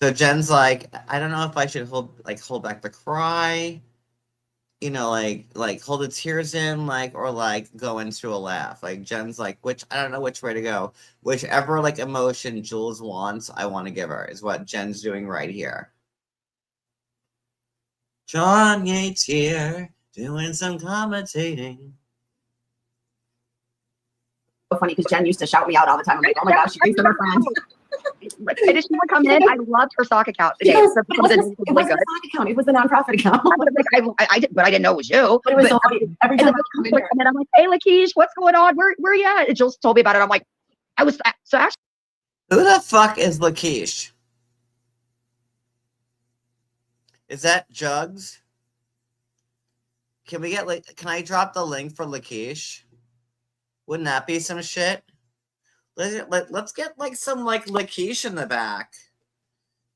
Speaker 1: So Jen's like, I don't know if I should hold back the cry, you know, like hold the tears in, or go into a laugh. Like Jen's like, I don't know which way to go. Whichever emotion Jules wants, I want to give her is what Jen's doing right here. John Yates here, doing some commentating.
Speaker 8: So funny because Jen used to shout me out all the time. I'm like, oh my gosh, she thinks I'm her friend.
Speaker 7: Did she come in? I loved her sock account today.
Speaker 8: It wasn't a sock account. It was the nonprofit account.
Speaker 7: I didn't know it was you.
Speaker 8: But it was so funny. Every time I come in here,
Speaker 7: and I'm like, hey, Lakeisha, what's going on? Where you at? And Jules told me about it. I'm like, so actually.
Speaker 1: Who the fuck is Lakeisha? Is that Jugs? Can I drop the link for Lakeisha? Wouldn't that be some shit? Let's get some Lakeisha in the back.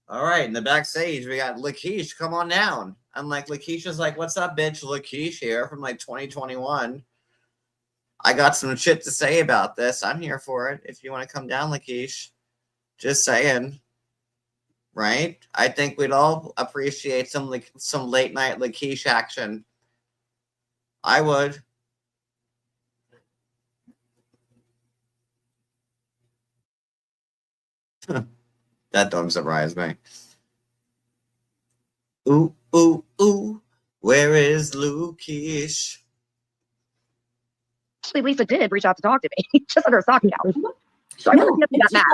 Speaker 1: All right, in the backstage we got Lakeisha. Come on down. I'm like, Lakeisha's like, what's up, bitch? Lakeisha here from 2021. I got some shit to say about this. I'm here for it. If you want to come down, Lakeisha, just saying. Right? I think we'd all appreciate some late night Lakeisha action. I would. That don't surprise me. Ooh, ooh, ooh. Where is Lakeisha?
Speaker 7: Actually, Lisa did reach out to talk to me just on her sock account. So I really got mad.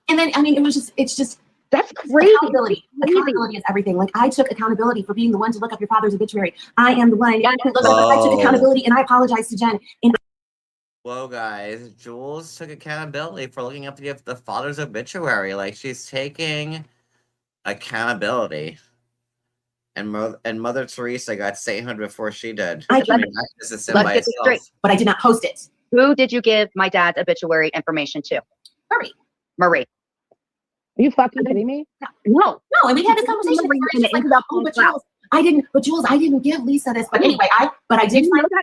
Speaker 8: And then, I mean, it's just.
Speaker 7: That's crazy.
Speaker 8: Accountability. Accountability is everything. Like, I took accountability for being the one to look up your father's obituary. I am the one. I took accountability, and I apologize to Jen.
Speaker 1: Whoa, guys. Jules took accountability for looking up the father's obituary. Like, she's taking accountability. And Mother Teresa got statehood before she did.
Speaker 7: Let's get this straight.
Speaker 8: But I did not post it.
Speaker 7: Who did you give my dad's obituary information to? Marie.
Speaker 5: Are you fucking kidding me?
Speaker 8: No, and we had this conversation. Jules, I didn't give Lisa this. But anyway, I did find that.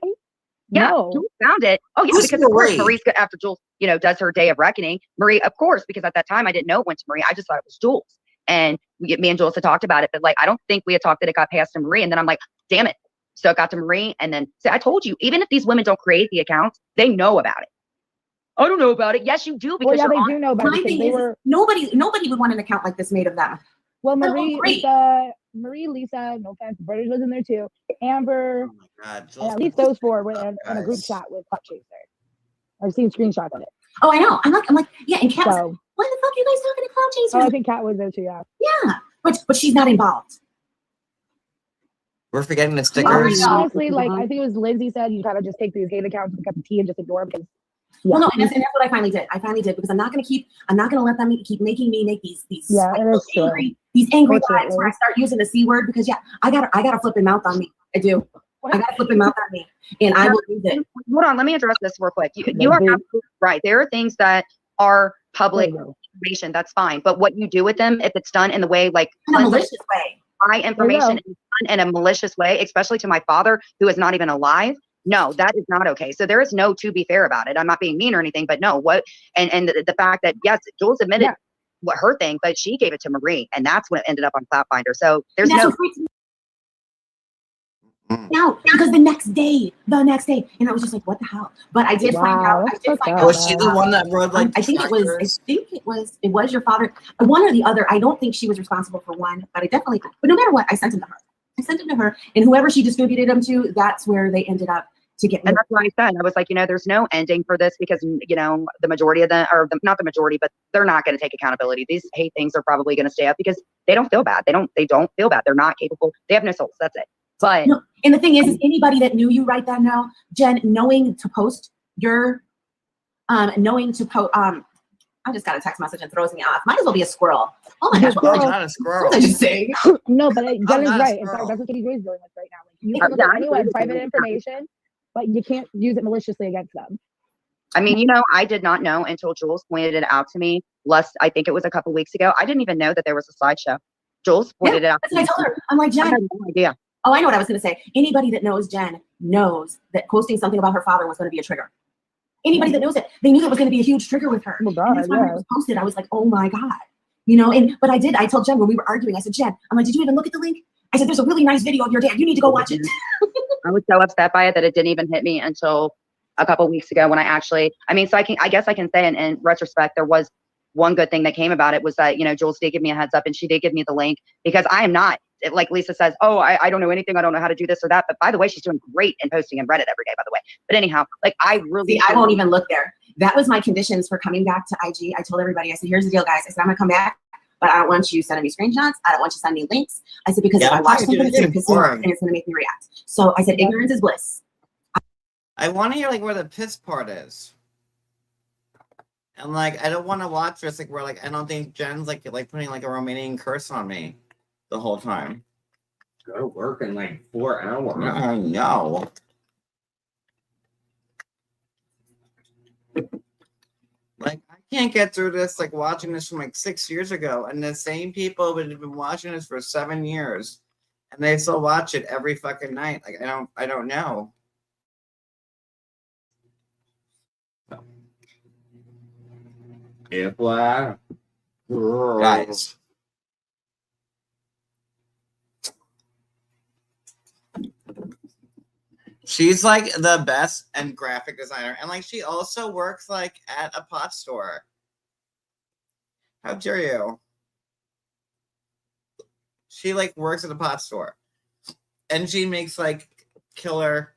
Speaker 7: Yeah, Jules found it. Oh, yeah, because of course Marie, after Jules, does her day of reckoning. Marie, of course, because at that time I didn't know it went to Marie. I just thought it was Jules. And me and Jules had talked about it, but I don't think we had talked that it got passed to Marie. And then I'm like, damn it. So it got to Marie. And then I told you, even if these women don't create the accounts, they know about it. I don't know about it. Yes, you do, because
Speaker 5: they do know about it.
Speaker 8: Nobody would want an account like this made of them.
Speaker 5: Well, Marie, Lisa, no offense, Brothers was in there too. Amber,
Speaker 1: oh my God,
Speaker 5: and at least those four were in a group chat with Clout Chaser. I've seen screenshots of it.
Speaker 8: Oh, I know. I'm like, yeah. And Kat, so, why the fuck are you guys talking to Clout Chaser?
Speaker 5: Oh, I think Kat was there too. Yeah.
Speaker 8: Yeah, but she's not involved.
Speaker 1: We're forgetting the stickers.
Speaker 5: Honestly, I think it was Lindsay said you gotta just take these hate accounts with a cup of tea and just ignore them because.
Speaker 8: Yeah. Well, no, and that's what I finally did. Because I'm not gonna let them keep making me make these angry vibes where I start using the C word because I got a flipping mouth on me. I do. I got a flipping mouth on me, and I will use it.
Speaker 7: Hold on, let me address this real quick. You are absolutely right. There are things that are public information. That's fine, but what you do with them, if it's done in the way in
Speaker 8: a malicious way,
Speaker 7: my information is done in a malicious way, especially to my father who is not even alive. No, that is not okay. So there is no to be fair about it. I'm not being mean or anything, but no, and the fact that, yes, Jules admitted what her thing, but she gave it to Marie, and that's when it ended up on Clout Finder. So there's no.
Speaker 8: No, because the next day, and I was just like, what the hell? But I did find out. I did find out.
Speaker 1: Was she the one that rode like?
Speaker 8: I think it was your father, one or the other. I don't think she was responsible for one, but I definitely. But no matter what, I sent him to her, and whoever she distributed them to, that's where they ended up to get.
Speaker 7: And that's what I said. I was like, there's no ending for this because the majority of them, or not the majority, but they're not going to take accountability. These hate things are probably going to stay up because they don't feel bad. They don't feel bad. They're not capable. They have no souls. That's it. But
Speaker 8: no, and the thing is anybody that knew you right then now, Jen, knowing to post your, I just got a text message and throws me off. Might as well be a squirrel. Oh my gosh,
Speaker 1: I'm not a squirrel.
Speaker 8: What did I just say?
Speaker 5: No, but Jen is right. In fact, that's what Katie Gray's dealing with right now. Like, you can look at anyone's private information, but you can't use it maliciously against them.
Speaker 7: I mean, I did not know until Jules pointed it out to me. I think it was a couple weeks ago. I didn't even know that there was a slideshow. Jules pointed it out.
Speaker 8: That's what I told her. I'm like, Jen.
Speaker 7: I had no idea.
Speaker 8: Oh, I know what I was going to say. Anybody that knows Jen knows that posting something about her father was going to be a trigger. Anybody that knows it, they knew there was going to be a huge trigger with her.
Speaker 5: Oh God,
Speaker 8: and that's why when it was posted, I was like, oh my God. But I told Jen when we were arguing, I said, Jen, I'm like, did you even look at the link? I said, there's a really nice video of your dad. You need to go watch it.
Speaker 7: I was so upset by it that it didn't even hit me until a couple weeks ago when I guess I can say in retrospect, there was one good thing that came about it was that, Jules did give me a heads up and she did give me the link because I am not, like Lisa says, oh, I don't know anything. I don't know how to do this or that. But by the way, she's doing great in posting in Reddit every day, by the way. But anyhow, like I
Speaker 8: won't even look there. That was my conditions for coming back to IG. I told everybody, I said, here's the deal, guys. I said, I'm going to come back, but I don't want you sending me screenshots. I don't want you sending me links. I said, because if I watch something, it's going to piss me off and it's going to make me react. So I said, ignorance is bliss.
Speaker 1: I want to hear like where the piss part is. And like, I don't want to watch this like where like I don't think Jen's like putting like a Romanian curse on me the whole time.
Speaker 2: Go to work in like 4 hours.
Speaker 1: No. Like I can't get through this like watching this from like 6 years ago, and the same people that have been watching this for 7 years, and they still watch it every fucking night. Like I don't know. Guys. She's like the best and graphic designer. And like she also works like at a pot store. How dare you? She like works at a pot store. And she makes like killer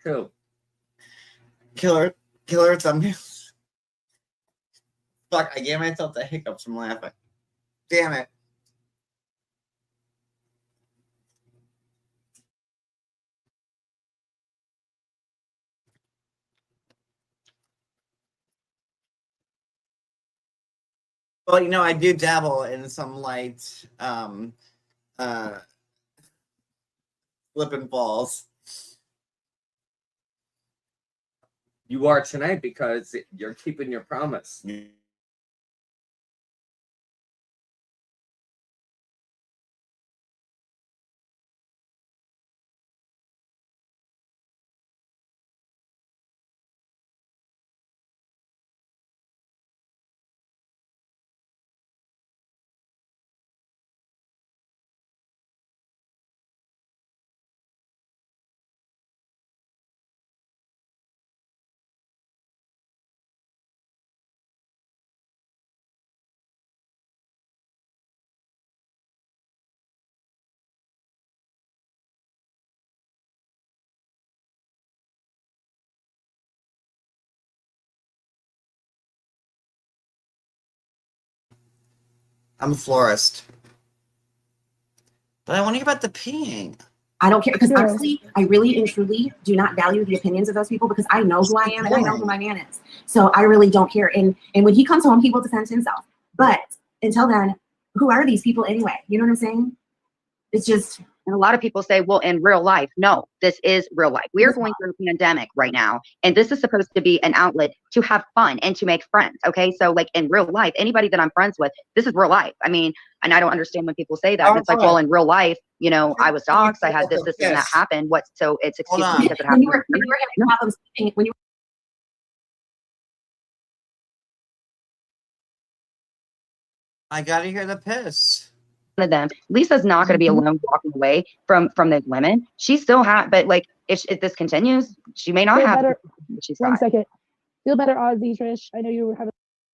Speaker 1: thumbnails. Fuck, I gave myself the hiccups from laughing. Damn it. Well, I do dabble in some light slip and falls.
Speaker 2: You are tonight because you're keeping your promise.
Speaker 1: I'm a florist. But I want to hear about the peeing.
Speaker 8: I don't care because honestly, I really and truly do not value the opinions of those people because I know who I am and I know who my man is. So I really don't care. And when he comes home, he will defend himself. But until then, who are these people anyway? You know what I'm saying? It's just.
Speaker 7: And a lot of people say, well, in real life, no, this is real life. We are going through a pandemic right now. And this is supposed to be an outlet to have fun and to make friends. Okay. So like in real life, anybody that I'm friends with, this is real life. I mean, and I don't understand when people say that. It's like, well, in real life, I was doxxed. I had this, and that happened. So it's excuse because it happened.
Speaker 8: When you were having problems, when you
Speaker 1: I gotta hear the piss.
Speaker 7: of them. Lisa's not going to be alone walking away from the women. She still has, but like if this continues, she may not
Speaker 5: Feel
Speaker 7: have.
Speaker 5: better.
Speaker 7: She's
Speaker 5: One
Speaker 7: fine.
Speaker 5: second. Feel better, Ozzy, Trish. I know you were having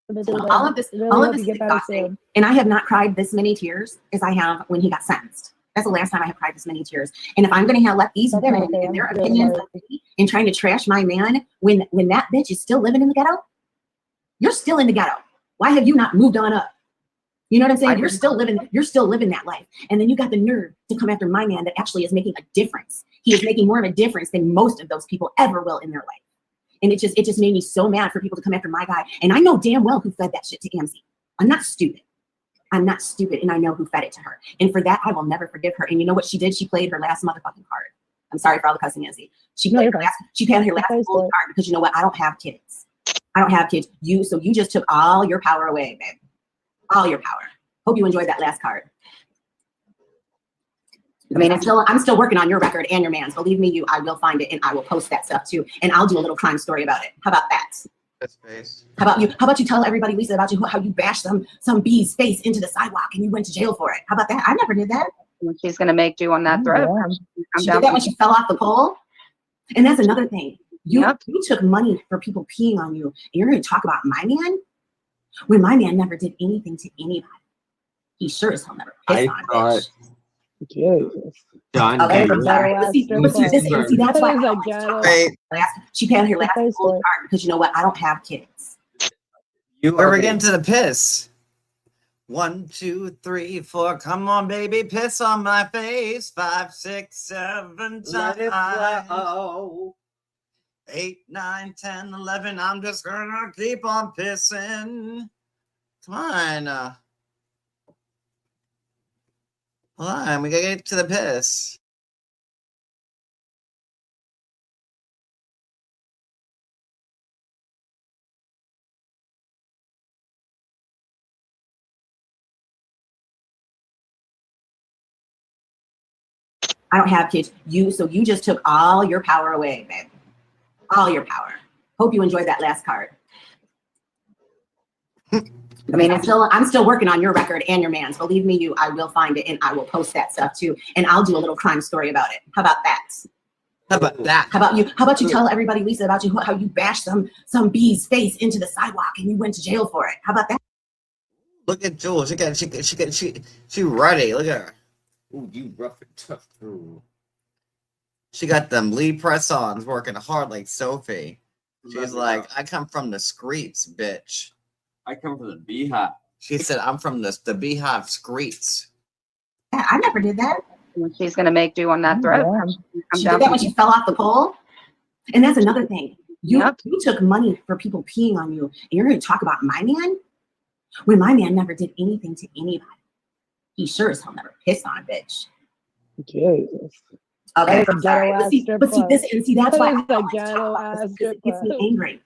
Speaker 5: a bit of
Speaker 9: All of this,
Speaker 5: really
Speaker 9: all of
Speaker 5: hope
Speaker 9: this
Speaker 5: you
Speaker 9: is
Speaker 5: get better
Speaker 9: exhausting.
Speaker 5: soon.
Speaker 9: And I have not cried this many tears as I have when he got sentenced. That's the last time I have cried this many tears. And if I'm going to let these
Speaker 5: That's
Speaker 9: women
Speaker 5: not fair.
Speaker 9: and their
Speaker 5: I'm really
Speaker 9: opinions
Speaker 5: sorry.
Speaker 9: and trying to trash my man when that bitch is still living in the ghetto, you're still in the ghetto. Why have you not moved on up? You know what I'm saying? You're still living that life. And then you got the nerve to come after my man that actually is making a difference. He is making more of a difference than most of those people ever will in their life. And it just made me so mad for people to come after my guy. And I know damn well who fed that shit to Amzi. I'm not stupid. I'm not stupid, and I know who fed it to her. And for that, I will never forgive her. And you know what she did? She played her last motherfucking card. I'm sorry for all the cussing, Izzy. She played her last full card because you know what? I don't have kids. I don't have kids. So you just took all your power away, babe. All your power. Hope you enjoyed that last card. I mean, I'm still working on your record and your man's. Believe me, I will find it and I will post that stuff too. And I'll do a little crime story about it. How about that? How about you tell everybody, Lisa, about how you bashed some bee's face into the sidewalk and you went to jail for it? How about that? I never did that.
Speaker 7: She's gonna make do on that threat.
Speaker 9: She did that when she fell off the pole. And that's another thing. You took money for people peeing on you, and you're gonna talk about my man when my man never did anything to anybody. He sure as hell never pissed on bitch.
Speaker 2: Done.
Speaker 9: Okay, I'm sorry. See, that's why she paid her last full card because you know what? I don't have kids.
Speaker 1: Where we getting to the piss? 1, 2, 3, 4. Come on, baby, piss on my face. 5, 6, 7 times. 8, 9, 10, 11. I'm just gonna keep on pissing. Come on. Hold on, we gotta get to the piss.
Speaker 9: I don't have kids. So you just took all your power away, babe. All your power. Hope you enjoyed that last card. I mean, I'm still working on your record and your man's. Believe me, I will find it and I will post that stuff too. And I'll do a little crime story about it. How about that?
Speaker 1: How about that?
Speaker 9: How about you tell everybody, Lisa, about how you bashed some bee's face into the sidewalk and you went to jail for it? How about that?
Speaker 1: Look at Jules. She ready. Look at her.
Speaker 2: Ooh, you rough and tough. Ooh.
Speaker 1: She got them Lee press-ons working hard like Sophie. She's like, I come from the streets, bitch.
Speaker 2: I come from the Beehive.
Speaker 1: She said, I'm from the Beehive streets.
Speaker 9: I never did that.
Speaker 7: She's gonna make do on that threat.
Speaker 9: She did that when she fell off the pole. And that's another thing. You took money for people peeing on you, and you're gonna talk about my man when my man never did anything to anybody. He sure as hell never pissed on a bitch.
Speaker 5: Jesus.
Speaker 9: Okay, I'm sorry. But see, that's why it gets me angry.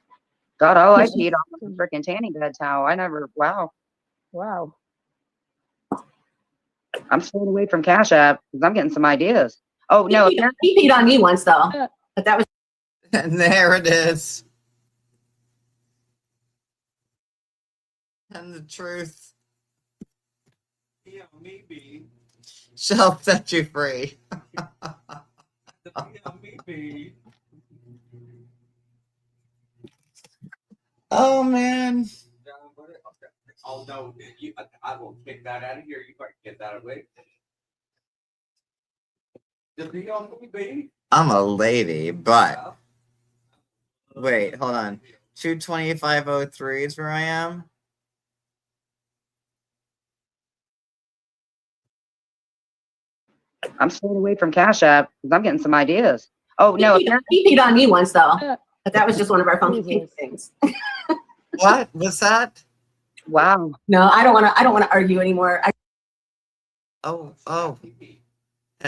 Speaker 7: God, I peed on the freaking tanning bed towel. I never. Wow. I'm staying away from Cash App because I'm getting some ideas. Oh no,
Speaker 9: he peed on me once though, but that was.
Speaker 1: And there it is. And the truth.
Speaker 2: Yeah, maybe.
Speaker 1: Shall set you free.
Speaker 2: Yeah, maybe.
Speaker 1: Oh man.
Speaker 2: Oh no, I will kick that out of here. You might get that away.
Speaker 1: I'm a lady, but wait, hold on. 22503 is where I am.
Speaker 7: I'm staying away from Cash App because I'm getting some ideas. Oh no,
Speaker 9: he peed on me once though, but that was just one of our funky things.
Speaker 1: What was that?
Speaker 7: Wow.
Speaker 9: No, I don't want to argue anymore.
Speaker 1: Oh.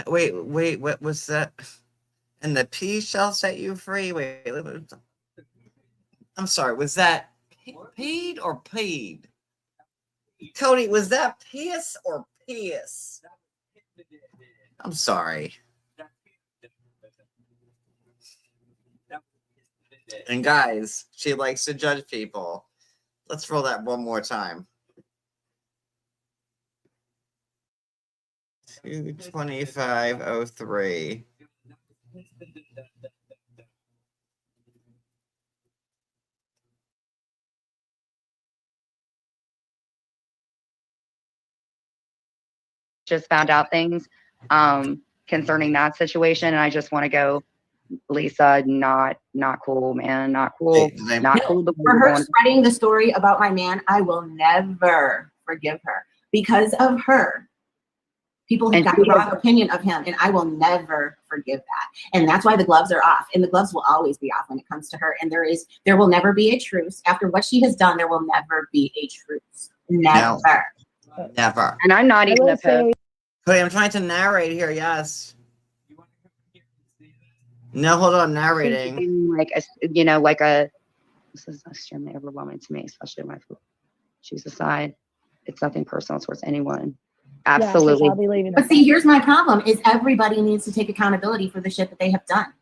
Speaker 1: Wait, what was that? And the pee shall set you free. Wait. I'm sorry, was that peed or peed? Cody, was that piss or piss? I'm sorry. And guys, she likes to judge people. Let's roll that one more time. 22503.
Speaker 7: Just found out things concerning that situation, and I just want to go, Lisa, not cool, man, not cool, not cool.
Speaker 9: For her spreading the story about my man, I will never forgive her. Because of her, people have got a wrong opinion of him, and I will never forgive that. And that's why the gloves are off, and the gloves will always be off when it comes to her. And there will never be a truce. After what she has done, there will never be a truce. Never.
Speaker 1: No, never.
Speaker 7: And I'm not even a post.
Speaker 1: Wait, I'm trying to narrate here. Yes. No, hold on, narrating.
Speaker 7: Like this is extremely overwhelming to me, especially when I choose a side. It's nothing personal towards anyone. Absolutely.
Speaker 5: Yeah, I'll be leaving.
Speaker 9: But see, here's my problem: is everybody needs to take accountability for the shit that they have done.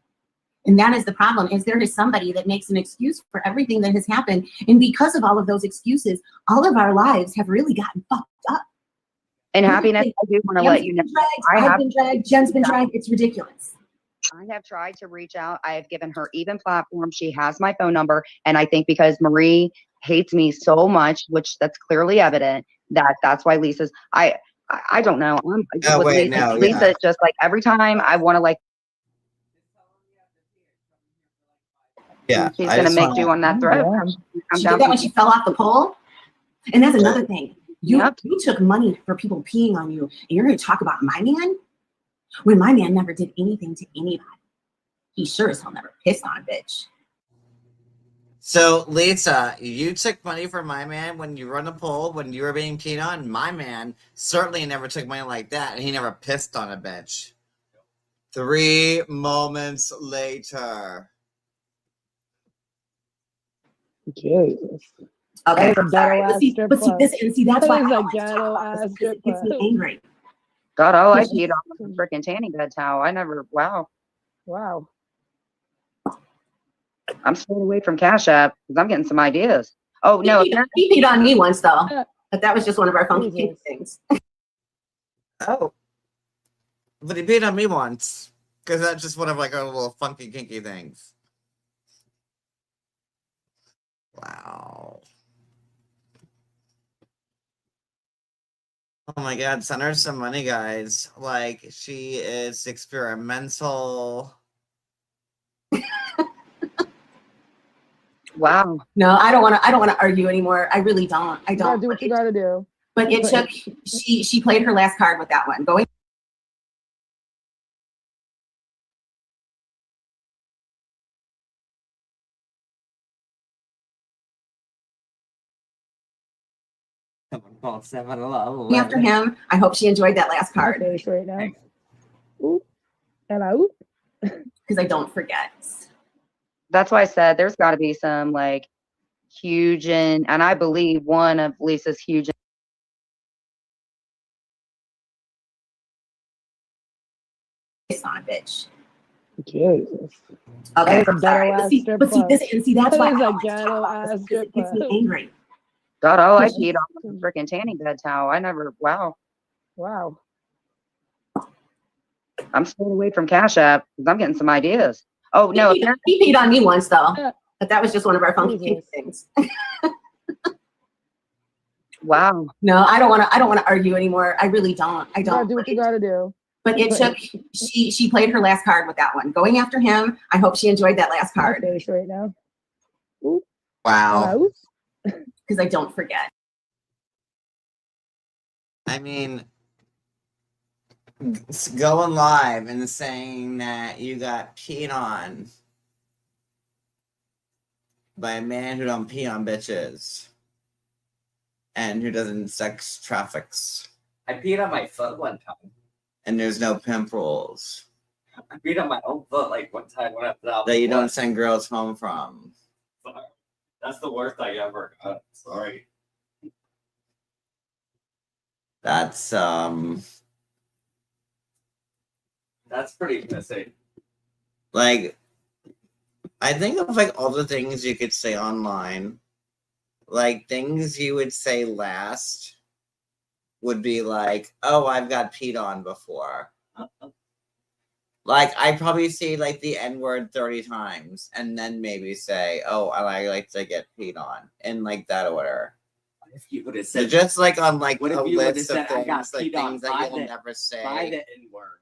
Speaker 9: And that is the problem, is there is somebody that makes an excuse for everything that has happened. And because of all of those excuses, all of our lives have really gotten fucked up.
Speaker 7: And happiness, I do want to let you know.
Speaker 9: I've been dragged, Jen's been dragged. It's ridiculous.
Speaker 7: I have tried to reach out. I have given her even platform. She has my phone number. And I think because Marie hates me so much, which that's clearly evident, that's why Lisa's, I don't know. Lisa just like every time I want to like,
Speaker 1: yeah,
Speaker 7: she's going to make you on that thread.
Speaker 9: She did that when she fell off the pole. And that's another thing. You took money for people peeing on you, and you're going to talk about my man? When my man never did anything to anybody. He sure as hell never pissed on a bitch.
Speaker 1: So, Lisa, you took money from my man when you run a poll, when you were being peed on. My man certainly never took money like that, and he never pissed on a bitch. 3 moments later.
Speaker 5: Jesus.
Speaker 9: Okay, I'm sorry. But see, that's why it gets me angry.
Speaker 7: God, all I peed on was a freaking tanning bed towel. I never, wow. I'm staying away from Cash App because I'm getting some ideas. Oh, no.
Speaker 9: He peed on me once, though. But that was just one of our funky things.
Speaker 1: Oh. But he peed on me once. Because that's just one of like our little funky, kinky things. Wow. Oh my God, send her some money, guys. Like, she is experimental.
Speaker 7: Wow.
Speaker 9: No, I don't want to argue anymore. I really don't. I don't.
Speaker 5: Do what you gotta do.
Speaker 9: But it took, she played her last card with that one. Going. After him, I hope she enjoyed that last card.
Speaker 5: Right now. Oop. Hello.
Speaker 9: Because I don't forget.
Speaker 7: That's why I said there's got to be some like huge and I believe one of Lisa's huge.
Speaker 9: Son of a bitch.
Speaker 5: Jesus.
Speaker 9: Okay, I'm sorry. But see, that's why it gets me angry.
Speaker 7: God, all I peed on was a freaking tanning bed towel. I never, wow. I'm staying away from Cash App because I'm getting some ideas. Oh, no.
Speaker 9: He peed on me once, though. But that was just one of our funky things.
Speaker 7: Wow.
Speaker 9: No, I don't want to argue anymore. I really don't. I don't.
Speaker 5: Do what you gotta do.
Speaker 9: But it took, she played her last card with that one. Going after him, I hope she enjoyed that last card.
Speaker 5: Right now. Oop.
Speaker 1: Wow.
Speaker 9: Because I don't forget.
Speaker 1: I mean, going live and saying that you got peed on by a man who don't pee on bitches and who doesn't sex traffics.
Speaker 2: I peed on my foot one time.
Speaker 1: And there's no pimp rules.
Speaker 2: I peed on my own foot like one time when I was out.
Speaker 1: That you don't send girls home from.
Speaker 2: Sorry. That's the worst I ever got. Sorry.
Speaker 1: That's
Speaker 2: pretty messy.
Speaker 1: Like, I think of like all the things you could say online, like things you would say last would be like, oh, I've got peed on before. Like, I probably say like the N word 30 times and then maybe say, oh, I like to get peed on in like that order.
Speaker 2: If you would have
Speaker 1: So
Speaker 2: said,
Speaker 1: just like on like
Speaker 2: what
Speaker 1: a
Speaker 2: if you would have
Speaker 1: list of
Speaker 2: said, I got
Speaker 1: things, like
Speaker 2: peed on
Speaker 1: things that
Speaker 2: by
Speaker 1: you'll
Speaker 2: the
Speaker 1: never
Speaker 2: by
Speaker 1: say
Speaker 2: the N word,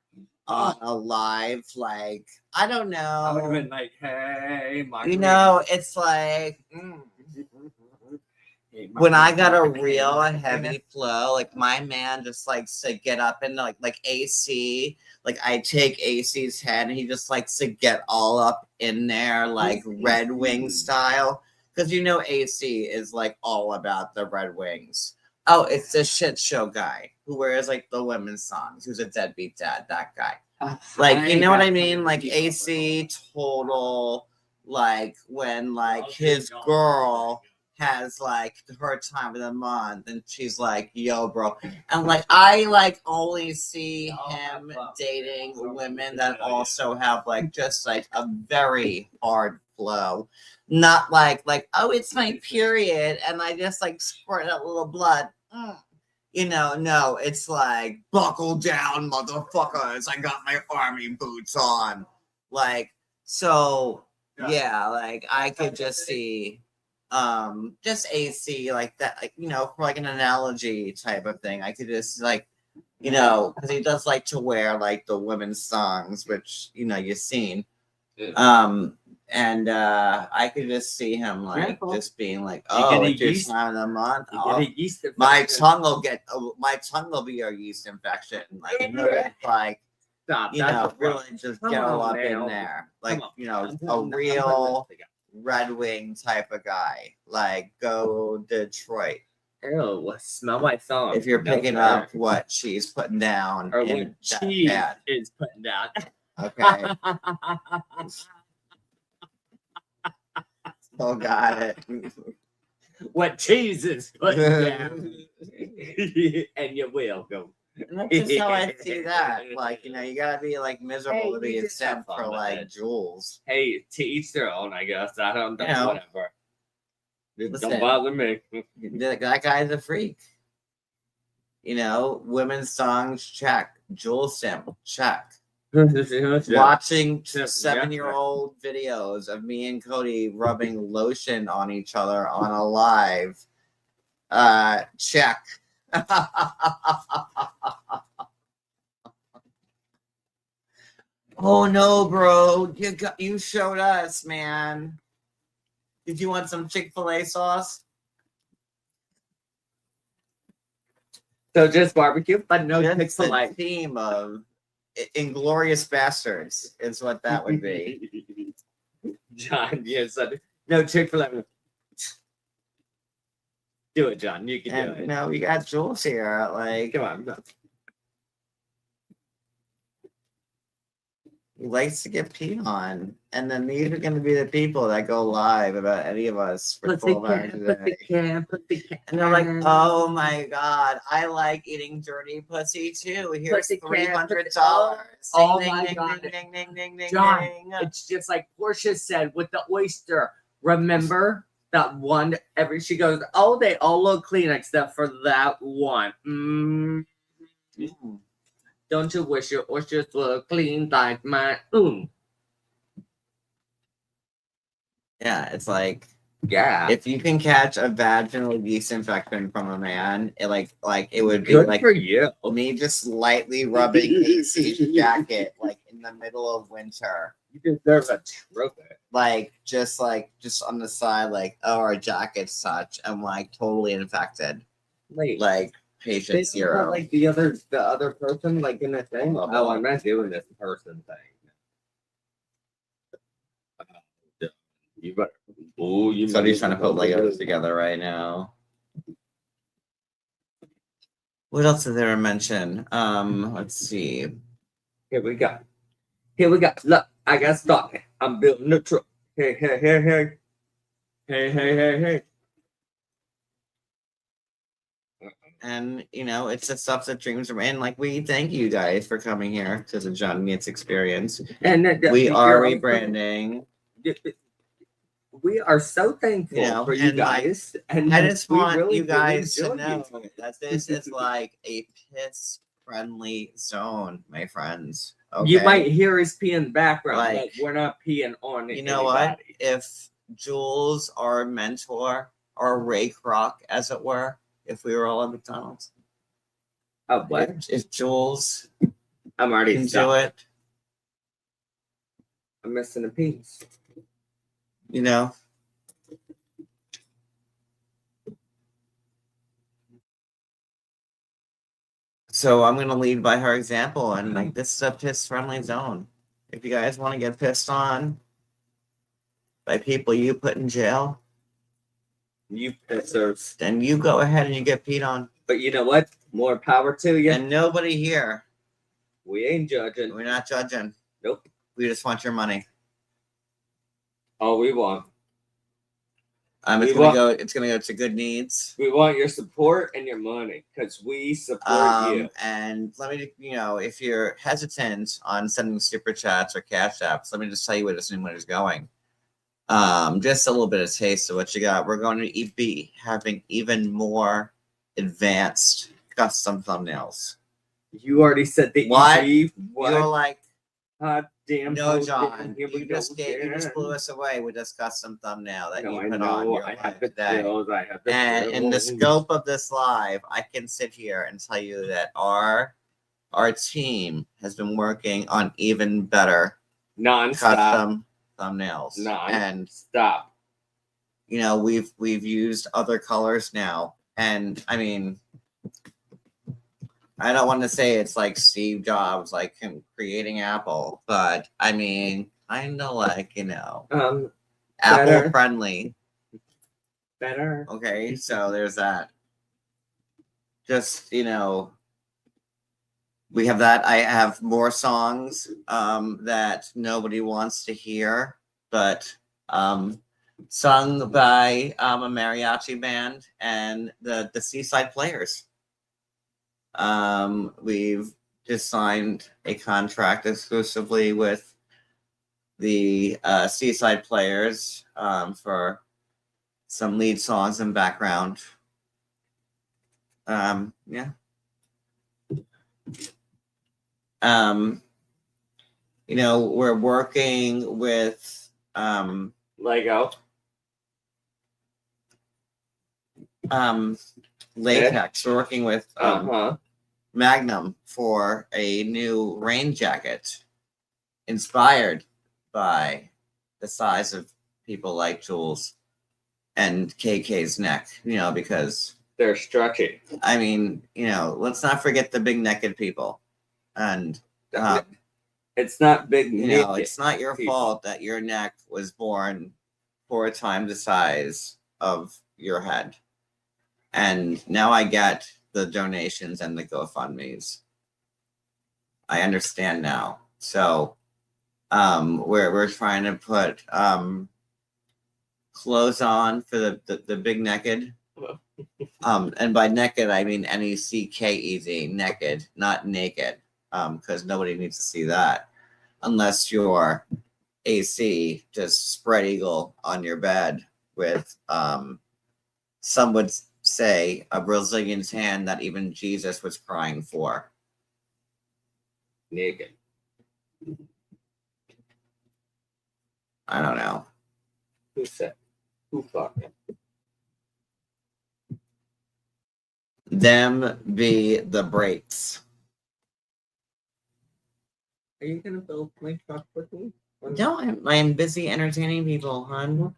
Speaker 1: on a live, like, I don't
Speaker 2: I would have
Speaker 1: know.
Speaker 2: been like, hey,
Speaker 1: You know, it's like when I got a real heavy flow, like my man just likes to get up and like AC, like I take AC's head and he just likes to get all up in there, like Red Wing style. Because you know AC is like all about the Red Wings. Oh, it's the shit show guy who wears like the women's songs, who's a deadbeat dad, that guy. Like, you know what I mean? Like AC total, like when like his girl has like her time of the month and she's like, yo, bro. And like I like only see him dating women that also have like just like a very hard flow. Not like, oh, it's my period and I just like squirt a little blood. You know, no, it's like, buckle down, motherfuckers. I got my army boots on. Like, so yeah, like I could just see just AC like that, like, you know, for like an analogy type of thing. I could just like, you know, because he does like to wear like the women's songs, which, you know, you've seen. And I could just see him like just being like, oh, it's your time of the month. Oh, my tongue will be a yeast infection. Like,
Speaker 2: stop.
Speaker 1: You know, really just get all up in there. Like, you know, a real Red Wing type of guy. Like, go Detroit.
Speaker 2: Ew, smell my thumb.
Speaker 1: If you're picking up what she's putting down,
Speaker 2: or what she is putting down.
Speaker 1: Okay. Oh, got it.
Speaker 2: What cheese is putting down. And you will go.
Speaker 1: And that's just how I see that. Like, you know, you gotta be like miserable to be exempt for like jewels.
Speaker 2: Hey, to each their own, I guess. I don't know,
Speaker 1: You know,
Speaker 2: whatever.
Speaker 1: Listen,
Speaker 2: Don't bother me.
Speaker 1: That guy's a freak. You know, women's songs, check. Jewel simp, check. Watching 7-year-old videos of me and Cody rubbing lotion on each other on a live. Check. Oh no, bro! You showed us, man. Did you want some Chick-fil-A sauce?
Speaker 2: So just barbecue, but no
Speaker 1: Chick-fil-A. Theme of Inglorious Bastards is what that would be.
Speaker 2: John, yes, no Chick-fil-A. Do it, John. You can do it.
Speaker 1: No, we got Jules here. Like,
Speaker 2: come on.
Speaker 1: He likes to get peed on. And then these are going to be the people that go live about any of us for 12 hours a day. And they're like, oh my God, I like eating dirty pussy too. Here's $300.
Speaker 2: Oh my God. John, it's just like Portia said with the oyster. Remember that one? She goes, oh, they all look clean except for that one. Don't you wish your oysters were clean like my own?
Speaker 1: Yeah, it's like,
Speaker 2: yeah,
Speaker 1: if you can catch a vaginal yeast infection from a man, it like it would be
Speaker 2: good
Speaker 1: like
Speaker 2: for you.
Speaker 1: Me just lightly rubbing AC's jacket like in the middle of winter.
Speaker 2: You deserve a trophy.
Speaker 1: Like just on the side, like, oh, our jacket's touch. I'm like totally infected.
Speaker 2: Wait,
Speaker 1: like patient zero.
Speaker 2: Like the other person, like in a thing. Oh, I'm not doing this person thing. You better. Oh,
Speaker 1: Somebody's trying to put Legos together right now. What else is there to mention? Let's see.
Speaker 2: Here we go. Look, I got stuck. I'm building a truck. Hey.
Speaker 1: And you know, it's the stuff that dreams are in. Like, we thank you guys for coming here to the John Meets experience.
Speaker 2: And
Speaker 1: we are rebranding.
Speaker 2: We are so thankful
Speaker 1: You know,
Speaker 2: for you
Speaker 1: and, like,
Speaker 2: guys. And
Speaker 1: I just
Speaker 2: we
Speaker 1: want
Speaker 2: really,
Speaker 1: you guys to
Speaker 2: really
Speaker 1: know
Speaker 2: enjoy you.
Speaker 1: that this is like a piss-friendly zone, my friends. Okay?
Speaker 2: You might hear us pee in the background,
Speaker 1: Like,
Speaker 2: but we're not peeing on
Speaker 1: you know what?
Speaker 2: anybody.
Speaker 1: If Jules, our mentor, our Ray Kroc, as it were, if we were all at McDonald's,
Speaker 2: Oh, what?
Speaker 1: if Jules
Speaker 2: I'm already
Speaker 1: can do
Speaker 2: stopped.
Speaker 1: it,
Speaker 2: I'm missing a piece.
Speaker 1: you know. So I'm gonna lead by her example, and like this is a piss-friendly zone. If you guys want to get pissed on by people you put in jail,
Speaker 2: You pissers.
Speaker 1: then you go ahead and you get peed on.
Speaker 2: But you know what? More power to you.
Speaker 1: And nobody here.
Speaker 2: We ain't judging.
Speaker 1: We're not judging.
Speaker 2: Nope.
Speaker 1: We just want your money.
Speaker 2: All we want.
Speaker 1: It's gonna go to good needs.
Speaker 2: We want your support and your money because we support you.
Speaker 1: And let me, if you're hesitant on sending super chats or cash apps, let me just tell you where this new money is going. Just a little bit of taste of what you got. We're going to be having even more advanced custom thumbnails.
Speaker 2: You already said that.
Speaker 1: What?
Speaker 2: What?
Speaker 1: You're like,
Speaker 2: damn.
Speaker 1: no, John. You just blew us away with this custom thumbnail that you put on your live today. And in the scope of this live, I can sit here and tell you that our team has been working on even better custom thumbnails. And
Speaker 2: stop.
Speaker 1: We've used other colors now, and I mean, I don't want to say it's like Steve Jobs, like him creating Apple, but I mean, kind of like, Apple
Speaker 2: better.
Speaker 1: friendly.
Speaker 2: Better.
Speaker 1: Okay, so there's that. Just, we have that. I have more songs that nobody wants to hear, but sung by a mariachi band and the Seaside Players. We've just signed a contract exclusively with the Seaside Players for some lead songs and background. Yeah. We're working with
Speaker 2: Lego.
Speaker 1: Latex. We're working with Magnum for a new rain jacket inspired by the size of people like Jules and KK's neck, because
Speaker 2: they're stretchy.
Speaker 1: I mean, let's not forget the big naked people. And
Speaker 2: it's not big naked.
Speaker 1: It's not your fault that your neck was born 4 times the size of your head. And now I get the donations and the GoFundMes. I understand now. So we're trying to put clothes on for the big naked. And by naked I mean NECKED, naked, not naked. Because nobody needs to see that unless you're AC, just spread eagle on your bed with some would say a Brazilian's hand that even Jesus was crying for.
Speaker 2: Naked.
Speaker 1: I don't know.
Speaker 2: Who said? Who fucking?
Speaker 1: Them be the breaks.
Speaker 2: Are you gonna build my truck with me?
Speaker 1: No, I'm busy entertaining people, hon.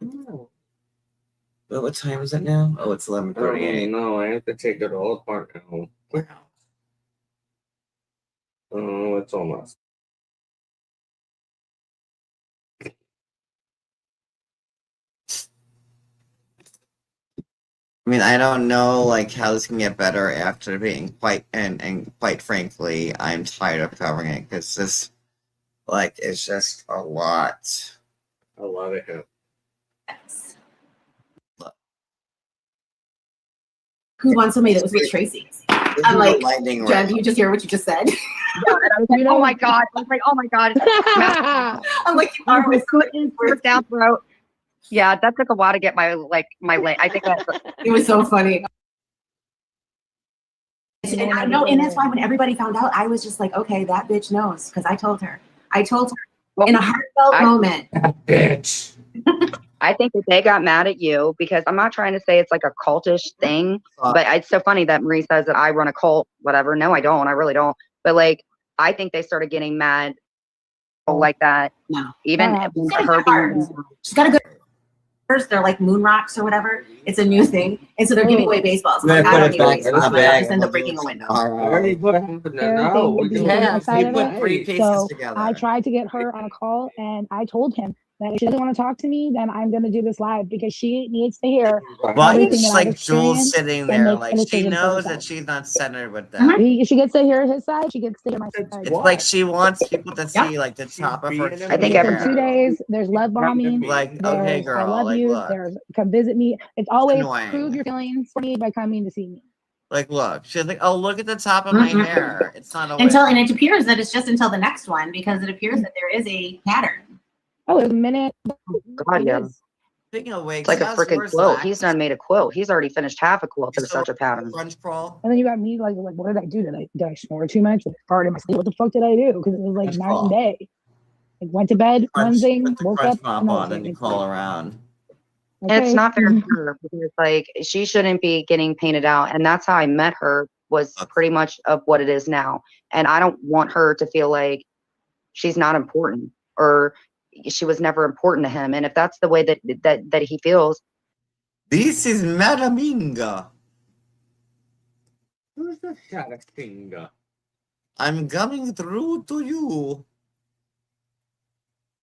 Speaker 1: Well, what time is it now? Oh, it's 11:38.
Speaker 2: No, I have to take it all apart now. Oh, it's almost.
Speaker 1: I mean, I don't know how this can get better after being quite frankly, I'm tired of covering it because this it's just a lot.
Speaker 2: I love it.
Speaker 9: Yes. Who wants somebody that was with Tracy? I'm like, Jen, do you just hear what you just said?
Speaker 7: Yeah, and I was like, oh my God. I was like, oh my God. I'm like, you are with down throat. Yeah, that took a while to get my I think that's
Speaker 9: It was so funny. And I know, and that's why when everybody found out, I was just like, okay, that bitch knows, because I told her. I told her in a heartfelt moment.
Speaker 2: Bitch.
Speaker 7: I think that they got mad at you because I'm not trying to say it's like a cultish thing, but it's so funny that Marie says that I run a cult, whatever. No, I don't. I really don't. But like, I think they started getting mad like that.
Speaker 9: No.
Speaker 7: Even her being,
Speaker 9: She's got a good. They're like moon rocks or whatever. It's a new thing, and so they're giving away baseballs. I'm like, I don't need baseballs. I just end up breaking a window.
Speaker 2: Already put
Speaker 5: So I tried to get her on a call, and I told him that if she doesn't want to talk to me, then I'm going to do this live because she needs to hear.
Speaker 1: Why
Speaker 5: everything
Speaker 1: is
Speaker 5: that I've
Speaker 1: like Jules
Speaker 5: experienced
Speaker 1: sitting
Speaker 5: and
Speaker 1: there?
Speaker 5: make
Speaker 1: Like
Speaker 5: a
Speaker 1: she
Speaker 5: decision for
Speaker 1: knows
Speaker 5: herself.
Speaker 1: that she's not centered with them.
Speaker 5: She gets to hear his side. She gets to hear my side.
Speaker 1: It's like she wants people to see like the top of her.
Speaker 7: I think
Speaker 5: for 2 days. There's love bombing.
Speaker 1: Like,
Speaker 5: There's,
Speaker 1: okay,
Speaker 5: I
Speaker 1: girl,
Speaker 5: love
Speaker 1: like,
Speaker 5: you.
Speaker 1: look.
Speaker 5: There's come visit me. It's always
Speaker 1: Annoying.
Speaker 5: prove your feelings for me by coming to see me.
Speaker 1: Like, look, she's like, oh, look at the top of my hair. It's not a
Speaker 8: and it appears that it's just until the next one because it appears that there is a pattern.
Speaker 5: Oh, a minute.
Speaker 7: God, yeah.
Speaker 1: Speaking of wigs,
Speaker 7: It's like a freaking quilt. He's done made a quilt. He's already finished half a quilt. There's such a pattern.
Speaker 1: Crunch crawl.
Speaker 5: And then you got me like, what did I do? Did I snore too much? Was it hard in my sleep? What the fuck did I do? Because it was like night and day. Like went to bed, one thing, woke up,
Speaker 1: on, and you crawl around.
Speaker 7: And it's not fair for her because like she shouldn't be getting painted out. And that's how I met her, was pretty much of what it is now. And I don't want her to feel like she's not important or she was never important to him. And if that's the way that he feels.
Speaker 1: This is Madaminga.
Speaker 2: Who's the Shadafinga?
Speaker 1: I'm coming through to you.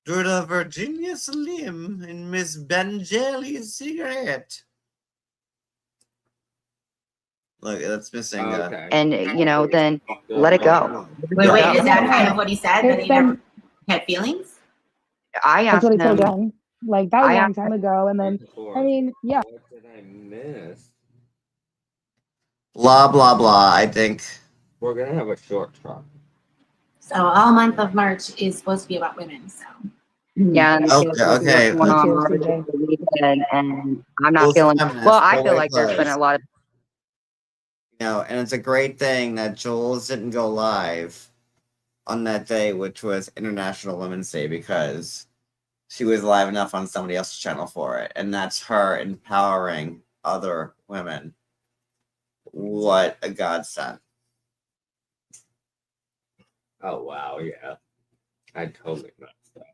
Speaker 1: Through the Virginia Slim and Miss Benjelly's cigarette. Look, that's missing.
Speaker 7: And you know, then let it go.
Speaker 8: Wait, is that kind of what he said? That he never had feelings?
Speaker 7: I asked
Speaker 5: That's what I
Speaker 7: him.
Speaker 5: told him. Like that was a long time ago. And then, I mean, yeah.
Speaker 2: What did I miss?
Speaker 1: Blah, blah, blah, I think.
Speaker 2: We're going to have a short talk.
Speaker 8: So all month of March is supposed to be about women. So
Speaker 7: Yeah. And
Speaker 1: okay.
Speaker 7: And I'm not feeling. Well, I feel like there's been a lot of.
Speaker 1: You know, and it's a great thing that Jules didn't go live on that day, which was International Women's Day, because she was live enough on somebody else's channel for it. And that's her empowering other women. What a godsend.
Speaker 2: Oh, wow. Yeah. I totally messed up.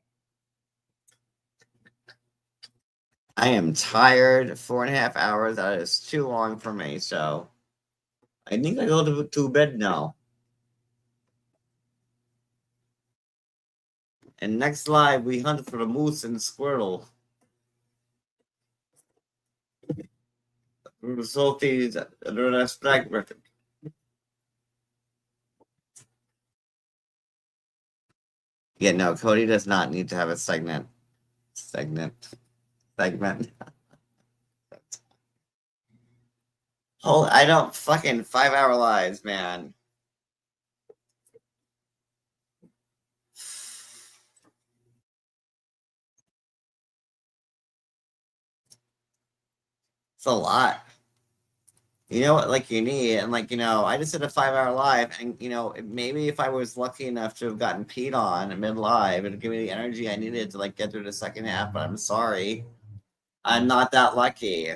Speaker 1: I am tired. 4.5 hours. That is too long for me. So I think I go to bed now. And next live, we hunt for the moose and squirrel. Sophie's Black record. Yeah, no, Cody does not need to have a segment. Oh, I don't fucking 5-hour lives, man. It's a lot. You know what, like, you need, and like, you know, I just did a 5-hour live, and you know, maybe if I was lucky enough to have gotten peed on mid-live, it'd give me the energy I needed to like get through the second half, but I'm sorry. I'm not that lucky.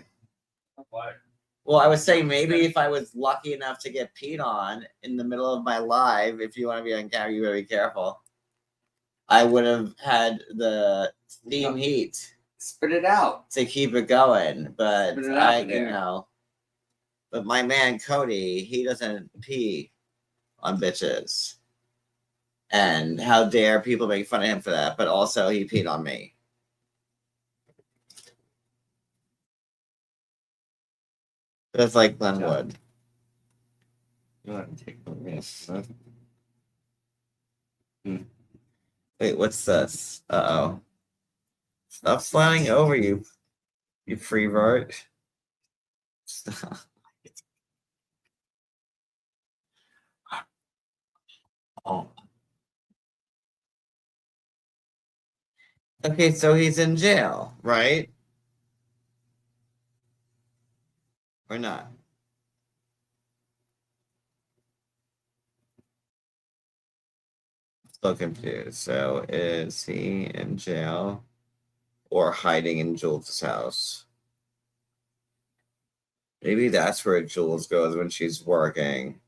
Speaker 2: What?
Speaker 1: Well, I was saying maybe if I was lucky enough to get peed on in the middle of my live, if you want to be on camera, you better be careful. I would have had the steam heat.
Speaker 2: Spit it out.
Speaker 1: To keep it going, but
Speaker 2: Spit it out
Speaker 1: you know. But my man Cody, he doesn't pee on bitches. And how dare people make fun of him for that, but also he peed on me. Just like Glenwood. Wait, what's this? Uh-oh. Stop sliding over, you freevert. Stop. Oh. Okay, so he's in jail, right? Or not? Still confused. So is he in jail or hiding in Jules' house? Maybe that's where Jules goes when she's working.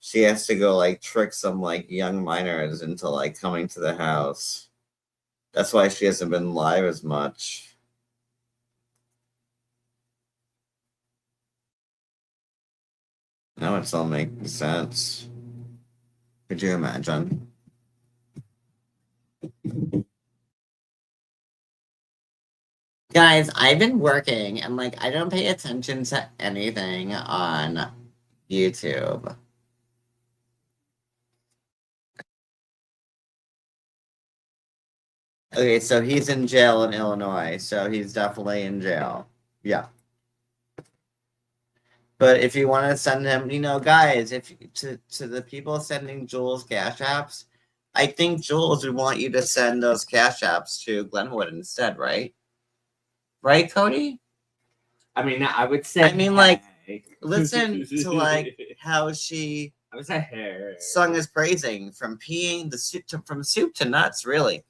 Speaker 1: She has to go like trick some like young minors into like coming to the house. That's why she hasn't been live as much. Now it's all making sense. Could you imagine? Guys, I've been working and like I don't pay attention to anything on YouTube. Okay, so he's in jail in Illinois, so he's definitely in jail. Yeah. But if you want to send him, guys, if to the people sending Jules cash apps, I think Jules would want you to send those cash apps to Glenwood instead, right? Right, Cody?
Speaker 2: I mean, I would say.
Speaker 1: Like, listen to like how she
Speaker 2: I would say hey.
Speaker 1: Sung his praising from peeing from soup to nuts, really.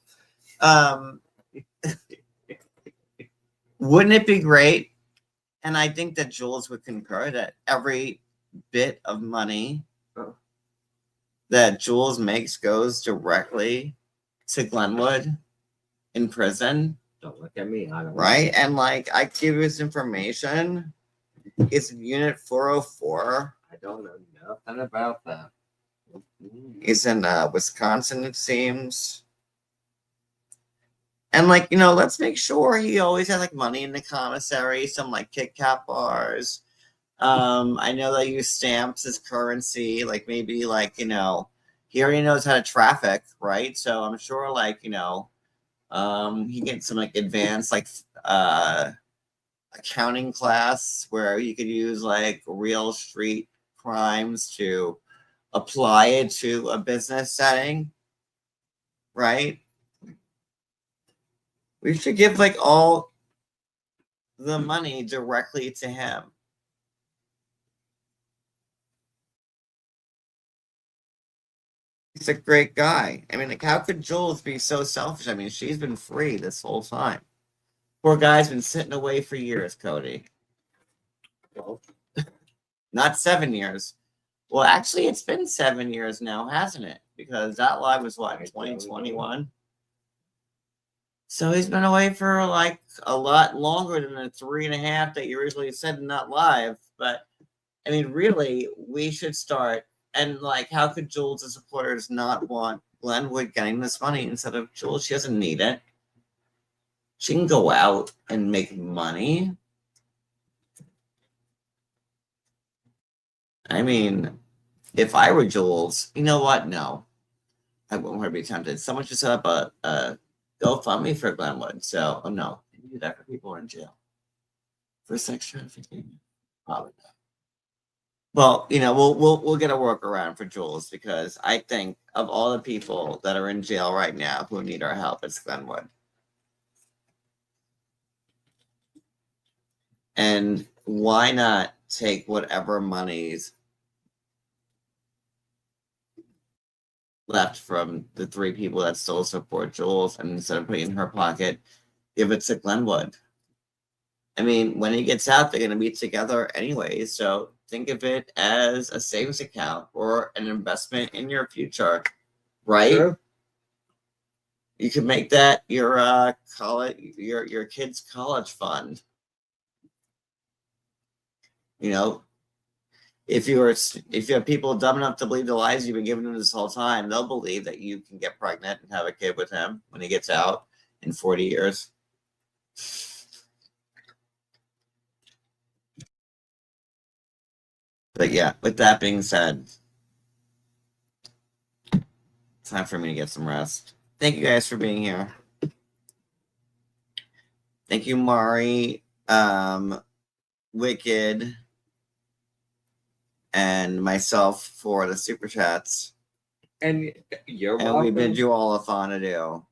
Speaker 1: Wouldn't it be great? And I think that Jules would concur that every bit of money that Jules makes goes directly to Glenwood in prison.
Speaker 2: Don't look at me. I don't
Speaker 1: right? And like, I give you this information. It's Unit 404.
Speaker 2: I don't know nothing about that.
Speaker 1: He's in Wisconsin, it seems. And like, let's make sure he always has like money in the commissary, some like Kit Kat bars. I know they use stamps as currency, like maybe like, he already knows how to traffic, right? So I'm sure like, he gets some like advanced like accounting class where you could use like real street crimes to apply it to a business setting, right? We should give like all the money directly to him. He's a great guy. I mean, like, how could Jules be so selfish? I mean, she's been free this whole time. Poor guy's been sitting away for years, Cody. Well, not 7 years. Well, actually, it's been 7 years now, hasn't it? Because that live was what, 2021? So he's been away for like a lot longer than the 3.5 that you originally said in that live. But I mean, really, we should start. And like, how could Jules' supporters not want Glenwood getting this money instead of Jules? She doesn't need it. She can go out and make money. I mean, if I were Jules, you know what? No, I wouldn't want to be tempted. Someone should set up a GoFundMe for Glenwood. So, oh no, you do that for people who are in jail for sex trafficking. Probably not. Well, we'll get a workaround for Jules because I think of all the people that are in jail right now who need our help, it's Glenwood. And why not take whatever money's left from the 3 people that still support Jules, and instead of putting it in her pocket, give it to Glenwood. I mean, when he gets out, they're going to be together anyway. So think of it as a savings account or an investment in your future, right? Sure. You can make that your your kid's college fund. If you have people dumb enough to believe the lies you've been giving them this whole time, they'll believe that you can get pregnant and have a kid with him when he gets out in 40 years. But yeah, with that being said, time for me to get some rest. Thank you guys for being here. Thank you, Mari, Wicked, and myself for the super chats.
Speaker 2: And you're welcome.
Speaker 1: And we bid you all a fondue.